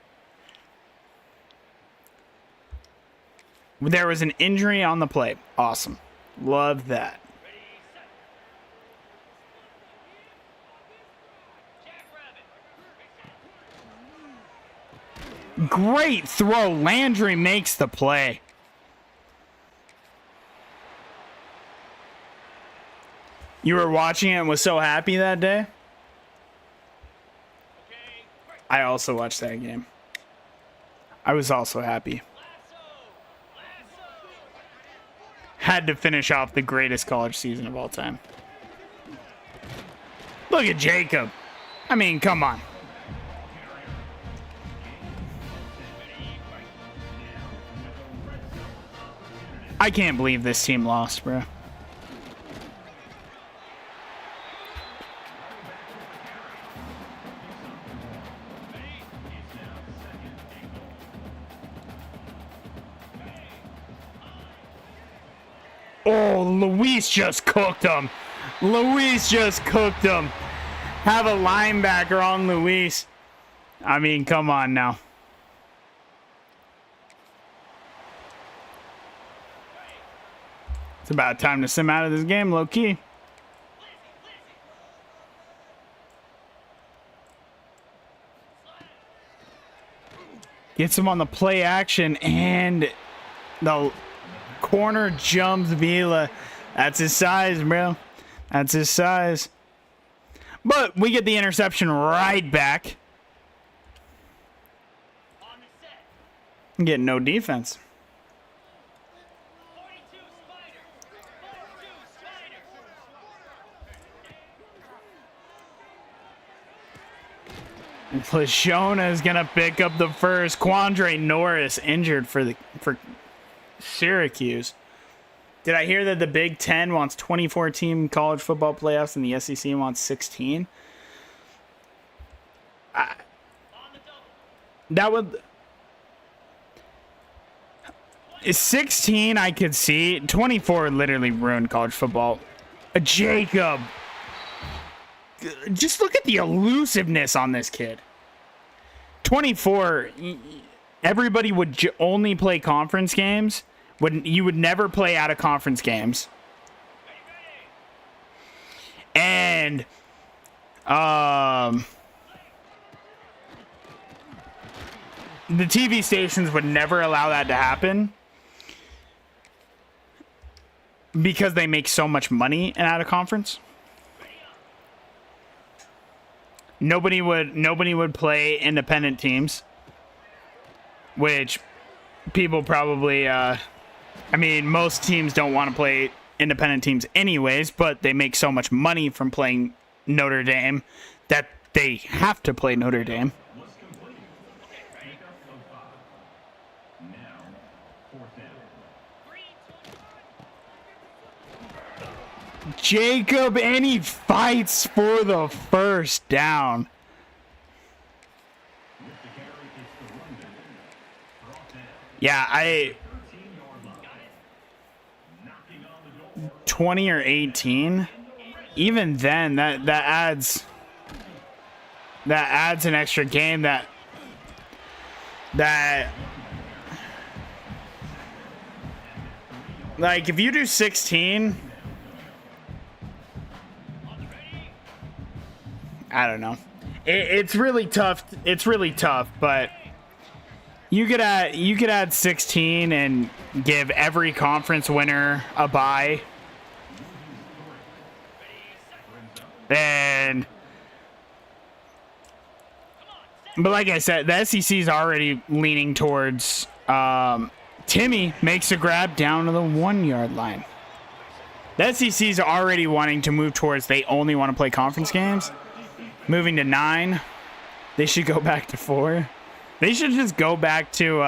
There was an injury on the play. Awesome. Love that. Great throw. Landry makes the play. You were watching it and was so happy that day? I also watched that game. I was also happy. Had to finish off the greatest college season of all time. Look at Jacob. I mean, come on. I can't believe this team lost, bro. Oh, Luis just cooked him. Luis just cooked him. Have a linebacker on Luis. I mean, come on now. It's about time to sim out of this game, low key. Gets him on the play action, and the corner jumps Vila. That's his size, bro. That's his size. But we get the interception right back. Get no defense. Legiona is gonna pick up the first. Quandre Norris injured for Syracuse. Did I hear that the Big Ten wants 24-team college football playoffs and the SEC wants 16? That would... 16 I could see. 24 literally ruined college football. Jacob. Just look at the elusiveness on this kid. 24, everybody would only play conference games. You would never play out of conference games. And the TV stations would never allow that to happen because they make so much money in out of conference. Nobody would play independent teams, which people probably, I mean, most teams don't want to play independent teams anyways, but they make so much money from playing Notre Dame that they have to play Notre Dame. Jacob, and he fights for the first down. Yeah, 20 or 18. Even then, that adds an extra game that like if you do 16. I don't know. It's really tough. It's really tough, but you could add 16 and give every conference winner a bye. But like I said, the SEC is already leaning towards Timmy makes a grab down to the 1 yard line. The SEC is already wanting to move towards they only want to play conference games. Moving to 9. They should go back to 4. They should just go back to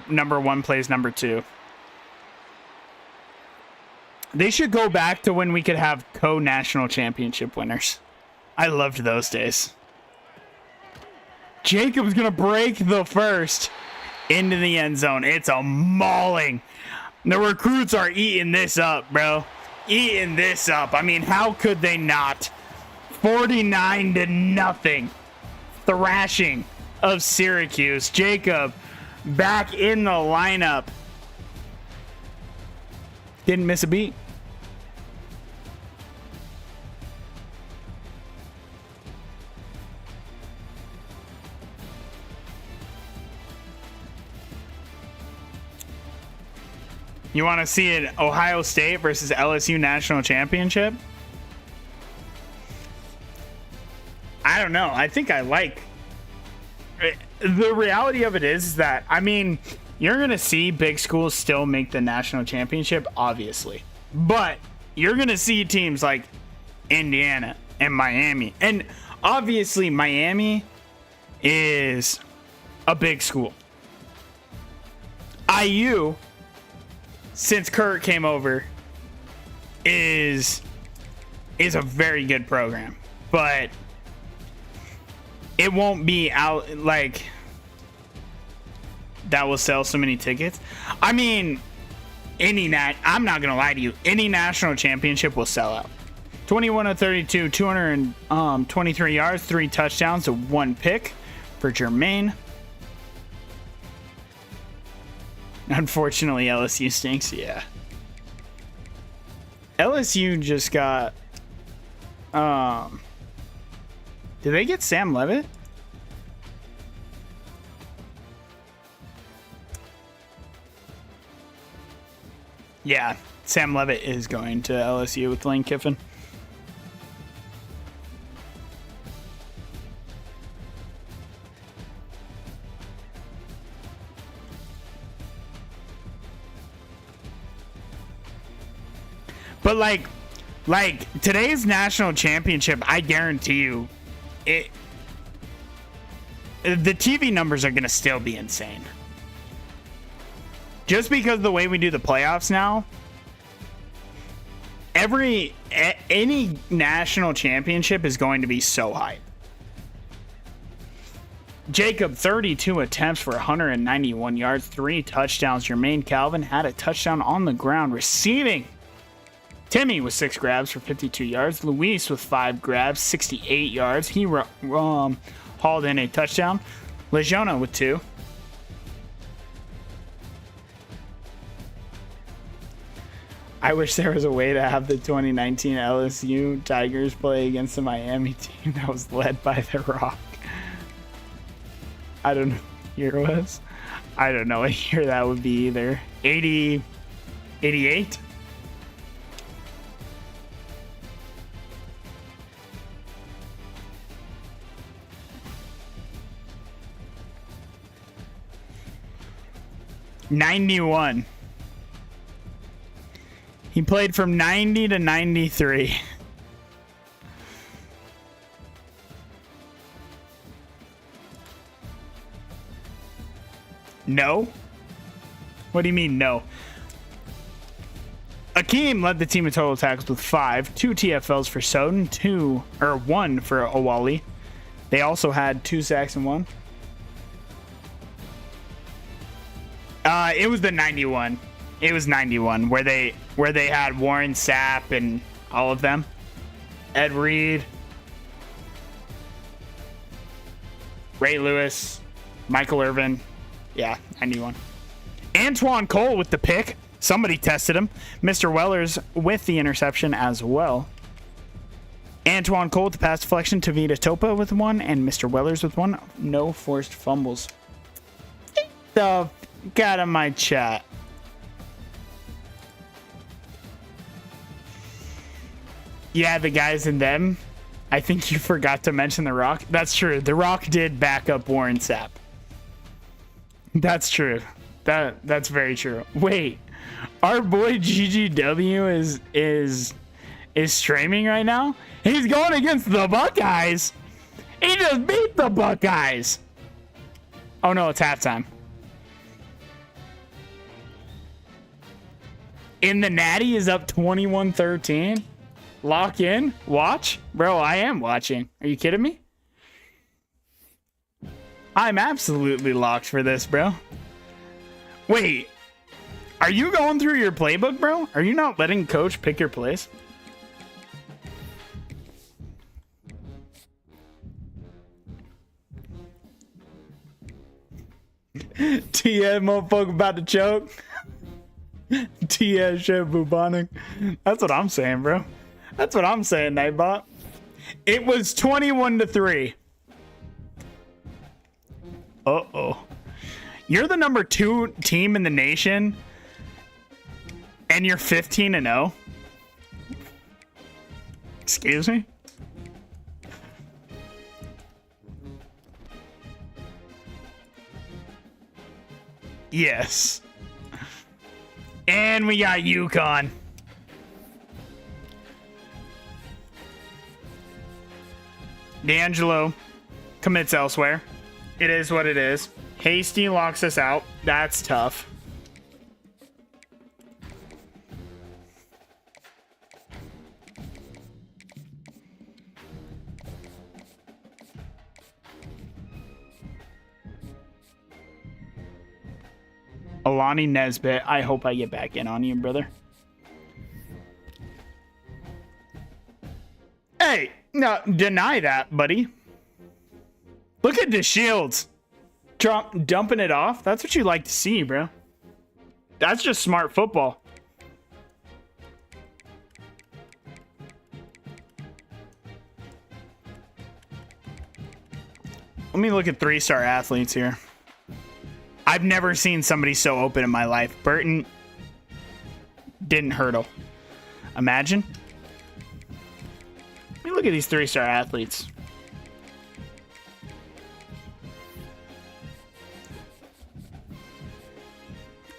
number 1 plays number 2. They should go back to when we could have co-national championship winners. I loved those days. Jacob's going to break the first into the end zone. It's a mauling. The recruits are eating this up, bro. Eating this up. I mean, how could they not? 49-0. Thrashing of Syracuse. Jacob back in the lineup. Didn't miss a beat. You want to see an Ohio State versus LSU national championship? I don't know. I think I like... The reality of it is that, I mean, you're going to see big schools still make the national championship, obviously. But you're going to see teams like Indiana and Miami. And obviously, Miami is a big school. IU, since Kurt came over, is a very good program. But it won't be out like that will sell so many tickets. I mean, I'm not gonna lie to you, any national championship will sell out. 21-32, 223 yards, 3 touchdowns, and 1 pick for Jermaine. Unfortunately, LSU stinks. Yeah, LSU just got did they get Sam Levitt? Yeah, Sam Levitt is going to LSU with Lane Kiffin. But like today's national championship, I guarantee you, the TV numbers are going to still be insane. Just because of the way we do the playoffs now, any national championship is going to be so high. Jacob, 32 attempts for 191 yards, 3 touchdowns. Jermaine Calvin had a touchdown on the ground receiving. Timmy with 6 grabs for 52 yards. Luis with 5 grabs, 68 yards. He hauled in a touchdown. Legiona with 2. I wish there was a way to have the 2019 LSU Tigers play against the Miami team that was led by The Rock. I don't know what year it was. I don't know what year that would be either. 80, 88? '91. He played from 90 to 93. No? What do you mean, no? Akeem led the team in total tackles with 5, 2 TFLs for Soden, 1 for Owali. They also had 2 sacks and 1. It was the 91. It was 91 where they had Warren Sapp and all of them. Ed Reed, Ray Lewis, Michael Irvin. Yeah, 91. Antoine Cole with the pick. Somebody tested him. Mr. Wellers with the interception as well. Antoine Cole with the pass deflection. Tavita Topa with 1. And Mr. Wellers with 1. No forced fumbles. Get the f*** out of my chat. Yeah, the guys in them. I think you forgot to mention The Rock. That's true. The Rock did back up Warren Sapp. That's true. That's very true. Wait, our boy GGW is streaming right now? He's going against the Buckeyes. He just beat the Buckeyes. Oh no, it's halftime. And the Natty is up 21-13. Lock in. Watch. Bro, I am watching. Are you kidding me? I'm absolutely locked for this, bro. Wait, are you going through your playbook, bro? Are you not letting coach pick your plays? TS motherfucker about to choke. TS shit bubonic. That's what I'm saying, bro. That's what I'm saying, Nightbot. It was 21-3. Uh-oh. You're the number 2 team in the nation, and you're 15-0. Excuse me? Yes. And we got UConn. D'Angelo commits elsewhere. It is what it is. Hasty locks us out. That's tough. Alani Nesbitt, I hope I get back in on you, brother. Hey, no, deny that, buddy. Look at the Shields. Dumping it off. That's what you like to see, bro. That's just smart football. Let me look at 3-star athletes here. I've never seen somebody so open in my life. Burton didn't hurdle. Imagine. Let me look at these 3-star athletes.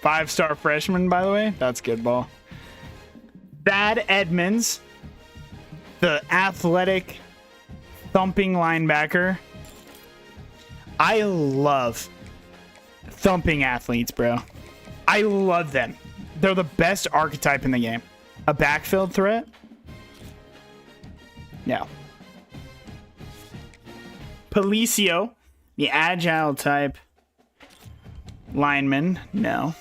Five-star freshman, by the way. That's good ball. Thad Edmonds, the athletic, thumping linebacker. I love thumping athletes, bro. I love them. They're the best archetype in the game. A backfield threat? No. Policio, the agile type lineman? No.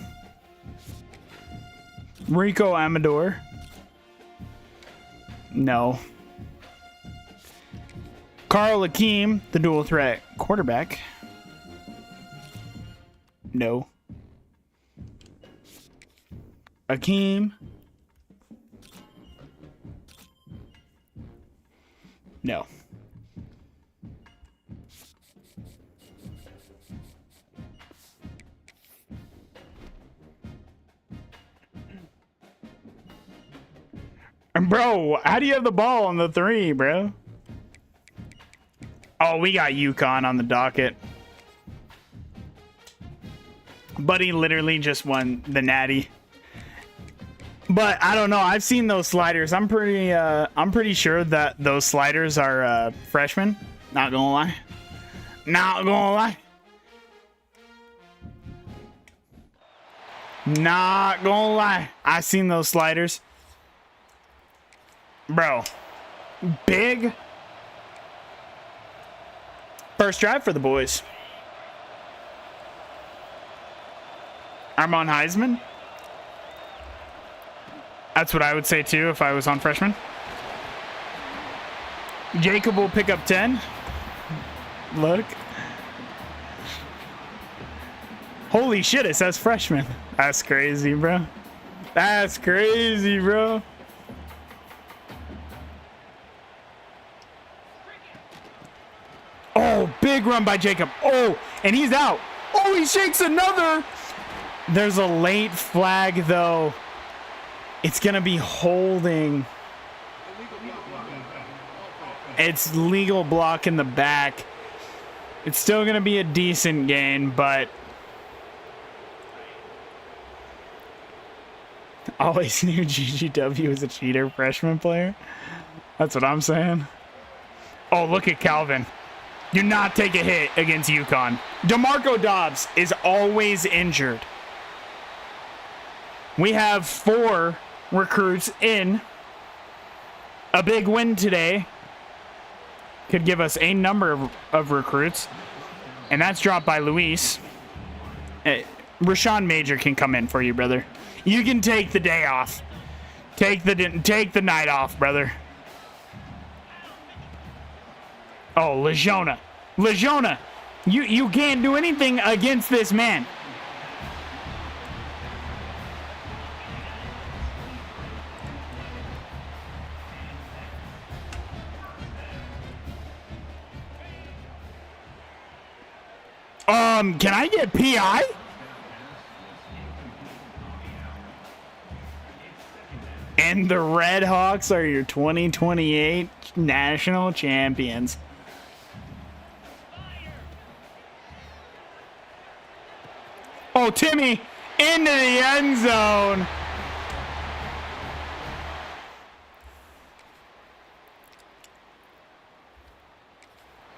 Rico Amador? No. Carl Akeem, the dual threat quarterback? No. Akeem? No. Bro, how do you have the ball on the 3, bro? Oh, we got UConn on the docket. Buddy literally just won the natty. But I don't know. I've seen those sliders. I'm pretty sure that those sliders are freshmen. Not gonna lie. Not gonna lie. Not gonna lie. I seen those sliders. Bro. Big. First drive for the boys. Armon Heisman. That's what I would say too if I was on freshman. Jacob will pick up 10. Look. Holy shit, it says freshman. That's crazy, bro. That's crazy, bro. Oh, big run by Jacob. Oh, and he's out. Oh, he shakes another. There's a late flag, though. It's going to be holding. It's legal block in the back. It's still going to be a decent gain, but always knew GGW was a cheater freshman player. That's what I'm saying. Oh, look at Calvin. Do not take a hit against UConn. DeMarco Dobbs is always injured. We have 4 recruits in. A big win today could give us a number of recruits. And that's dropped by Luis. Rashawn Major can come in for you, brother. You can take the day off. Take the night off, brother. Oh, Legiona. Legiona, you can't do anything against this man. Can I get PI? And the Red Hawks are your 2028 national champions. Oh, Timmy into the end zone.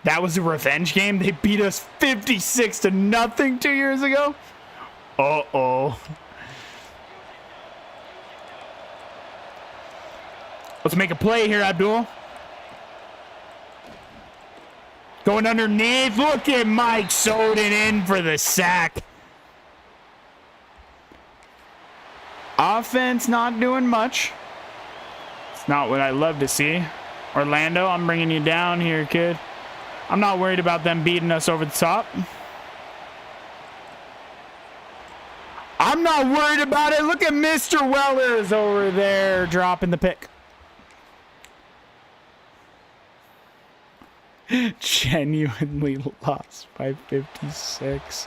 That was a revenge game. They beat us 56-0 2 years ago. Uh-oh. Let's make a play here, Abdul. Going underneath. Look at Mike Soden in for the sack. Offense not doing much. It's not what I love to see. Orlando, I'm bringing you down here, kid. I'm not worried about them beating us over the top. I'm not worried about it. Look at Mr. Wellers over there dropping the pick. Genuinely lost by 56.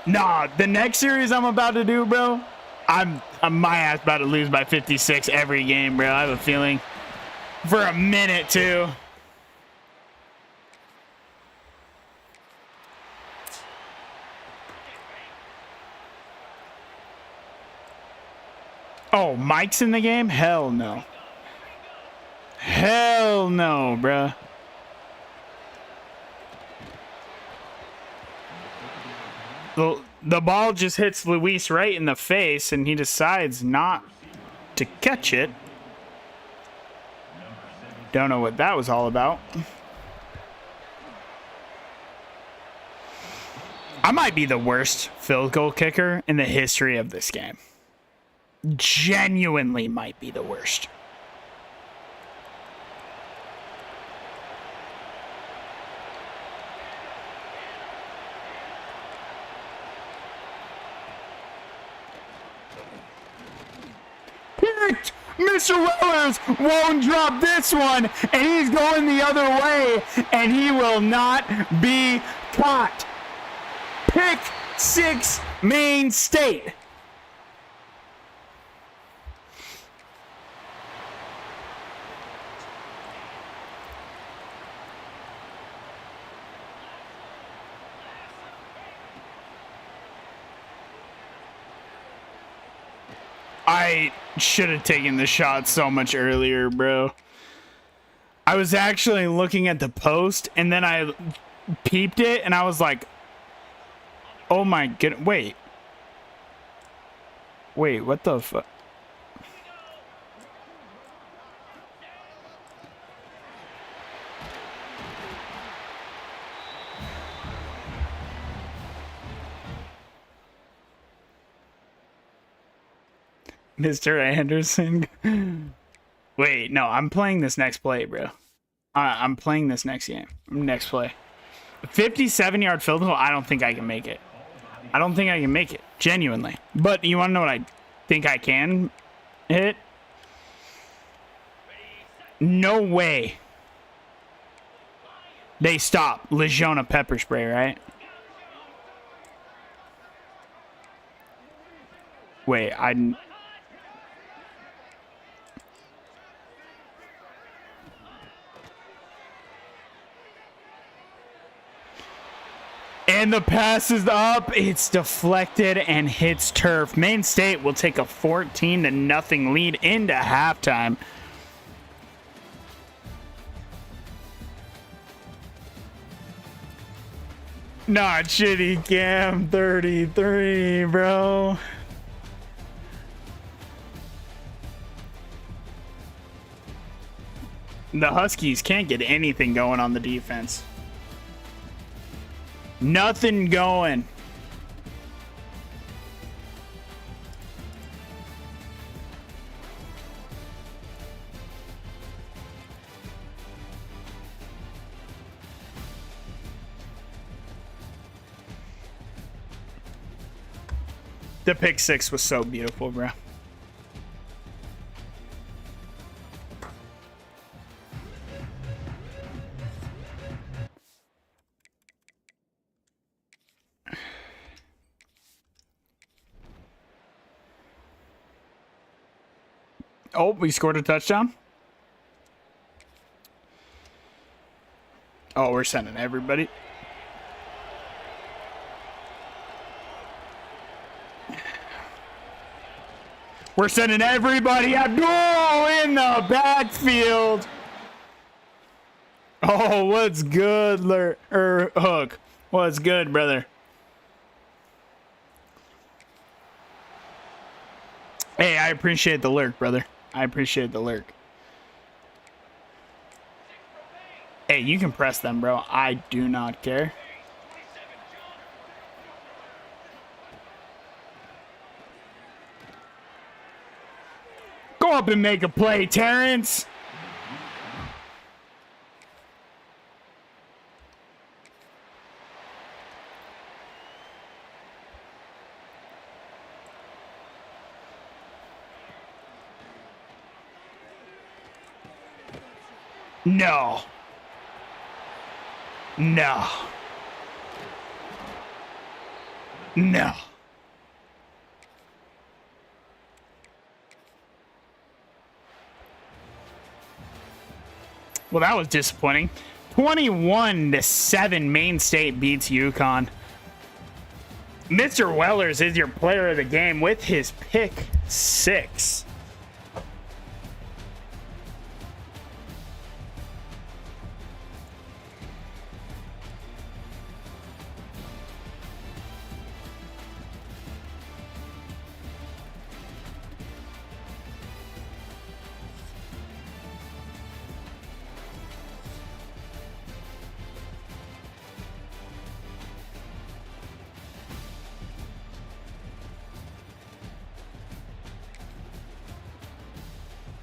Nah, the next series I'm about to do, bro, I'm my ass about to lose by 56 every game, bro. I have a feeling. For a minute, too. Oh, Mike's in the game? Hell no. Hell no, bruh. The ball just hits Luis right in the face, and he decides not to catch it. Don't know what that was all about. I might be the worst field goal kicker in the history of this game. Genuinely might be the worst. Picked! Mr. Wellers won't drop this one, and he's going the other way, and he will not be caught. Pick 6, Maine State. I should have taken the shot so much earlier, bro. I was actually looking at the post, and then I peeped it, and I was like, oh my goodness. Wait, what the fuck? Mr. Anderson. Wait, no, I'm playing this next play, bro. I'm playing this next game. Next play. 57-yard field goal, I don't think I can make it. I don't think I can make it. Genuinely. But you want to know what I think I can hit? No way. They stop. Legiona pepper spray, right? Wait, and the pass is up. It's deflected and hits turf. Maine State will take a 14-0 lead into halftime. Not shitty, Cam. 33, bro. The Huskies can't get anything going on the defense. Nothing going. The pick six was so beautiful, bro. Oh, we scored a touchdown. Oh, we're sending everybody. We're sending everybody Abdul in the backfield. Oh, what's good, Hook? What's good, brother? Hey, I appreciate the lurk, brother. I appreciate the lurk. Hey, you can press them, bro. I do not care. Go up and make a play, Terrence. No. No. No. Well, that was disappointing. 21-7, Maine State beats UConn. Mr. Wellers is your player of the game with his pick six.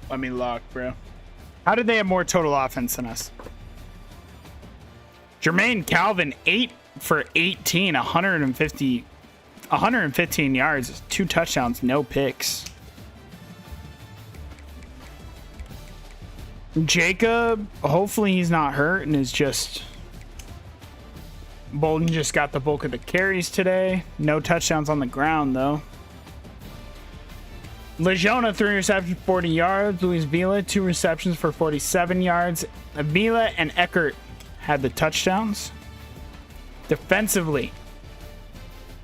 Let me lock, bro. How did they have more total offense than us? Jermaine Calvin, 8 for 18, 115 yards, 2 touchdowns, no picks. Jacob, hopefully he's not hurt and is just... Bolden just got the bulk of the carries today. No touchdowns on the ground, though. Legiona, 3 receptions, 40 yards. Luis Vila, 2 receptions for 47 yards. Vila and Eckert had the touchdowns. Defensively,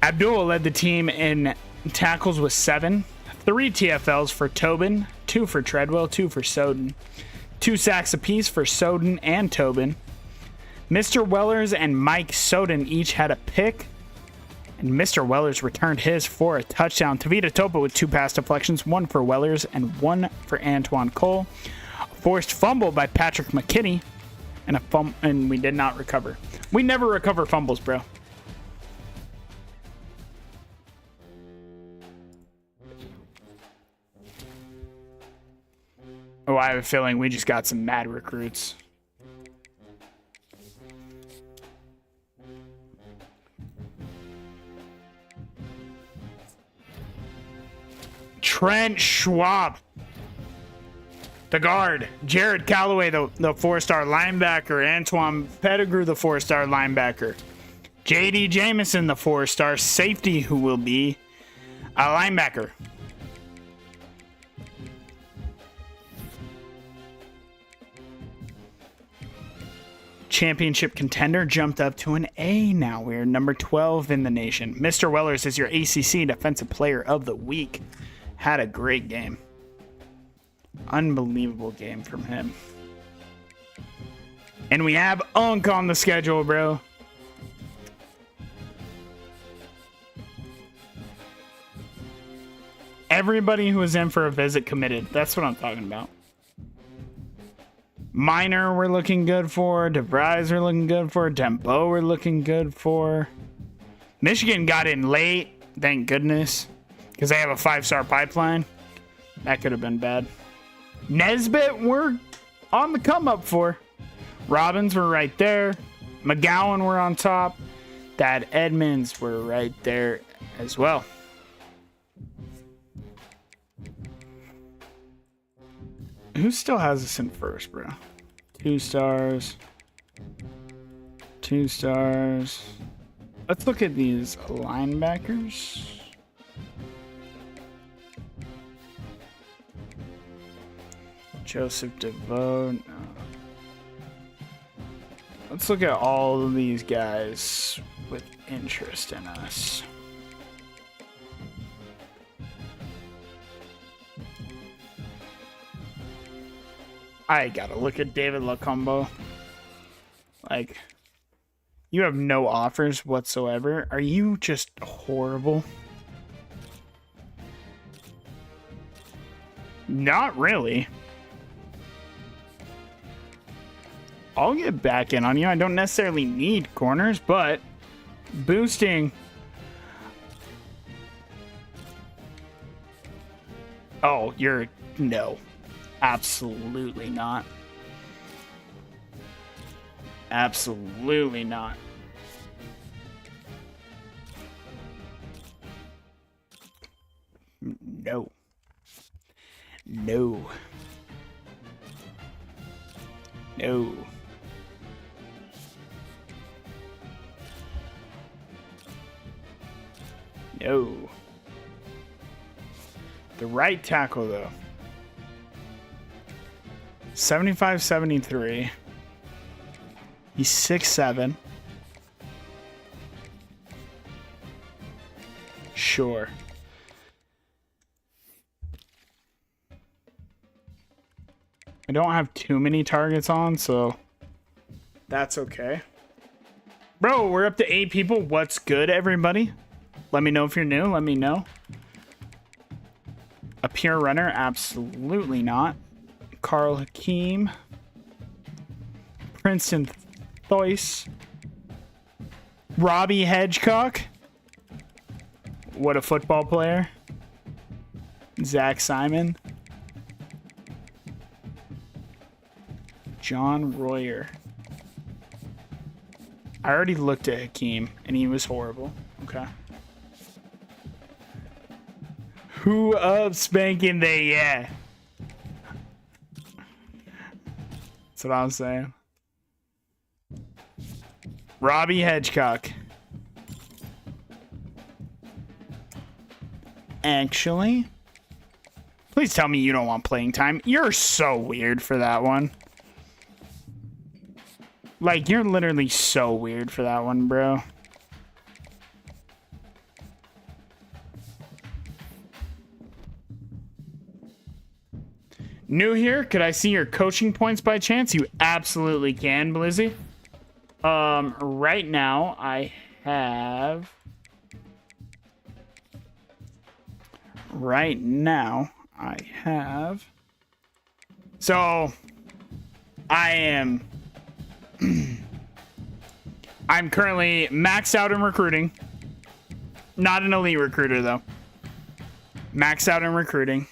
Abdul led the team in tackles with 7. 3 TFLs for Tobin, 2 for Treadwell, 2 for Soden. 2 sacks apiece for Soden and Tobin. Mr. Wellers and Mike Soden each had a pick. And Mr. Wellers returned his for a touchdown. Tavita Topa with 2 pass deflections, 1 for Wellers and 1 for Antoine Cole. A forced fumble by Patrick McKinney, and we did not recover. We never recover fumbles, bro. Oh, I have a feeling we just got some mad recruits. Trent Schwab, the guard. Jared Calloway, the 4-star linebacker. Antoine Pettigrew, the 4-star linebacker. J.D. Jamison, the 4-star safety, who will be a linebacker. Championship contender jumped up to an A now. We're number 12 in the nation. Mr. Wellers is your ACC Defensive Player of the Week. Had a great game. Unbelievable game from him. And we have Unk on the schedule, bro. Everybody who was in for a visit committed. That's what I'm talking about. Minor we're looking good for. DeVries we're looking good for. Dembo we're looking good for. Michigan got in late, thank goodness, because they have a 5-star pipeline. That could have been bad. Nesbitt we're on the come up for. Robbins were right there. McGowan were on top. Thad Edmonds were right there as well. Who still has us in first, bro? 2 stars. 2 stars. Let's look at these linebackers. Joseph DeVoe. No. Let's look at all of these guys with interest in us. I gotta look at David Lacombo. Like, you have no offers whatsoever. Are you just horrible? Not really. I'll get back in on you. I don't necessarily need corners, but boosting. Oh, you're no. Absolutely not. Absolutely not. No. No. No. No. The right tackle, though. 75-73. He's 6'7". Sure. I don't have too many targets on, so that's okay. Bro, we're up to 8 people. What's good, everybody? Let me know if you're new. Let me know. A pure runner? Absolutely not. Carl Hakeem. Princeton Thoyce. Robbie Hedgecock. What a football player. Zach Simon. John Royer. I already looked at Hakeem, and he was horrible. Okay. Who up spanking they? Yeah. That's what I'm saying. Robbie Hedgecock. Actually, please tell me you don't want playing time. You're so weird for that one. Like, you're literally so weird for that one, bro. New here, could I see your coaching points by chance? You absolutely can, Blizzy. Right now I have... So, I am... I'm currently maxed out in recruiting. Not an elite recruiter, though. Maxed out in recruiting.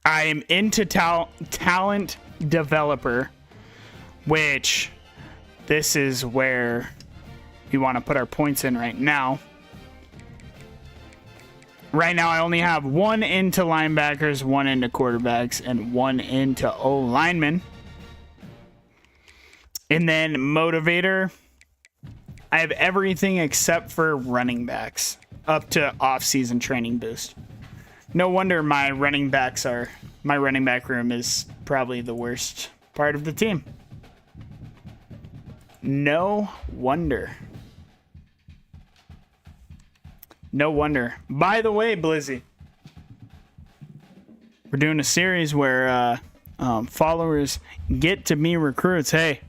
I am into talent developer, which this is where we want to put our points in right now. Right now, I only have 1 into linebackers, 1 into quarterbacks, and 1 into O-linemen. And then motivator, I have everything except for running backs up to off-season training boost. No wonder my running back room is probably the worst part of the team. No wonder. No wonder. By the way, Blizzy, we're doing a series where followers get to be recruits. Hey,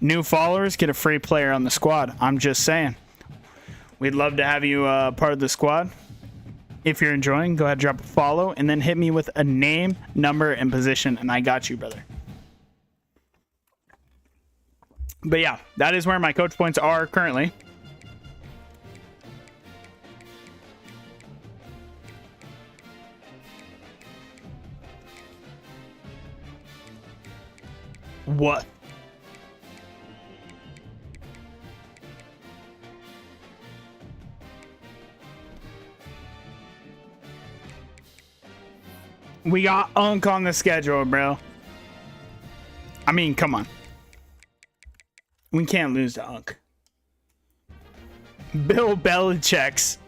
new followers get a free player on the squad. I'm just saying. We'd love to have you part of the squad. If you're enjoying, go ahead, drop a follow, and then hit me with a name, number, and position, and I got you, brother. But yeah, that is where my coach points are currently. What? We got Unk on the schedule, bro. I mean, come on. We can't lose to Unk. Bill Belichick's.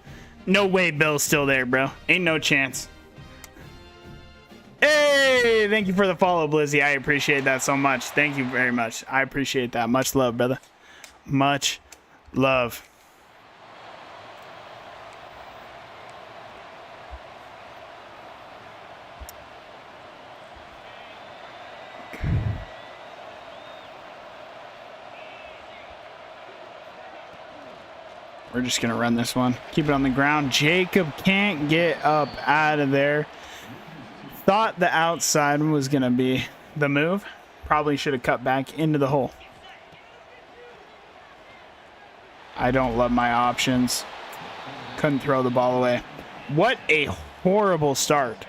No way Bill's still there, bro. Ain't no chance. Hey, thank you for the follow, Blizzy. I appreciate that so much. Thank you very much. I appreciate that. Much love, brother. Much love. We're just going to run this one. Keep it on the ground. Jacob can't get up out of there. Thought the outside was going to be the move. Probably should have cut back into the hole. I don't love my options. Couldn't throw the ball away. What a horrible start.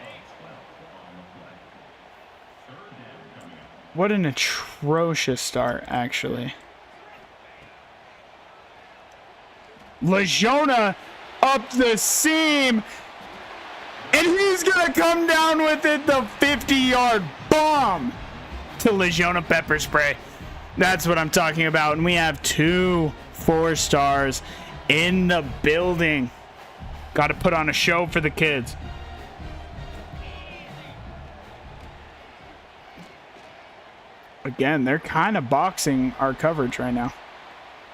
What an atrocious start, actually. Lejeune up the seam. And he's going to come down with it. The 50-yard bomb to Lejeune pepper spray. That's what I'm talking about. And we have 2 4-stars in the building. Got to put on a show for the kids. Again, they're kind of boxing our coverage right now.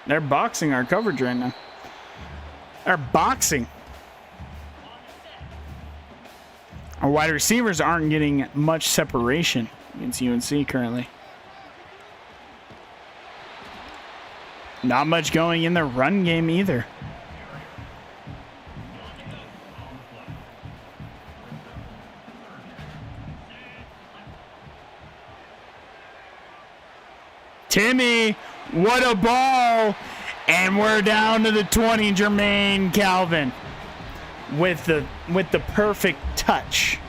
They're boxing our coverage right now. They're boxing. Our wide receivers aren't getting much separation against UNC currently. Not much going in the run game either. Timmy, what a ball. And we're down to the 20, Jermaine Calvin with the perfect touch.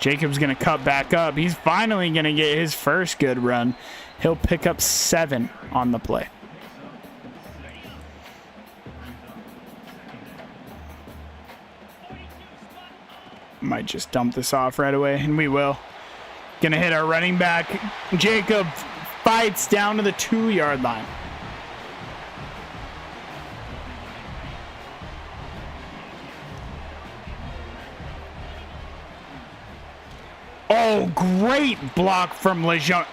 Jacob's going to cut back up. He's finally going to get his first good run. He'll pick up 7 on the play. Might just dump this off right away, and we will. Gonna hit our running back. Jacob fights down to the 2-yard line. Oh, great block from Lejeune.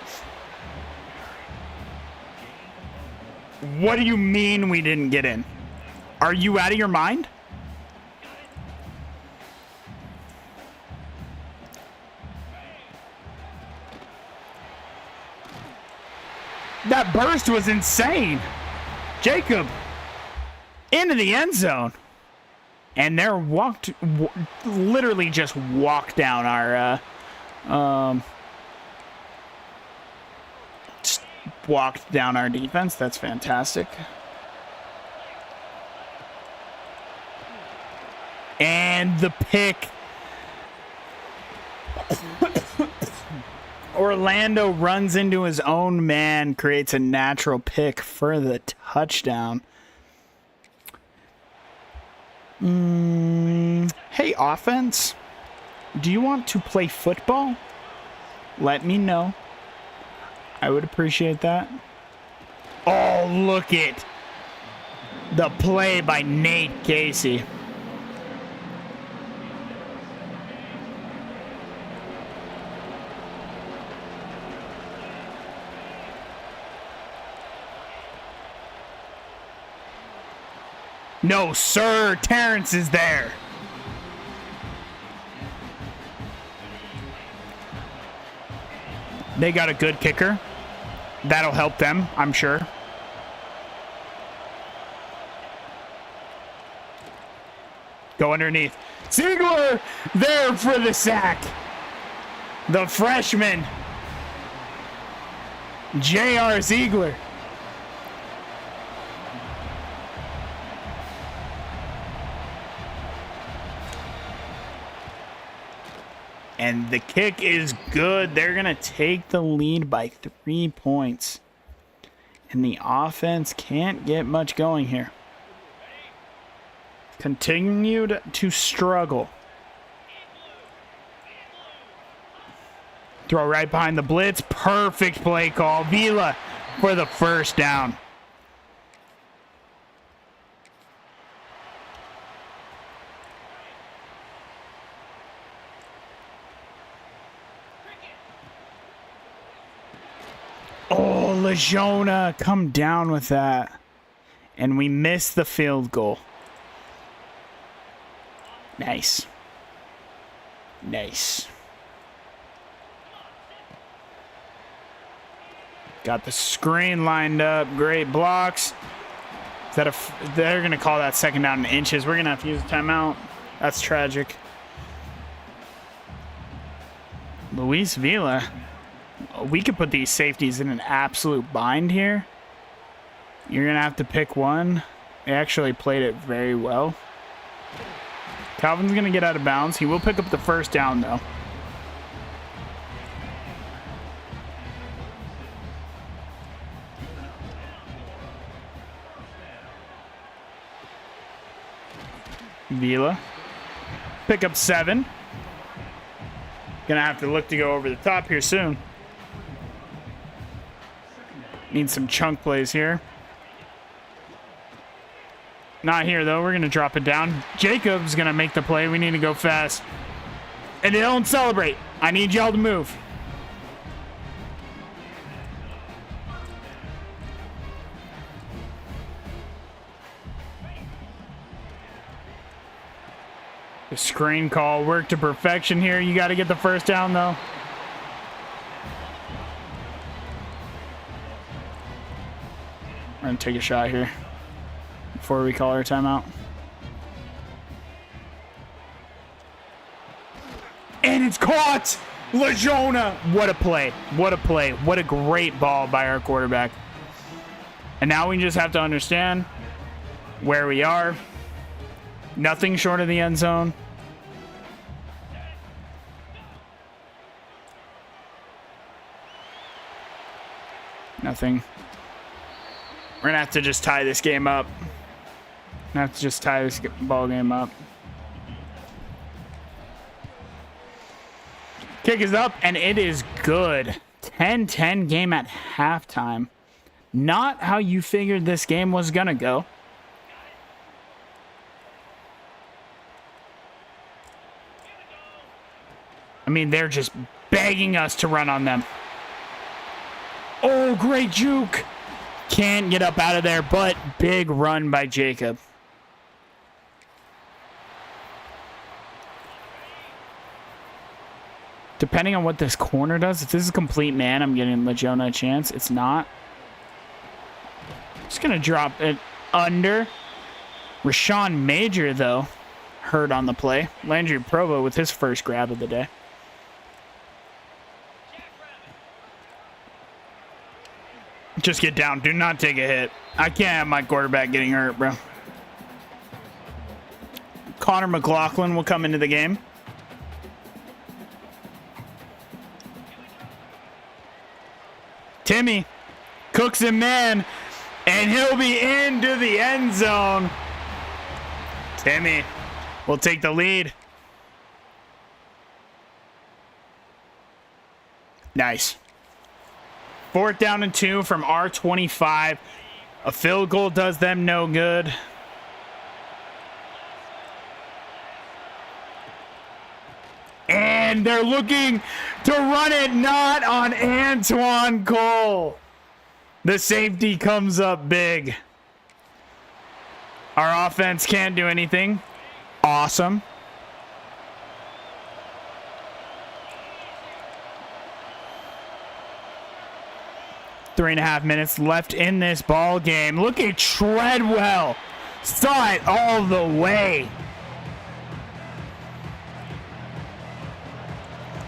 What do you mean we didn't get in? Are you out of your mind? That burst was insane. Jacob into the end zone. And they're literally just walked down our, just walked down our defense. That's fantastic. And the pick. Orlando runs into his own man, creates a natural pick for the touchdown. Hey, offense, do you want to play football? Let me know. I would appreciate that. Oh, look at the play by Nate Casey. No, sir. Terrence is there. They got a good kicker. That'll help them, I'm sure. Go underneath. Ziegler there for the sack. The freshman, J.R. Ziegler. And the kick is good. They're going to take the lead by 3 points. And the offense can't get much going here. Continued to struggle. Throw right behind the blitz. Perfect play call. Vila for the first down. Oh, Lajona, come down with that. And we missed the field goal. Nice. Nice. Got the screen lined up. Great blocks. Is that they're going to call that second down in inches. We're going to have to use a timeout. That's tragic. Luis Vila. We could put these safeties in an absolute bind here. You're going to have to pick one. They actually played it very well. Calvin's going to get out of bounds. He will pick up the first down, though. Vila. Pick up 7. Gonna have to look to go over the top here soon. Need some chunk plays here. Not here, though. We're going to drop it down. Jacob's going to make the play. We need to go fast. And they don't celebrate. I need y'all to move. The screen call worked to perfection here. You got to get the first down, though. We're going to take a shot here before we call our timeout. And it's caught! Lajona! What a play. What a play. What a great ball by our quarterback. And now we just have to understand where we are. Nothing short of the end zone. Nothing. We're going to have to just tie this game up. Have to just tie this ball game up. Kick is up, and it is good. 10-10 game at halftime. Not how you figured this game was going to go. I mean, they're just begging us to run on them. Oh, great juke. Can't get up out of there, but big run by Jacob. Depending on what this corner does, if this is a complete man, I'm getting Lajona a chance. It's not. Just going to drop it under. Rashawn Major, though, hurt on the play. Landry Provo with his first grab of the day. Just get down. Do not take a hit. I can't have my quarterback getting hurt, bro. Connor McLaughlin will come into the game. Timmy cooks him man, and he'll be into the end zone. Timmy will take the lead. Nice. 4th down and 2 from our 25. A field goal does them no good. And they're looking to run it not on Antoine Cole. The safety comes up big. Our offense can't do anything. Awesome. Three and a half minutes left in this ball game. Look at Treadwell. Saw it all the way.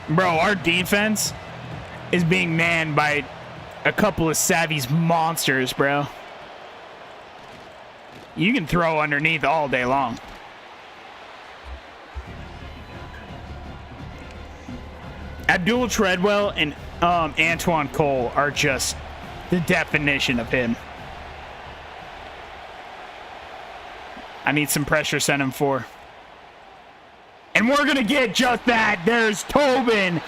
Bro, our defense is being manned by a couple of Savvy's monsters, bro. You can throw underneath all day long. Abdul Treadwell and Antoine Cole are just the definition of him. I need some pressure sent him for. And we're going to get just that. There's Tobin.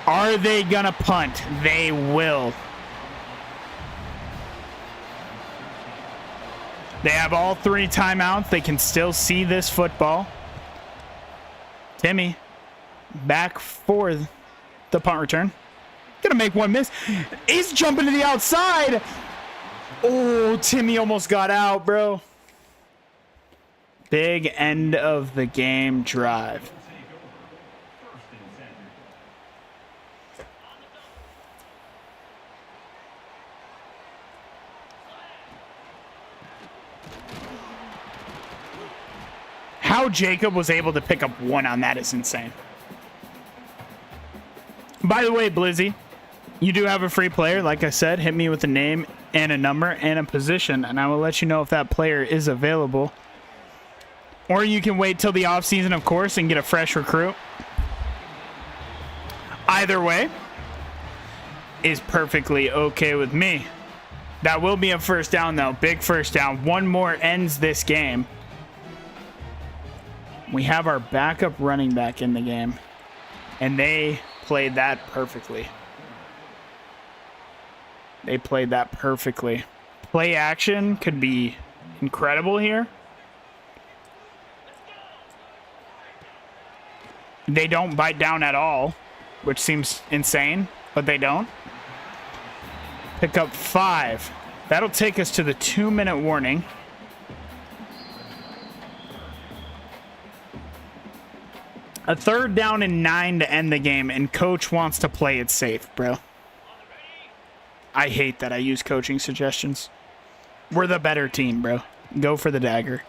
Are they going to punt? They will. They have all 3 timeouts. They can still see this football. Timmy back for the punt return. Gonna make one miss. He's jumping to the outside. Oh, Timmy almost got out, bro. Big end of the game drive. How Jacob was able to pick up 1 on that is insane. By the way, Blizzy, you do have a free player. Like I said, hit me with a name and a number and a position, and I will let you know if that player is available. Or you can wait till the offseason, of course, and get a fresh recruit. Either way is perfectly okay with me. That will be a first down, though. Big first down. 1 more ends this game. We have our backup running back in the game, and they played that perfectly. They played that perfectly. Play action could be incredible here. They don't bite down at all, which seems insane, but they don't. Pick up 5. That'll take us to the 2-minute warning. A 3rd down and 9 to end the game, and coach wants to play it safe, bro. I hate that I use coaching suggestions. We're the better team, bro. Go for the dagger.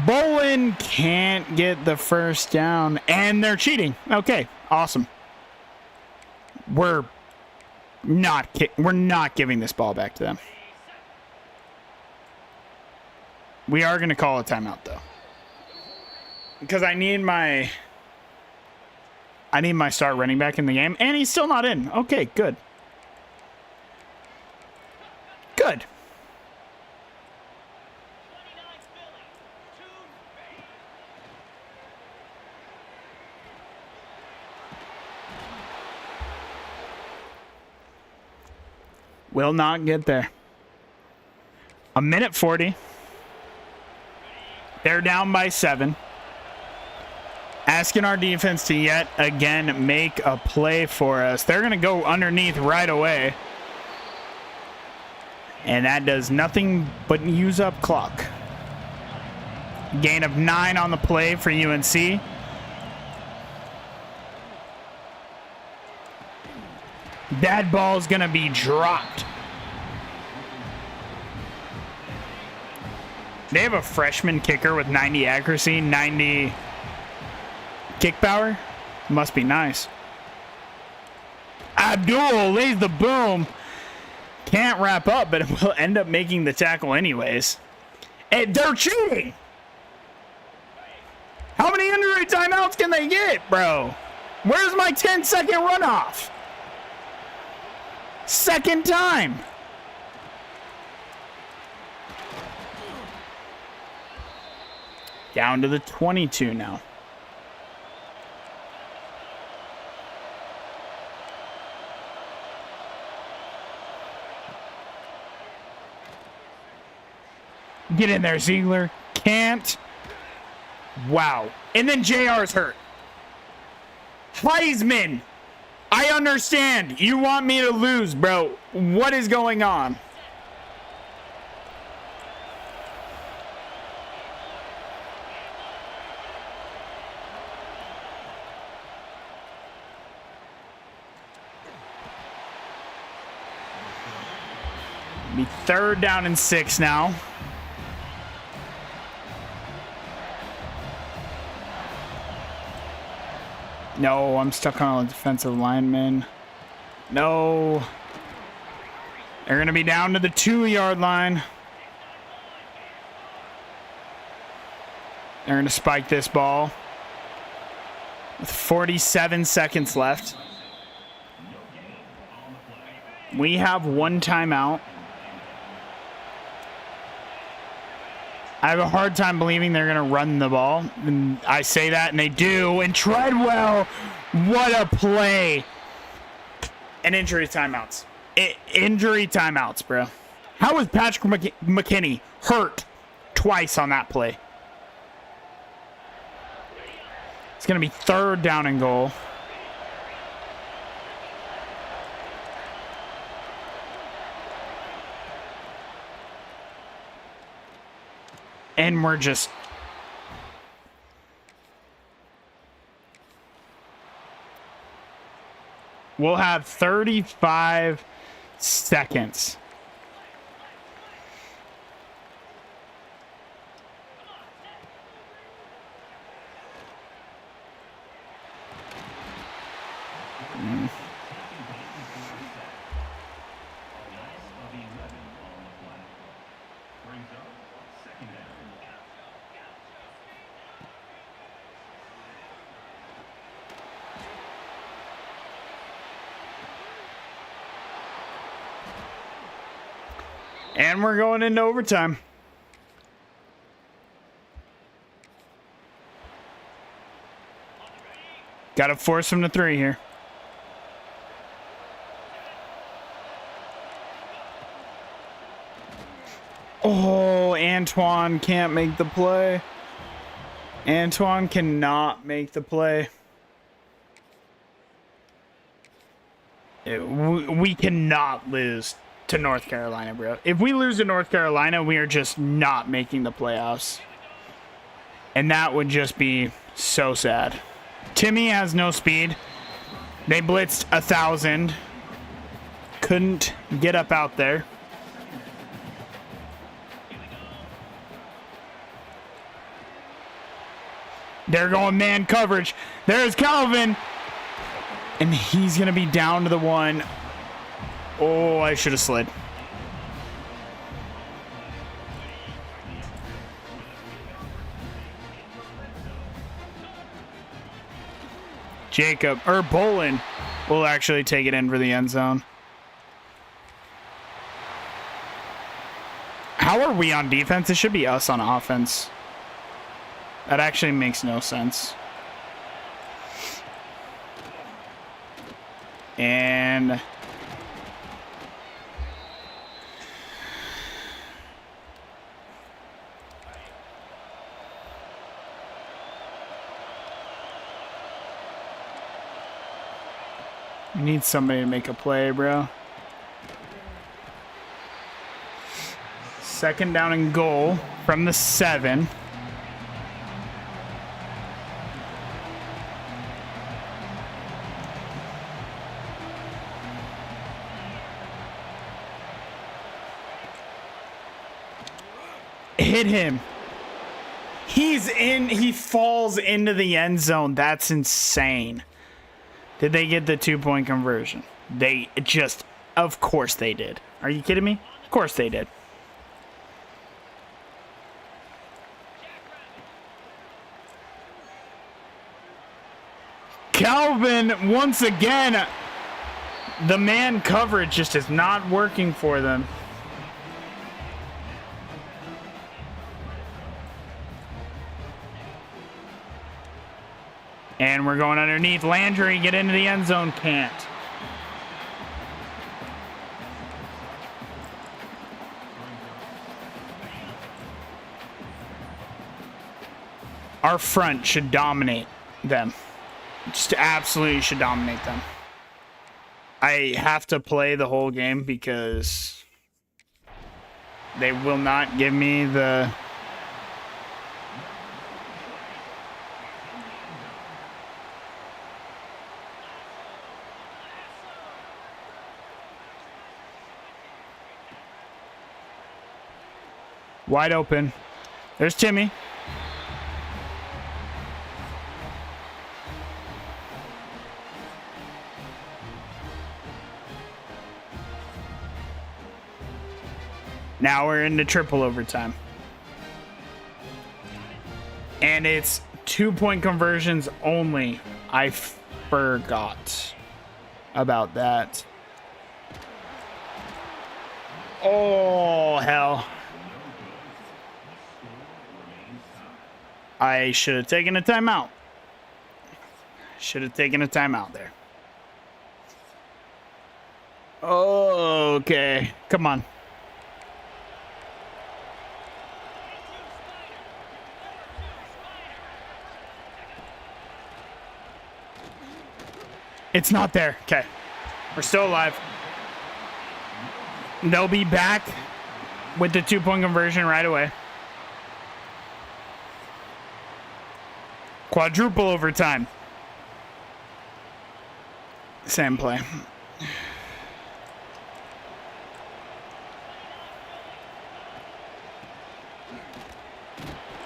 Bowen can't get the first down, and they're cheating. Okay, awesome. We're not giving this ball back to them. We are going to call a timeout, though. Because I need my star running back in the game, and he's still not in. Okay, good. Good. Will not get there. 1:40. They're down by 7. Asking our defense to yet again make a play for us. They're going to go underneath right away. And that does nothing but use up clock. Gain of 9 on the play for UNC. That ball is going to be dropped. They have a freshman kicker with 90 accuracy, 90 kick power. Must be nice. Abdul lays the boom. Can't wrap up, but it will end up making the tackle anyways. And they're cheating. How many injury timeouts can they get, bro? Where's my 10-second runoff? Second time. Down to the 22 now. Get in there, Ziegler. Can't. Wow. And then JR's hurt. Heisman. I understand. You want me to lose, bro. What is going on? Be 3rd down and 6 now. No, I'm stuck on a defensive lineman. No. They're going to be down to the 2-yard line. They're going to spike this ball. With 47 seconds left. We have one timeout. I have a hard time believing they're going to run the ball. And I say that, and they do. And Treadwell, what a play. And injury timeouts. Injury timeouts, bro. How was Patrick McKinney hurt twice on that play? It's going to be 3rd down and goal. And we're just... We'll have 35 seconds. And we're going into overtime. Got to force him to 3 here. Oh, Antoine can't make the play. Antoine cannot make the play. We cannot lose to North Carolina, bro. If we lose to North Carolina, we are just not making the playoffs. And that would just be so sad. Timmy has no speed. They blitzed 1,000. Couldn't get up out there. They're going man coverage. There's Calvin. And he's going to be down to the 1. Oh, I should have slid. Bolin will actually take it in for the end zone. How are we on defense? It should be us on offense. That actually makes no sense. And you need somebody to make a play, bro. 2nd down and goal from the 7. Hit him. He's in. He falls into the end zone. That's insane. Did they get the 2-point conversion? They just, of course they did. Are you kidding me? Of course they did. Calvin, once again, the man coverage just is not working for them. And we're going underneath. Landry, get into the end zone. Can't. Our front should dominate them. Just absolutely should dominate them. I have to play the whole game because they will not give me the... Wide open. There's Timmy. Now we're into triple overtime. And it's 2-point conversions only. I forgot about that. Oh, hell. I should have taken a timeout. Should have taken a timeout there. Okay. Come on. It's not there. Okay. We're still alive. They'll be back with the 2-point conversion right away. Quadruple overtime. Same play.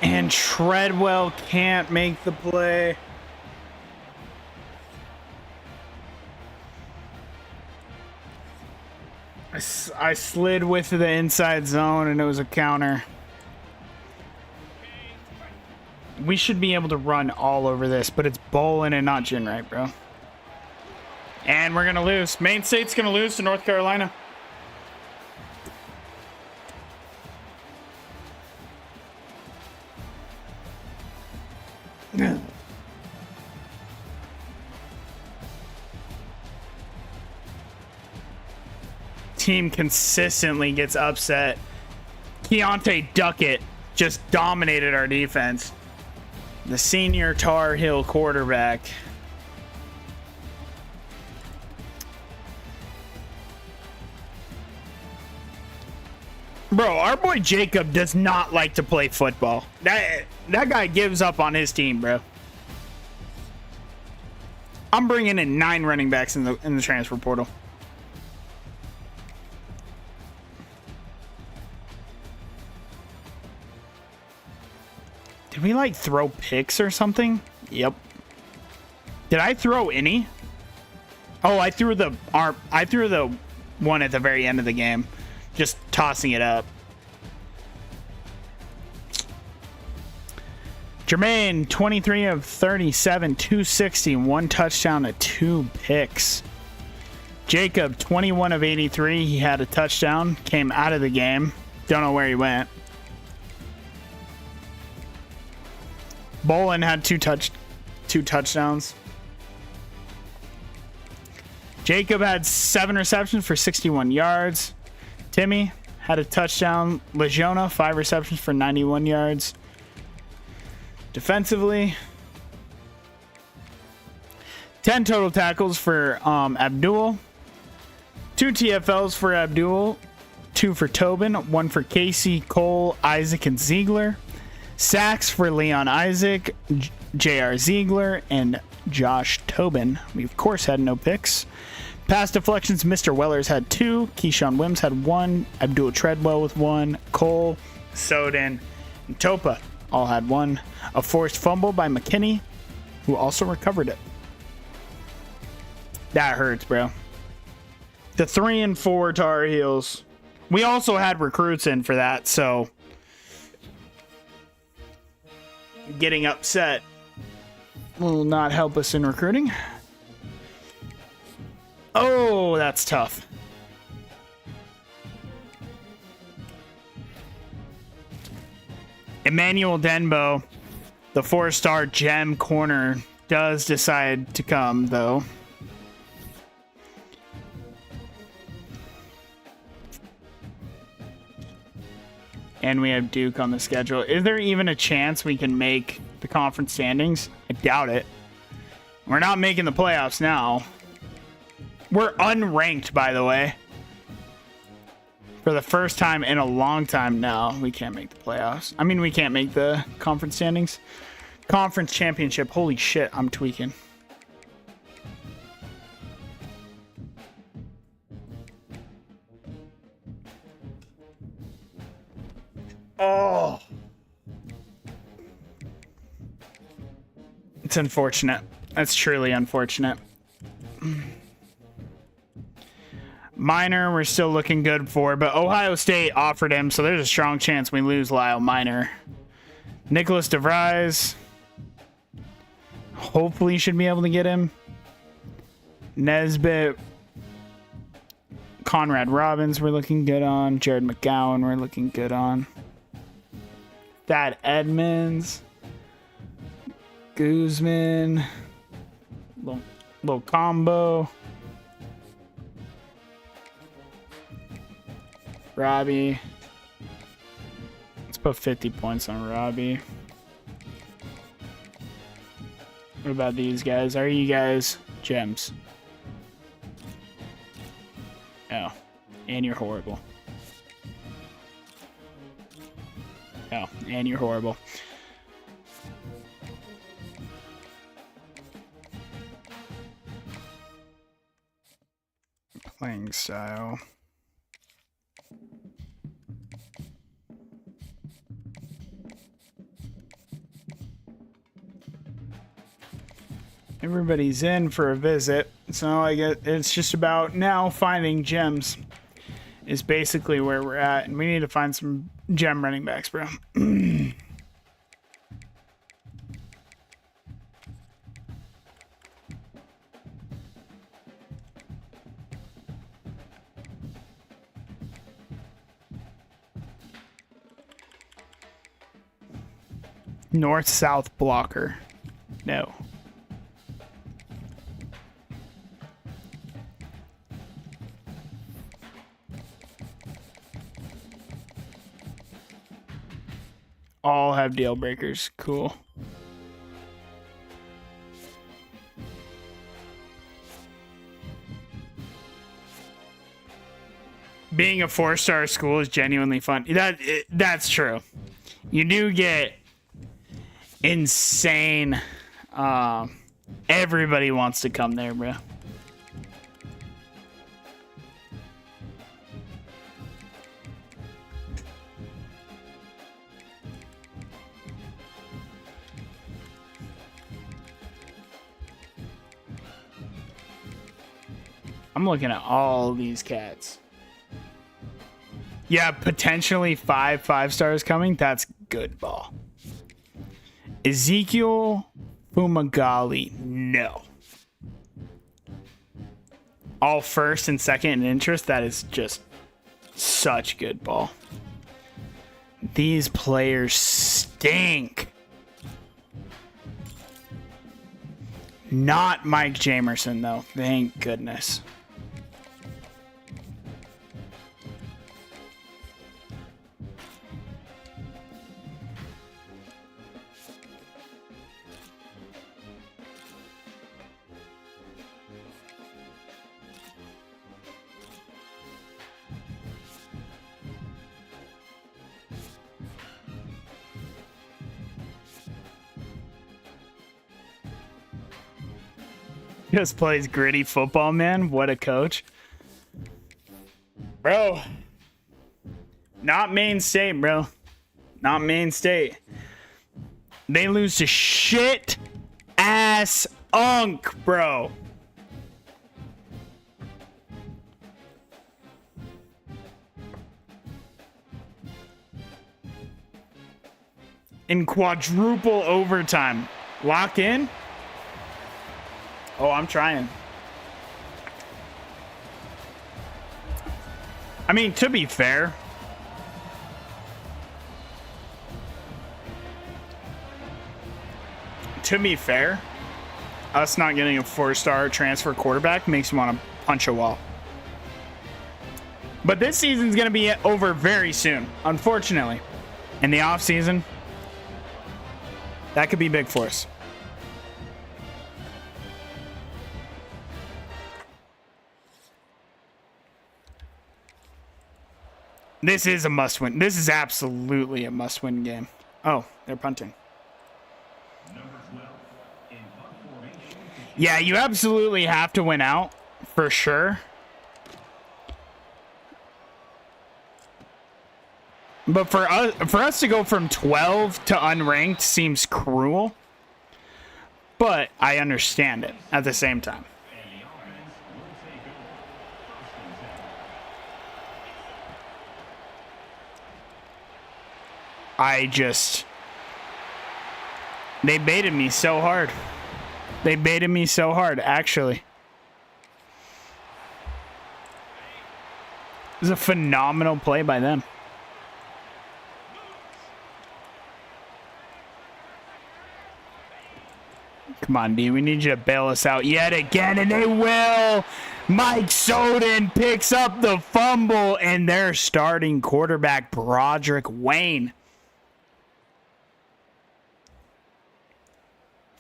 And Treadwell can't make the play. I slid with the inside zone and it was a counter. We should be able to run all over this, but it's bowling and not gin right, bro. And we're going to lose. Maine State's going to lose to North Carolina. Team consistently gets upset. Keontae Duckett just dominated our defense. The senior Tar Heel quarterback. Bro, our boy Jacob does not like to play football. That guy gives up on his team, bro. I'm bringing in 9 running backs in the transfer portal. Did we like throw picks or something? Yep. Did I throw any? Oh, I threw the one at the very end of the game. Just tossing it up. Jermaine, 23 of 37, 260, 1 touchdown to 2 picks. Jacob, 21 of 83. He had a touchdown. Came out of the game. Don't know where he went. Bolin had two touchdowns. Jacob had 7 receptions for 61 yards. Timmy had a touchdown. Legiona, 5 receptions for 91 yards. Defensively, 10 total tackles for Abdul. 2 TFLs for Abdul. 2 for Tobin. 1 for Casey, Cole, Isaac, and Ziegler. Sacks for Leon Isaac, J.R. Ziegler, and Josh Tobin. We, of course, had no picks. Pass deflections, Mr. Wellers had 2. Keyshawn Wims had 1. Abdul Treadwell with 1. Cole, Soden, and Topa all had 1. A forced fumble by McKinney, who also recovered it. That hurts, bro. The 3 and 4 Tar Heels. We also had recruits in for that, so getting upset will not help us in recruiting. Oh, that's tough. Emmanuel Denbo, the 4-star gem corner, does decide to come, though. And we have Duke on the schedule. Is there even a chance we can make the conference standings? I doubt it. We're not making the playoffs now. We're unranked, by the way. For the first time in a long time now, we can't make the playoffs. I mean, we can't make the conference standings. Conference championship. Holy shit, I'm tweaking. Oh. It's unfortunate. That's truly unfortunate. Minor, we're still looking good for, but Ohio State offered him, so there's a strong chance we lose Lyle Minor. Nicholas DeVries. Hopefully should be able to get him. Nesbitt. Conrad Robbins we're looking good on. Jared McGowan we're looking good on. Thad Edmonds. Guzman. Little combo. Robbie. Let's put 50 points on Robbie. What about these guys? Are you guys gems? Oh, and you're horrible. Oh, and you're horrible. Playing style. Everybody's in for a visit, so I guess it's just about now finding gems is basically where we're at, and we need to find some gem running backs, bro. North-south blocker. No. All have deal breakers. Cool. Being a 4-star school is genuinely fun. That's true. You do get insane. Everybody wants to come there, bro. I'm looking at all these cats. Yeah, potentially 5 stars coming. That's good ball. Ezekiel Fumagalli, no. All first and second in interest. That is just such good ball. These players stink. Not Mike Jamerson, though. Thank goodness. Just plays gritty football, man. What a coach. Bro. Not Maine State, bro. Not Maine State. They lose to shit ass unk, bro. In quadruple overtime. Lock in? Oh, I'm trying. I mean, to be fair, us not getting a 4-star transfer quarterback makes me want to punch a wall. But this season's going to be over very soon, unfortunately. In the offseason, that could be big for us. This is a must-win. This is absolutely a must-win game. Oh, they're punting. Yeah, you absolutely have to win out, for sure. But for us to go from 12 to unranked seems cruel. But I understand it at the same time. They baited me so hard. They baited me so hard, actually. It was a phenomenal play by them. Come on, D. We need you to bail us out yet again, and they will. Mike Soden picks up the fumble, and their starting quarterback, Broderick Wayne.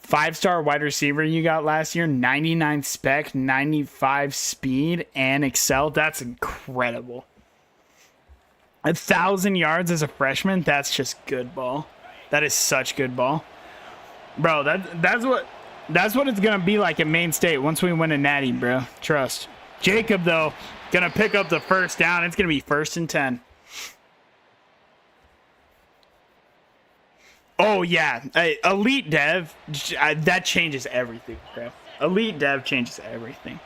5-star wide receiver you got last year, 99 spec, 95 speed, and excel. That's incredible. 1,000 yards as a freshman, that's just good ball. That is such good ball. Bro, that's what it's gonna be like at Maine State once we win a natty, bro. Trust. Jacob, though, gonna pick up the first down. It's gonna be 1st and 10. Oh yeah, elite dev, that changes everything, bro. Elite dev changes everything.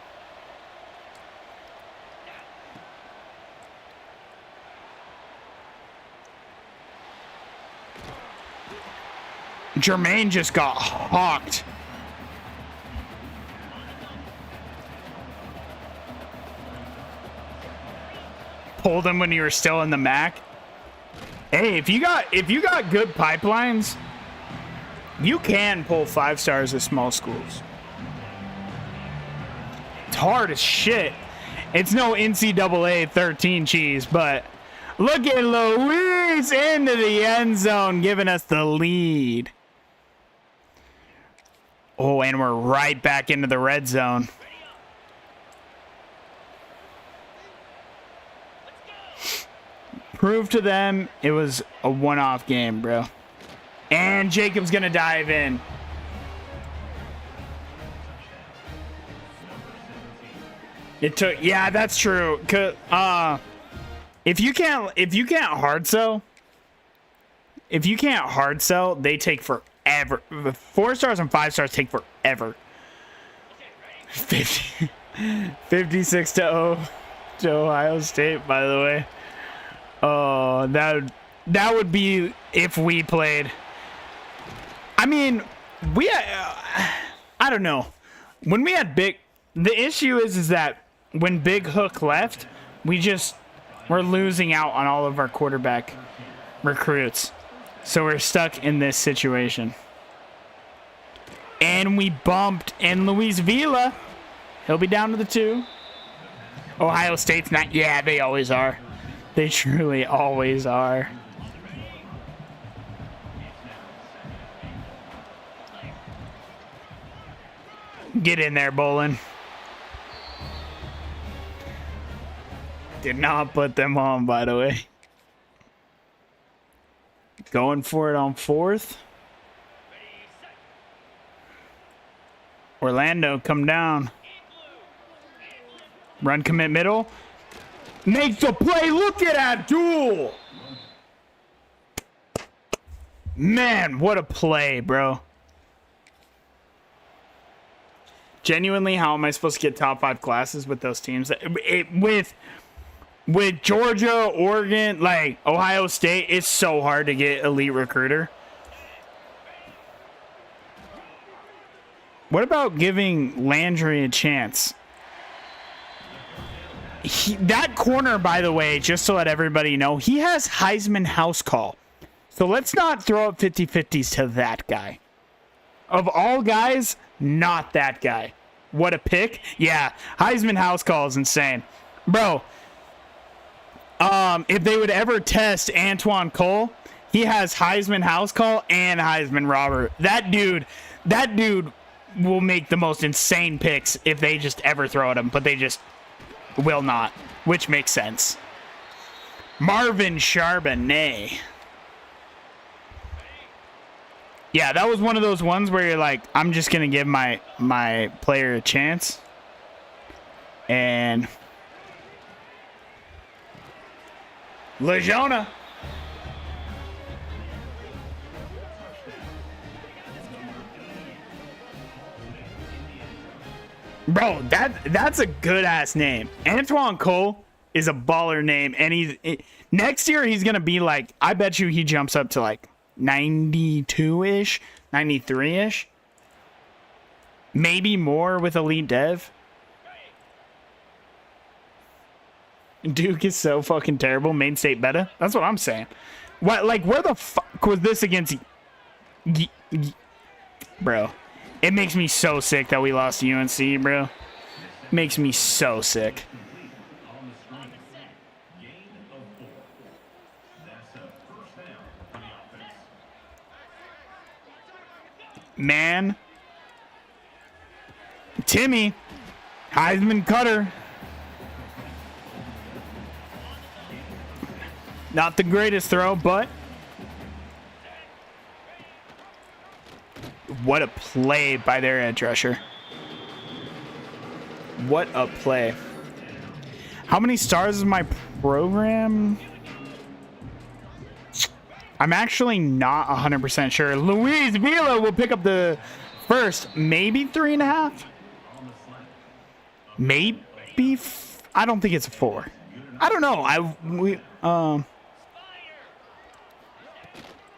Jermaine just got hawked. Pulled him when you were still in the MAC. Hey, if you got good pipelines, you can pull 5 stars at small schools. It's hard as shit. It's no NCAA 13 cheese, but look at Luis into the end zone, giving us the lead. Oh, and we're right back into the red zone. Prove to them it was a one-off game, bro. And Jacob's gonna dive in. It took, yeah, that's true. If you can't hard sell, they take forever. 4 stars and 5 stars take forever. 56-0 to Ohio State, by the way. Oh, that would be if we played. I mean, I don't know. When we had Big, the issue is that when Big Hook left, we're losing out on all of our quarterback recruits. So we're stuck in this situation. And we bumped in Luis Villa. He'll be down to the 2. Ohio State's not. Yeah, they always are. They truly always are. Get in there, Bolin. Did not put them on, by the way. Going for it on 4th. Orlando, come down. Run, commit, middle. Makes the play. Look at Abdul. Man, what a play, bro. Genuinely, how am I supposed to get top 5 classes with those teams? With Georgia, Oregon, like Ohio State, it's so hard to get elite recruiter. What about giving Landry a chance? That corner, by the way, just to let everybody know, he has Heisman house call. So let's not throw up 50-50s to that guy. Of all guys, not that guy. What a pick. Yeah, Heisman house call is insane. Bro, if they would ever test Antoine Cole, he has Heisman house call and Heisman robber. That dude will make the most insane picks if they just ever throw at him, but they just will not, which makes sense. Marvin Charbonnet. Yeah, that was one of those ones where you're like, I'm just going to give my player a chance. And Lejona. Bro, that's a good-ass name. Antoine Cole, is a baller name, and next year he's gonna be like, I bet you he jumps up to like 92-ish, 93-ish, maybe more with elite dev. Duke is so fucking terrible. Maine State beta. That's what I'm saying. What, like, where the fuck was this against? Bro, it makes me so sick that we lost to UNC, bro. Makes me so sick. On the screen. Gain of 4. That's a first down for the offense. Man. Timmy. Heisman cutter. Not the greatest throw, but what a play by their edge rusher. What a play. How many stars is my program? I'm actually not 100% sure. Luis Vila will pick up the first. Maybe 3.5? Maybe. I don't think it's a 4. I don't know.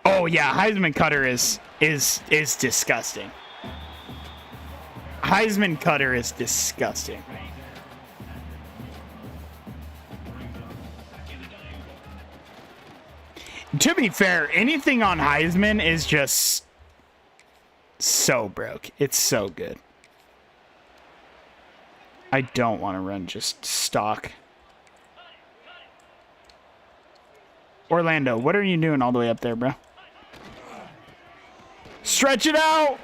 Oh yeah, Heisman cutter is disgusting. Heisman cutter is disgusting. To be fair, anything on Heisman is just so broke. It's so good. I don't want to run just stock. Orlando, what are you doing all the way up there, bro? Stretch it out.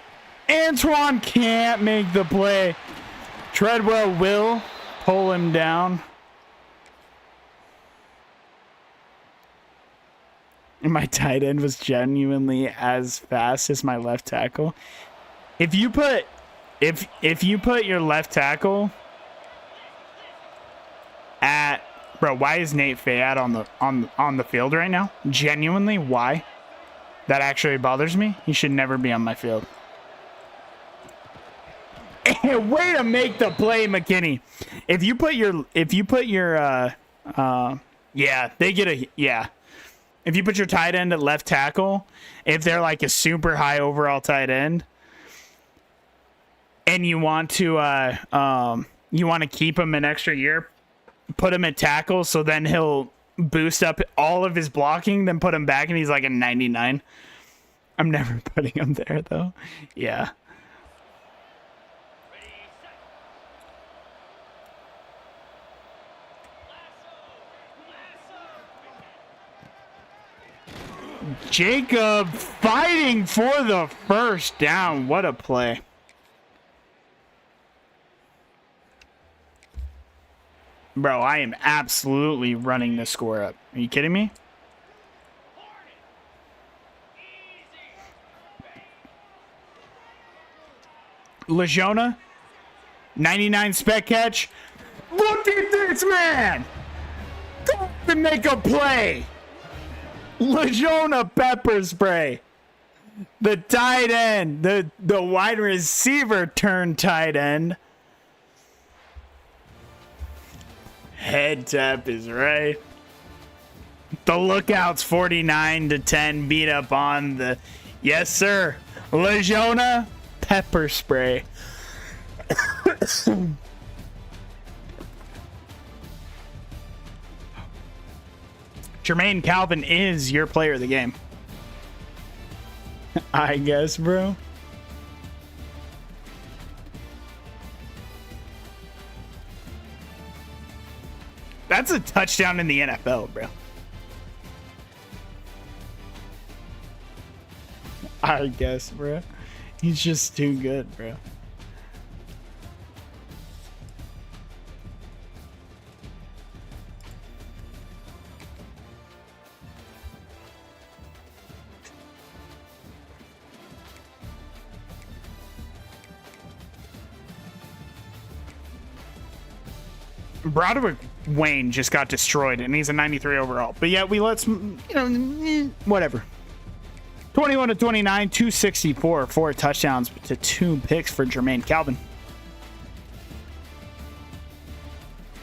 Antoine can't make the play. Treadwell will pull him down. And my tight end was genuinely as fast as my left tackle. If you put your left tackle at, bro, why is Nate Fayad on the field right now? Genuinely, why? That actually bothers me. He should never be on my field. Way to make the play, McKinney. If you put your If you put your tight end at left tackle, if they're like a super high overall tight end, and you want to keep him an extra year, put him at tackle, so then he'll boost up all of his blocking, then put him back and he's like a 99. I'm never putting him there though. Yeah. Jacob fighting for the first down. What a play. Bro, I am absolutely running this score up. Are you kidding me? Lejeune, 99 spec catch. Look at this man! Go and make a play! Lejeune pepper spray. The tight end, the wide receiver turned tight end. Head tap is right. The Lookouts 49-10 beat up on the, yes sir, Lejeune pepper spray. Jermaine Calvin is your player of the game. I guess, bro. That's a touchdown in the NFL, bro. I guess, bro. He's just too good, bro. Broderick Wayne just got destroyed, and he's a 93 overall. But yeah, we let's, whatever. 21-29, 264, 4 touchdowns to 2 picks for Jermaine Calvin.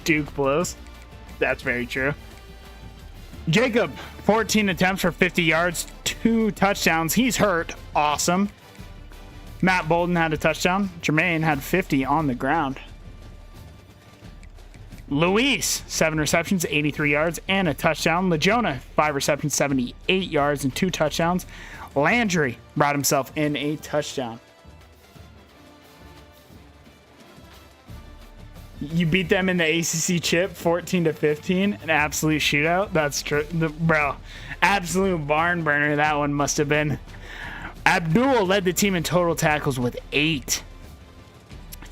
Duke blows. That's very true. Jacob, 14 attempts for 50 yards, 2 touchdowns. He's hurt. Awesome. Matt Bolden had a touchdown. Jermaine had 50 on the ground. Luis, 7 receptions, 83 yards, and a touchdown. LeJona, 5 receptions, 78 yards, and 2 touchdowns. Landry brought himself in a touchdown. You beat them in the ACC chip, 14-15, an absolute shootout. That's true, bro. Absolute barn burner that one must have been. Abdul led the team in total tackles with 8.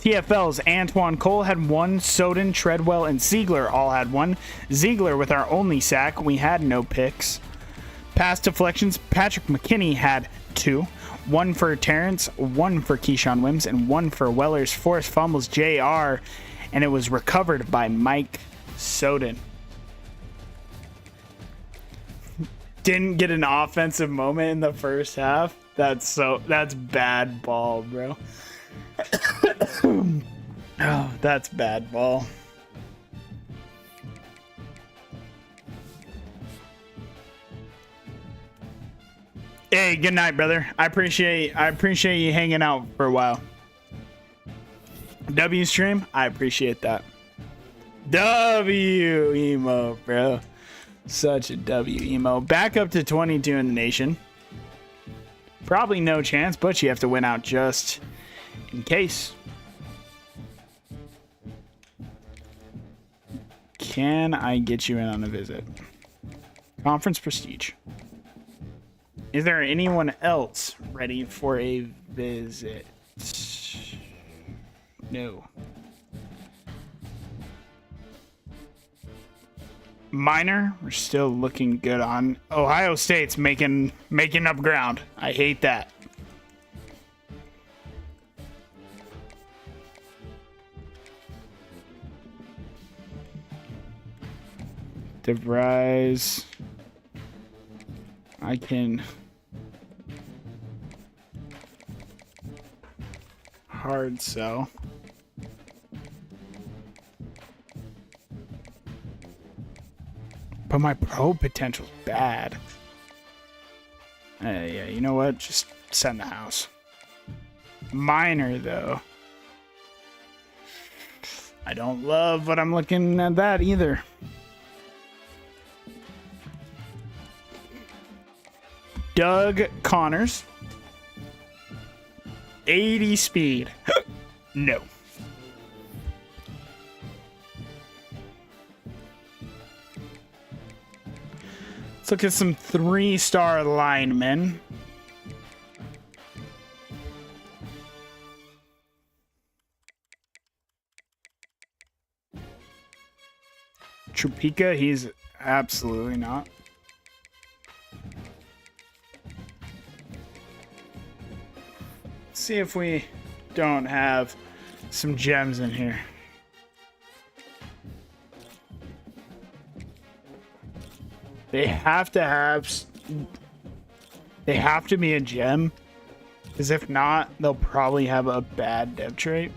TFL's Antoine Cole had 1. Soden, Treadwell, and Ziegler all had 1. Ziegler with our only sack. We had no picks. Pass deflections, Patrick McKinney had 2. 1 for Terrence, 1 for Keyshawn Wims, and 1 for Weller's. Forced fumbles, JR, and it was recovered by Mike Soden. Didn't get an offensive moment in the first half. That's bad ball, bro. Oh, that's bad ball. Hey, good night, brother. I appreciate you hanging out for a while. W stream, I appreciate that. W emo, bro. Such a W emo. Back up to 22 in the nation. Probably no chance, but you have to win out just in case. Can I get you in on a visit? Conference prestige. Is there anyone else ready for a visit? No. Minor, we're still looking good on. Ohio State's making up ground. I hate that. DeVries. I can hard sell. But my pro potential's bad. Yeah, you know what? Just send the house. Minor, though. I don't love what I'm looking at that either. Doug Connors. 80 speed. No. Let's look at some 3-star linemen. Trupika, he's absolutely not. See if we don't have some gems in here. They have to be a gem, because if not, they'll probably have a bad dev trait.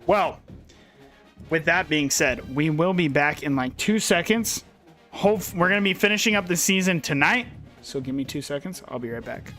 Well, with that being said, we will be back in like 2 seconds. We're going to be finishing up the season tonight, so give me 2 seconds. I'll be right back.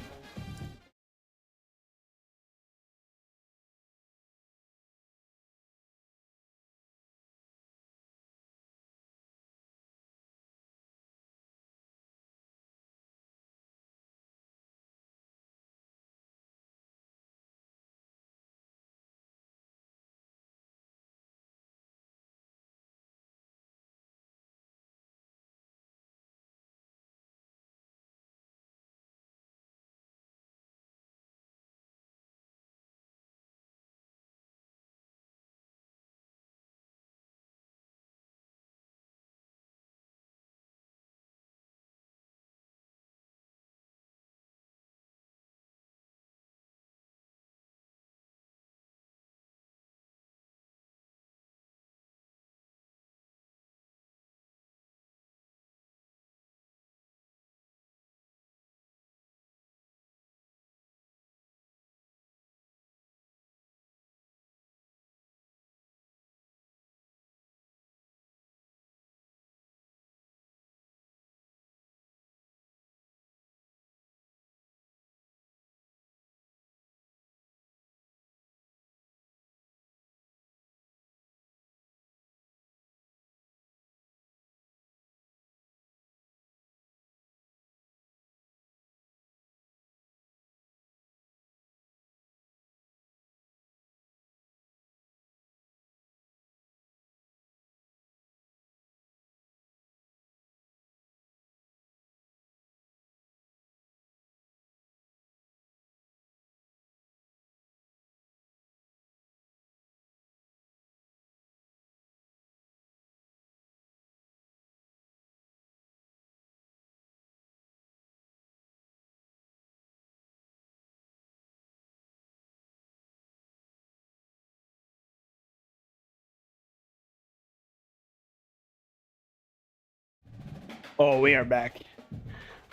Oh, we are back.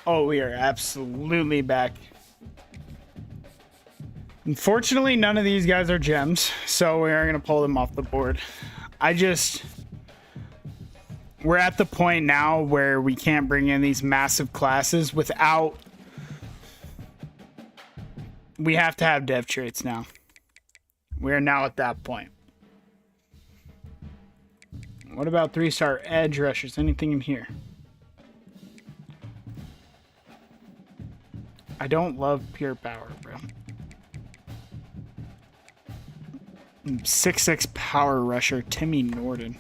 Oh, we are absolutely back. Unfortunately, none of these guys are gems, so we are going to pull them off the board. We're at the point now where we can't bring in these massive classes without... We have to have dev traits now. We are now at that point. What about 3-star edge rushers? Anything in here? I don't love pure power, bro. 6'6" power rusher, Timmy Norton.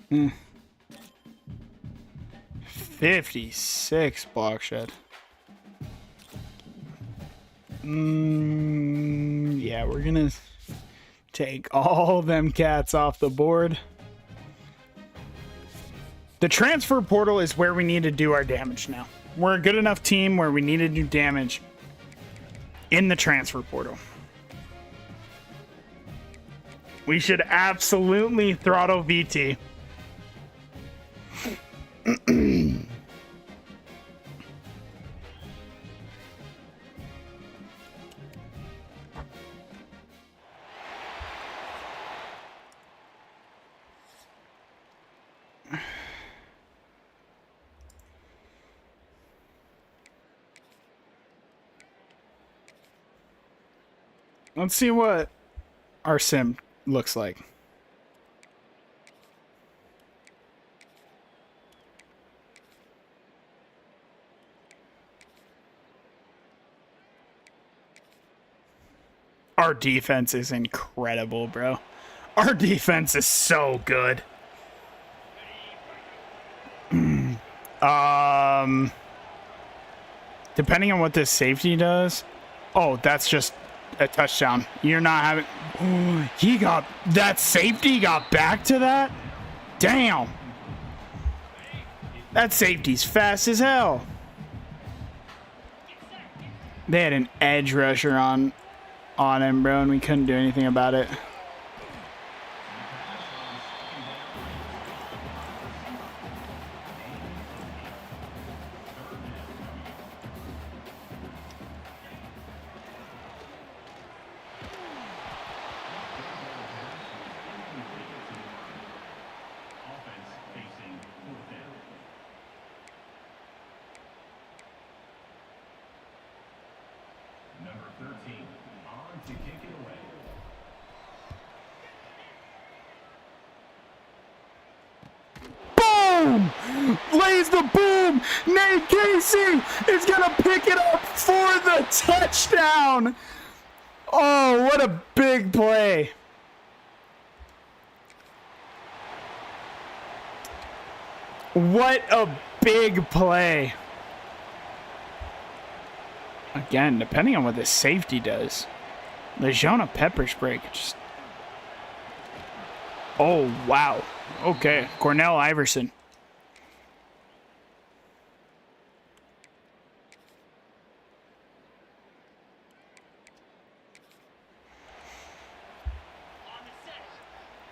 Hmm. 56 block shed. Yeah, we're gonna take all them cats off the board. The transfer portal is where we need to do our damage now. We're a good enough team where we need to do damage in the transfer portal. We should absolutely throttle VT. Let's see what our sim looks like. Our defense is incredible, bro. Our defense is so good. Depending on what this safety does. Oh, that's just a touchdown. You're not having... He got... That safety got back to that? Damn. That safety's fast as hell. They had an edge rusher on him, bro, and we couldn't do anything about it. Number 13, on to kick it away. Boom! Lays the boom! Nate Casey is gonna pick it up for the touchdown! Oh, what a big play. What a big play. Again, depending on what this safety does. Legiona pepper spray could just... Oh, wow. Okay, Cornell Iverson.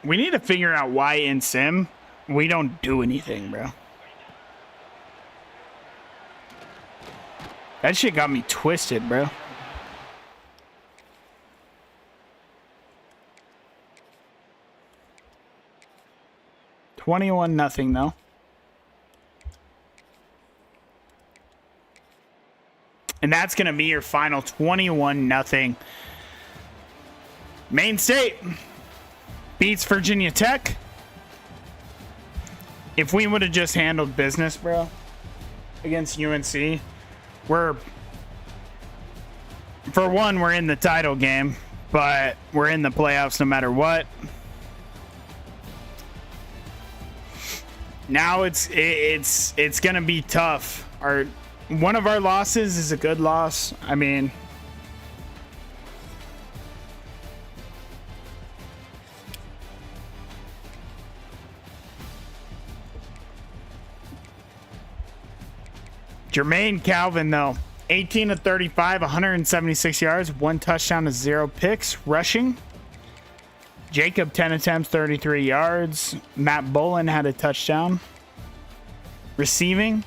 We need to figure out why in Sim we don't do anything, bro. That shit got me twisted, bro. $21-0 though. And that's gonna be your final 21-0. Maine State beats Virginia Tech. If we would have just handled business, bro, against UNC, for one, we're in the title game, but we're in the playoffs no matter what. Now it's gonna be tough. One of our losses is a good loss. I mean, Jermaine Calvin, though, 18 of 35, 176 yards, 1 touchdown to 0 picks. Rushing, Jacob 10 attempts, 33 yards. Matt Bolin had a touchdown. Receiving,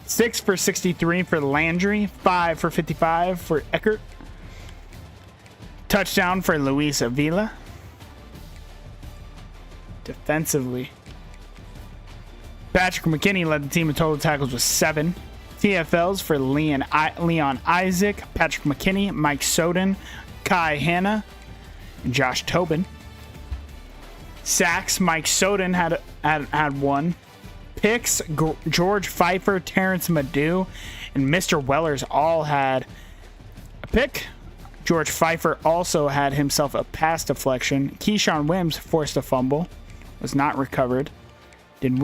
6 for 63 for Landry, 5 for 55 for Eckert. Touchdown for Luis Avila. Defensively, Patrick McKinney led the team in total tackles with 7. TFLs for Leon Isaac, Patrick McKinney, Mike Soden, Kai Hanna, and Josh Tobin. Sacks, Mike Soden had 1. Picks, George Pfeiffer, Terrence Madu, and Mr. Wellers all had a pick. George Pfeiffer also had himself a pass deflection. Keyshawn Wims forced a fumble, was not recovered. Did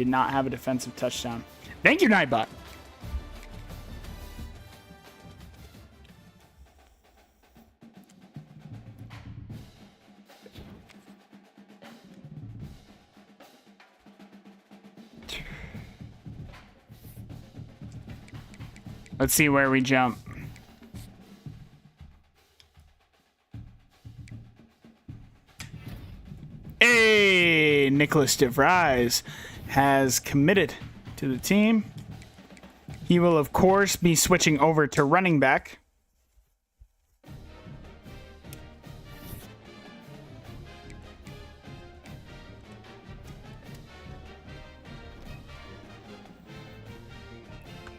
not have a defensive touchdown. Thank you, Nightbot. Let's see where we jump. Hey, Nicholas DeVries has committed to the team. He will, of course, be switching over to running back.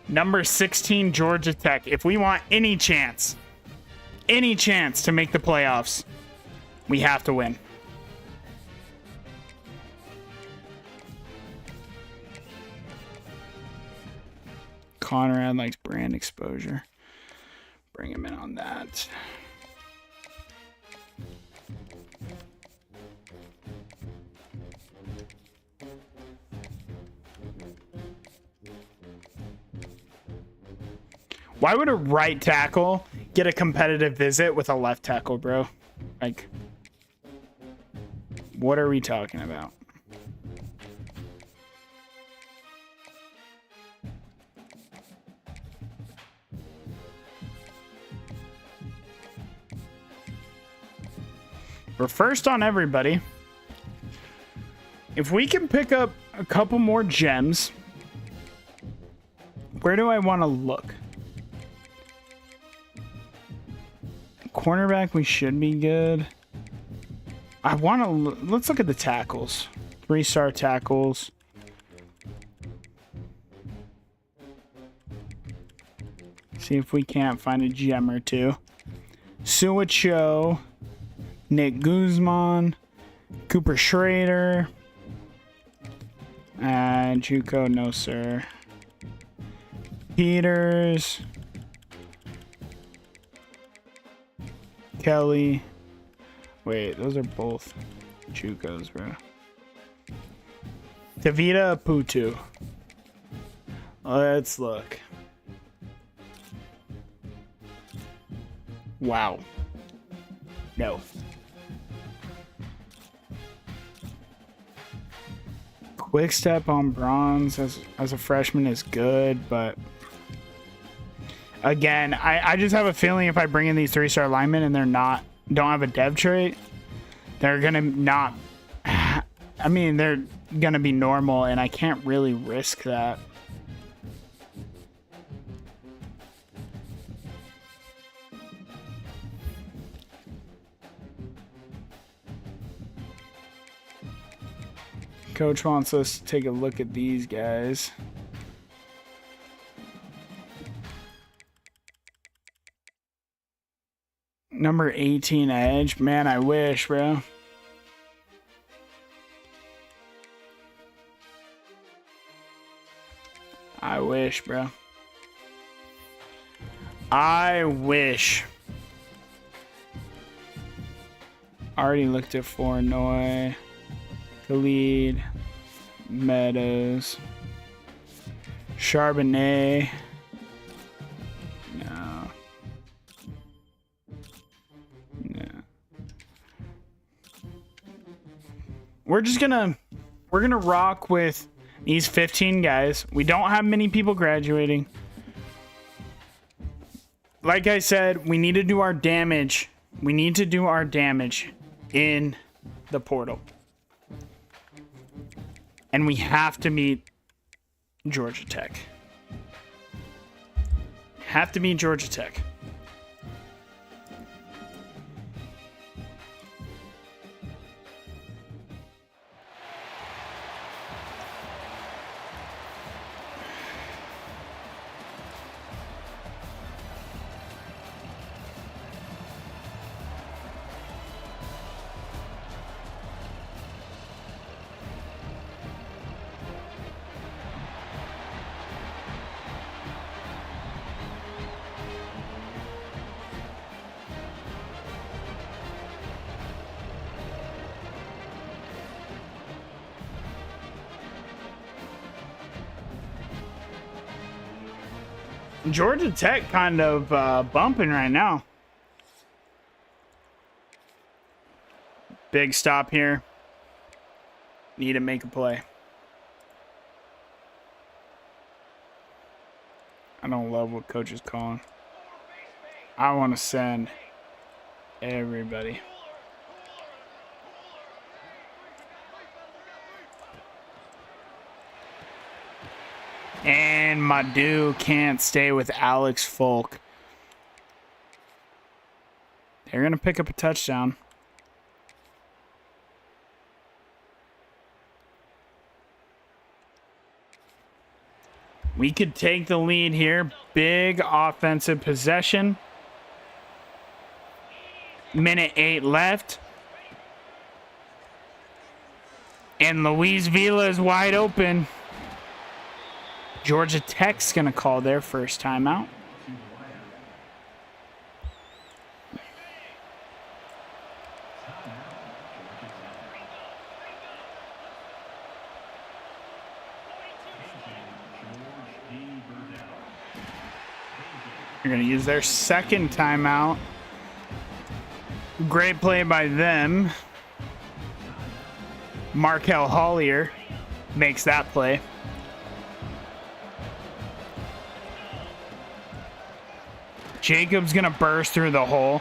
Number 16, Georgia Tech. If we want any chance to make the playoffs, we have to win. Conrad likes brand exposure. Bring him in on that. Why would a right tackle get a competitive visit with a left tackle, bro? Like, what are we talking about? We're first on everybody. If we can pick up a couple more gems, where do I want to look? Cornerback, we should be good. I want to let's look at the tackles. 3-star tackles. See if we can't find a gem or two. Suacho, Nick Guzman, Cooper Schrader, and Juco, no sir. Peters, Kelly. Wait, those are both Jucos, bro. Tavita Putu. Let's look. Wow. No. Quick step on bronze as a freshman is good, but again, I just have a feeling if I bring in these 3-star linemen and don't have a dev trait, they're gonna not. I mean, they're gonna be normal, and I can't really risk that. Coach wants us to take a look at these guys. Number 18 edge. Man, I wish, bro. I wish, bro. I wish. Already looked at Flournoy. Khalid, Meadows, Charbonnet. No. We're gonna rock with these 15 guys. We don't have many people graduating. like I said, we need to do our damage. We need to do our damage in the portal. And we have to meet Georgia Tech. Have to meet Georgia Tech. Georgia Tech kind of bumping right now. Big stop here. Need to make a play. I don't love what coach is calling. I want to send everybody. And Madu can't stay with Alex Folk. They're going to pick up a touchdown. We could take the lead here. Big offensive possession. Minute 8 left. And Luis Villa is wide open. Georgia Tech's going to call their first timeout. They're going to use their second timeout. Great play by them. Markel Hollier makes that play. Jacob's going to burst through the hole.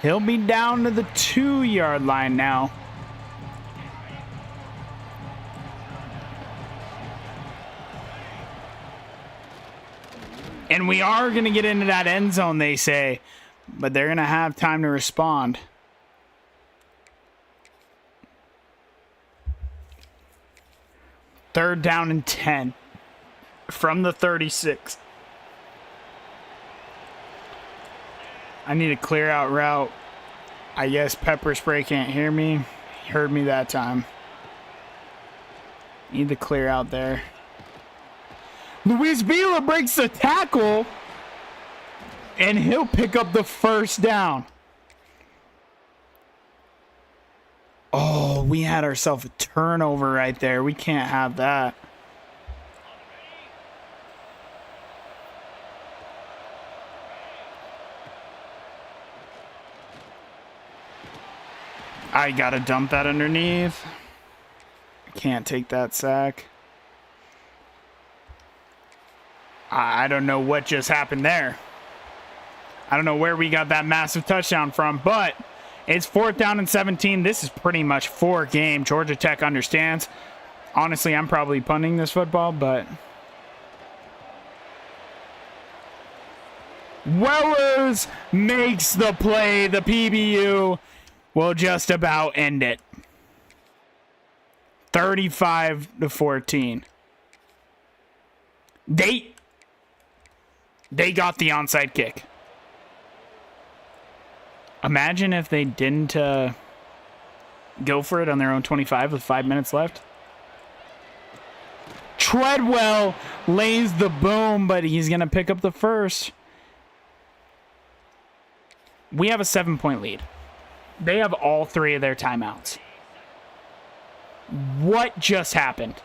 He'll be down to the 2-yard line now. And we are going to get into that end zone, they say. But they're going to have time to respond. Third down and 10 from the 36. I need a clear out route. I guess Pepper Spray can't hear me. He heard me that time. Need the clear out there. Luis Villa breaks the tackle. And he'll pick up the first down. Oh, we had ourselves a turnover right there. We can't have that. I gotta dump that underneath. Can't take that sack. I don't know what just happened there. I don't know where we got that massive touchdown from, but it's 4th down and 17. This is pretty much 4 game. Georgia Tech understands. Honestly, I'm probably punting this football, but Wellers makes the play. The PBU will just about end it. 35-14. They got the onside kick. Imagine if they didn't go for it on their own 25 with 5 minutes left. Treadwell lays the boom, but he's going to pick up the first. We have a 7-point lead. They have all 3 of their timeouts. What just happened?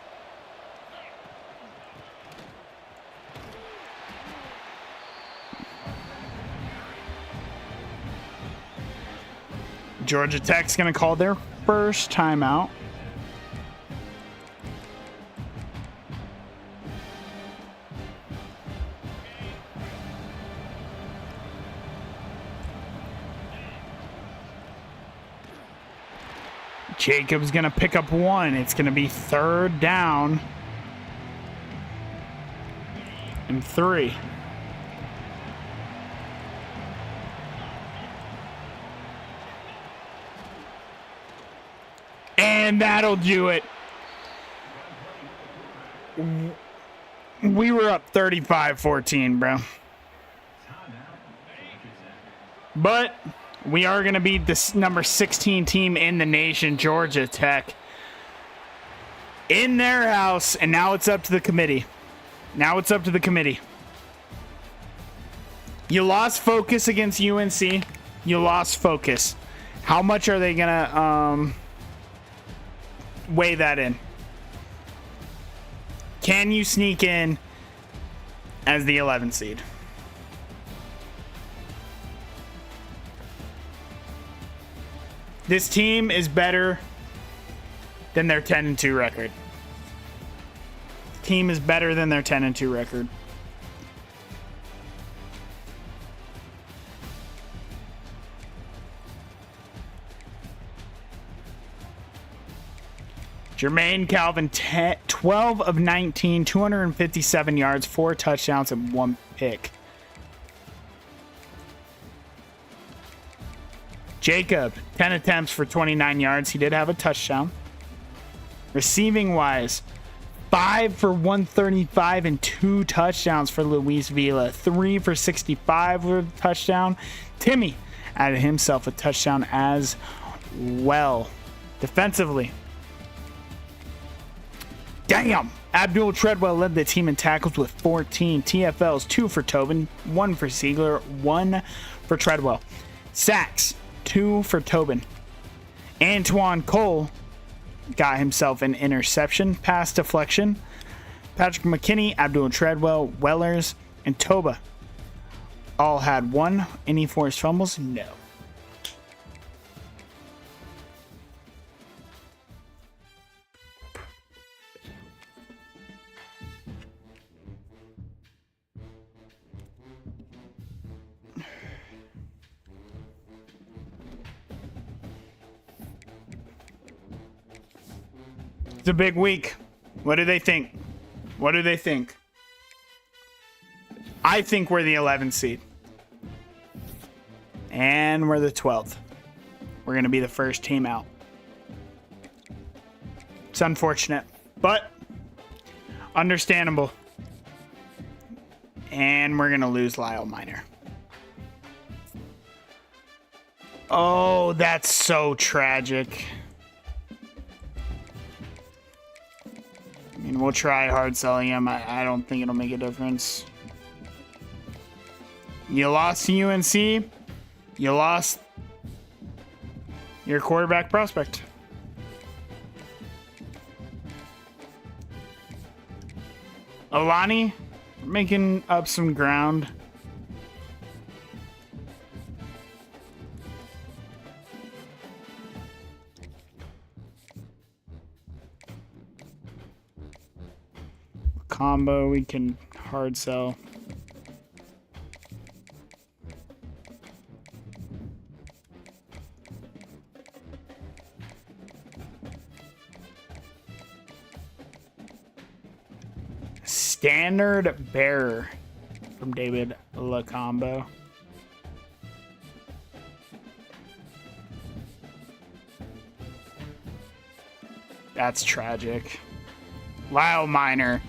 Georgia Tech's going to call their first timeout. Jacob's going to pick up one. It's going to be 3rd down and 3. And that'll do it. We were up 35-14, bro. But we are going to beat this number 16 team in the nation, Georgia Tech, in their house. And now it's up to the committee. You lost focus against UNC. You lost focus. How much are they going to weigh that in? Can you sneak in as the 11th seed? This team is better than their 10-2 record. Team is better than their 10-2 record. Jermaine Calvin, 12 of 19, 257 yards, 4 touchdowns, and 1 pick. Jacob, 10 attempts for 29 yards. He did have a touchdown. Receiving wise, 5 for 135 and 2 touchdowns for Luis Villa. 3 for 65 with a touchdown. Timmy added himself a touchdown as well. Defensively, damn! Abdul Treadwell led the team in tackles with 14 TFLs, 2 for Tobin, 1 for Siegler, 1 for Treadwell. Sacks, 2 for Tobin. Antoine Cole got himself an interception, pass deflection. Patrick McKinney, Abdul Treadwell, Wellers, and Toba all had 1. Any forced fumbles? No. It's a big week. What do they think? I think we're the 11th seed. And we're the 12th. We're going to be the first team out. It's unfortunate, but understandable. And we're going to lose Lyle Minor. Oh, that's so tragic. I mean, we'll try hard selling him. I don't think it'll make a difference. You lost to UNC. You lost your quarterback prospect. Alani making up some ground. Combo, we can hard sell. Standard bearer from David LaCombo. That's tragic. Lyle Minor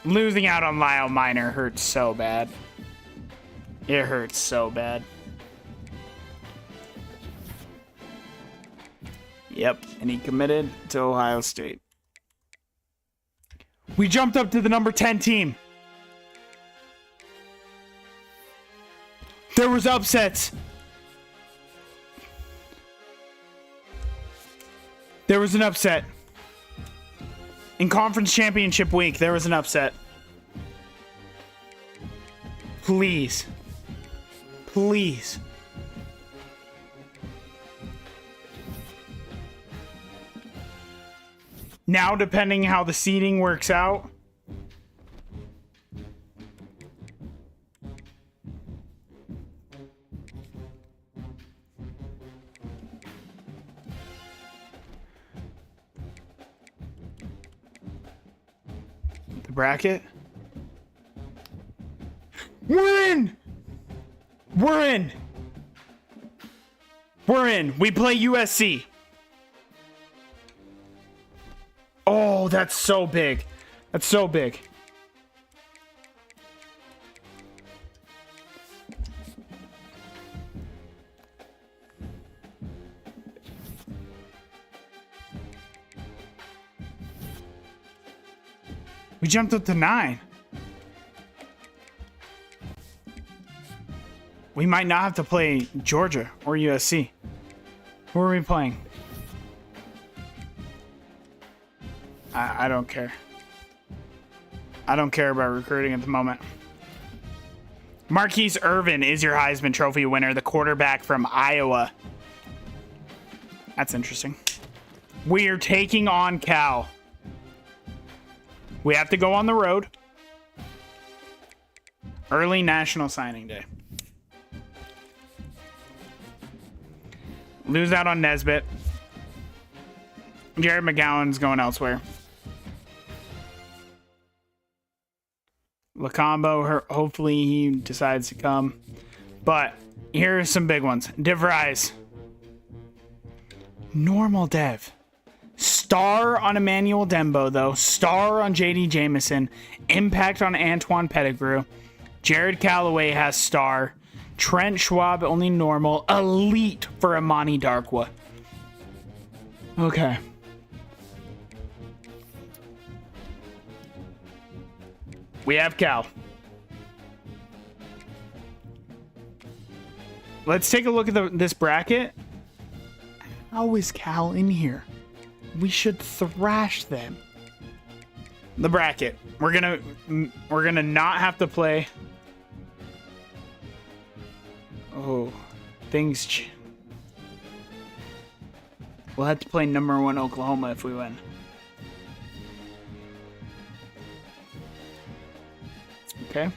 losing out on Lyle Minor hurts so bad. It hurts so bad. Yep, and he committed to Ohio State. We jumped up to the number 10 team. There was upsets. There was an upset. In conference championship week, there was an upset. Please. Please. Now, depending how the seeding works out, bracket. We're in! We're in! We're in. We play USC. Oh, that's so big. That's so big. We jumped up to 9. We might not have to play Georgia or USC. Who are we playing? I don't care. I don't care about recruiting at the moment. Marquise Irvin is your Heisman Trophy winner, the quarterback from Iowa. That's interesting. We are taking on Cal. We have to go on the road. Early National Signing Day. Lose out on Nesbitt. Jared McGowan's going elsewhere. Lacombo, hopefully he decides to come. But here are some big ones. DeVries. Normal Dev. Star on Emmanuel Dembo, though. Star on J.D. Jameson. Impact on Antoine Pettigrew. Jared Calloway has star. Trent Schwab, only normal. Elite for Amani Darkwa. Okay. We have Cal. Let's take a look at this bracket. How is Cal in here? We should thrash them. The bracket. We're gonna not have to play. Oh, things. We'll have to play number 1 Oklahoma if we win. Okay.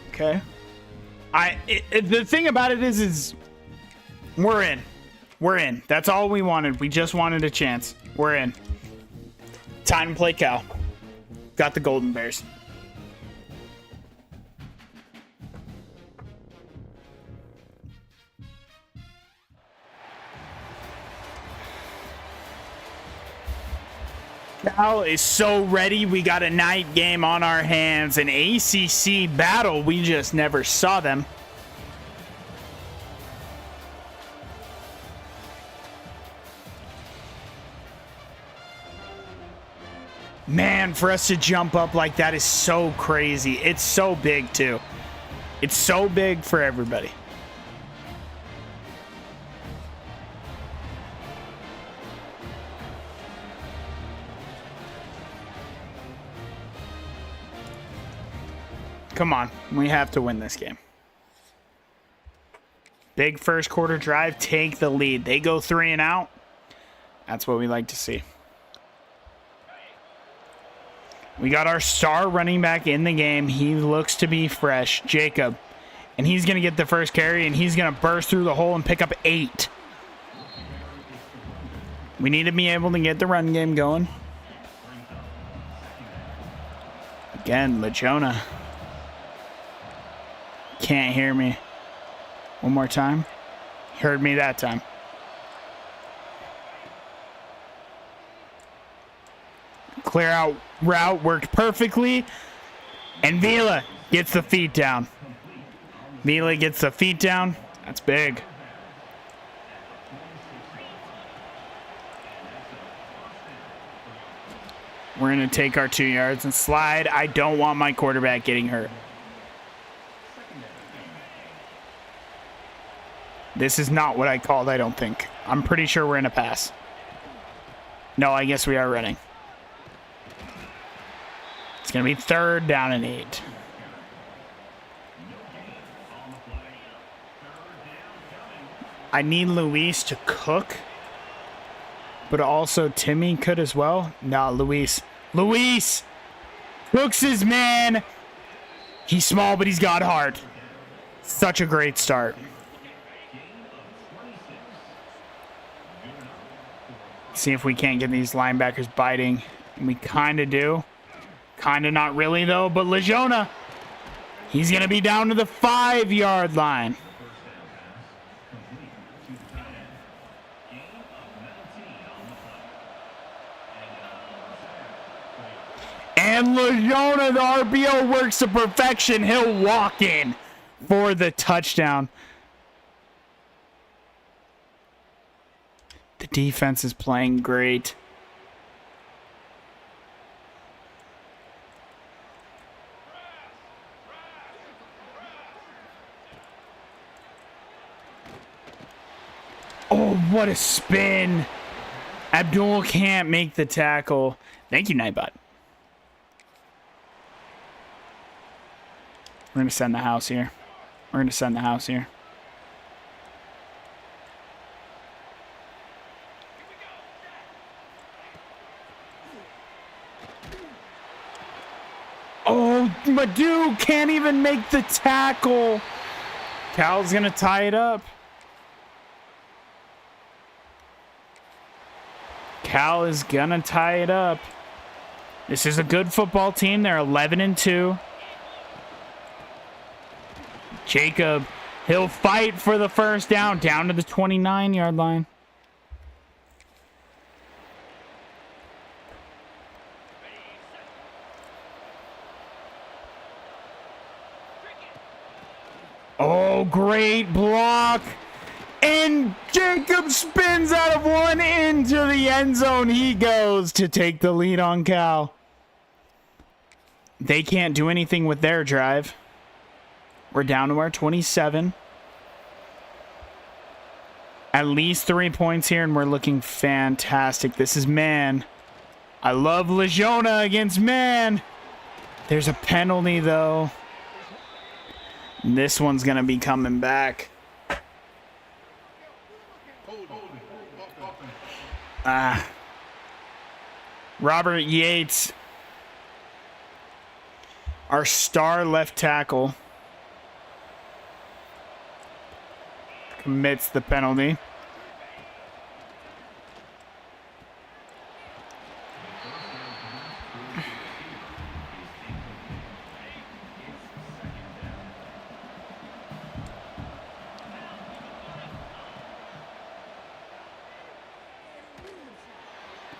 Okay. The thing about it is we're in. We're in. That's all we wanted. We just wanted a chance. We're in. Time to play Cal. Got the Golden Bears. Cal is so ready. We got a night game on our hands. An ACC battle. We just never saw them. Man, for us to jump up like that is so crazy. It's so big, too. It's so big for everybody. Come on. We have to win this game. Big first quarter drive. Take the lead. They go 3 and out. That's what we like to see. We got our star running back in the game. He looks to be fresh. Jacob. And he's going to get the first carry, and he's going to burst through the hole and pick up 8. We need to be able to get the run game going. Again, LaJona. Can't hear me. One more time. Heard me that time. Clear out route worked perfectly. And Vila gets the feet down. Vila gets the feet down. That's big. We're going to take our 2 yards and slide. I don't want my quarterback getting hurt. This is not what I called, I don't think. I'm pretty sure we're in a pass. No, I guess we are running. It's going to be 3rd down and 8. I need Luis to cook. But also Timmy could as well. No, Luis. Luis! Cooks his man! He's small, but he's got heart. Such a great start. See if we can't get these linebackers biting. And we kind of do. Kind of not really, though. But Legiona, he's going to be down to the 5-yard line. And Legiona, the RPO works to perfection. He'll walk in for the touchdown. The defense is playing great. Oh, what a spin. Abdul can't make the tackle. Thank you, Nightbot. We're going to send the house here. We're going to send the house here. Oh, Madu can't even make the tackle. Cal's going to tie it up. Cal is going to tie it up. This is a good football team. They're 11-2. Jacob, he'll fight for the first down to the 29-yard line. Oh, great block. And Jacob spins out of one into the end zone. He goes to take the lead on Cal. They can't do anything with their drive. We're down to our 27. At least 3 points here, and we're looking fantastic. This is man. I love Legiona against man. There's a penalty, though. This one's going to be coming back. Robert Yates, our star left tackle, commits the penalty.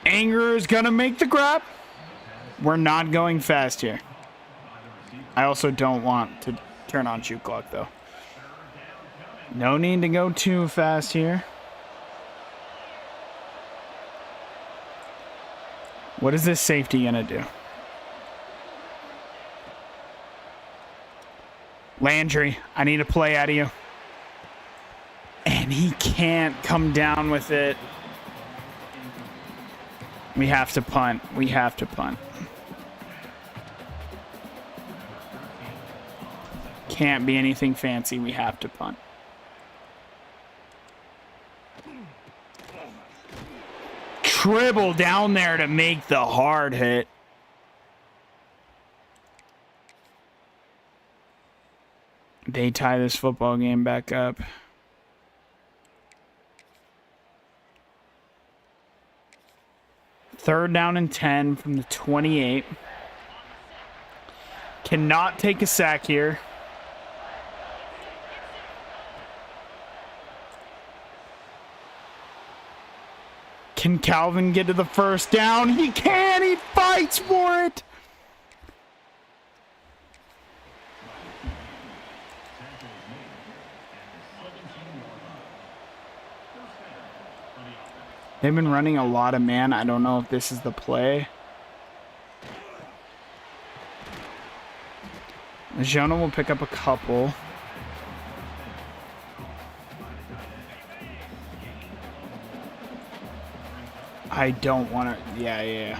Anger is gonna make the grab. We're not going fast here. I also don't want to turn on shoot clock though. No need to go too fast here. What is this safety gonna do? Landry, I need a play out of you. And he can't come down with it. We have to punt. We have to punt. Can't be anything fancy. We have to punt. Tribble down there to make the hard hit. They tie this football game back up. Third down and 10 from the 28. Cannot take a sack here. Can Calvin get to the first down? He can! He fights for it! They've been running a lot of man. I don't know if this is the play. Jonah will pick up a couple. I don't want to. Yeah.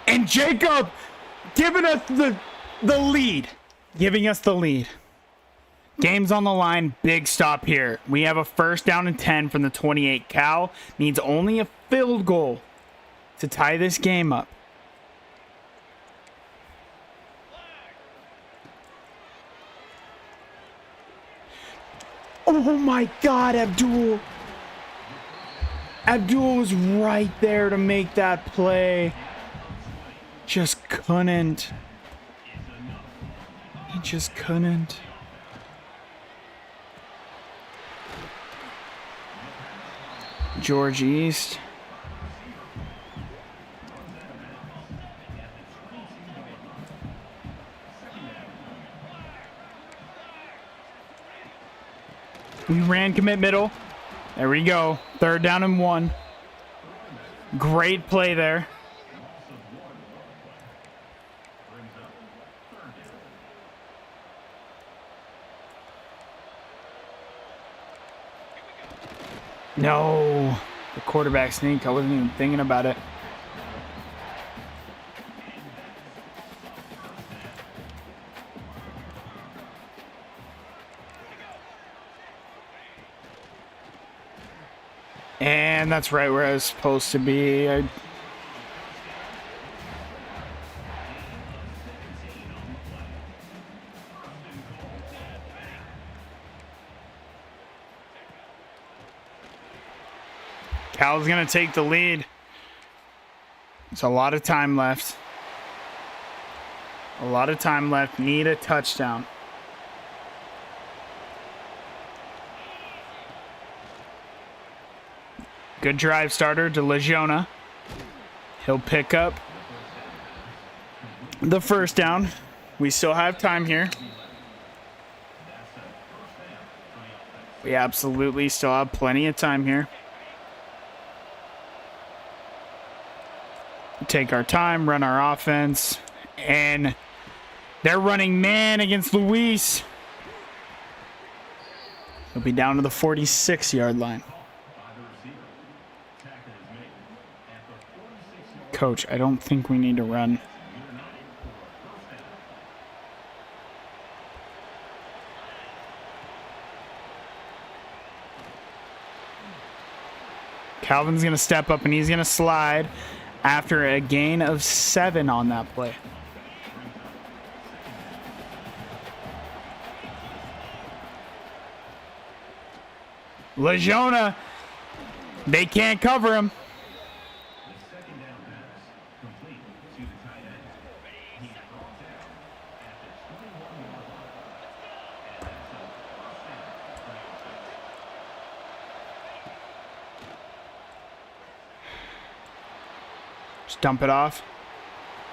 And Jacob giving us the lead. Giving us the lead. Game's on the line. Big stop here. We have a first down and 10 from the 28. Cal needs only a field goal to tie this game up. Oh, Oh my God, Abdul. Abdul was right there to make that play. Just couldn't. He just couldn't. George East. We ran commit middle. There we go. 3rd down and 1. Great play there. No. The quarterback sneak. I wasn't even thinking about it. And that's right where I was supposed to be. Cal's going to take the lead. There's a lot of time left. A lot of time left. Need a touchdown. Good drive starter to Legiona. He'll pick up the 1st down. We still have time here. We absolutely still have plenty of time here. Take our time, run our offense, and they're running man against Luis. He'll be down to the 46-yard line. Coach, I don't think we need to run. Calvin's going to step up and he's going to slide after a gain of 7 on that play. Legiona, they can't cover him. Just dump it off.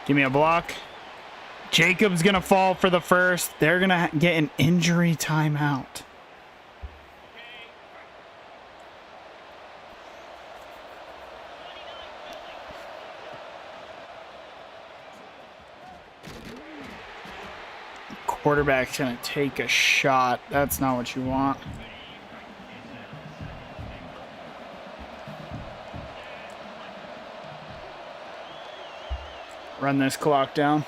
Give me a block. Jacob's going to fall for the 1st. They're going to get an injury timeout. Quarterback's going to take a shot. That's not what you want. Run this clock down.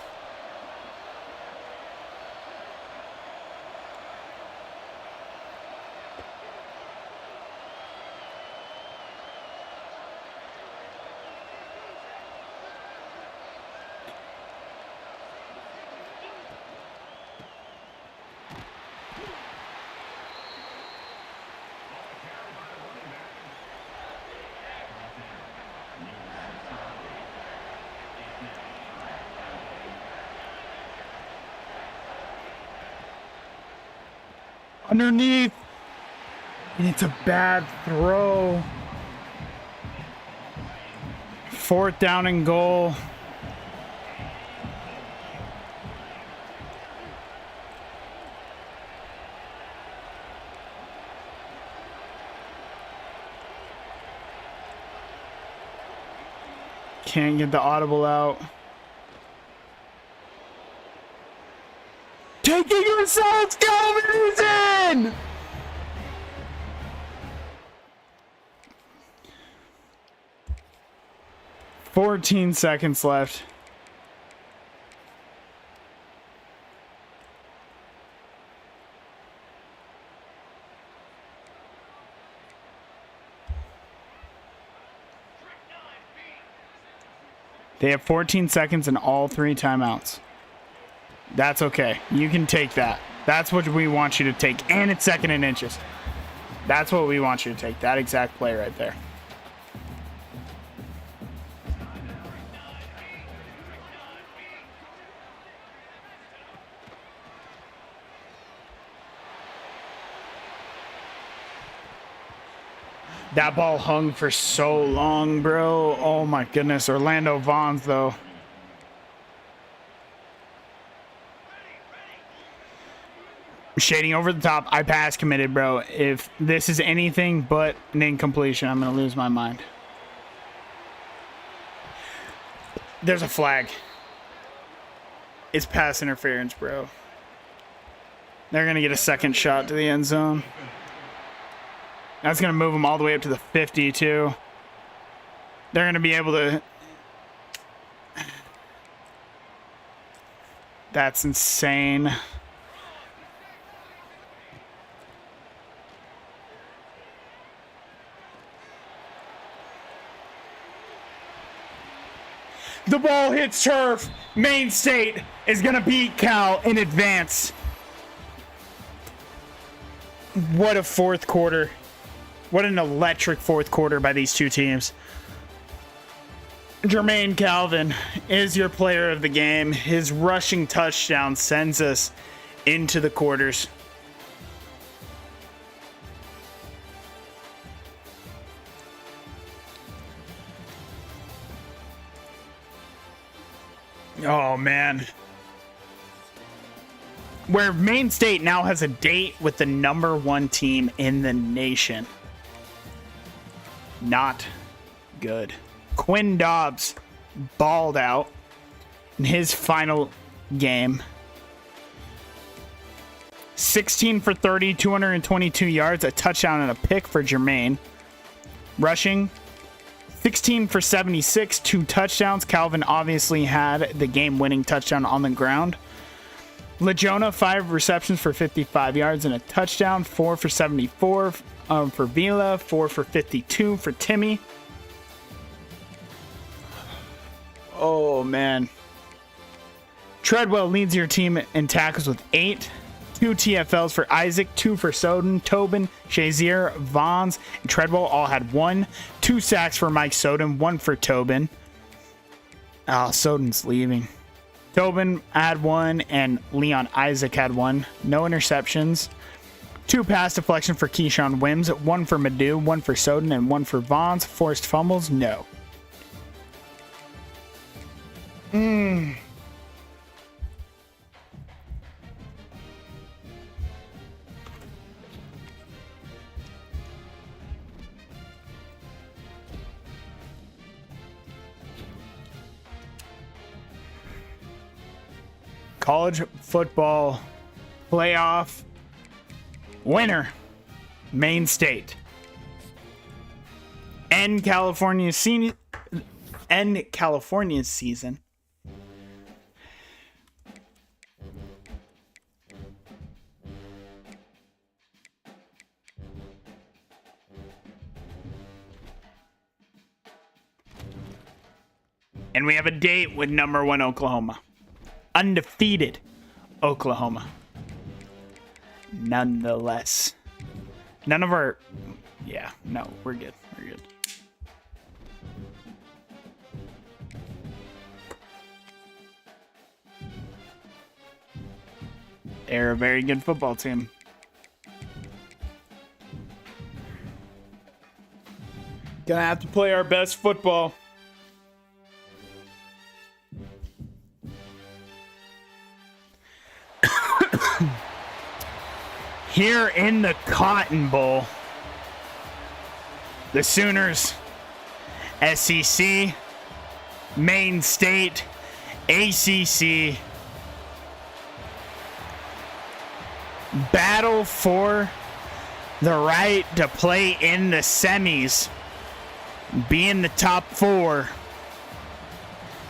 Underneath. And it's a bad throw. 4th down and goal. Can't get the audible out. Taking yourselves, Calvin! 14 seconds left. They have 14 seconds and all 3 timeouts. That's okay. You can take that. That's what we want you to take. And it's 2nd and inches. That's what we want you to take. That exact play right there. That ball hung for so long, bro. Oh my goodness. Orlando Vaughns, though. Shading over the top. I pass committed, bro. If this is anything but an incompletion, I'm going to lose my mind. There's a flag. It's pass interference, bro. They're going to get a second shot to the end zone. That's going to move them all the way up to the 50, too. They're going to be able to... That's insane. The ball hits turf. Maine State is going to beat Cal in advance. What a fourth quarter. What an electric fourth quarter by these two teams. Jermaine Calvin is your player of the game. His rushing touchdown sends us into the quarters. Oh, man. Where Maine State now has a date with the #1 team in the nation. Not good. Quinn Dobbs balled out in his final game. 16 for 30, 222 yards, a touchdown and a pick for Jermaine. Rushing, 16 for 76, 2 touchdowns. Calvin obviously had the game-winning touchdown on the ground. LaJona, 5 receptions for 55 yards and a touchdown. 4 for 74 for Vila. 4 for 52 for Timmy. Oh, man. Treadwell leads your team in tackles with 8. 2 TFLs for Isaac, 2 for Soden, Tobin, Shazier, Vaughns, and Treadwell all had 1. 2 sacks for Mike Soden, 1 for Tobin. Oh, Soden's leaving. Tobin had 1, and Leon Isaac had 1. No interceptions. 2 pass deflection for Keyshawn Wims, 1 for Madu, 1 for Soden, and 1 for Vaughns. Forced fumbles, no. College football playoff winner, Maine State. End California's season. And we have a date with #1 Oklahoma. Undefeated Oklahoma. Nonetheless. None of our... Yeah, no, we're good. We're good. They're a very good football team. Gonna have to play our best football. Here in the Cotton Bowl, the Sooners, SEC, Maine State, ACC, battle for the right to play in the semis, be in the top 4.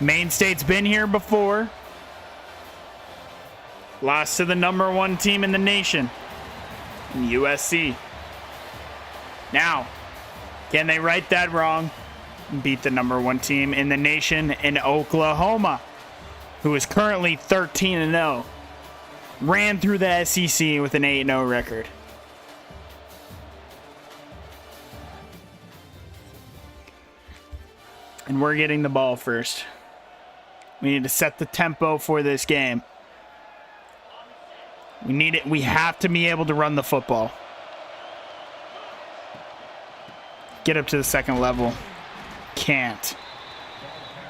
Maine State's been here before. Lost to the #1 team in the nation, USC. Now, can they right that wrong and beat the #1 team in the nation in Oklahoma, who is currently 13-0? Ran through the SEC with an 8-0 record. And we're getting the ball first. We need to set the tempo for this game. We need it. We have to be able to run the football. Get up to the second level. Can't.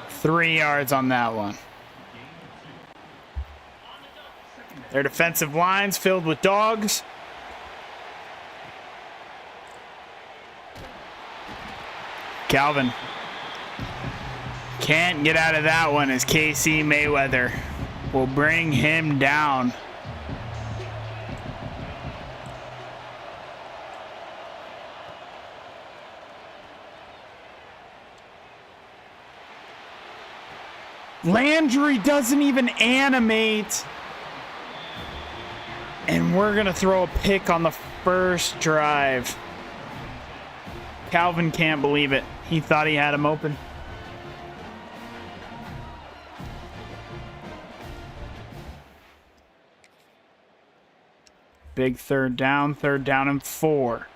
3 yards on that one. Their defensive line's filled with dogs. Calvin can't get out of that one as KC Mayweather will bring him down. Landry doesn't even animate. And we're going to throw a pick on the first drive. Calvin can't believe it. He thought he had him open. Big third down and 4.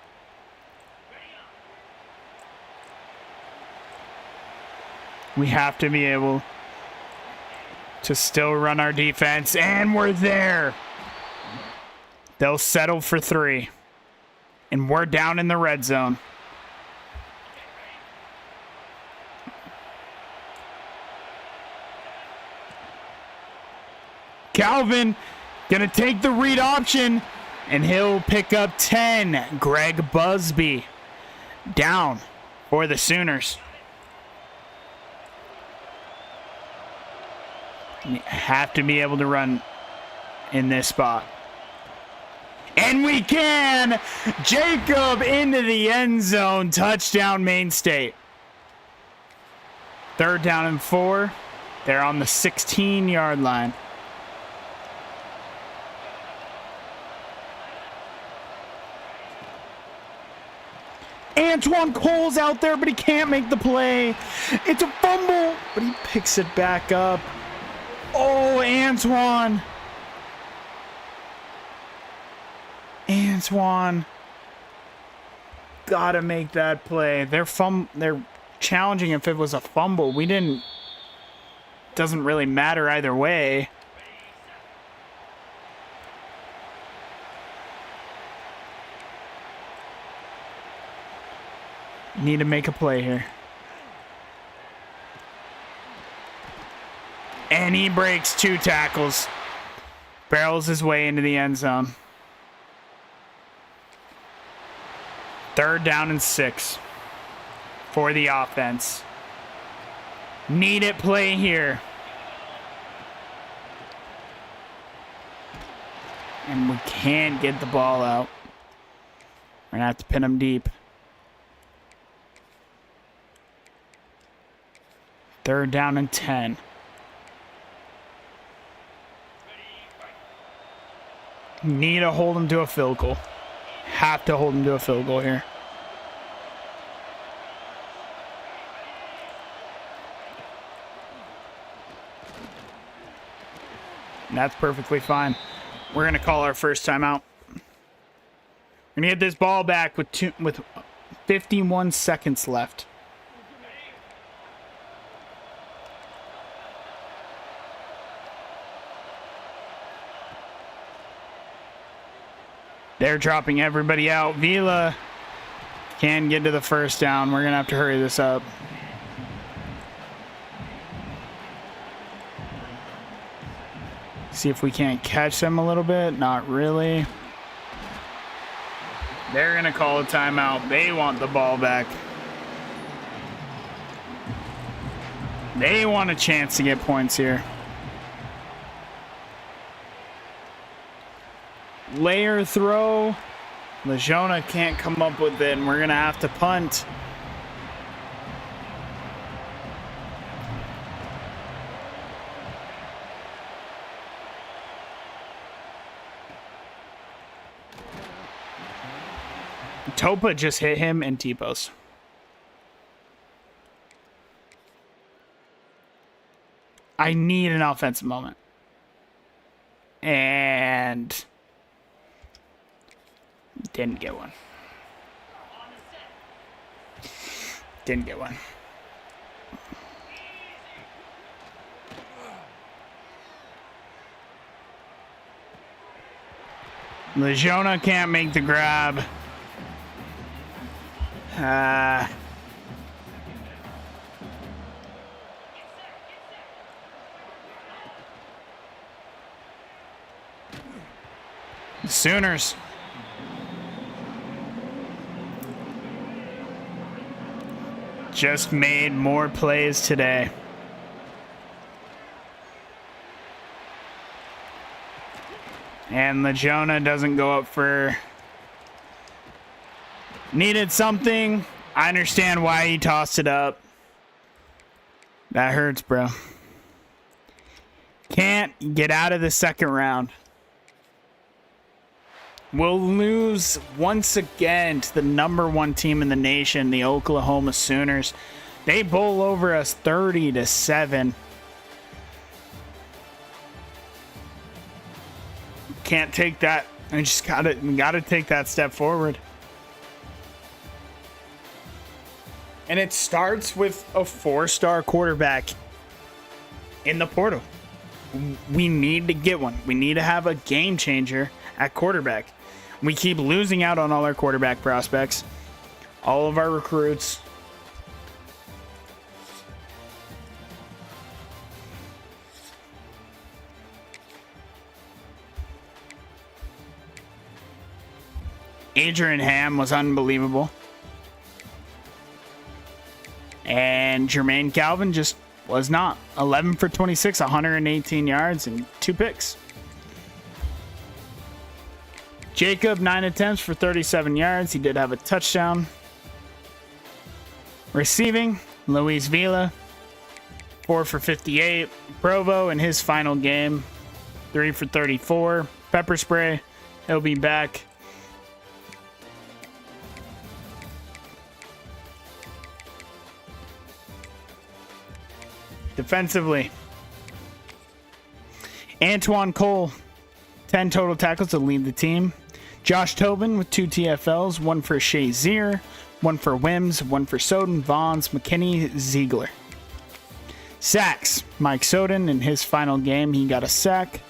We have to be able to still run our defense, and we're there. They'll settle for 3. And we're down in the red zone. Calvin gonna take the read option, and he'll pick up 10. Greg Busby down for the Sooners. You have to be able to run in this spot. And we can! Jacob into the end zone. Touchdown, Maine State. Third down and 4. They're on the 16-yard line. Antoine Cole's out there, but he can't make the play. It's a fumble, but he picks it back up. Oh, Antoine. Antoine. Gotta make that play. They're challenging if it was a fumble. We didn't. Doesn't really matter either way. Need to make a play here. And he breaks 2 tackles. Barrels his way into the end zone. Third down and 6 for the offense. Need it play here. And we can't get the ball out. We're going to have to pin him deep. Third down and 10. Need to hold him to a field goal. Have to hold him to a field goal here. And that's perfectly fine. We're going to call our first timeout. We're going to get this ball back with 51 seconds left. They're dropping everybody out. Vila can get to the first down. We're going to have to hurry this up. See if we can't catch them a little bit. Not really. They're going to call a timeout. They want the ball back. They want a chance to get points here. Layer throw. Lejeune can't come up with it, and we're going to have to punt. Topa just hit him and T-post. I need an offensive moment. And didn't get one. Didn't get one. Legiona can't make the grab. The Sooners. Just made more plays today. And Legiona doesn't go up for... Needed something. I understand why he tossed it up. That hurts, bro. Can't get out of the second round. We'll lose once again to the #1 team in the nation, the Oklahoma Sooners. They bowl over us 30-7. Can't take that. We just gotta take that step forward. And it starts with a 4-star quarterback in the portal. We need to get one. We need to have a game changer at quarterback. We keep losing out on all our quarterback prospects, all of our recruits. Adrian Ham was unbelievable. And Jermaine Calvin just was not. 11 for 26, 118 yards, and 2 picks. Jacob, 9 attempts for 37 yards. He did have a touchdown. Receiving, Luis Villa, 4 for 58. Provo in his final game, 3 for 34. Pepper spray, he'll be back. Defensively, Antoine Cole, 10 total tackles to lead the team. Josh Tobin with 2 TFLs, 1 for Shazier, 1 for Wims, 1 for Soden, Vaughns, McKinney, Ziegler. Sacks, Mike Soden in his final game, he got a sack.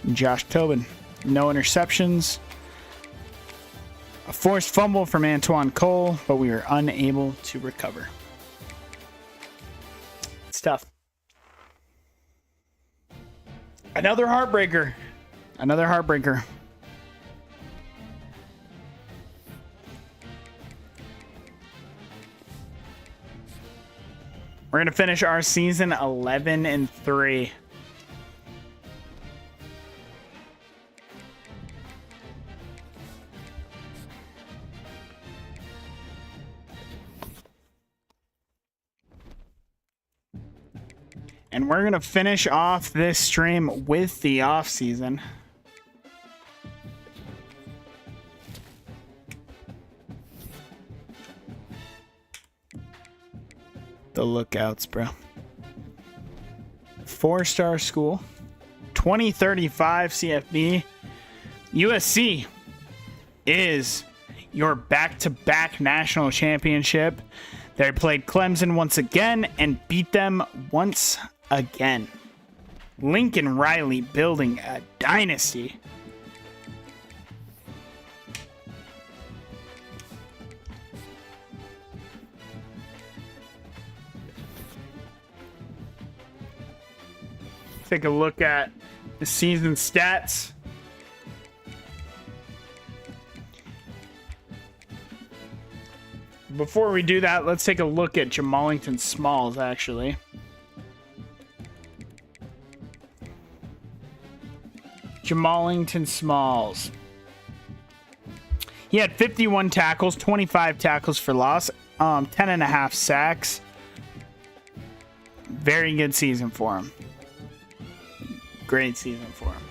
And Josh Tobin, no interceptions. A forced fumble from Antoine Cole, but we were unable to recover. It's tough. Another heartbreaker. Another heartbreaker. We're going to finish our season 11-3. And we're going to finish off this stream with the off season. The lookouts, bro. 4-star school. 2035 CFB. USC is your back-to-back national championship. They played Clemson once again and beat them once again. Lincoln Riley building a dynasty. Take a look at the season stats. Before we do that, let's take a look at Jamallington Smalls, actually. Jamallington Smalls. He had 51 tackles, 25 tackles for loss, 10.5 sacks. Very good season for him. Great season for him.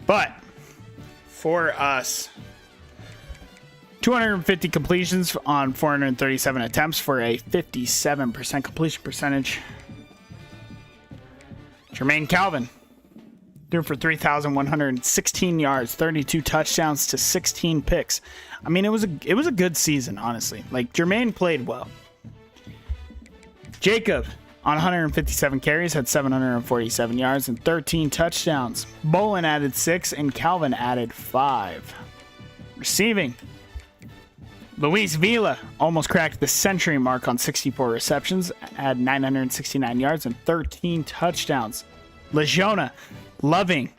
But for us, 250 completions on 437 attempts for a 57% completion percentage. Jermaine Calvin threw for 3,116 yards, 32 touchdowns to 16 picks. I mean, it was a good season, honestly. Like, Jermaine played well. Jacob, on 157 carries, had 747 yards and 13 touchdowns. Bolin added 6 and Calvin added 5. Receiving, Luis Villa almost cracked the century mark on 64 receptions, had 969 yards and 13 touchdowns. Legiona loving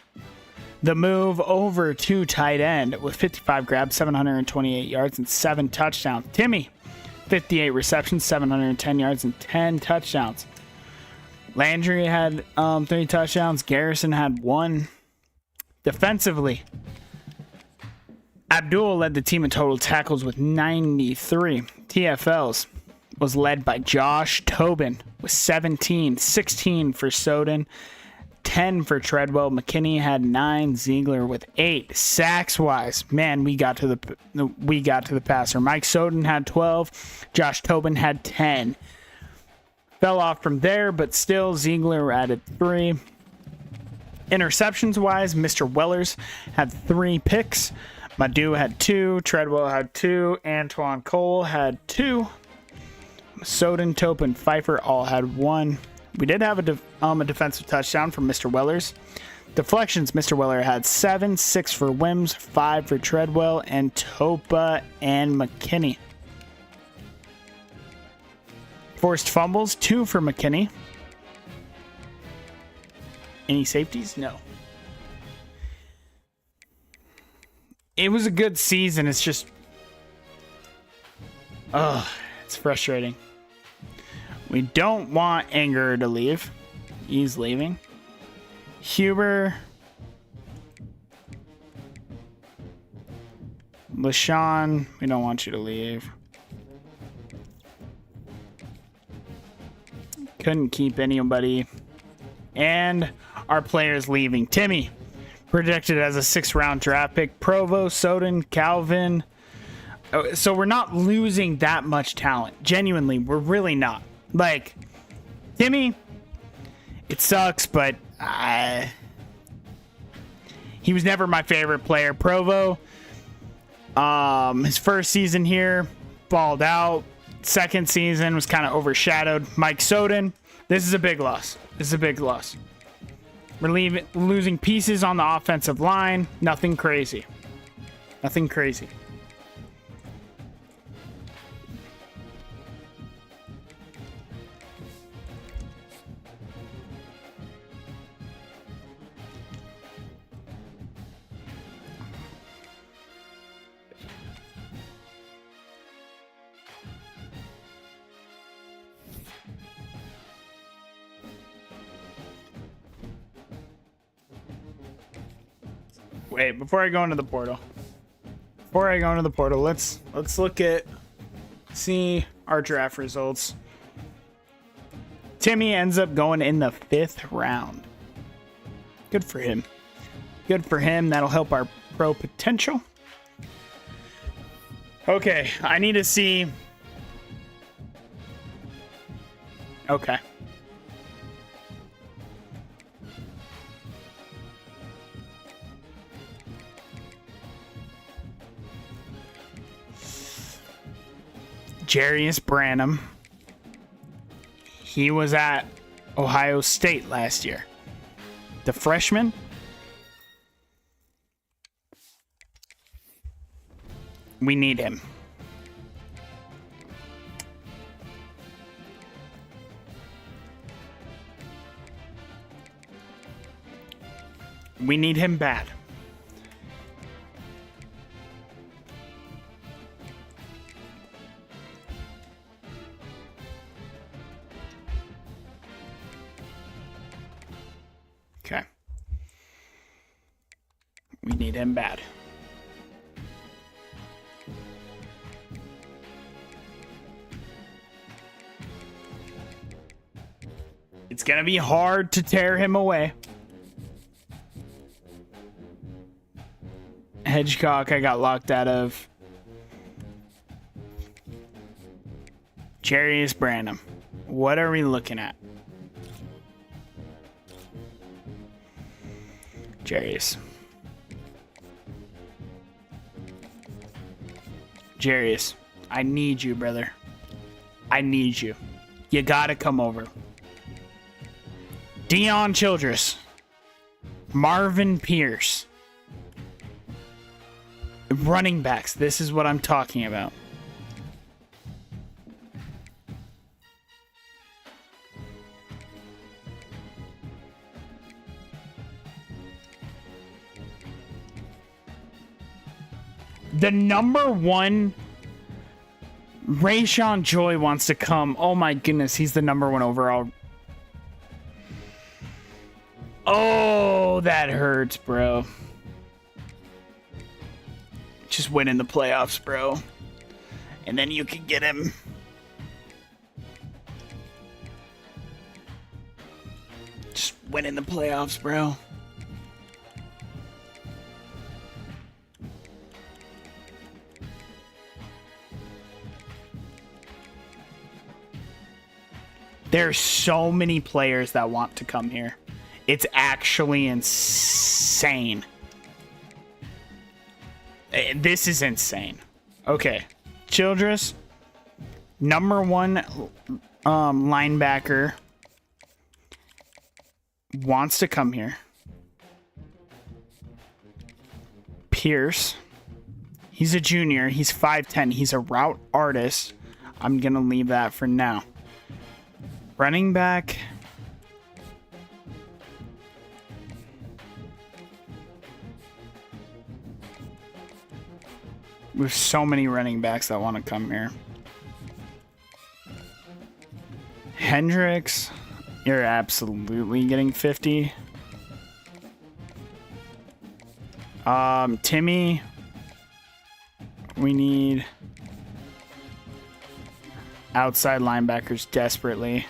the move over to tight end with 55 grabs, 728 yards and 7 touchdowns. Timmy, 58 receptions, 710 yards and 10 touchdowns. Landry had 3 touchdowns. Garrison had 1. Defensively, Abdul led the team in total tackles with 93. TFLs was led by Josh Tobin with 17, 16 for Soden, 10 for Treadwell. McKinney had 9. Ziegler with 8. Sacks wise, man, we got to the passer. Mike Soden had 12. Josh Tobin had 10. Fell off from there, but still Ziegler added 3. Interceptions wise, Mr. Wellers had 3 picks. Madu had 2. Treadwell had 2. Antoine Cole had 2. Soden, Topin, Pfeiffer all had 1. We did have a defensive touchdown from Mr. Wellers. Deflections, Mr. Weller had 7, 6 for Wims, 5 for Treadwell, and Topa and McKinney. Forced fumbles, 2 for McKinney. Any safeties? No. It was a good season. It's just... it's frustrating. We don't want Anger to leave. He's leaving. Huber. LaShawn, we don't want you to leave. Couldn't keep anybody. And our players leaving. Timmy, projected as a 6th-round draft pick. Provo, Soden, Calvin. So we're not losing that much talent. Genuinely, we're really not. Like, Timmy, it sucks, but he was never my favorite player. Provo, his first season here, balled out. Second season was kind of overshadowed. Mike Soden, this is a big loss. This is a big loss. We're losing pieces on the offensive line. Nothing crazy. Nothing crazy. Wait, before I go into the portal. Let's look at see our draft results. Timmy ends up going in the 5th round. Good for him. Good for him. That'll help our pro potential. Okay, I need to see. Okay. Jarius Branham. He was at Ohio State last year. The freshman. We need him. We need him bad. Okay. We need him bad. It's going to be hard to tear him away. Hedgecock, I got locked out of. Jarius Branham. What are we looking at? Jarius. Jarius, I need you, brother. I need you. You gotta come over. Deion Childress, Marvin Pierce. Running backs. This is what I'm talking about. The number one, Rayshawn Joy wants to come. Oh my goodness, he's the number one overall. Oh, that hurts, bro. Just win in the playoffs, bro. And then you can get him. Just win in the playoffs, bro. There's so many players that want to come here. It's actually insane. This is insane. Okay. Childress, number one linebacker, wants to come here. Pierce, he's a junior. He's 5'10". He's a route artist. I'm going to leave that for now. Running back. There's so many running backs that want to come here. Hendricks, you're absolutely getting 50. Timmy, we need outside linebackers desperately.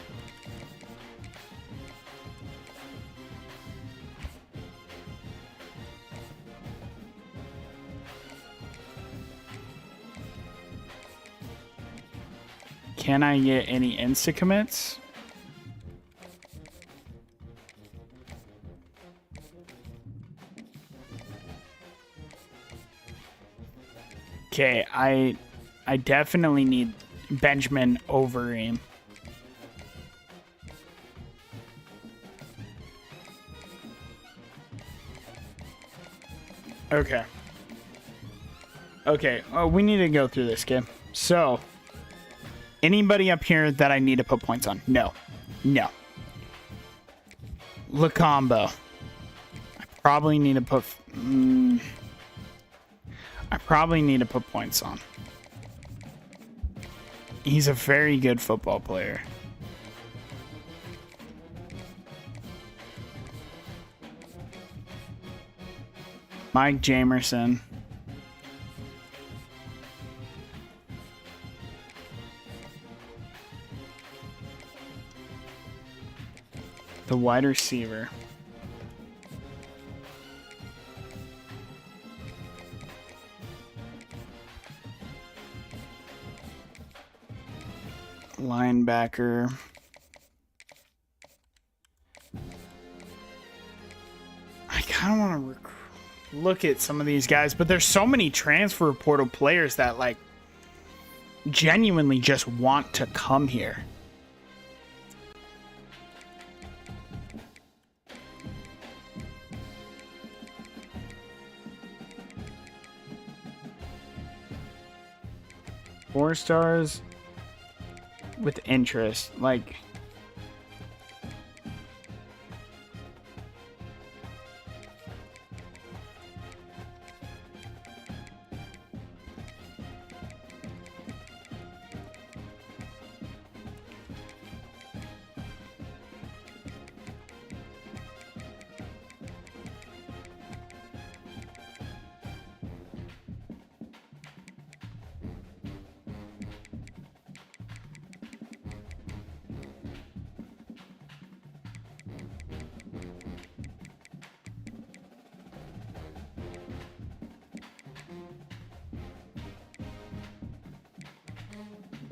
Can I get any insta commits? Okay, I definitely need Benjamin over him. Okay. Okay, we need to go through this game. So, anybody up here that I need to put points on? No. No. Lacombo. I probably need to put... I probably need to put points on. He's a very good football player. Mike Jamerson. The wide receiver. Linebacker. I kind of want to look at some of these guys, but there's so many transfer portal players that like genuinely just want to come here. Four stars with interest, like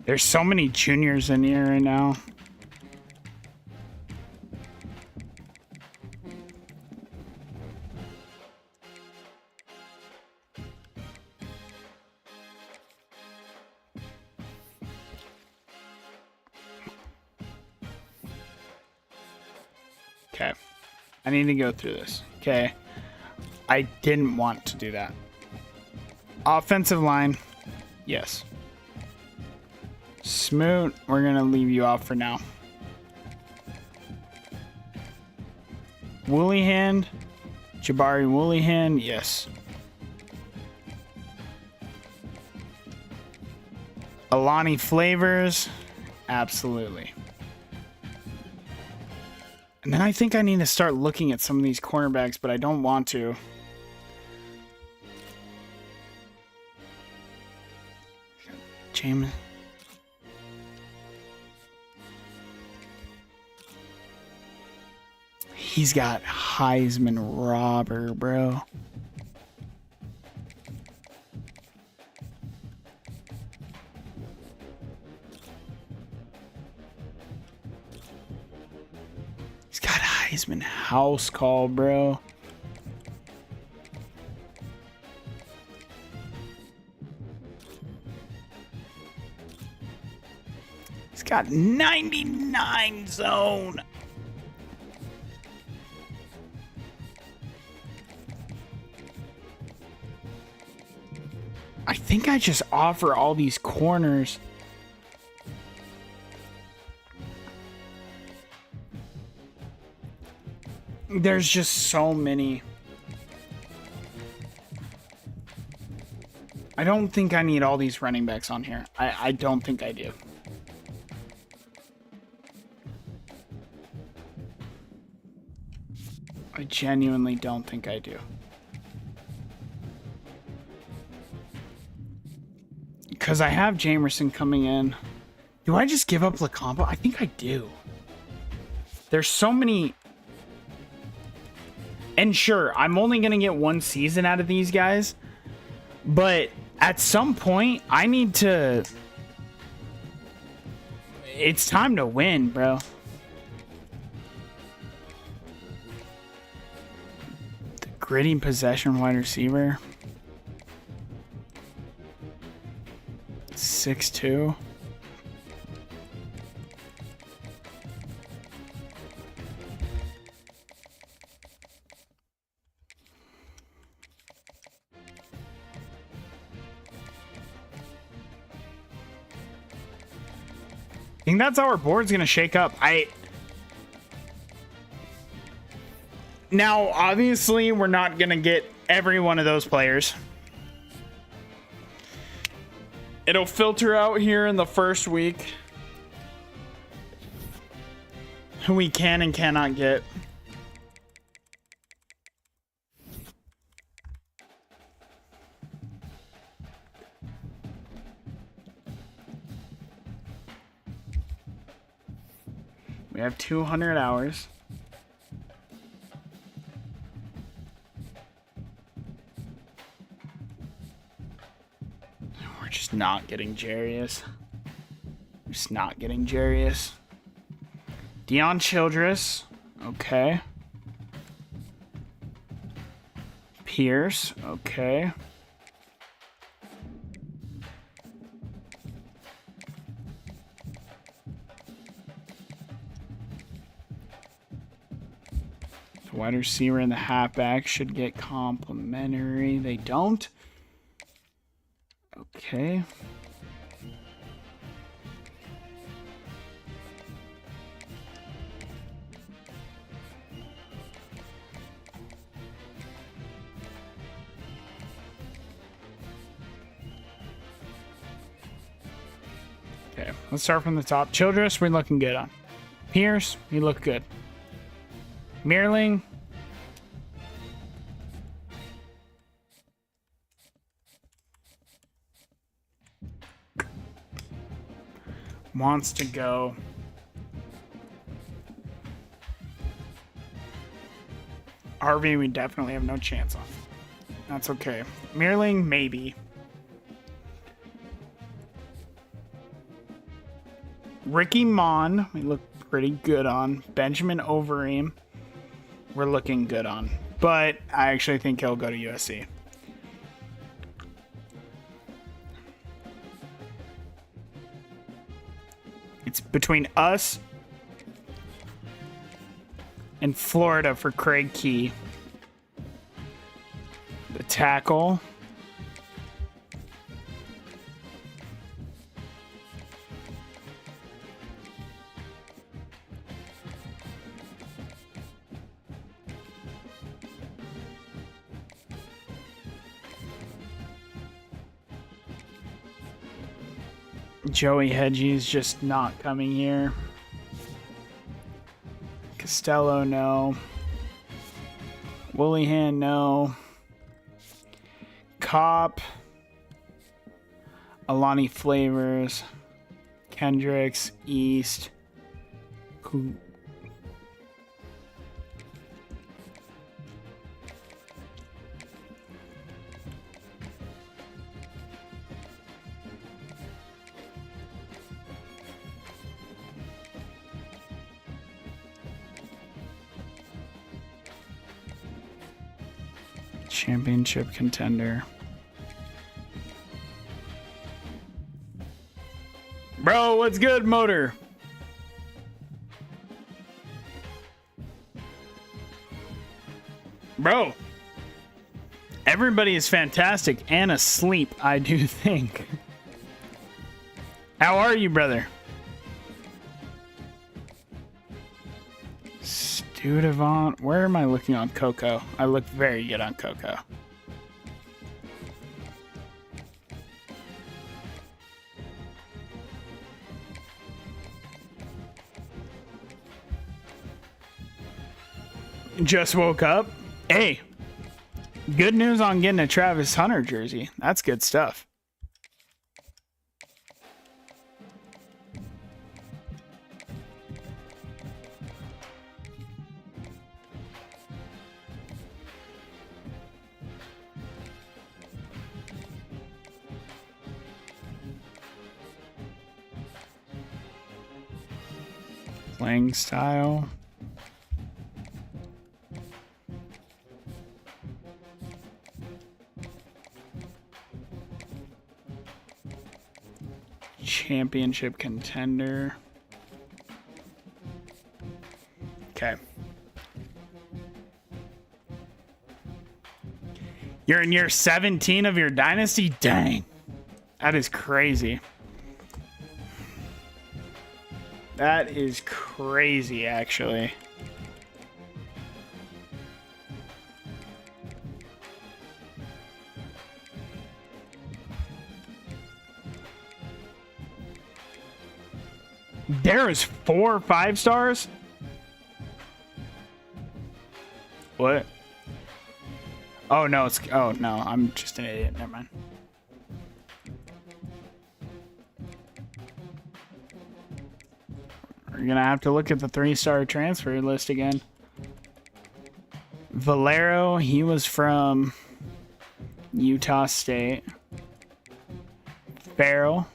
there's so many juniors in here right now. Okay. I need to go through this. Okay. I didn't want to do that. Offensive line. Yes. Smoot, we're going to leave you off for now. Woollyhand. Jabari Woollyhand. Yes. Alani Flavors. Absolutely. And then I think I need to start looking at some of these cornerbacks, but I don't want to. James. He's got Heisman robber, bro. He's got Heisman house call, bro. He's got 99 zone. I think I just offer all these corners. There's just so many. I don't think I need all these running backs on here. I don't think I do. I genuinely don't think I do. Because I have Jamerson coming in. Do I just give up LaCompa? I think I do. There's so many. And sure, I'm only going to get one season out of these guys. But at some point, I need to. It's time to win, bro. The gritty possession wide receiver. 6'2". I think that's how our board's gonna shake up. Now, obviously, we're not gonna get every one of those players. It'll filter out here in the first week who we can and cannot get. We have 200 hours. We're just not getting Jarius. We're just not getting Jarius. Deion Childress. Okay. Pierce. Okay. The wide receiver and the halfback should get complimentary. They don't. Okay. Okay, let's start from the top. Childress, we're looking good on. Pierce, we look good. Meerling. Wants to go. RV, we definitely have no chance on. That's okay. Meerling, maybe. Ricky Mon, we look pretty good on. Benjamin Overeem, we're looking good on. But I actually think he'll go to USC. It's between us in Florida for Craig Key. The tackle. Joey Hedges just not coming here. Costello, no. Woollyhan, no. Cop. Alani Flavors. Kendricks, East. Championship contender. Bro, what's good, Motor? Bro, everybody is fantastic and asleep, I do think. How are you, brother? Studevant, where am I looking on Coco? I look very good on Coco. Just woke up. Hey, good news on getting a Travis Hunter jersey. That's good stuff. Playing style. Championship contender. Okay. You're in year 17 of your dynasty? Dang. That is crazy. That is crazy, actually. There is 4 5-stars? What? Oh, no, it's... Oh, no, I'm just an idiot. Never mind. We're gonna have to look at the 3-star transfer list again. Valero, he was from Utah State. Farrell.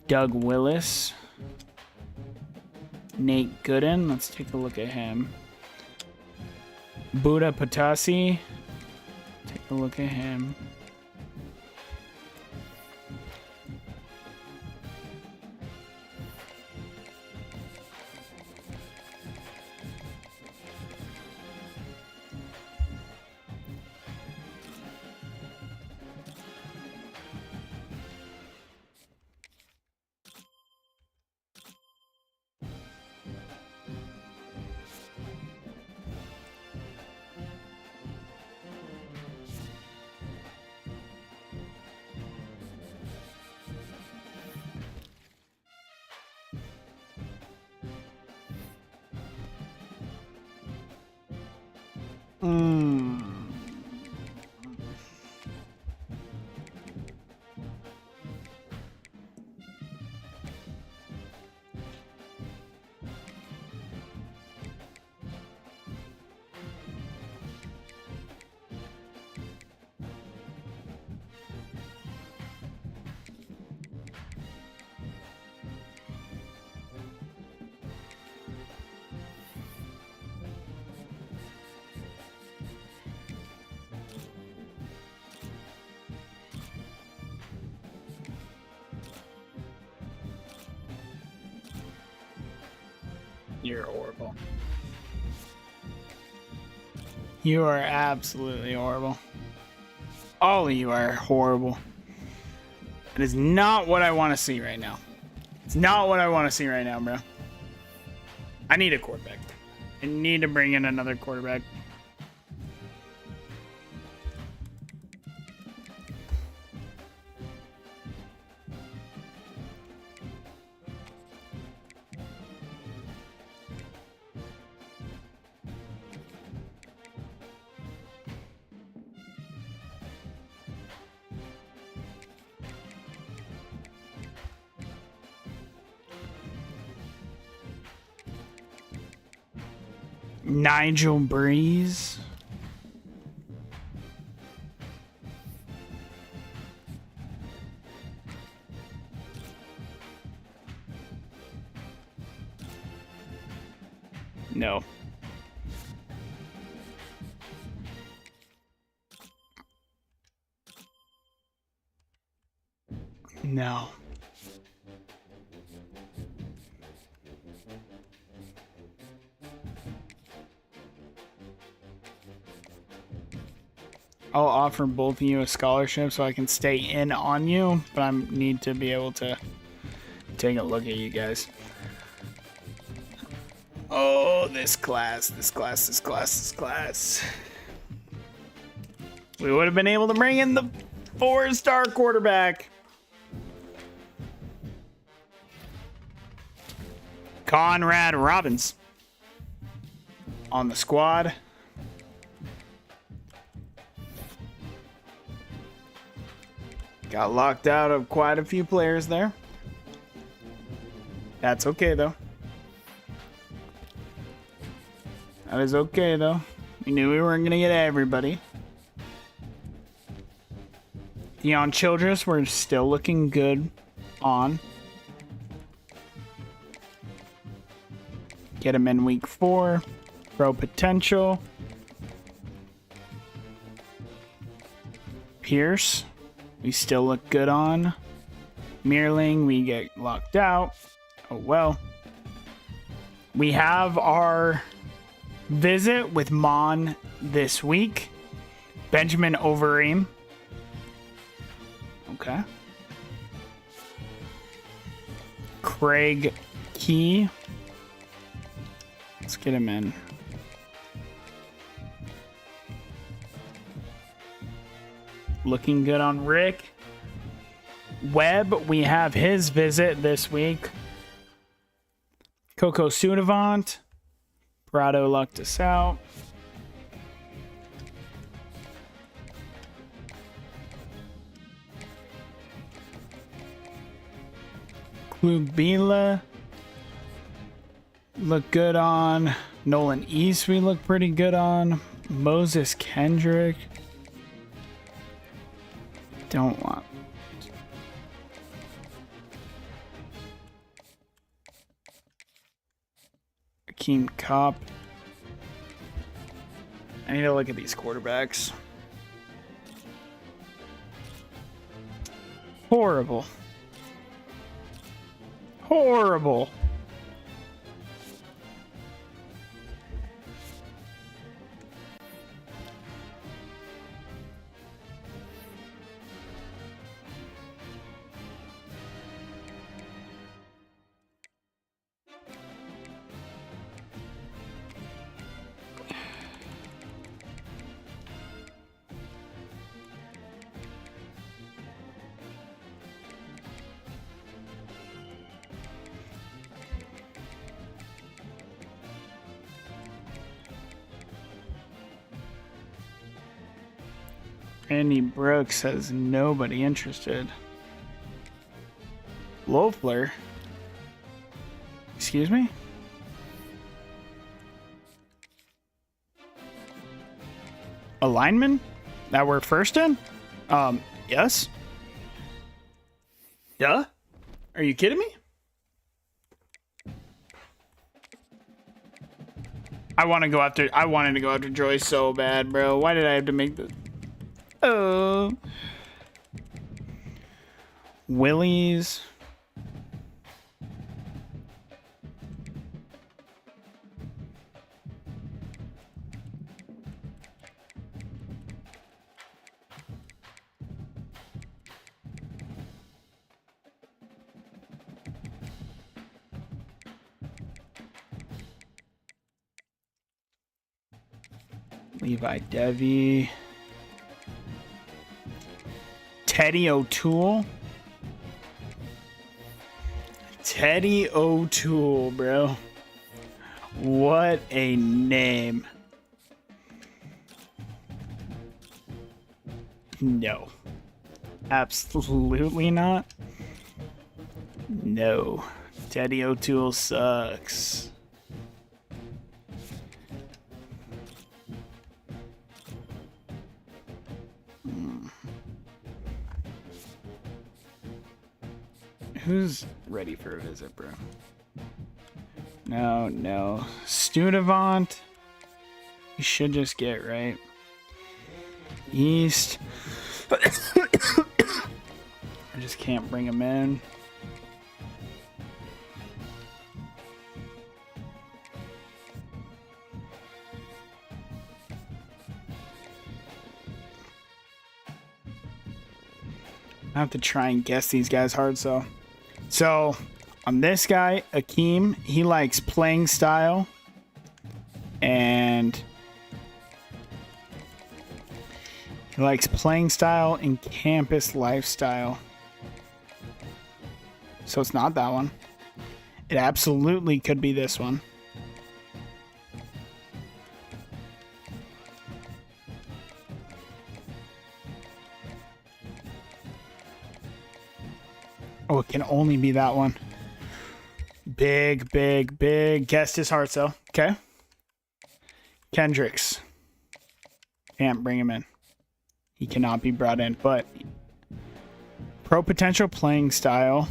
Doug Willis. Nate Gooden, let's take a look at him. Buddha Patasi, take a look at him. You're horrible. You are absolutely horrible. All of you are horrible. It is not what I want to see right now. It's not what I want to see right now, bro. I need a quarterback. I need to bring in another quarterback. Nigel Breeze. No. No. I'll offer both of you a scholarship so I can stay in on you, but I need to be able to take a look at you guys. Oh, this class. We would have been able to bring in the 4-star quarterback. Conrad Robbins on the squad. Got locked out of quite a few players there. That's okay, though. That is okay, though. We knew we weren't going to get everybody. Deion Childress, we're still looking good on. Get him in week 4. Pro potential. Pierce, we still look good on. Meerling, we get locked out. Oh well. We have our visit with Mon this week. Benjamin Overeem. Okay. Craig Key. Let's get him in. Looking good on Rick. Webb, we have his visit this week. Coco Sudavant. Prado lucked us out. Klubila. Look good on. Nolan East, we look pretty good on. Moses Kendrick. Don't want. Akeem Kopp. I need to look at these quarterbacks. Horrible. Horrible. Randy Brooks has nobody interested. Loeffler? Excuse me? A lineman that we're first in? Yes. Duh? Are you kidding me? I wanted to go after Joyce so bad, bro. Why did I have to make this? Oh. Willie's. Levi Devi. Teddy O'Toole. Teddy O'Toole, bro. What a name. No. Absolutely not. No. Teddy O'Toole sucks. Who's ready for a visit, bro? No, no. Studevant. You should just get right. East. I just can't bring him in. I have to try and guess these guys hard, so. So, on this guy, Akeem, he likes playing style. And he likes playing style and campus lifestyle. So it's not that one. It absolutely could be this one. Oh, it can only be that one. Big, big, big. Guessed his heart, though. Okay. Kendricks. Can't bring him in. He cannot be brought in, but pro potential playing style.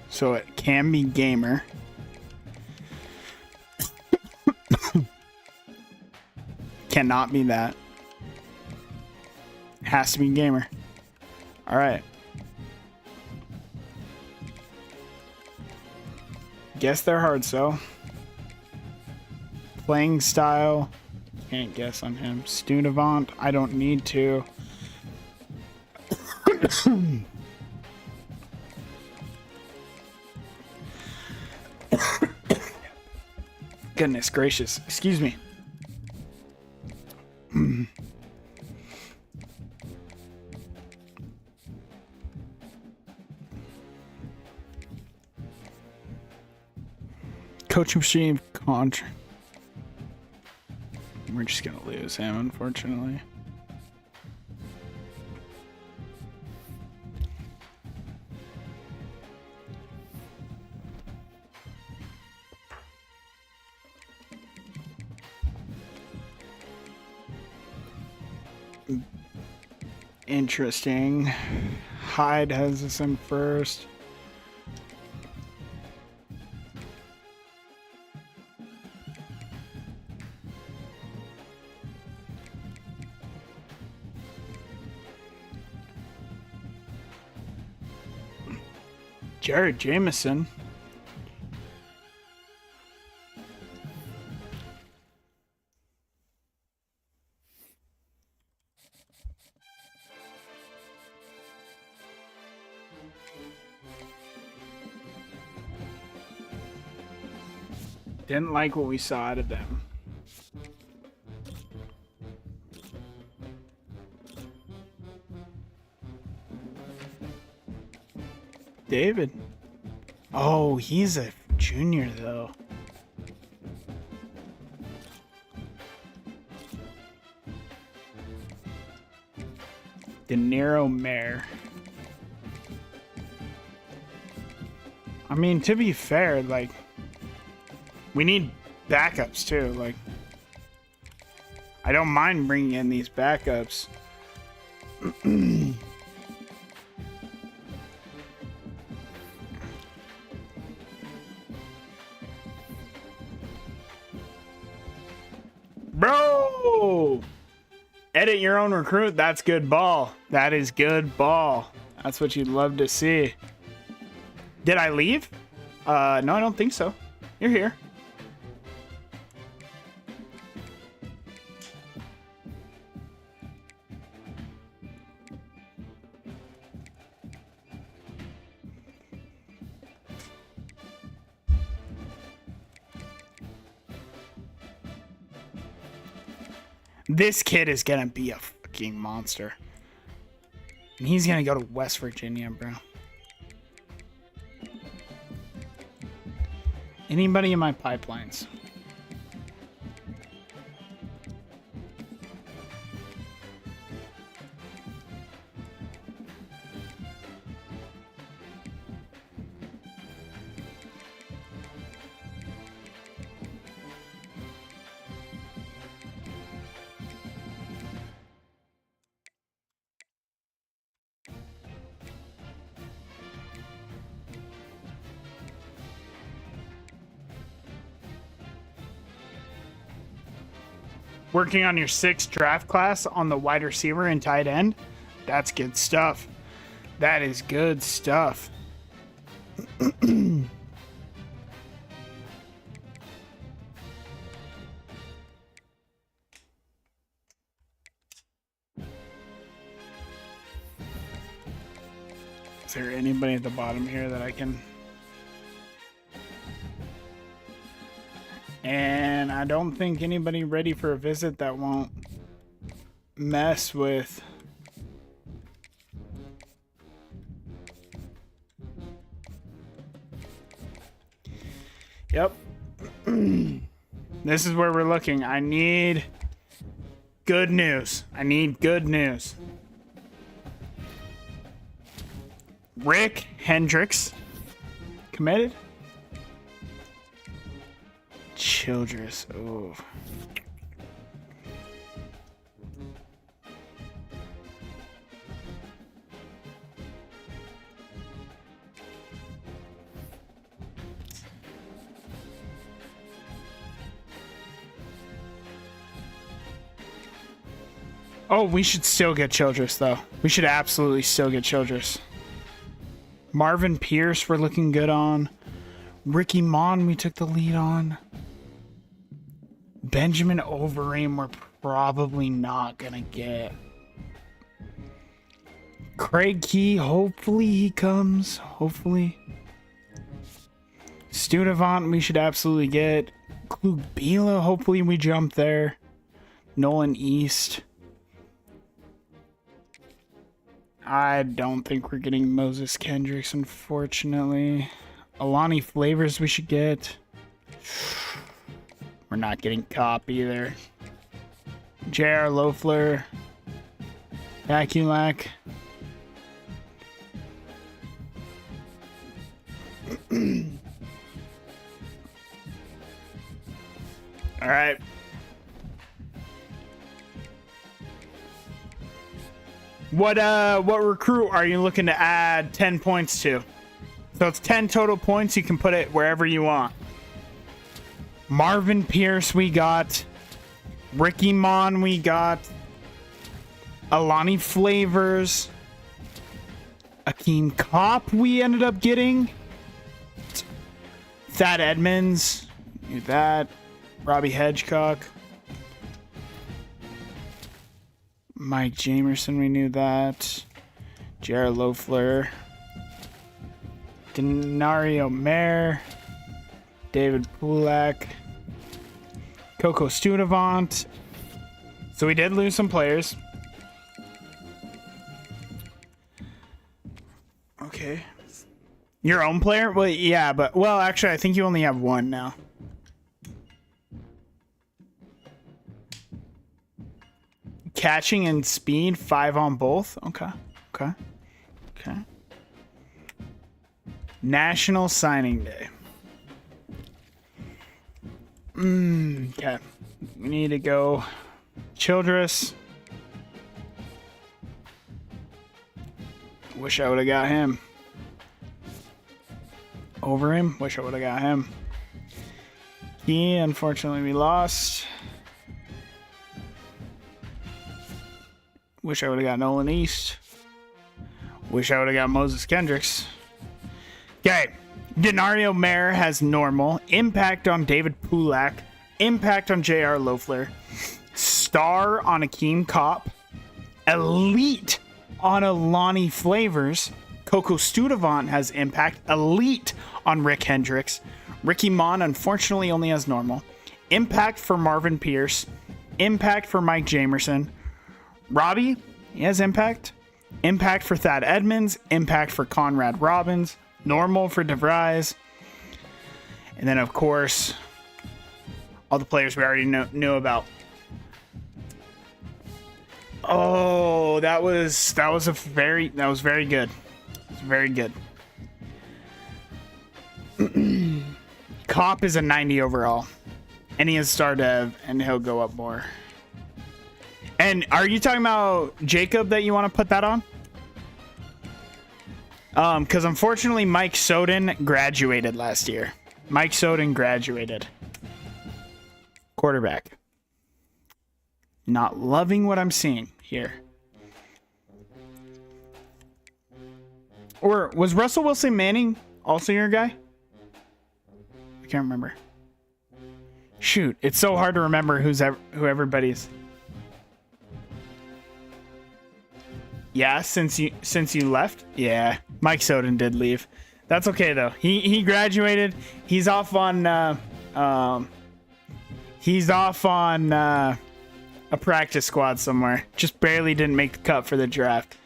So it can be gamer. Cannot be that. Has to be gamer. All right. Guess they're hard, so. Playing style. Can't guess on him. Studevant. I don't need to. Goodness gracious. Excuse me. Coach received contract. We're just gonna lose him, unfortunately. Interesting. Hyde has this in first. Jared Jameson. Didn't like what we saw out of them. David. Oh, he's a junior, though. De Niro Mayer. I mean, to be fair, like, we need backups, too. Like, I don't mind bringing in these backups. Bro! Edit your own recruit. That's good ball. That is good ball. That's what you'd love to see. Did I leave? No, I don't think so. You're here. This kid is going to be a fucking monster. And he's going to go to West Virginia, bro. Anybody in my pipelines? Working on your 6th draft class on the wide receiver and tight end. That's good stuff. That is good stuff. Is there anybody at the bottom here that I can... And I don't think anybody ready for a visit that won't mess with... Yep. This is where we're looking. I need good news. I need good news. Rick Hendricks committed. Childress. Oh. Oh, we should still get Childress, though. We should absolutely still get Childress. Marvin Pierce, we're looking good on. Ricky Mon, we took the lead on. Benjamin Overeem, we're probably not gonna get. Craig Key, hopefully he comes. Hopefully. Studevant, we should absolutely get. Klug Bila, hopefully we jump there. Nolan East. I don't think we're getting Moses Kendricks, unfortunately. Alani Flavors we should get. We're not getting Cop either. J.R. Loeffler. Akulak. All right. What recruit are you looking to add 10 points to? So it's 10 total points. You can put it wherever you want. Marvin Pierce we got. Ricky Mon we got. Alani Flavors. Akeem Kopp we ended up getting. Thad Edmonds. Knew that. Robbie Hedgecock. Mike Jamerson, we knew that. Jared Loeffler. Denario Mayer. David Pulak. Coco Studevant. So we did lose some players. Okay. Your own player? Well, yeah, but... Well, actually, I think you only have one now. Catching and speed, 5 on both. Okay. National Signing Day. Okay. We need to go Childress. Wish I would have got him. Over him. Wish I would have got him. He, unfortunately, we lost. Wish I would have got Nolan East. Wish I would have got Moses Kendricks. Okay. Denario Mayer has normal. Impact on David Pulak. Impact on J.R. Loeffler. Star on Akeem Kopp. Elite on Alani Flavors. Coco Studevant has impact. Elite on Rick Hendricks. Ricky Mon, unfortunately, only has normal. Impact for Marvin Pierce. impact for Mike Jamerson. Robbie, he has impact. Impact for Thad Edmonds. Impact for Conrad Robbins. Normal for DeVries. And then, of course, all the players we already knew about. Oh, that was very good. It's very good. Cop is a 90 overall. And he has star dev, and he'll go up more. And are you talking about Jacob that you want to put that on? Because unfortunately Mike Soden graduated last year. Mike Soden graduated. Quarterback. Not loving what I'm seeing here. Or was Russell Wilson Manning also your guy? I can't remember. Shoot, it's so hard to remember who everybody's. Yeah, since you left? Yeah, Mike Soden did leave. That's okay though. He graduated. He's off on a practice squad somewhere. Just barely didn't make the cut for the draft.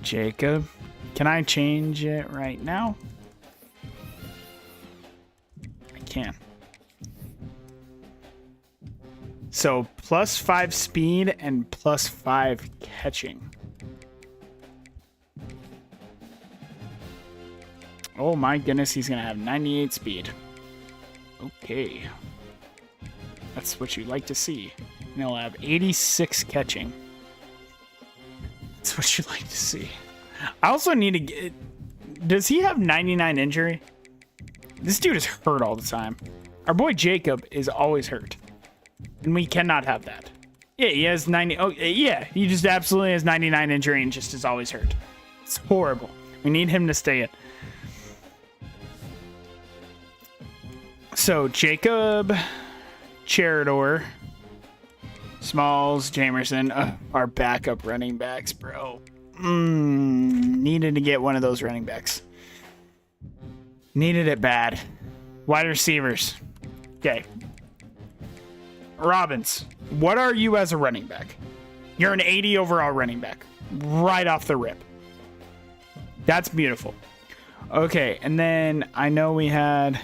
Jacob, can I change it right now? I can. So +5 speed and +5 catching. Oh my goodness, he's gonna have 98 speed. Okay. That's what you like to see. And he'll have 86 catching. That's what you like to see. I also need to get... Does he have 99 injury? This dude is hurt all the time. Our boy Jacob is always hurt. And we cannot have that. Yeah, he has 90... Oh, yeah, he just absolutely has 99 injury and just is always hurt. It's horrible. We need him to stay in. So, Jacob, Cherador, Smalls, Jamerson, our backup running backs, bro. Needed to get one of those running backs. Needed it bad. Wide receivers. Okay. Robbins, what are you as a running back? You're an 80 overall running back. Right off the rip. That's beautiful. Okay, and then I know we had...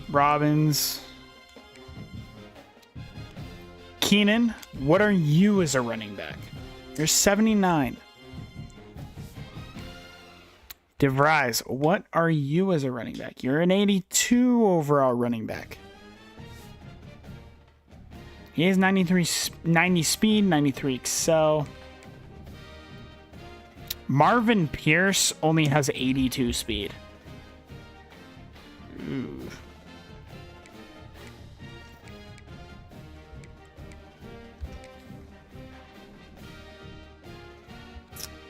Robbins. Keenan, what are you as a running back? You're 79. DeVries, what are you as a running back? You're an 82 overall running back. He has 90 speed, 93 excel. Marvin Pierce only has 82 speed. Ooh.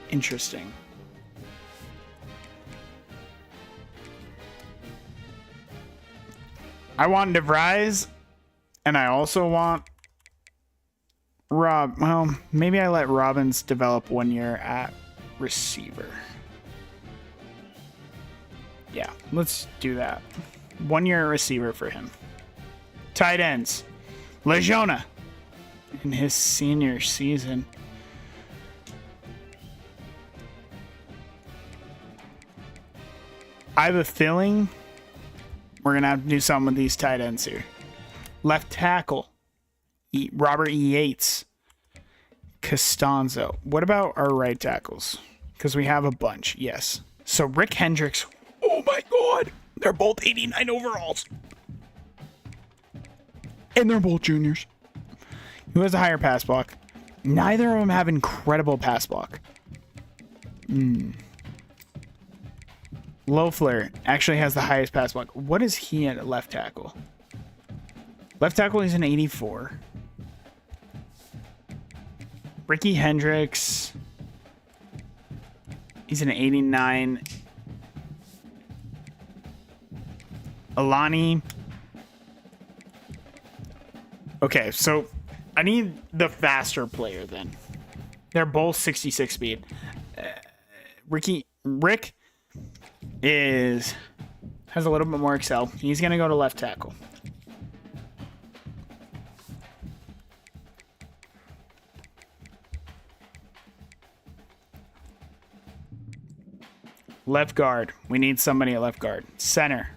Interesting. I want DeVries, and I also want Rob. Well, maybe I let Robbins develop 1 year at receiver. Yeah, let's do that. 1 year receiver for him. Tight ends. Lejeune in his senior season. I have a feeling we're going to have to do something with these tight ends here. Left tackle. Robert Yates. Costanzo. What about our right tackles? Because we have a bunch. Yes. So Rick Hendricks. Oh my God. They're both 89 overalls. And they're both juniors. Who has a higher pass block? Neither of them have incredible pass block. Loeffler actually has the highest pass block. What is he at left tackle? Left tackle is an 84. Ricky Hendricks. He's an 89. Alani. Okay, so I need the faster player then. They're both 66 speed. Rick has a little bit more excel. He's going to go to left tackle. Left guard. We need somebody at left guard. Center.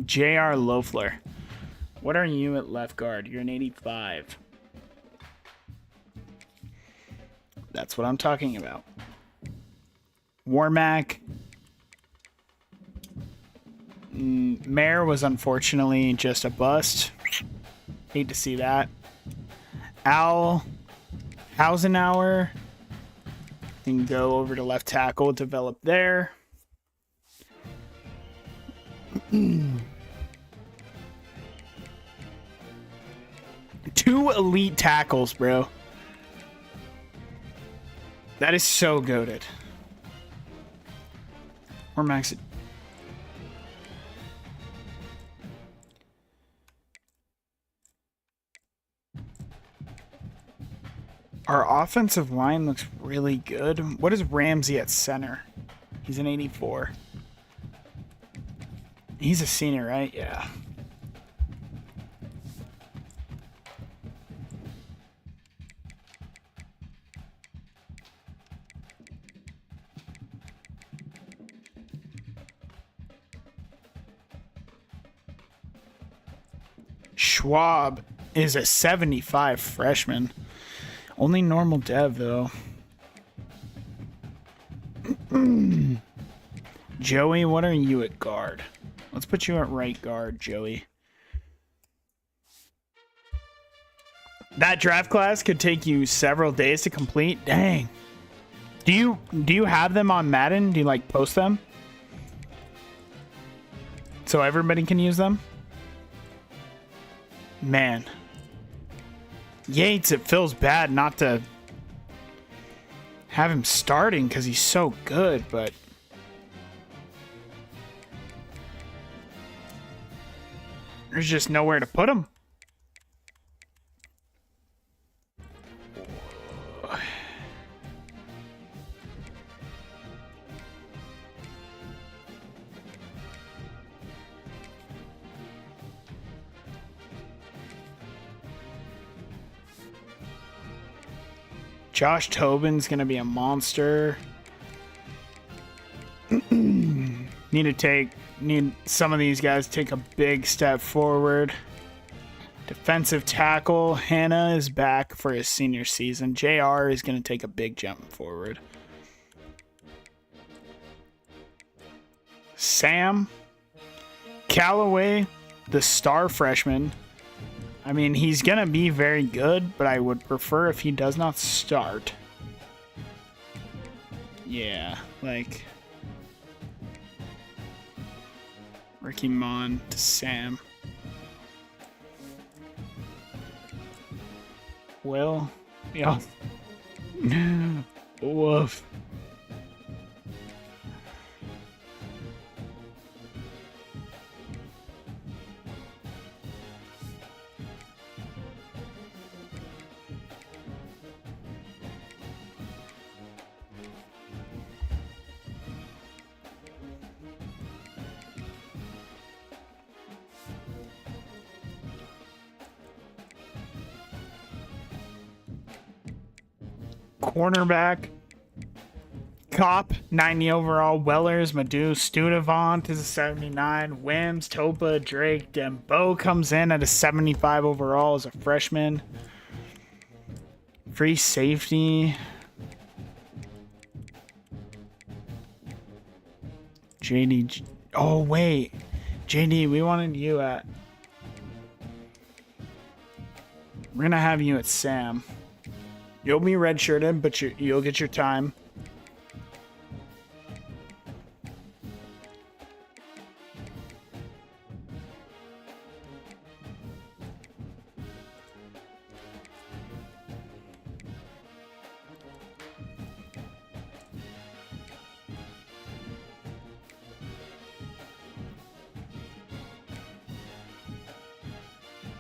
J.R. Loeffler. What are you at left guard? You're an 85. That's what I'm talking about. Warmack. Mayer was unfortunately just a bust. Hate to see that. Al Hausenauer can go over to left tackle, develop there. Two elite tackles, bro. That is so goated. Or max it. Our offensive line looks really good. What is Ramsey at center? He's an 84. He's a senior, right? Yeah. Schwab is a 75 freshman. Only normal dev, though. Joey, what are you at guard? Let's put you at right guard, Joey. That draft class could take you several days to complete. Dang. Do you have them on Madden? Do you like post them? So everybody can use them? Man. Yates, it feels bad not to have him starting because he's so good, but there's just nowhere to put him. Josh Tobin's going to be a monster. Need some of these guys to take a big step forward. Defensive tackle, Hannah is back for his senior season. JR is going to take a big jump forward. Sam Callaway, the star freshman. I mean, he's going to be very good, but I would prefer if he does not start. Yeah, like Ricky Mon to Sam. Well, yeah. Woof. Cornerback, Cop, 90 overall. Wellers, Madu, Studevant is a 79. Wims, Topa, Drake, Dembo comes in at a 75 overall as a freshman. Free safety. JD. Oh, wait. JD, we wanted you at... We're going to have you at Sam. You'll be redshirted, but you'll get your time.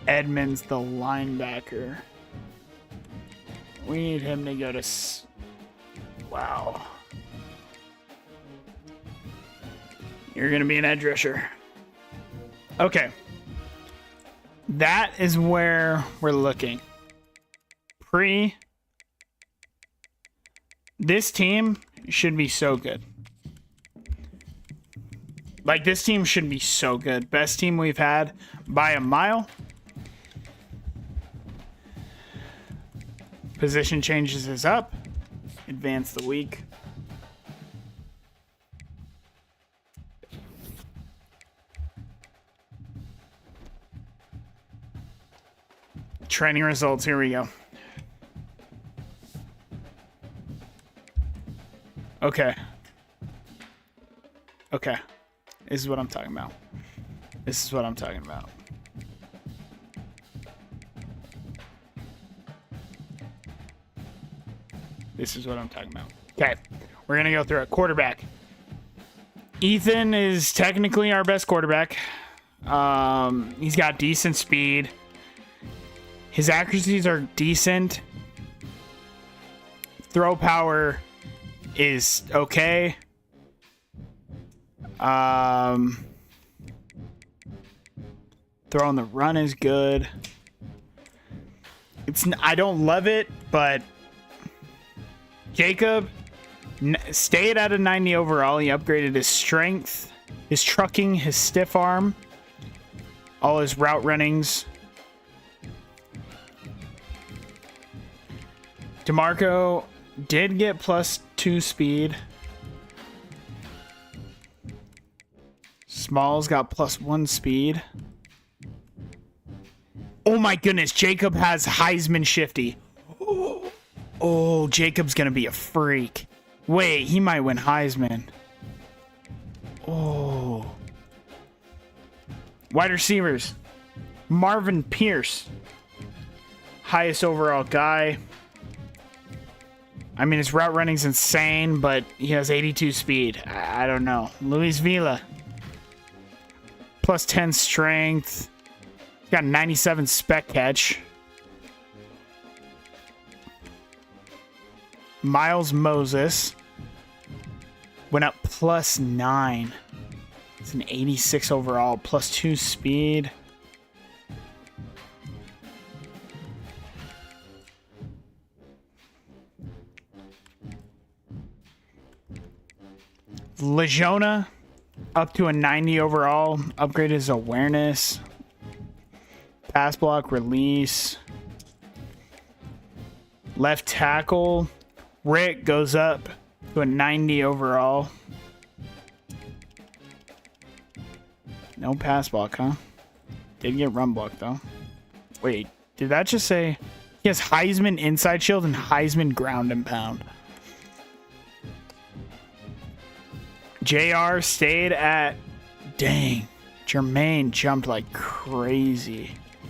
Edmonds, the linebacker. We need him to go to... Wow. You're going to be an edge rusher. Okay. That is where we're looking. This team should be so good. Like, this team should be so good. Best team we've had by a mile. Position changes is up. Advance the week. Training results, here we go. Okay. Okay. This is what I'm talking about. This is what I'm talking about. This is what I'm talking about. Okay. We're going to go through it. Quarterback. Ethan is technically our best quarterback. He's got decent speed. His accuracies are decent. Throw power is okay. Throwing the run is good. I don't love it, but Jacob stayed at a 90 overall. He upgraded his strength, his trucking, his stiff arm, all his route runnings. DeMarco did get +2 speed. Smalls got +1 speed. Oh my goodness, Jacob has Heisman Shifty. Oh, Jacob's gonna be a freak. Wait, he might win Heisman. Oh. Wide receivers. Marvin Pierce. Highest overall guy. I mean, his route running's insane, but he has 82 speed. I don't know. Luis Villa. +10 strength. He's got 97 spec catch. Miles Moses went up +9. It's an 86 overall, +2 speed. Legiona up to a 90 overall, upgraded his awareness, pass block, release. Left tackle, Rick goes up to a 90 overall. No pass block, huh? Did get run block, though. Wait, did that just say... He has Heisman inside shield and Heisman ground and pound. JR stayed at... Dang. Jermaine jumped like crazy.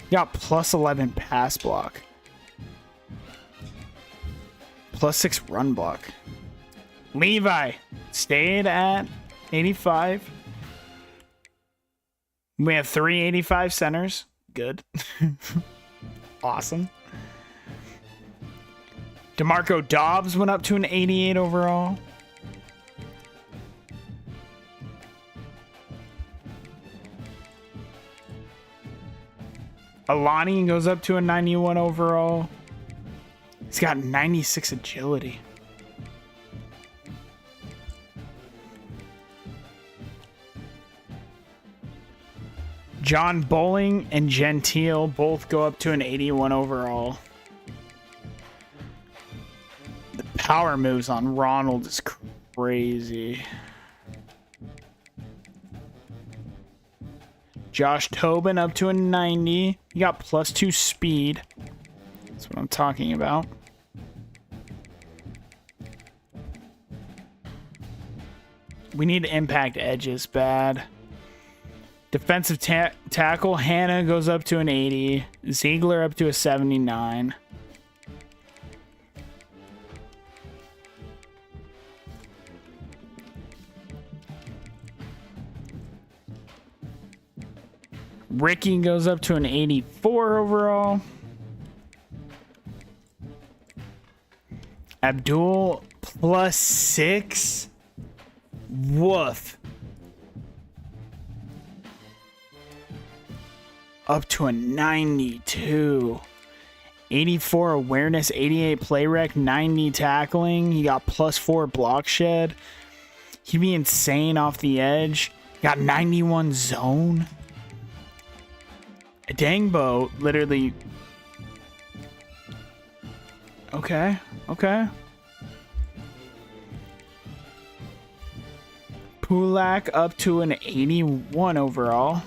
He got +11 pass block. +6 run block. Levi stayed at 85. We have 3 85 centers. Good. Awesome. DeMarco Dobbs went up to an 88 overall. Alani goes up to a 91 overall. He's got 96 agility. John Bowling and Gentile both go up to an 81 overall. The power moves on Ronald is crazy. Josh Tobin up to a 90. He got +2 speed. That's what I'm talking about. We need to impact edges bad. Defensive tackle, Hannah goes up to an 80. Ziegler up to a 79. Ricky goes up to an 84 overall. Abdul +6. Woof. up to a 92. 84 awareness, 88 play rec, 90 tackling. He got +4 block shed. He'd be insane off the edge. Got 91 zone. Dangbo literally. Okay. Pulak up to an 81 overall.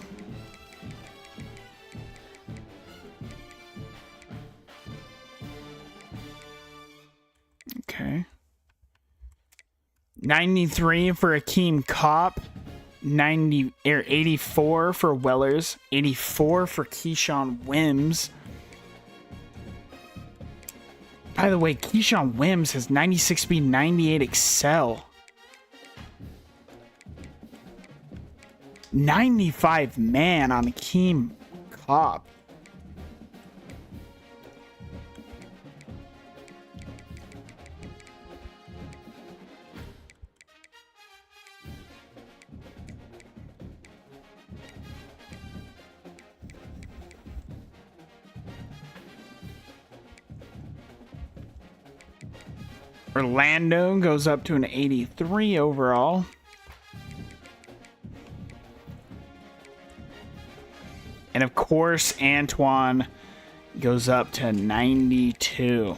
Okay. 93 for Akeem Kopp. 84 for Wellers. 84 for Keyshawn Wims. By the way, Keyshawn Wims has 96 speed, 98 excel. 95 man on Akeem Kopp. Orlando goes up to an 83 overall. And of course, Antoine goes up to 92.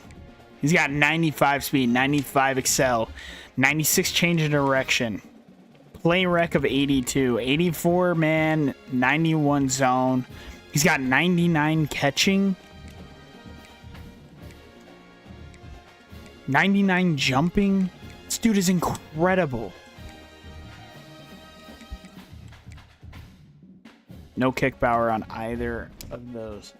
He's got 95 speed, 95 excel, 96 change in direction, play rec of 82, 84 man, 91 zone. He's got 99 catching, 99 jumping. This dude is incredible. No kick power on either of those.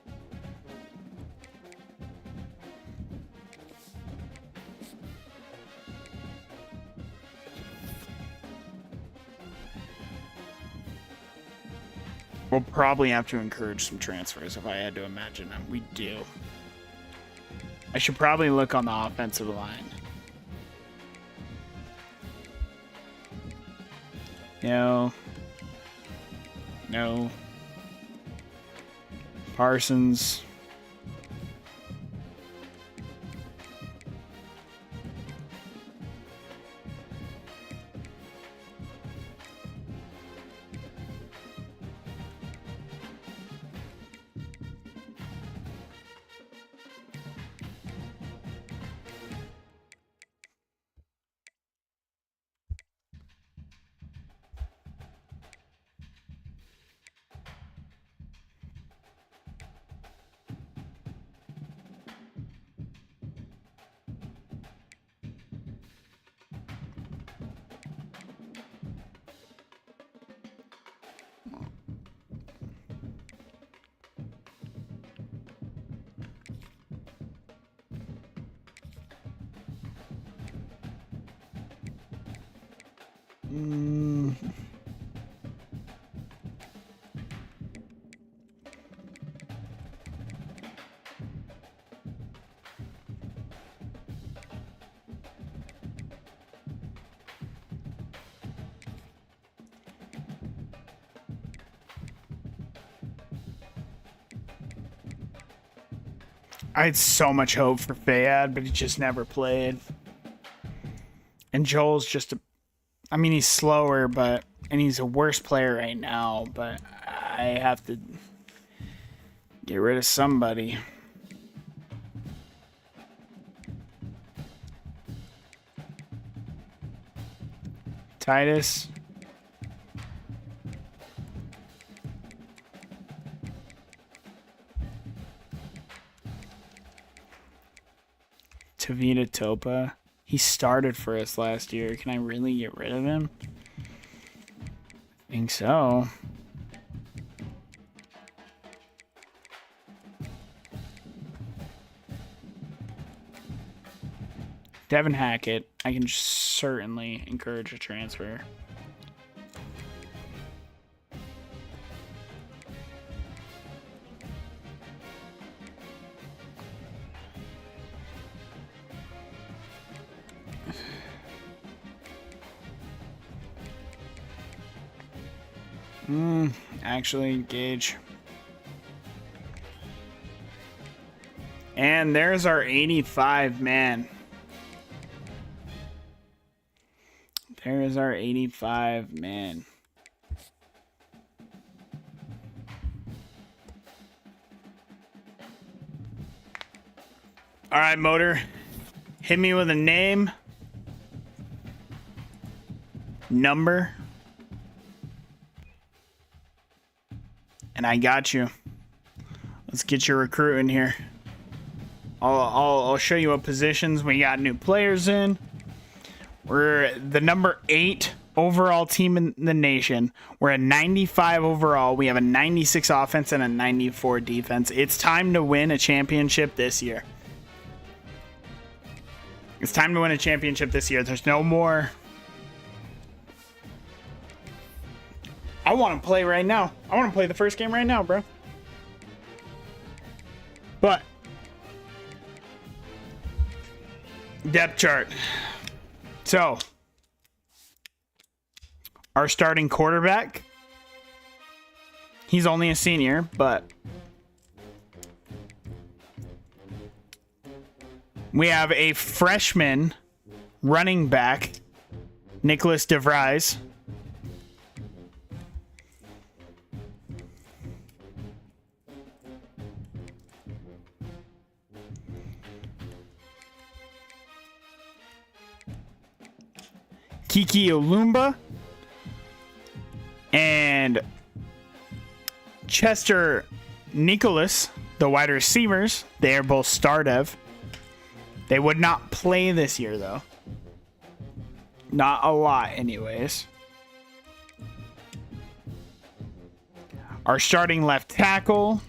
We'll probably have to encourage some transfers if I had to imagine them. We do. I should probably look on the offensive line. No. Parsons. I had so much hope for Fayad, but he just never played. And Joel's just he's slower, and he's a worse player right now, but I have to get rid of somebody. Titus. Tavita Topa. He started for us last year. Can I really get rid of him? I think so. Devin Hackett. I can certainly encourage a transfer. Actually, Gage. And there's our 85 man. There is our 85 man. All right, Motor. Hit me with a name, number, and I got you. Let's get your recruit in here. I'll show you what positions we got new players in. We're the number 8 overall team in the nation. We're a 95 overall. We have a 96 offense and a 94 defense. It's time to win a championship this year. It's time to win a championship this year. There's no more. I want to play right now. I want to play the first game right now, bro. But depth chart. So our starting quarterback, he's only a senior, but we have a freshman running back, Nicholas DeVries. Kiki Olumba and Chester Nicholas, the wide receivers. They are both Stardev. They would not play this year, though. Not a lot, anyways. Our starting left tackle.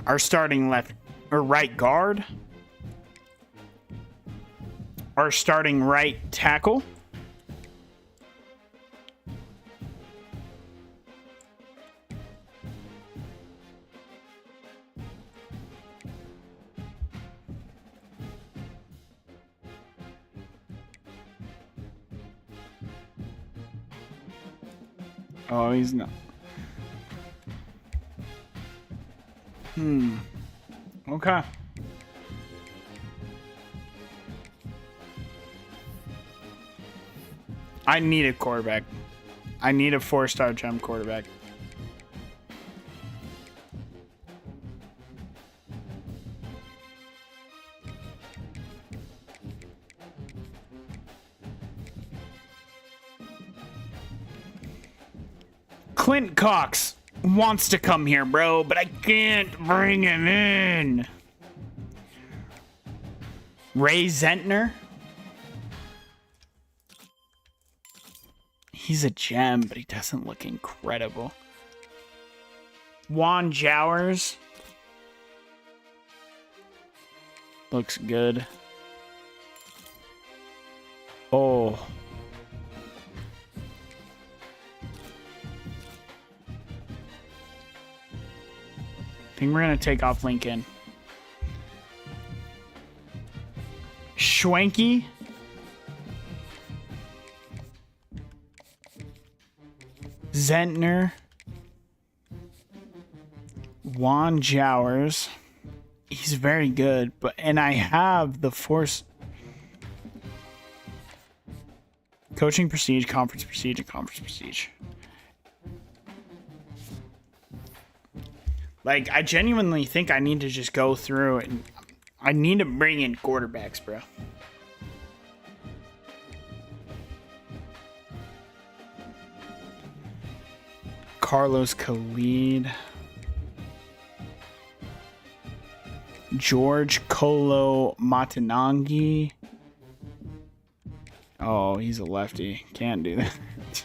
Our starting left or right guard. Our starting right tackle. Oh, he's not. Okay. I need a quarterback. I need a 4-star gem quarterback. Clint Cox wants to come here, bro, but I can't bring him in. Ray Zentner. He's a gem, but he doesn't look incredible. Juan Jowers. Looks good. Oh. I think we're going to take off Lincoln. Schwenke. Zentner. Juan Jowers. He's very good, and I have the force. Coaching prestige, conference prestige, and conference prestige. Like, I genuinely think I need to just go through and I need to bring in quarterbacks, bro. Carlos Khalid. George Kolo Matanangi. Oh, he's a lefty. Can't do that.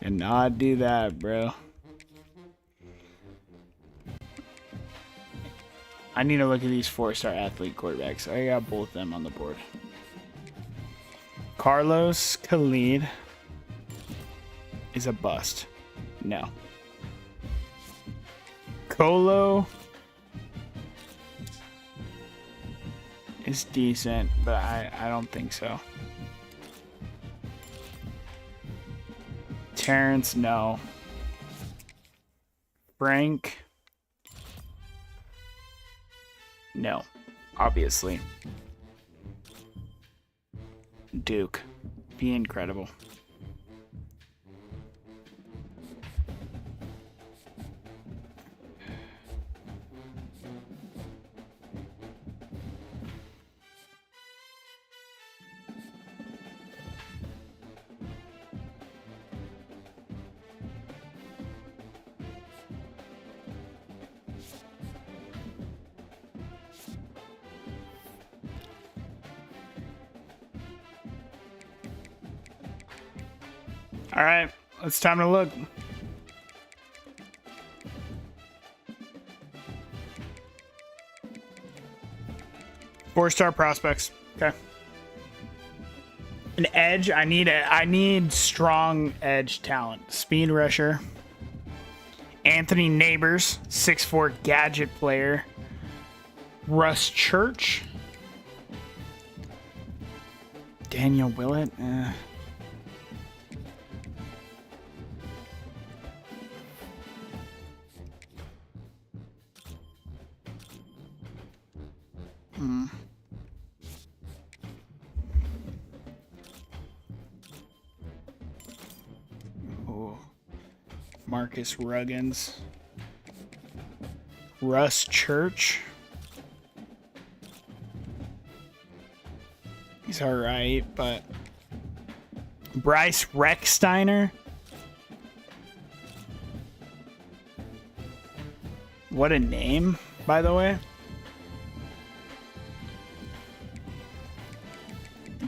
Cannot do that, bro. I need to look at these 4-star athlete quarterbacks. I got both of them on the board. Carlos Khalid is a bust. No. Colo is decent, but I don't think so. Terrence, no. Frank, no, obviously. Duke, be incredible. All right, it's time to look. Four-star prospects. Okay. An edge. I need strong edge talent. Speed rusher. Anthony Neighbors, 6'4" gadget player. Russ Church. Daniel Willett. Marcus Ruggins. Russ Church. He's alright, but Bryce Recksteiner. What a name, by the way.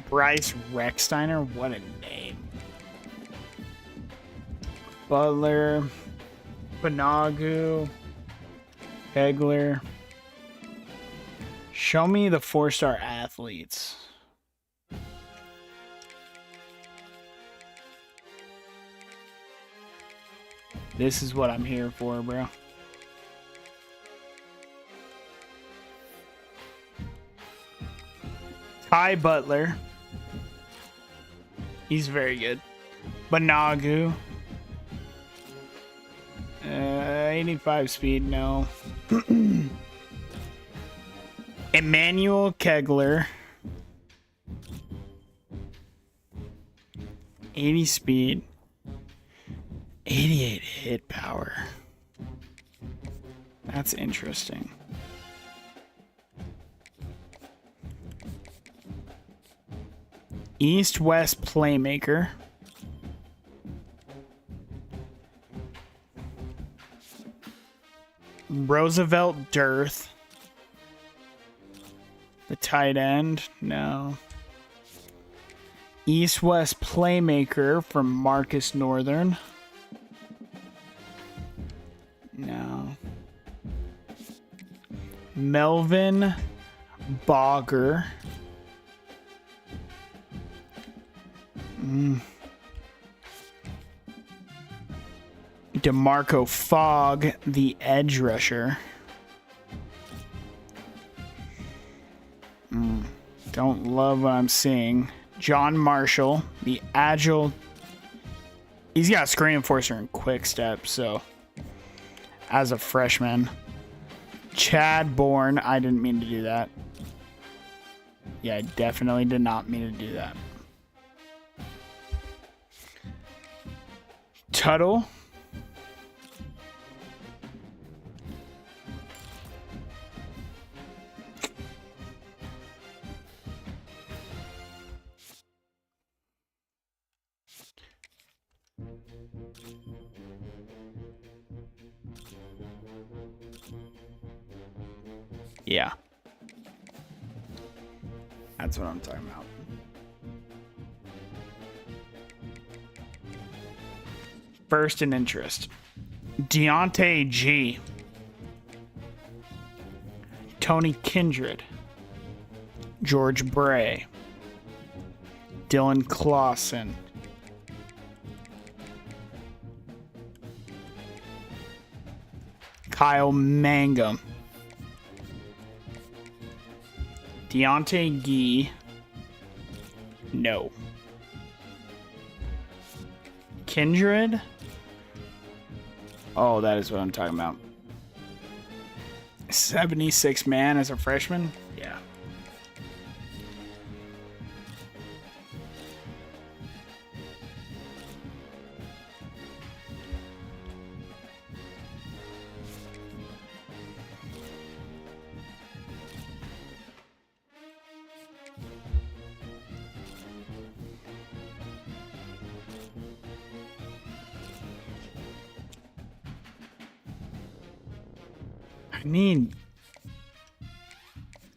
Bryce Recksteiner, what a name. Butler, Banagu, Kegler. Show me the four-star athletes. This is what I'm here for, bro. Ty Butler. He's very good. Banagu. 85 speed, no. Emmanuel Kegler. 80 speed. 88 hit power. That's interesting. East-West playmaker. Roosevelt Dearth. The tight end, no. East-West playmaker from Marcus Northern. No. Melvin Bogger. DeMarco Fogg, the edge rusher. Don't love what I'm seeing. John Marshall, the agile. He's got screen enforcer and quick step, so as a freshman. Chad Bourne, I didn't mean to do that. Yeah, I definitely did not mean to do that. Tuttle. Yeah. That's what I'm talking about. First in interest. Deontay G. Tony Kindred. George Bray. Dylan Clausen. Kyle Mangum. Deontay Gee. No. Kindred. Oh, that is what I'm talking about. 76 man as a freshman? Yeah.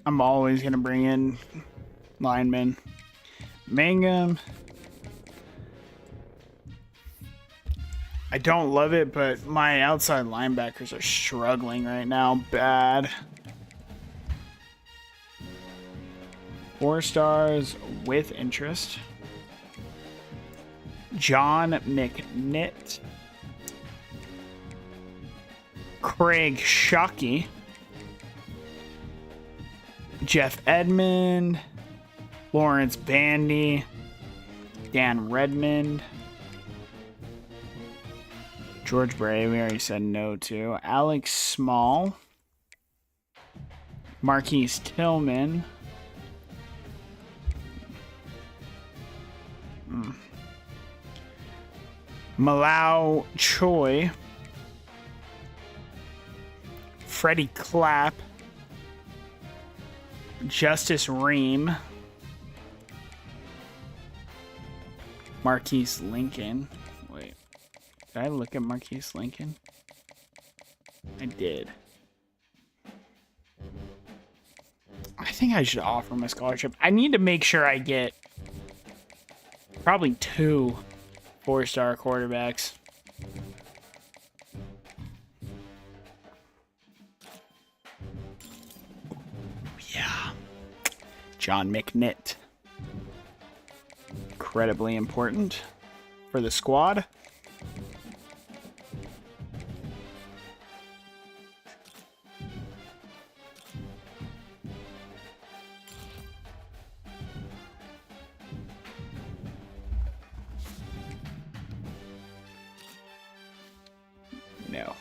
I'm always going to bring in linemen. Mangum. I don't love it, but my outside linebackers are struggling right now. Bad. 4 stars with interest. John McNitt. Craig Shockey. Jeff Edmond. Lawrence Bandy. Dan Redmond. George Bray, we already said no to. Alex Small. Marquise Tillman. Malau Choi. Freddie Clapp. Justice Ream. Marquise Lincoln. Wait. Did I look at Marquise Lincoln? I did. I think I should offer him a scholarship. I need to make sure I get probably 2 4-star quarterbacks. Yeah. John McNitt. Incredibly important for the squad. No.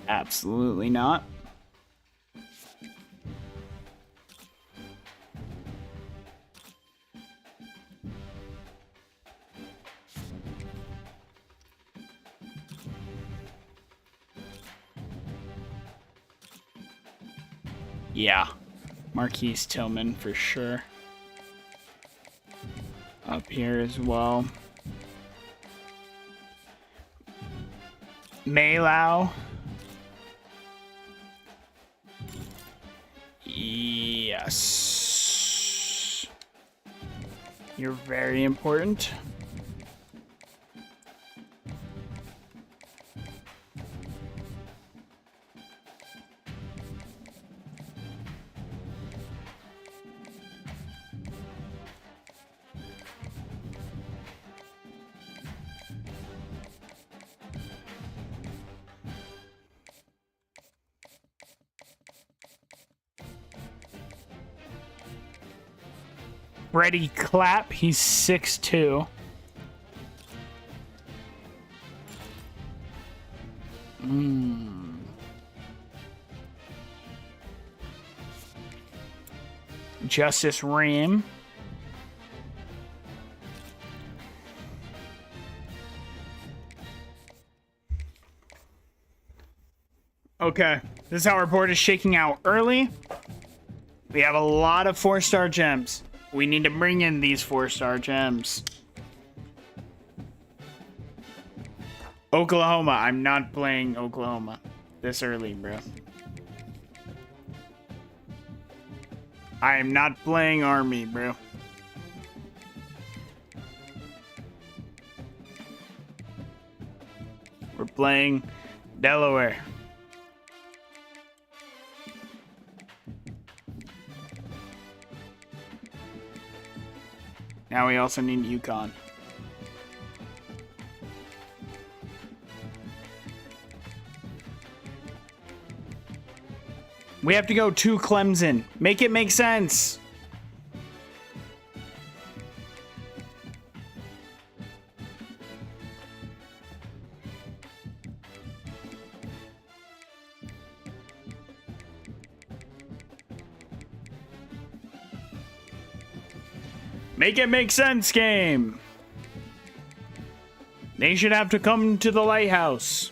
Absolutely not. Yeah. Marquise Tillman for sure. Up here as well. Malau. Yes. You're very important. Freddie Clapp, he's 6'2". Justice Ream. Okay, this is how our board is shaking out early. We have a lot of 4-star gems. We need to bring in these 4-star gems. Oklahoma. I'm not playing Oklahoma this early, bro. I am not playing Army, bro. We're playing Delaware. Now we also need Yukon. We have to go to Clemson. Make it make sense. Make it make sense, game. They should have to come to the lighthouse.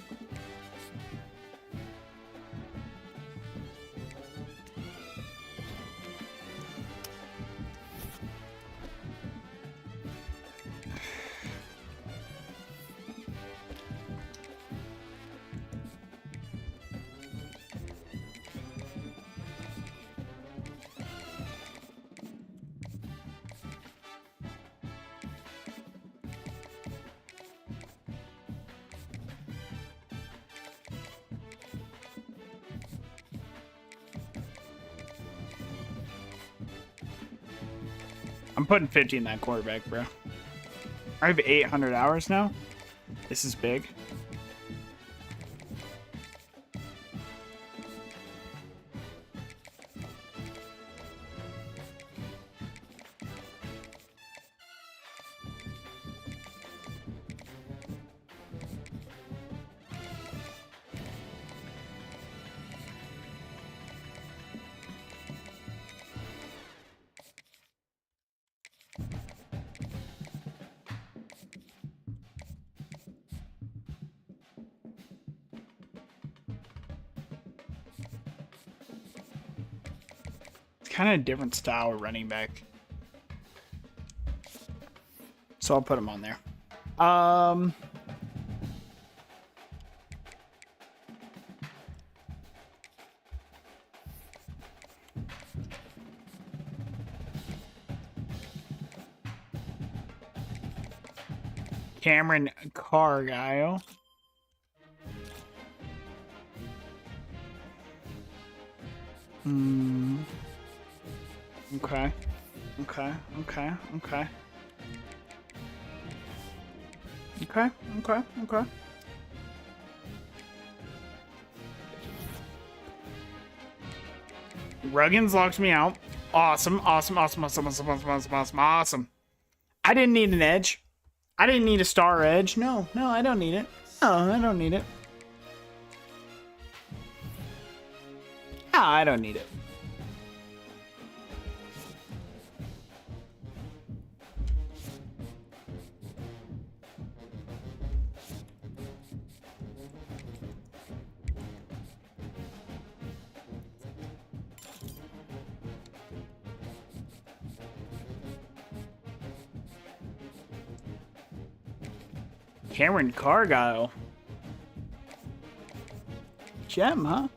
I'm putting 50 in that quarterback, bro. I have 800 hours now. This is big. Kind of a different style of running back. So I'll put him on there. Cameron Cargyle. Okay. Okay. Okay. Okay. Okay. Okay. Okay. Ruggins locks me out. Awesome. Awesome. Awesome. Awesome. Awesome. Awesome. Awesome. Awesome. Awesome. I didn't need an edge. I didn't need a star edge. No. No, I don't need it. No, I don't need it. No, I don't need it. Cameron Cargyle. Gem, huh?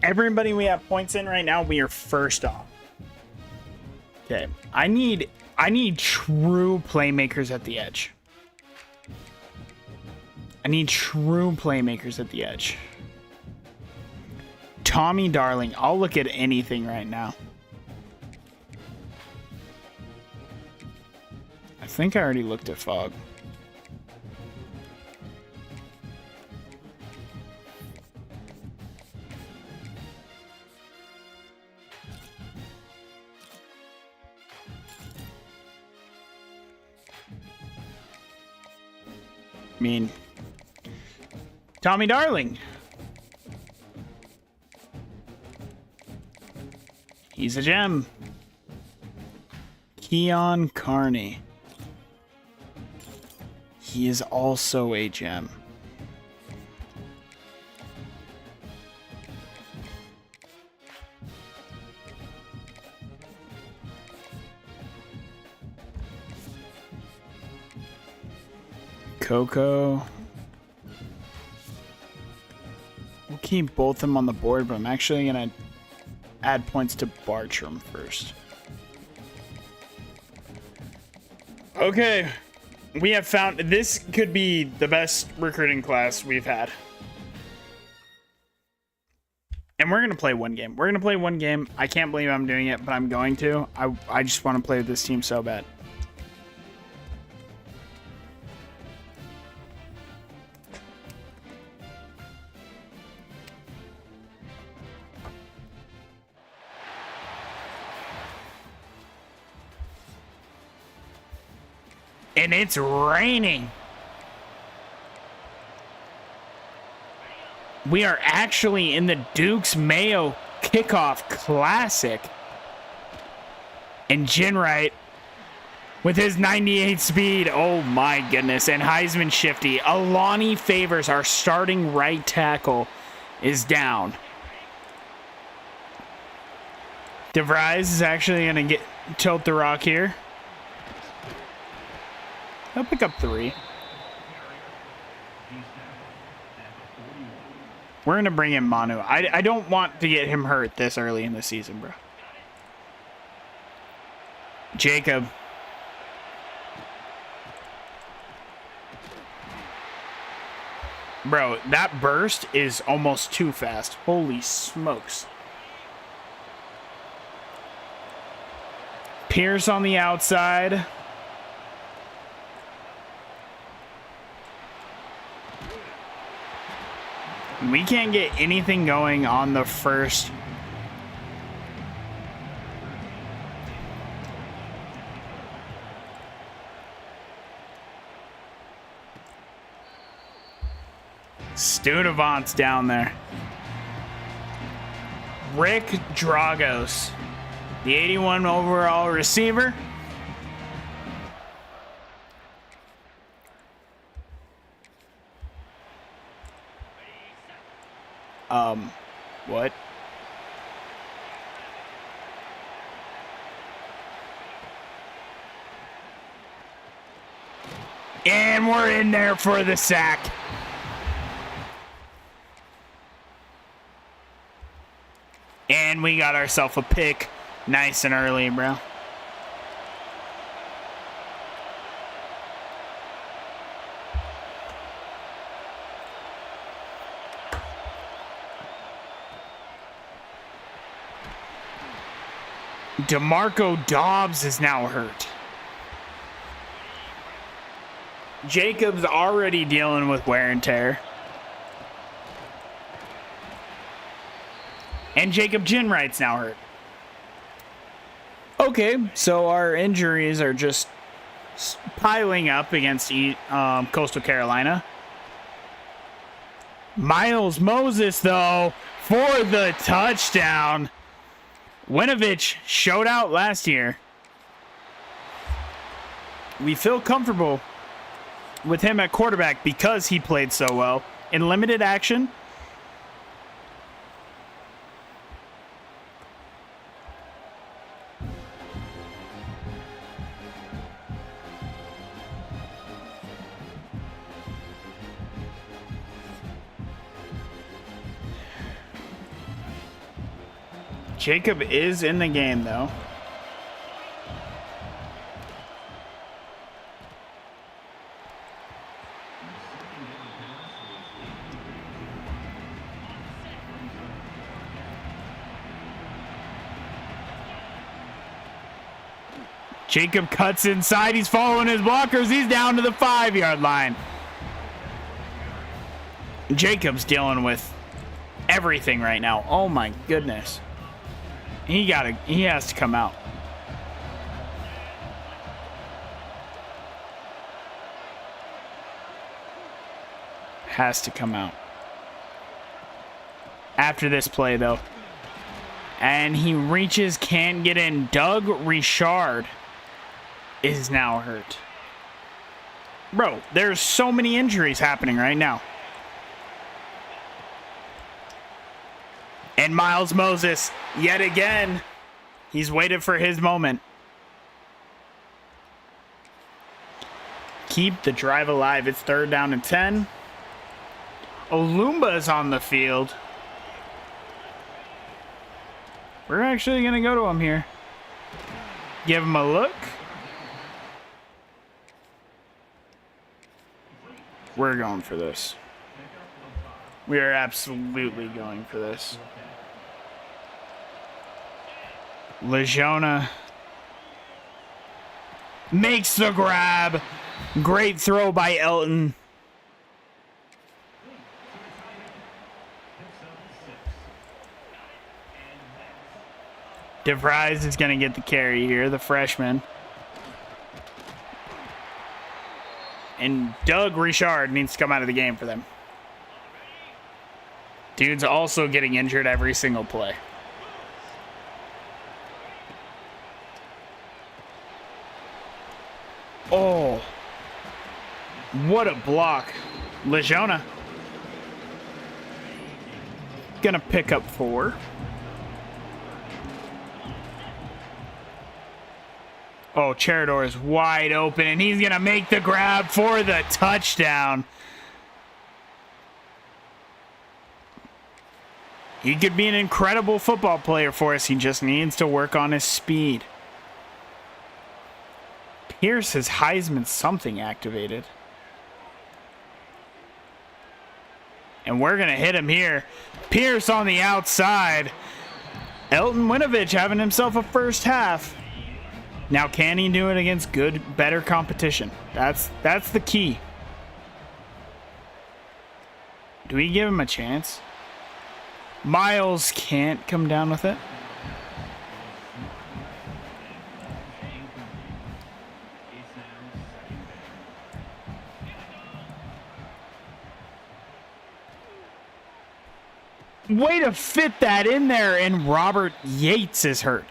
Everybody we have points in right now, we are first off. Okay. I need true playmakers at the edge. I need true playmakers at the edge. Tommy Darling. I'll look at anything right now. I think I already looked at Fog. I mean, Tommy Darling. He's a gem. Keon Carney. He is also a gem. Coco. We'll keep both of them on the board, but I'm actually going to add points to Bartram first. Okay. We have found this could be the best recruiting class we've had. And we're going to play one game. We're going to play one game. I can't believe I'm doing it, but I'm going to. I just want to play with this team so bad. And it's raining. We are actually in the Duke's Mayo Kickoff Classic. And Jinwright with his 98 speed. Oh my goodness. And Heisman Shifty. Alani Favors, our starting right tackle, is down. DeVries is actually going to tilt the rock here. He'll pick up 3. We're going to bring in Manu. I don't want to get him hurt this early in the season, bro. Jacob. Bro, that burst is almost too fast. Holy smokes. Pierce on the outside. We can't get anything going on the first. Studevant's down there. Rick Dragos, the 81 overall receiver. What? And we're in there for the sack. And we got ourselves a pick nice and early, bro. DeMarco Dobbs is now hurt. Jacob's already dealing with wear and tear. And Jacob Jinwright's now hurt. Okay, so our injuries are just piling up against Coastal Carolina. Miles Moses, though, for the touchdown. Winovich showed out last year. We feel comfortable with him at quarterback because he played so well in limited action. Jacob is in the game, though. Jacob cuts inside. He's following his blockers. He's down to the 5-yard line. Jacob's dealing with everything right now. Oh my goodness. He has to come out. Has to come out. After this play, though. And he reaches, can't get in. Doug Richard is now hurt. Bro, there's so many injuries happening right now. And Miles Moses, yet again, he's waited for his moment. Keep the drive alive. It's 3rd down and 10. Olumba is on the field. We're actually going to go to him here. Give him a look. We're going for this. We are absolutely going for this. Legiona makes the grab. Great throw by Elton. DeVries is going to get the carry here, the freshman. And Doug Richard needs to come out of the game for them. Dude's also getting injured every single play. Oh, what a block. Legiona gonna pick up 4. Oh, Cherador is wide open, and he's gonna make the grab for the touchdown. He could be an incredible football player for us. He just needs to work on his speed. Pierce has Heisman something activated. And we're going to hit him here. Pierce on the outside. Elton Winovich having himself a first half. Now, can he do it against better competition? That's the key. Do we give him a chance? Miles can't come down with it. Way to fit that in there, and Robert Yates is hurt.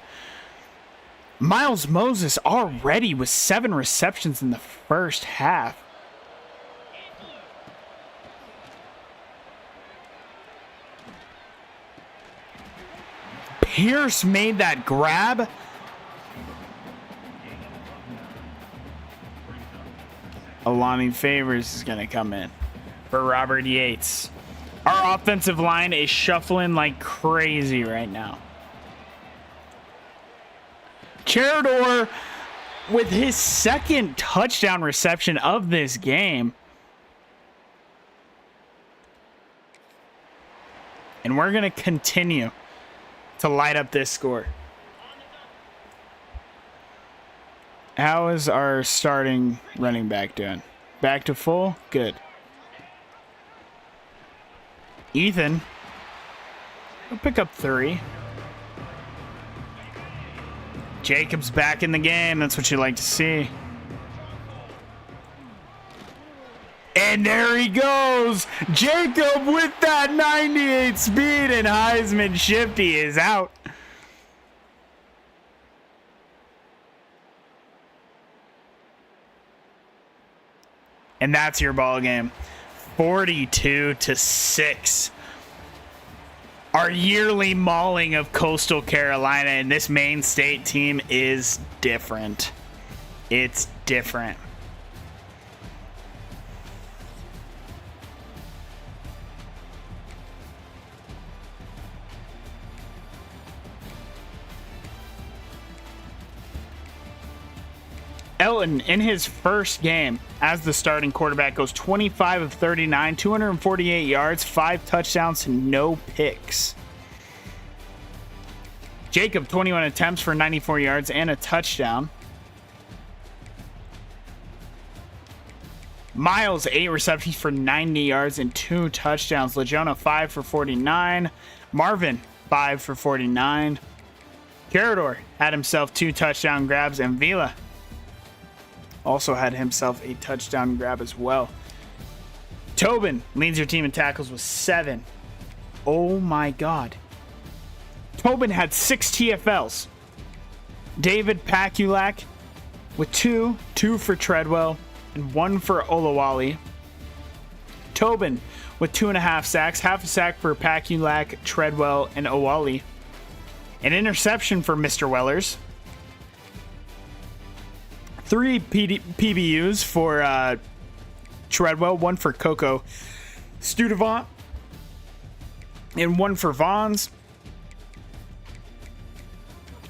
Miles Moses already with 7 receptions in the first half. Pierce made that grab. Alani Favors is going to come in for Robert Yates. Our offensive line is shuffling like crazy right now. Cherador with his second touchdown reception of this game. And we're going to continue to light up this score. How is our starting running back doing? Back to full? Good. Ethan will pick up 3. Jacob's back in the game. That's what you like to see. And there he goes. Jacob with that 98 speed, and Heisman Shifty is out. And that's your ball game. 42-6. Our yearly mauling of Coastal Carolina, and this Maine State team is different. It's different. Elton, in his first game as the starting quarterback, goes 25 of 39, 248 yards, 5 touchdowns, and no picks. Jacob, 21 attempts for 94 yards and a touchdown. Miles, 8 receptions for 90 yards and 2 touchdowns. Legiona, 5 for 49. Marvin, 5 for 49. Carador had himself 2 touchdown grabs, and Vila also had himself a touchdown grab as well. Tobin leads your team in tackles with 7. Oh my God. Tobin had 6 TFLs. David Pakulak with 2 for Treadwell, and 1 for Olawale. Tobin with 2.5 sacks, half a sack for Pakulak, Treadwell, and Owali. An interception for Mr. Wellers. 3 PBUs for Treadwell, 1 for Coco Studevant, and 1 for Vons.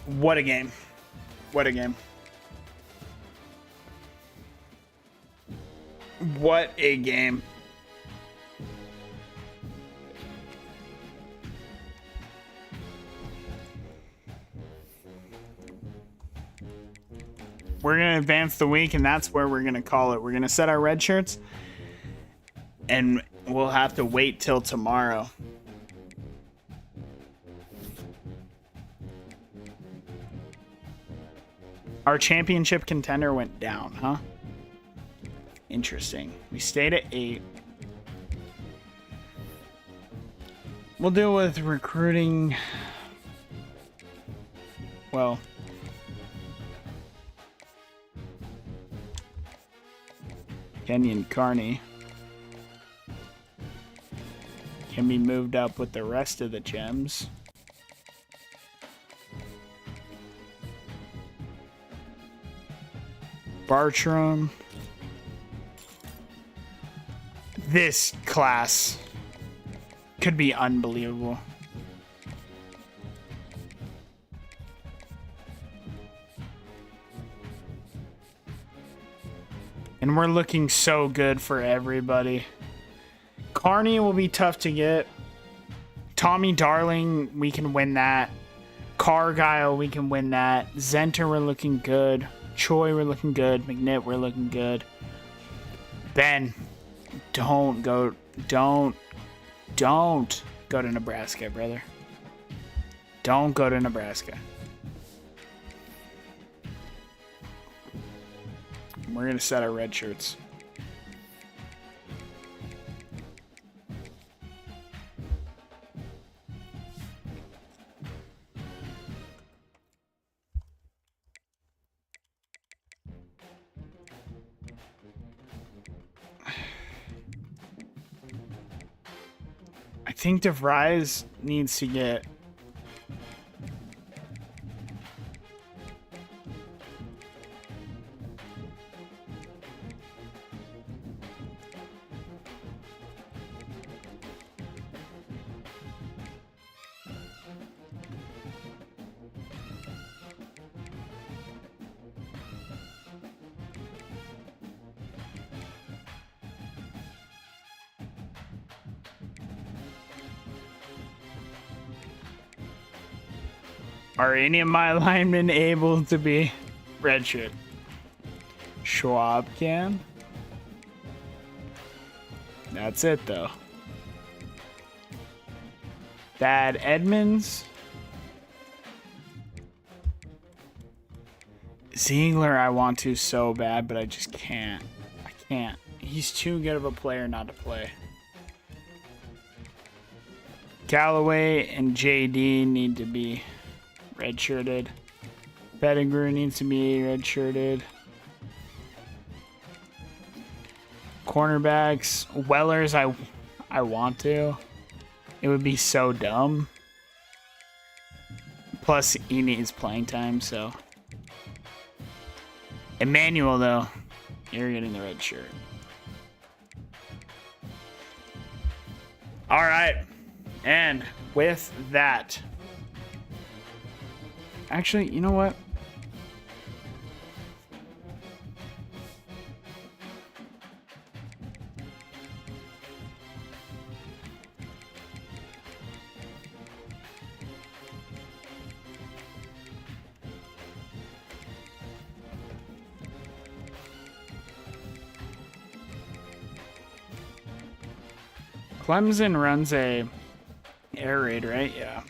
What a game. What a game. What a game. we're going to advance the week, and that's where we're going to call it. We're going to set our red shirts, and we'll have to wait till tomorrow. Our championship contender went down, huh? Interesting. We stayed at 8. We'll deal with recruiting. Well, Kenyon Carney can be moved up with the rest of the gems. Bartram. This class could be unbelievable. And we're looking so good for everybody. Carney will be tough to get. Tommy Darling, we can win that. Cargyle, we can win that. Zenter, we're looking good. Choi, we're looking good. McNitt, we're looking good. Ben, don't go to Nebraska, brother. Don't go to Nebraska. We're going to set our red shirts. I think DeVries needs to get... Are any of my linemen able to be redshirt? Schwab can. That's it, though. Thad Edmonds. Ziegler, I want to so bad, but I just can't. I can't. He's too good of a player not to play. Callaway and JD need to be redshirted. Pettigrew needs to be redshirted. Cornerbacks. Wellers, I want to. It would be so dumb. Plus, he needs playing time, so. Emmanuel, though, you're getting the red shirt. All right. And with that... Actually, you know what? Clemson runs a air raid, right? Yeah.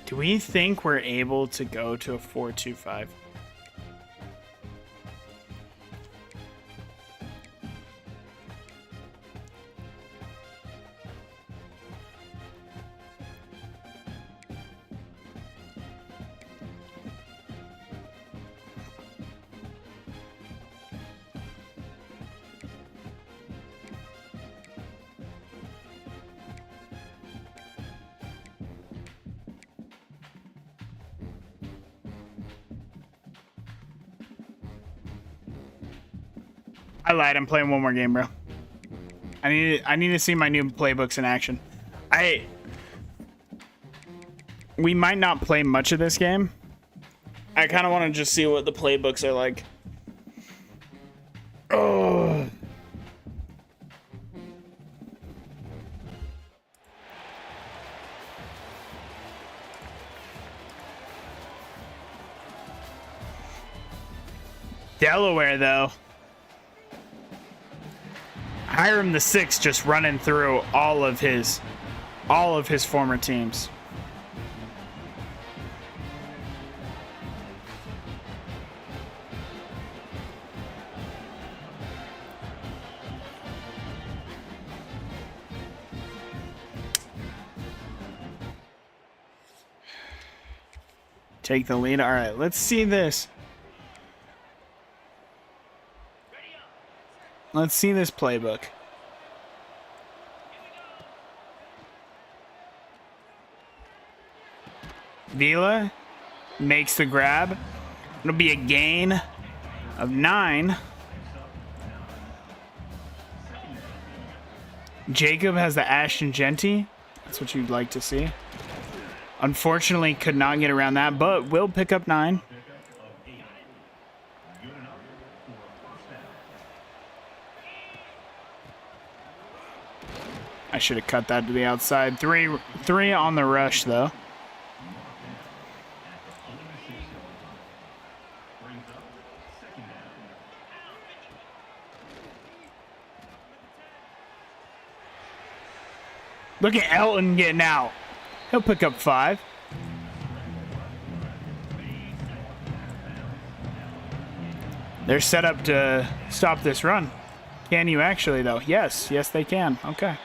Do we think we're able to go to a 4-2-5? I lied. I'm playing one more game, bro. I need to see my new playbooks in action. We might not play much of this game. I kind of want to just see what the playbooks are like. Oh. Delaware, though. Hiram the Sixth just running through all of his former teams. Take the lead. All right, let's see this. Let's see this playbook. Vila makes the grab. It'll be a gain of 9. Jacob has the Ashton Genty. That's what you'd like to see. Unfortunately, could not get around that, but will pick up 9. I should have cut that to the outside. Three on the rush, though. Look at Elton getting out. He'll pick up 5. They're set up to stop this run. Can you actually, though? Yes, they can. Okay.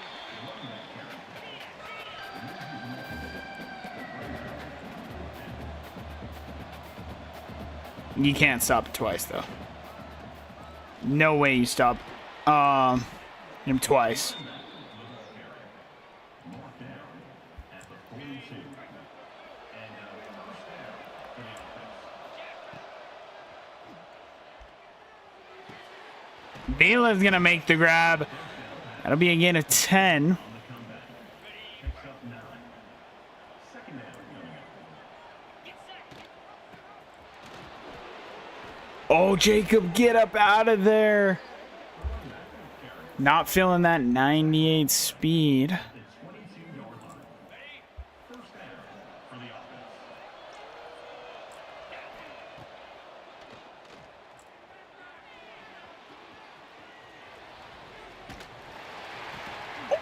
You can't stop it twice, though. No way you stop him twice. Vila's gonna make the grab. That'll be a gain of 10. Oh, Jacob, get up out of there. Not feeling that 98 speed.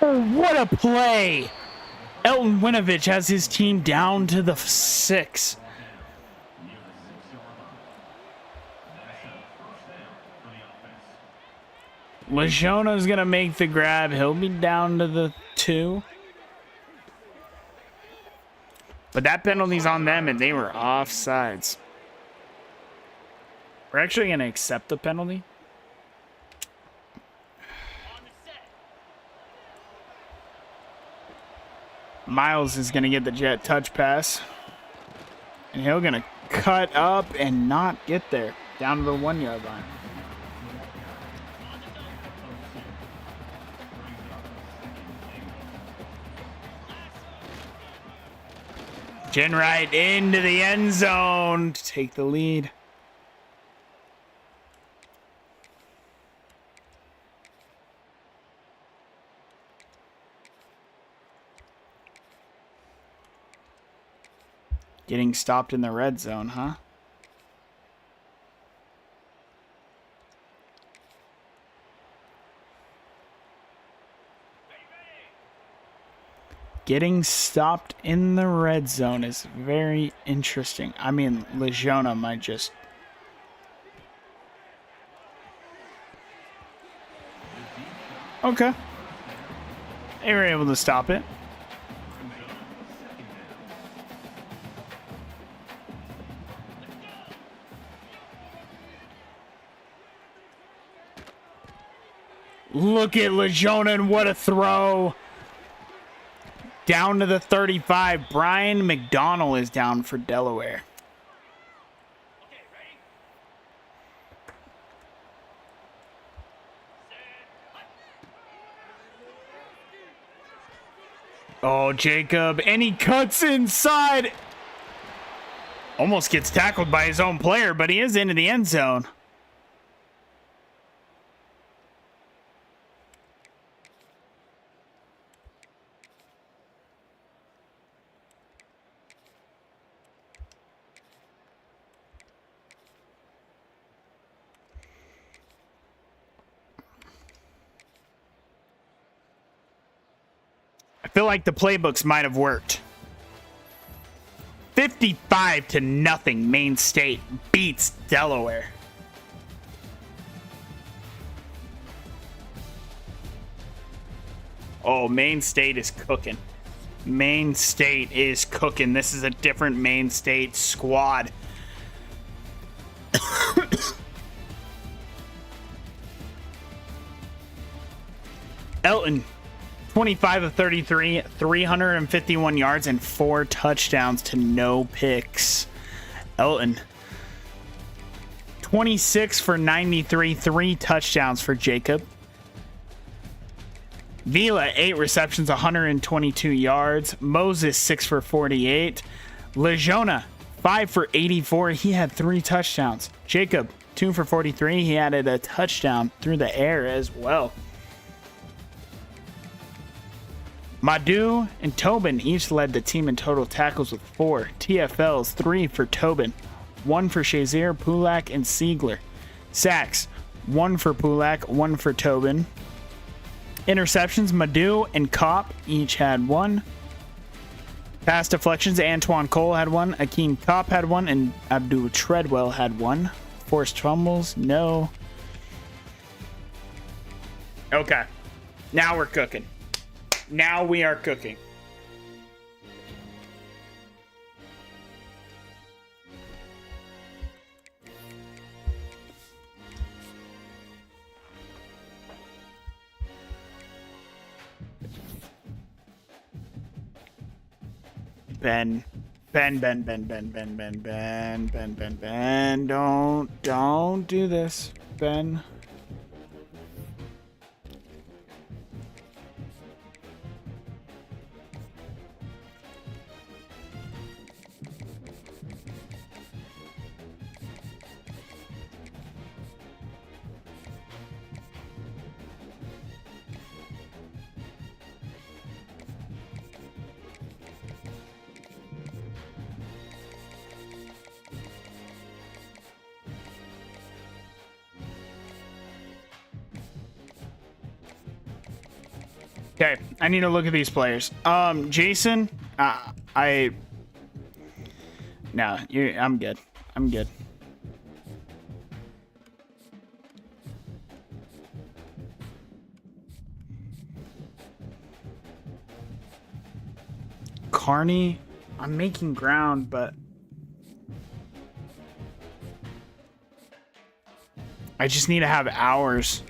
Oh, what a play! Elton Winovich has his team down to the 6. Lejona's gonna make the grab. He'll be down to the 2. But that penalty's on them, and they were offsides. We're actually gonna accept the penalty. Miles is gonna get the jet touch pass. And he'll gonna cut up and not get there. Down to the 1-yard line. Jenright into the end zone to take the lead. Getting stopped in the red zone, huh? Getting stopped in the red zone is very interesting. I mean, Legiona might just... Okay. They were able to stop it. Look at Legiona, and what a throw. Down to the 35. Brian McDonald is down for Delaware. Oh, Jacob. And he cuts inside. Almost gets tackled by his own player, but he is into the end zone. I feel like the playbooks might have worked. 55-0, Maine State beats Delaware. Oh, Maine State is cooking. Maine State is cooking. This is a different Maine State squad. Elton, 25 of 33, 351 yards and 4 touchdowns to no picks. Elton, 26 for 93, 3 touchdowns for Jacob. Vila, 8 receptions, 122 yards. Moses, 6 for 48. Lejona, 5 for 84. He had 3 touchdowns. Jacob, 2 for 43. He added a touchdown through the air as well. Madu and Tobin each led the team in total tackles with 4. TFLs, 3 for Tobin, 1 for Shazier, Pulak, and Siegler. Sacks, 1 for Pulak, 1 for Tobin. Interceptions, Madu and Kopp each had 1. Pass deflections, Antoine Cole had 1, Akeem Kopp had 1, and Abdul Treadwell had 1. Forced fumbles, no. Okay, now we're cooking. Now we are cooking. Ben. Don't do this, Ben. Okay, I need to look at these players. Jason, I'm good. I'm good. Carney, I'm making ground, but I just need to have hours.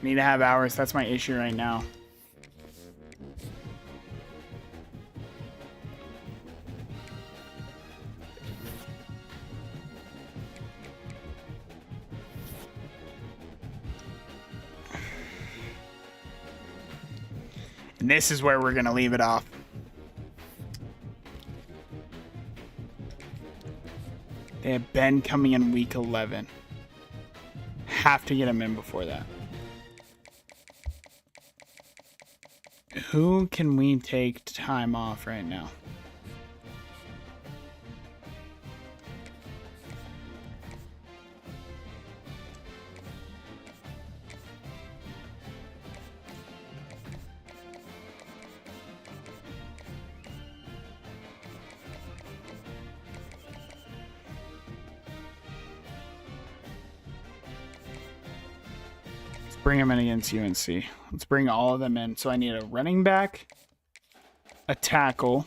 Need to have hours. That's my issue right now. And this is where we're going to leave it off. They have Ben coming in week 11. Have to get him in before that. Who can we take time off right now? Bring them in against UNC. Let's bring all of them in. So I need a running back, a tackle,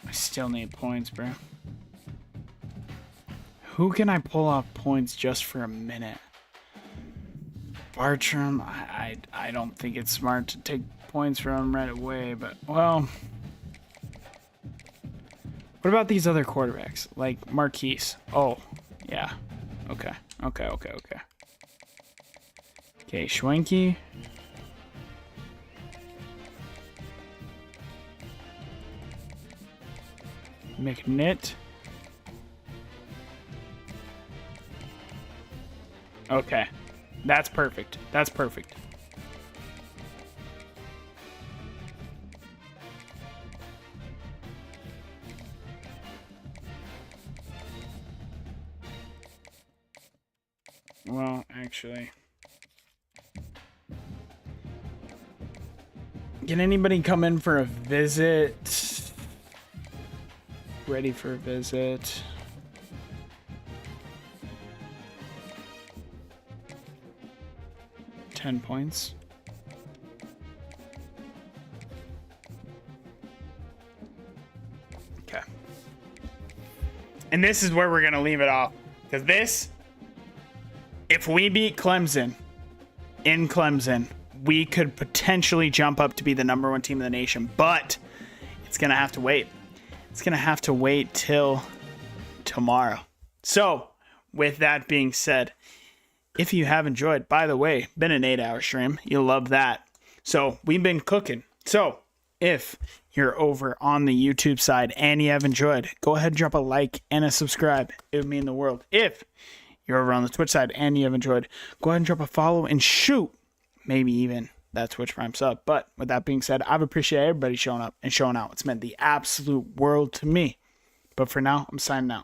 I still need points, bro. Who can I pull off points just for a minute? Bartram, I don't think it's smart to take points from him right away, but, well... What about these other quarterbacks? Like Marquise. Oh, yeah. Okay. Okay. Okay, Schwenke. McNitt. Okay. That's perfect. Well, actually. Can anybody come in for a visit? Ready for a visit. $10 points. Okay. And this is where we're going to leave it off. Because this, if we beat Clemson in Clemson, we could potentially jump up to be the number 1 team in the nation. But it's going to have to wait. It's going to have to wait till tomorrow. So, with that being said, if you have enjoyed, by the way, been an 8-hour stream. You'll love that. So, we've been cooking. So, if you're over on the YouTube side and you have enjoyed, go ahead and drop a like and a subscribe. It would mean the world. If you're over on the Twitch side and you have enjoyed, go ahead and drop a follow and shoot. Maybe even that Twitch Prime sub. But with that being said, I've appreciated everybody showing up and showing out. It's meant the absolute world to me. But for now, I'm signing out.